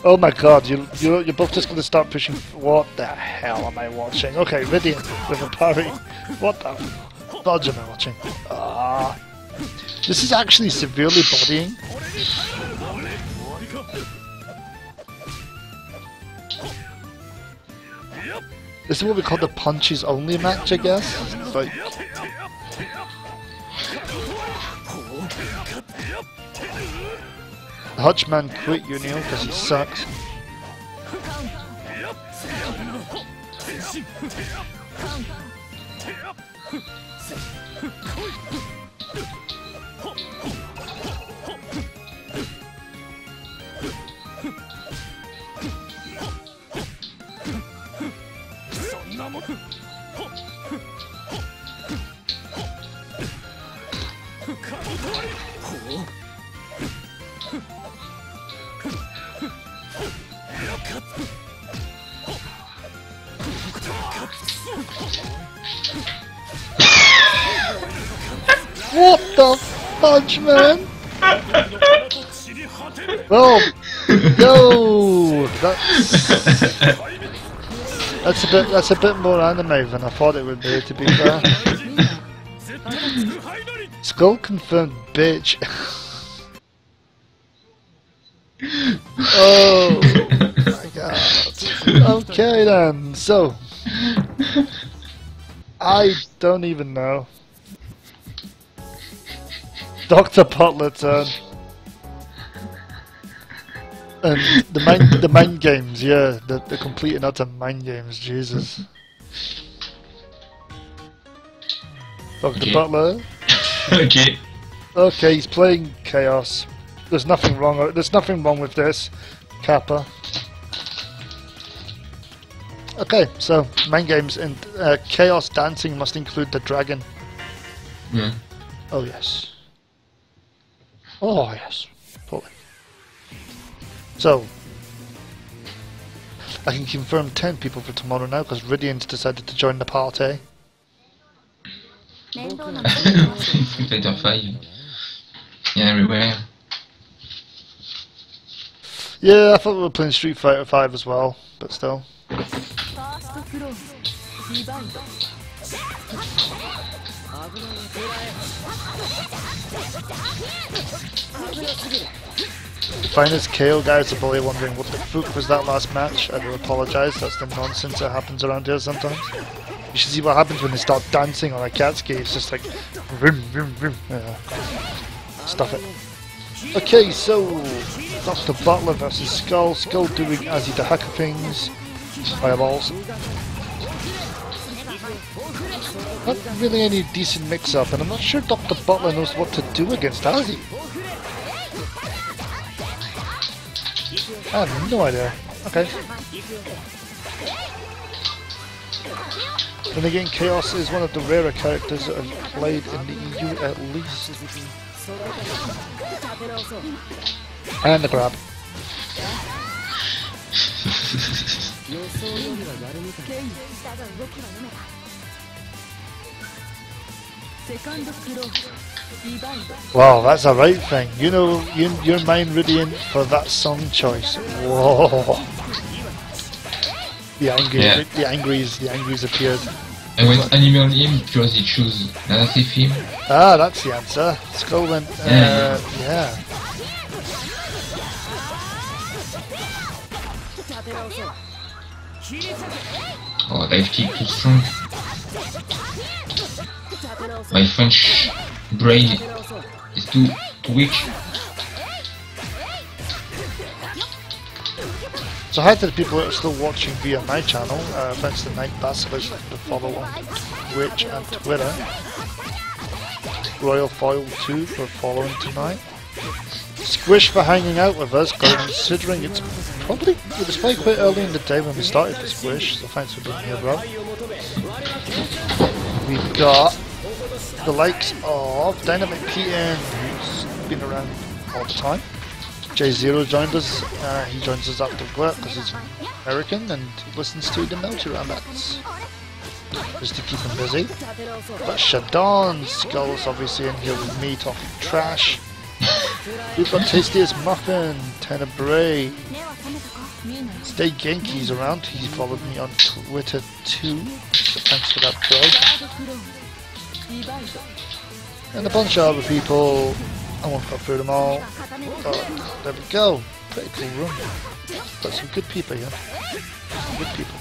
Oh my god, you're both just gonna start pushing. What the hell am I watching? Okay, Iridian with a parry. What the fudge am I watching? Ah, this is actually severely bodying. This is what we call the punches only match, I guess. It's like the Hutchman quit UNIEL because he sucks. What the fudge, man? Well, no, that's... That's a bit more anime than I thought it would be, to be fair. Skull confirmed, bitch. Oh my god. Okay then, so I don't even know. Dr. Butler turn. And the mind games, yeah, the complete and utter mind games, Jesus. Dr. Butler. Okay. Okay, he's playing Chaos. There's nothing wrong with this. Kappa. Okay, so mind games and Chaos dancing must include the dragon. Yeah. Oh yes. Oh yes. Fully. So I can confirm 10 people for tomorrow now because Ridian's decided to join the party. Fighter 5. Yeah, everywhere. Yeah, I thought we were playing Street Fighter 5 as well, but still. Finest KO guys are probably wondering what the fuck was that last match. I do apologise, that's the nonsense that happens around here sometimes. You should see what happens when they start dancing on a Katsuki, it's just like vroom, vroom, vroom. Yeah. Stuff it. Okay, so Dr. Butler versus Skull. Skull doing Azzy Dahaka things. Fireballs. Not really any decent mix-up, and I'm not sure Dr. Butler knows what to do against Azzy. I have no idea. Okay. Then again, Chaos is one of the rarer characters that have played in the EU at least. And the grab. Wow, that's a right thing. You know, your mind Ridian for that song choice. Whoa. The angries appeared. I went animal him because he chose Nancy theme. Ah, that's the answer. Skull went, yeah. Oh, dive kick too strong. My French brain is too weak. So hi to the people that are still watching via my channel. Thanks to Night Basilisk for the follow on Twitch and Twitter. Royal Foil 2 for following tonight. Squish for hanging out with us, considering it was probably quite early in the day when we started the Squish, so thanks for being here, bro. We've got the likes of Dynamic PN, who's been around all the time. J0 joined us. He joins us after work because he's American and he listens to the military rambats just to keep him busy. But Shadon, Skull's obviously in here with me talking trash. We've got Tastiest Muffin, Tenebrae, Stay Genki's around. He followed me on Twitter too, so thanks for that, bro. And a bunch of other people. I won't go through them all. But there we go. Pretty cool room. Got some good people here. Some good people.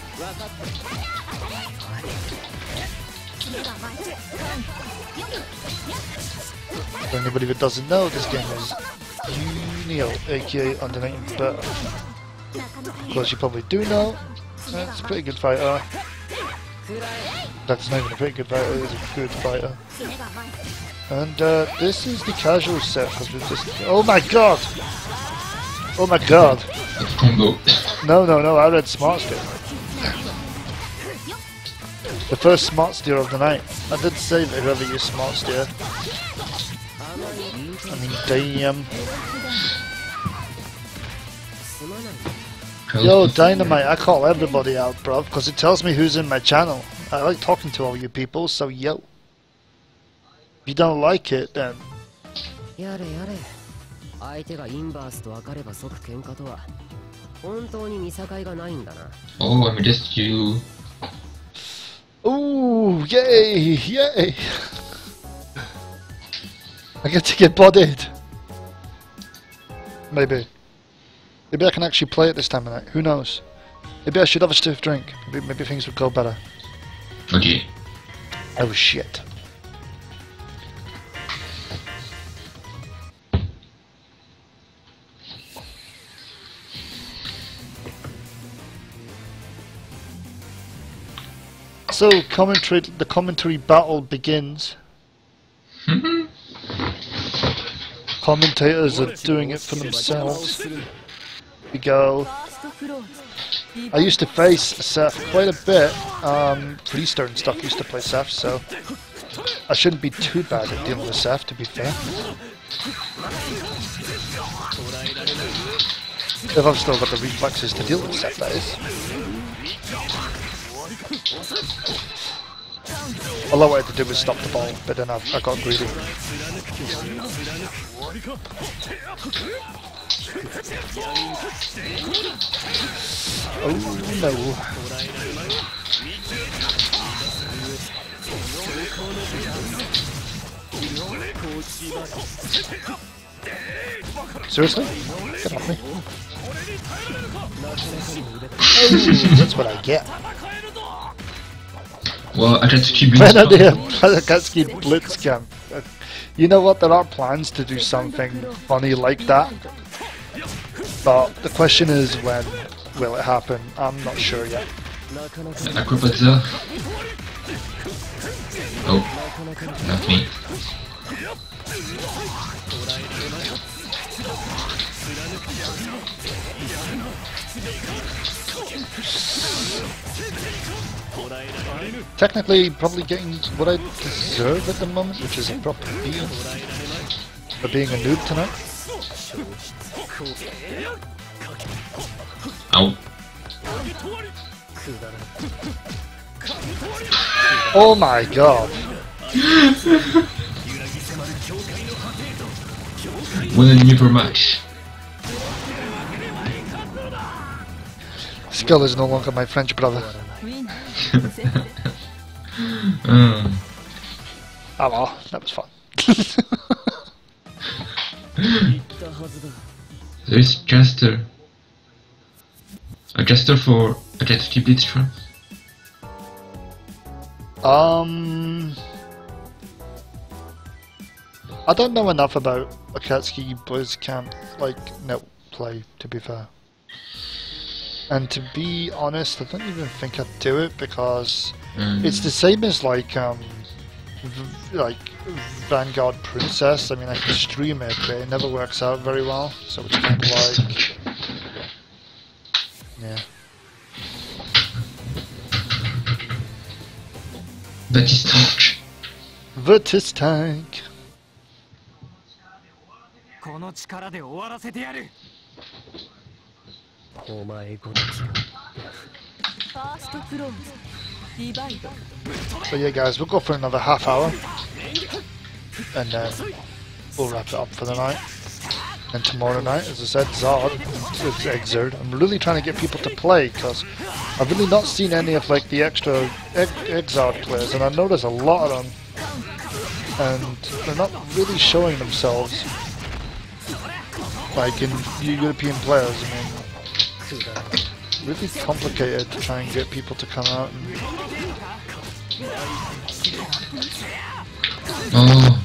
For anybody that doesn't know, this game is UNIEL, aka Under 19 Better. Of course, you probably do know. It's a pretty good fighter. That's not even a pretty good fighter, it's a good fighter. And this is the casual set because we've just. Oh my god! Oh my god! Combo. No, I read Smart Steer. The first Smart Steer of the night. I did say that whoever used Smart Steer. I mean, damn. Yo, Dynamite, I call everybody out, bro, because it tells me who's in my channel. I like talking to all you people, so yo. If you don't like it, then... Oh, I'm just you. Yay! Yay! I get to get bodied. Maybe. Maybe I can actually play it this time of night. Who knows? Maybe I should have a stiff drink. Maybe things would go better. Okay. Oh shit. So, the commentary battle begins. Commentators are doing it for themselves. Here we go. I used to face Seth quite a bit. Freestone and stuff used to play Seth, so I shouldn't be too bad at dealing with Seth, to be fair. If I've still got the reflexes to deal with Seth, that is. All I wanted to do was stop the ball, but then I got greedy. Oh no. Seriously? Get off me. Oh, that's what I get. Well, I tried to keep Bad idea. Akatsuki Blitz Camp. You know what? There are plans to do something funny like that. But the question is, when will it happen? I'm not sure yet. Acrobatza. Oh, not me. Technically, probably getting what I deserve at the moment, which is a proper B for being a noob tonight. Ow. Oh my god. One enemy per match. Skull is no longer my French brother. Oh well, that was fun. There is Caster. A Caster for Akatsuki Blitztra. I don't know enough about Akatsuki Blitz Camp, like, net play, to be fair. And to be honest, I don't even think I'd do it because it's the same as like Vanguard Princess. I mean, I can stream it, but it never works out very well. So it's kind of like, yeah. That is Torch. Virtus Tank. So yeah guys, we'll go for another half hour and then we'll wrap it up for the night. And tomorrow night, as I said, Zod, it's Exerd. I'm really trying to get people to play because I've really not seen any of like the extra Exod players, and I know there's a lot of them and they're not really showing themselves like in European players. I mean, really complicated to try and get people to come out and... Oh.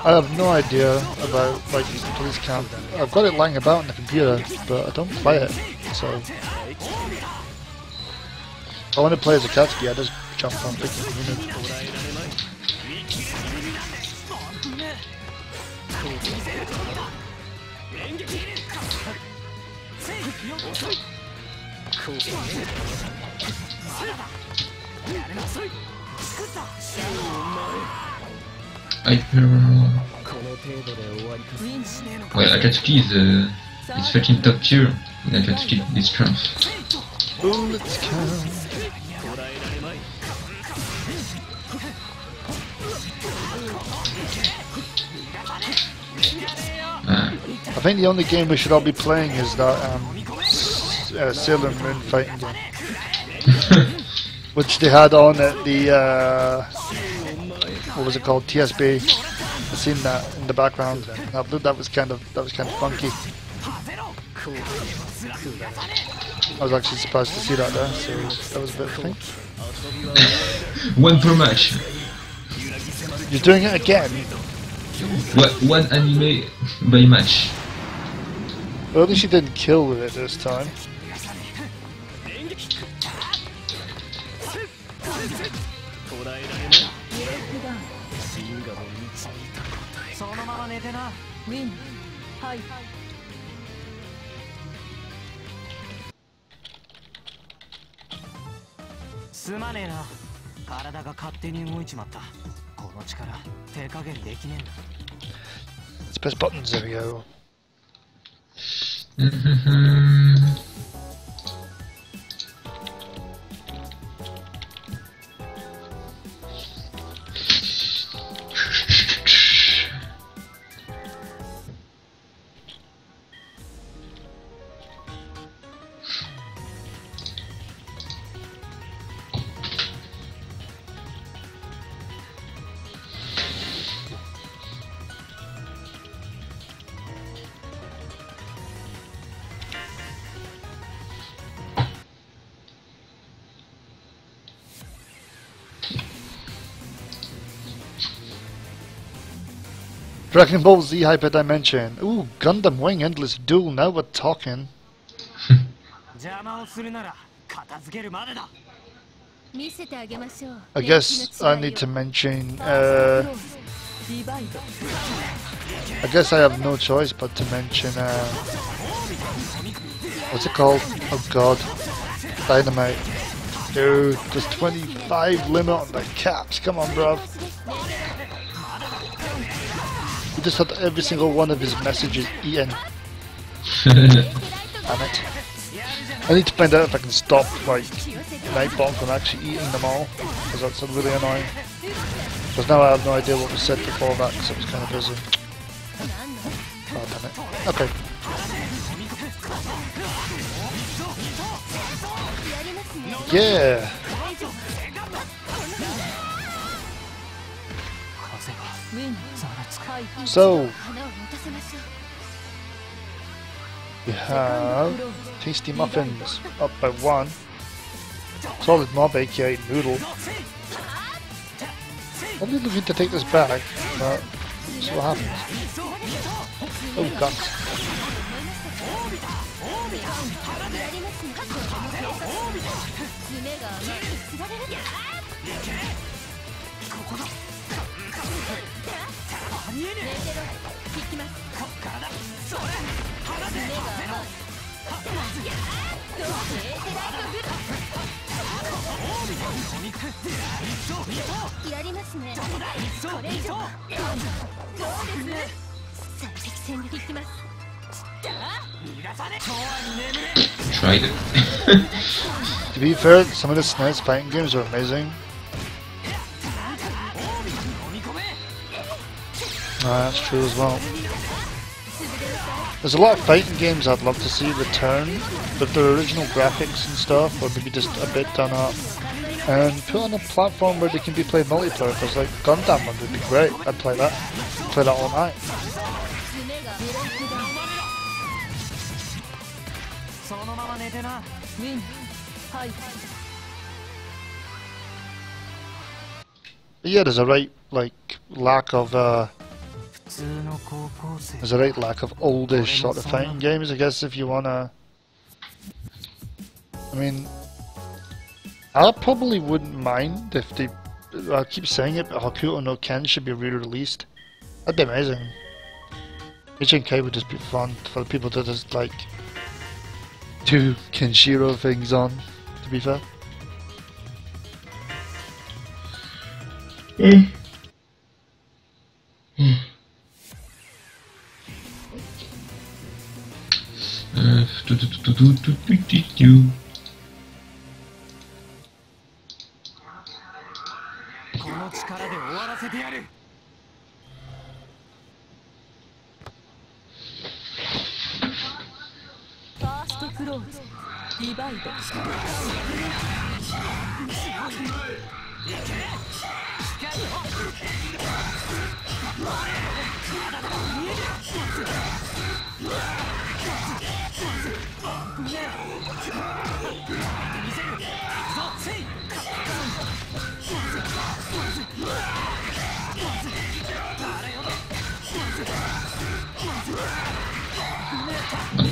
I have no idea about like police camp. I've got it lying about on the computer, but I don't play it. So if I want to play as Akatsuki, I just jump on freaking unit. Hyper. Well, Akatsuki is fucking top tier. And Akatsuki is strength. Bullets count. I think the only game we should all be playing is that Sailor Moon fighting game, which they had on at the what was it called, TSB. I've seen that in the background. That was kind of funky. I was actually surprised to see that there, so that was a bit of a thing. One per match. You're doing it again? One anime by match. Well, at least you didn't kill with it this time. Win. Hi. すまねえな。体が勝手に動いちまった。この力手加減できねえんだ。 Let's press buttons, there we go. Dragon Ball Z Hyperdimension. Ooh, Gundam Wing Endless Duel. Now we're talking. 邪魔をするなら片付けるまでだ。 I guess I need to mention. I guess I have no choice but to mention. What's it called? Oh God, Dynamite. Dude, there's 25 limit on the caps. Come on, bruv. He just had every single one of his messages eaten. Damn it. I need to find out if I can stop, like, Nightbot from actually eating them all, because that's really annoying. Because now I have no idea what was said before that, because I was kind of busy. Oh, damn it. Okay. Yeah! So, we have Tasty Muffins up by 1. Solid Mob aka Noodle. I'm really looking to take this back, but see what happens. Oh god. Tried it. To be fair, some of the SNES fighting games are amazing. That's true as well. There's a lot of fighting games I'd love to see return, but their original graphics and stuff, or maybe just a bit done up, and put on a platform where they can be played multiplayer, because like Gundam would be great. I'd play that. Play that all night. But yeah, there's a right lack of there's a right lack of oldish sort of fighting games, I guess, if you wanna. I mean, I probably wouldn't mind if they. I keep saying it, but Hakuto no Ken should be re-released. That'd be amazing. HNK would just be fun for the people to just like do Kenshiro things on, to be fair.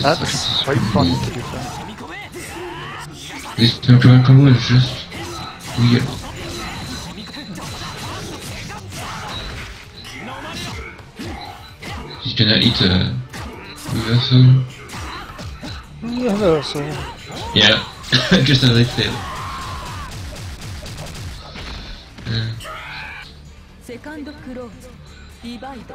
That was quite fun, to be fair. This Dragon combo is just weird. He's gonna eat a reversal. Reversal. Yeah, just a late fail. Second close. Divide.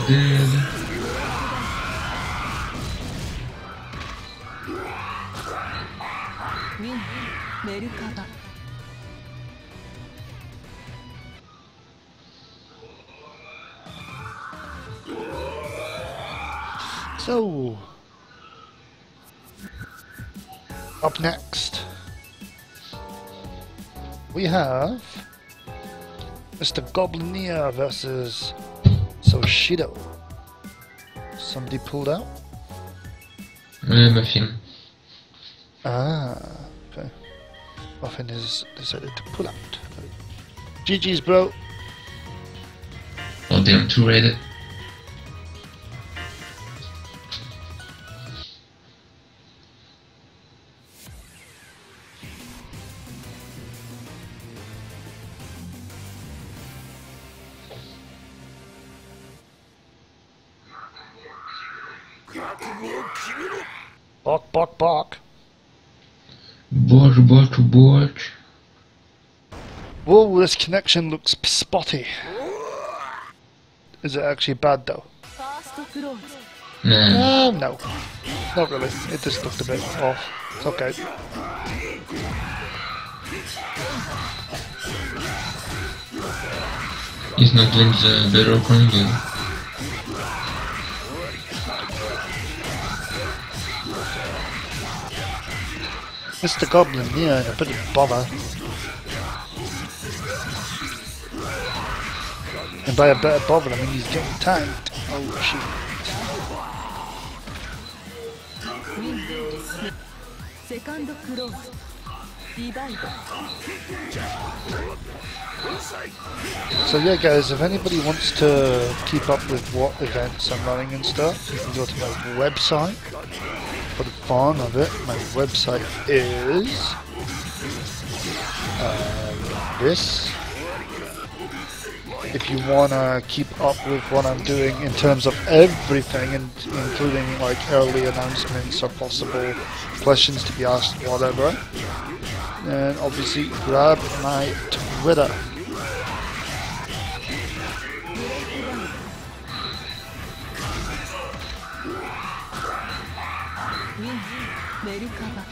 Dead. Merukaba. So, up next, we have Mr. Goblineer versus Soshido. Somebody pulled out? Muffin. Ah, okay. Muffin has decided to pull out. GG's, bro. Oh damn, too rated. Bark, bark, bark. Bark, bark, bark. Whoa, this connection looks spotty. Is it actually bad though? First close. Nah. No. Not really. It just looked a bit off. It's okay. He's not doing the better combo. Mr. Goblin, yeah, a bit of bother. And by a bit of bother, I mean he's getting tanked. Oh shit. Second close. Divide. So yeah guys, if anybody wants to keep up with what events I'm running and stuff, you can go to my website. For the fun of it, my website is this. If you wanna keep up with what I'm doing in terms of everything, and including like early announcements or possible questions to be asked, whatever, then obviously grab my Twitter. Merukaba.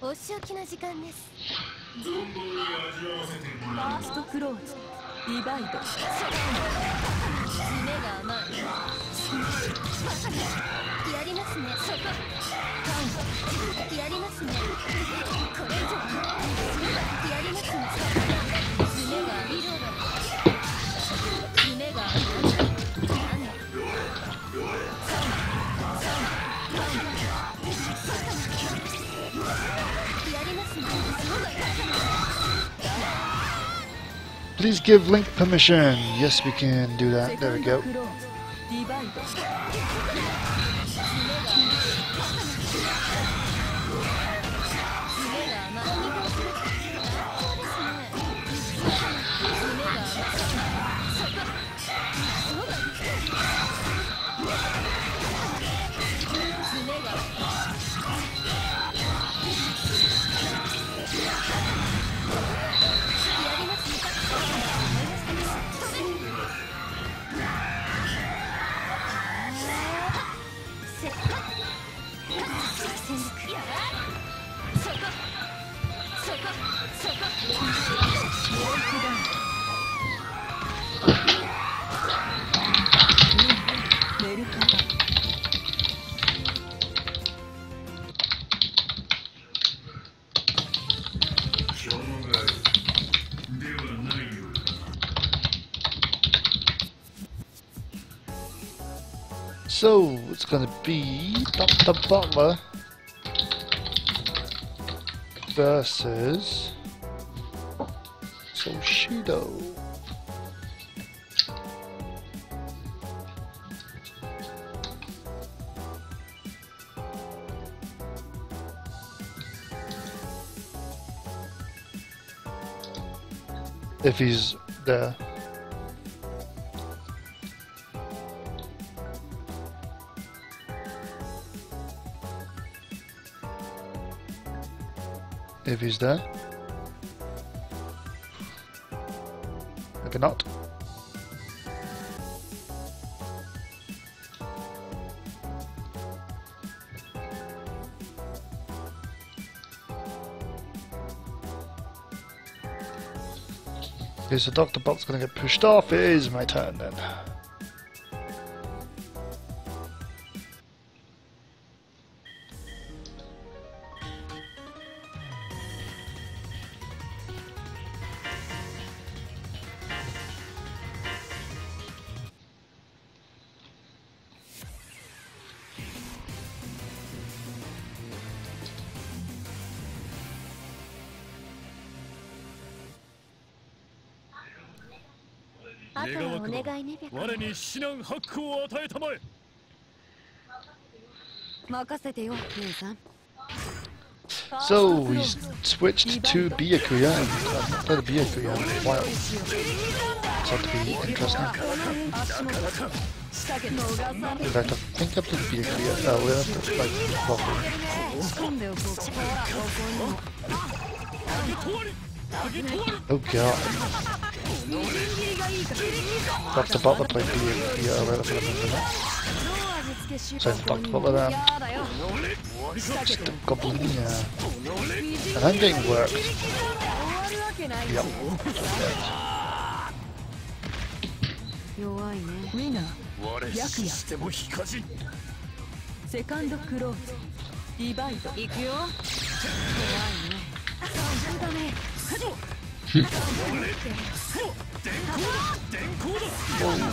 お仕置きの時間です。ファーストクローズディバイド。目が甘い。やりますね。やりますね。これ以上やりますね。爪がビロロ。爪がPlease give Link permission. Yes, we can do that. There we go. So it's gonna be Dr. Butler versus Soshido. If he's there. If he's there. Maybe not. Okay, so Dr. Bot's gonna get pushed off. It is my turn then. So we switched to Byakuya, and I've not played Byakuya in a while. So to be interesting. In fact, I think I played Byakuya earlier, but like properly. Oh god. Dr. Butler played Byakuya earlier, if I remember that. So Dr. Butler then. Just a goblin, yeah. And I'm getting worked. Yep. Winner, Byakuya. Second close, divide. 行くよ。怖いね。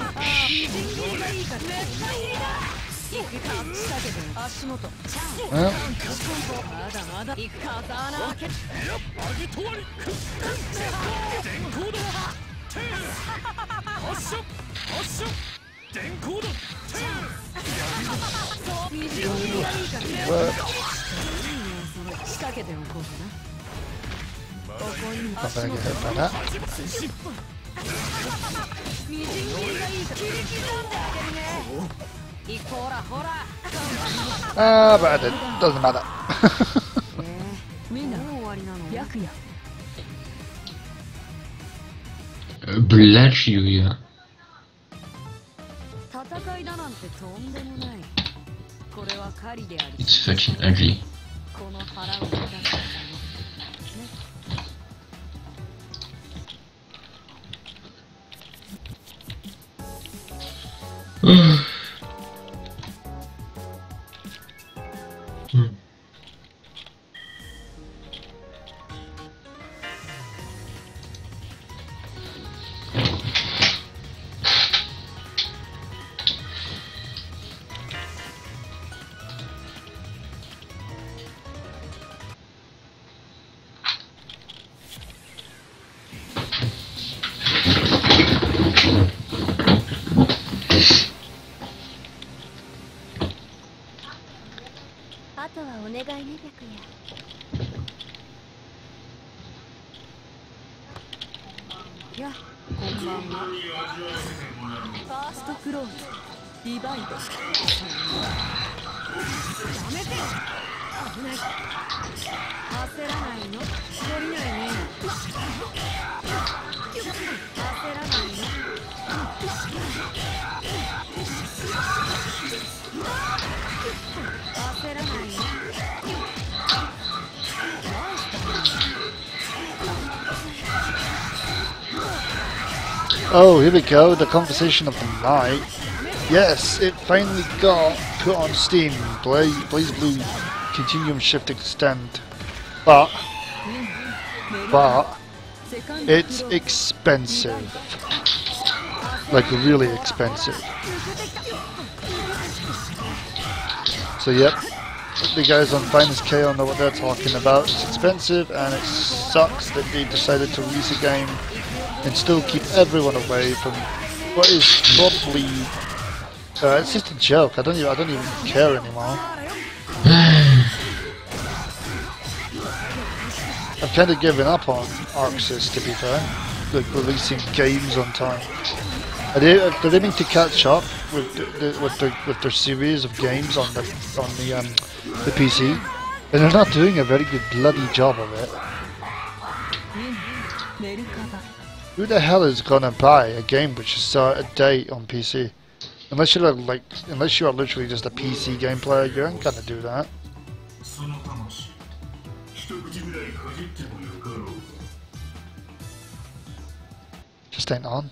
Not gonna get hit by that. But I did. Doesn't matter. Bless you, yeah. It's fucking ugly. Oh, here we go, the conversation of the night. Yes, it finally got put on Steam. Blaze Blue Continuum Shift Extend. But it's expensive. Like really expensive. So yep, the guys on Finest KO know what they're talking about. It's expensive and it sucks that they decided to release a game and still keep everyone away from what is probably it's just a joke. I don't even care anymore. I've kind of given up on ArcSys, to be fair, like releasing games on time. They're aiming to catch up with their series of games on the PC, and they're not doing a very good bloody job of it. Who the hell is gonna buy a game which is out of date on PC? Unless you are literally just a PC game player, you ain't gonna do that. Just ain't on.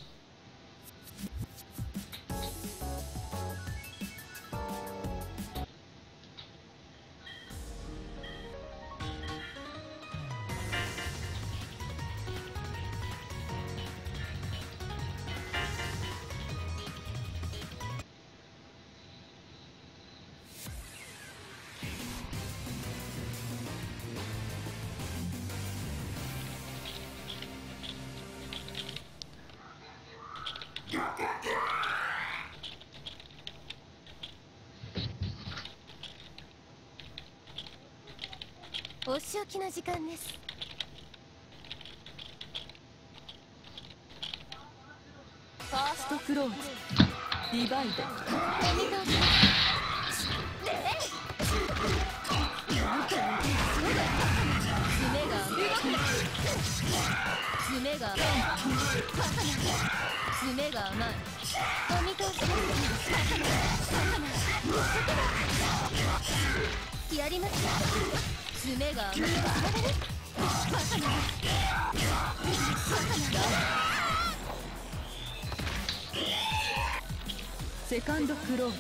Second close.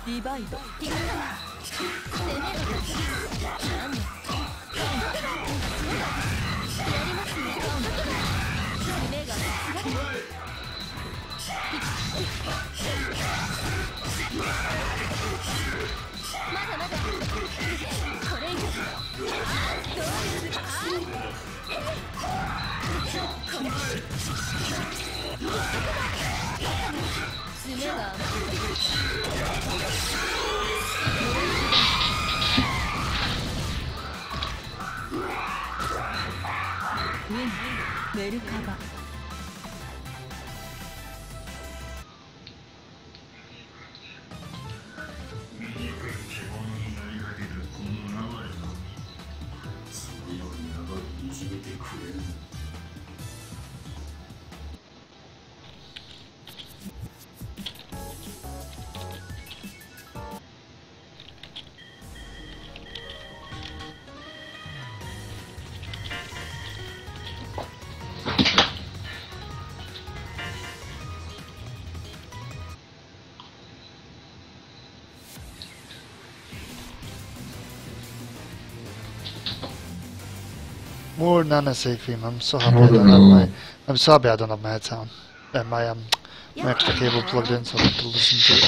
Divide. メルカバ。More Nana safe theme. I'm so happy I don't have my. I'm so happy I don't have my headset on. My extra cable plugged in so I can listen to it.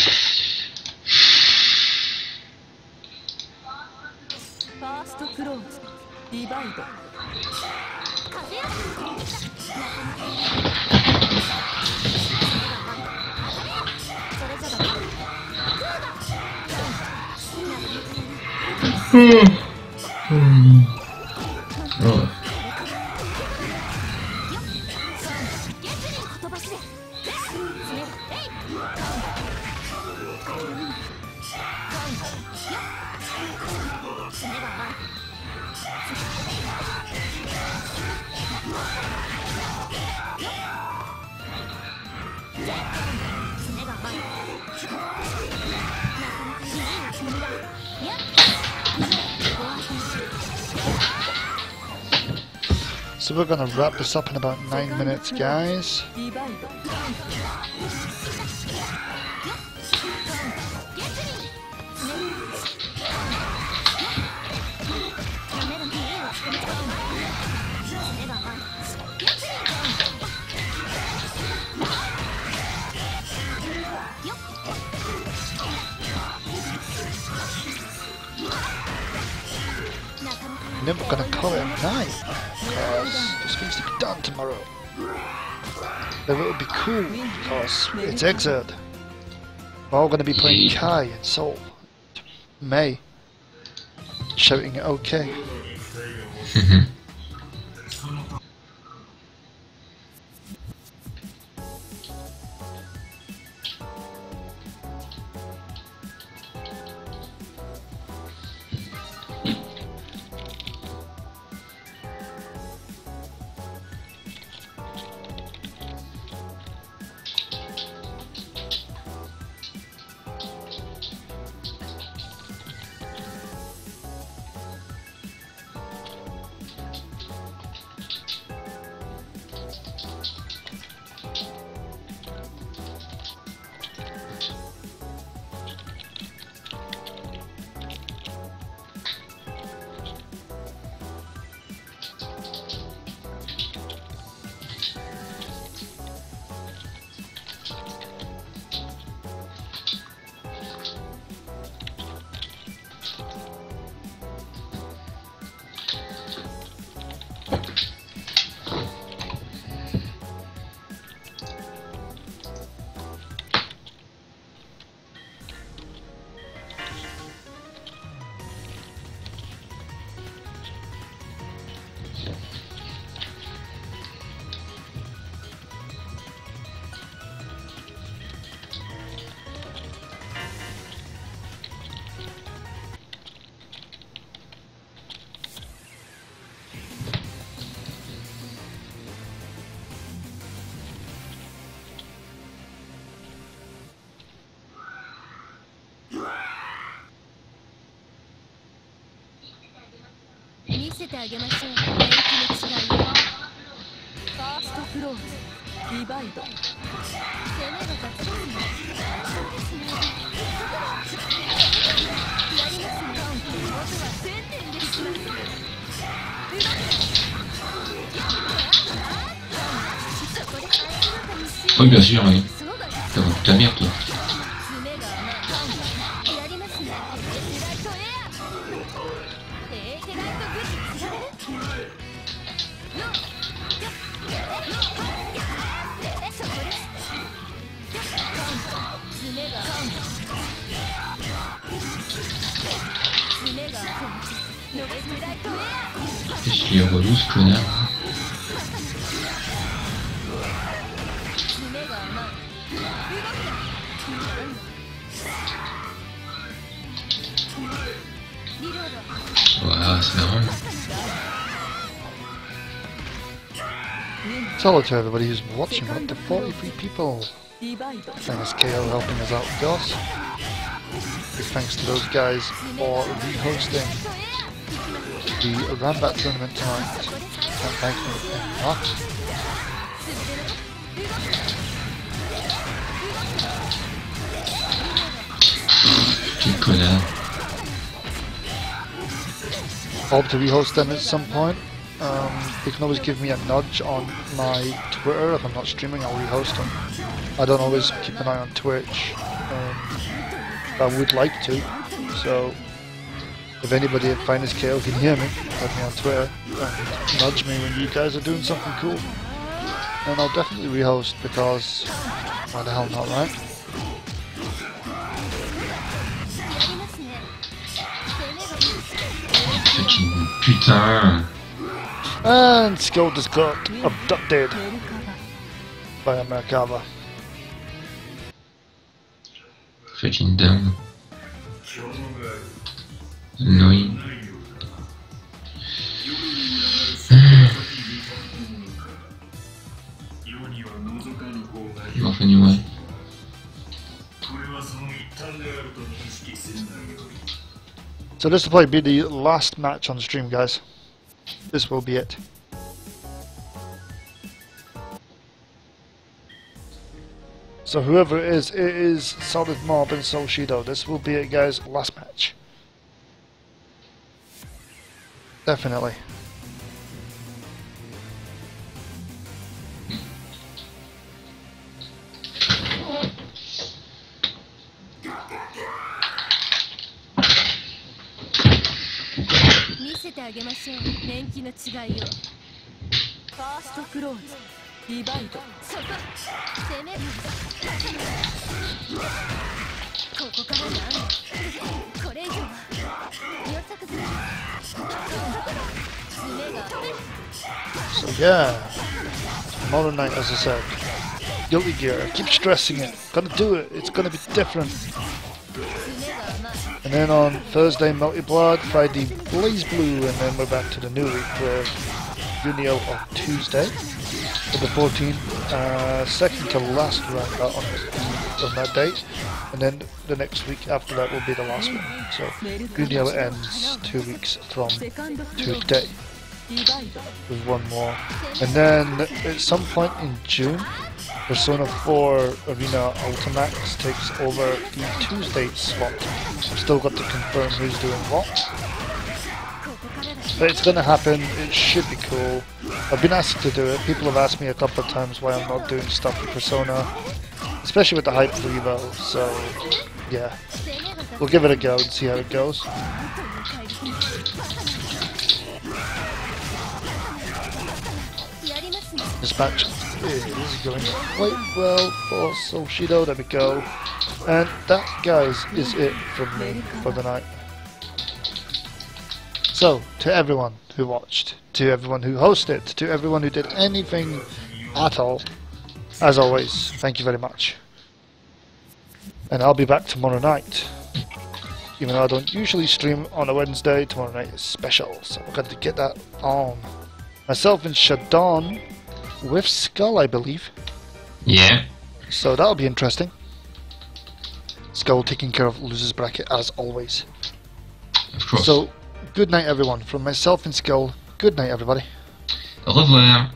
ファーストクローズディバイド。So we're gonna wrap this up in about 9 minutes, guys. ディバイド。 And then we're gonna call it a night, because there's things to be done tomorrow. But it will be cool, because it's Exert. We're all gonna be playing Kai and Soul. May. Shouting it okay.見せてあげましょう。年季の違いを。ファーストクローズディバイド。攻めが勝ちますね。そうですね。やりますね。僕は1000点です。そこで相手の中にしよう。 Oui, bien sûr, oui. そうだよ。 T'as vendu ta merde, toi. 爪が甘い。やりますね。エーテライトエア。エーテライトグッズつられる。そこです。爪が甘い。Qu'est-ce qu'il est relou ce connard. Voilà, c'est marrant. Hello to everybody who's watching, up to 43 people. Thanks KO helping us out with DOS. Big thanks to those guys for re-hosting the Ranbat Tournament tonight. Can't thank them enough. Quel connard. Hope to rehost them at some point. You can always give me a nudge on my Twitter. If I'm not streaming, I'll rehost them. I don't always keep an eye on Twitch. I would like to. So, if anybody at Finest KO can hear me, add me on Twitter and nudge me when you guys are doing something cool. And I'll definitely rehost because why the hell not, right? Fucking putain. And Skull just got abducted by a Merkava. Fucking dumb. Annoying. Off anyway. So this will probably be the last match on the stream, guys. This will be it. So whoever it is Solid Mob and Soul Shido. This will be it, guys. Last match. Definitely. Fast close. Divide. So yeah, Modern Night, as I said, Guilty Gear. I keep stressing it. Gotta do it. It's gonna be different. And then on Thursday, Melty Blood. Friday, Blaze Blue, and then we're back to the new week with UNIEL on Tuesday for the 14th, second to last round on that date, and then the next week after that will be the last one. So UNIEL ends 2 weeks from today with one more, and then at some point in June, Persona 4 Arena Ultimax takes over the Tuesday slot. I've still got to confirm who's doing what. But it's gonna happen, it should be cool. I've been asked to do it. People have asked me a couple of times why I'm not doing stuff with Persona, especially with the hype for Evo, so yeah. We'll give it a go and see how it goes. This match is going quite well for Soul Shido. There we go. And that, guys, is it from me for the night. So, to everyone who watched, to everyone who hosted, to everyone who did anything at all, as always, thank you very much. And I'll be back tomorrow night. Even though I don't usually stream on a Wednesday, tomorrow night is special, so I've got to get that on. Myself and Shadon with Skull, I believe. Yeah. So that'll be interesting. Skull taking care of losers bracket as always. Of course. So, good night everyone. From myself and Skull, good night everybody. Au revoir.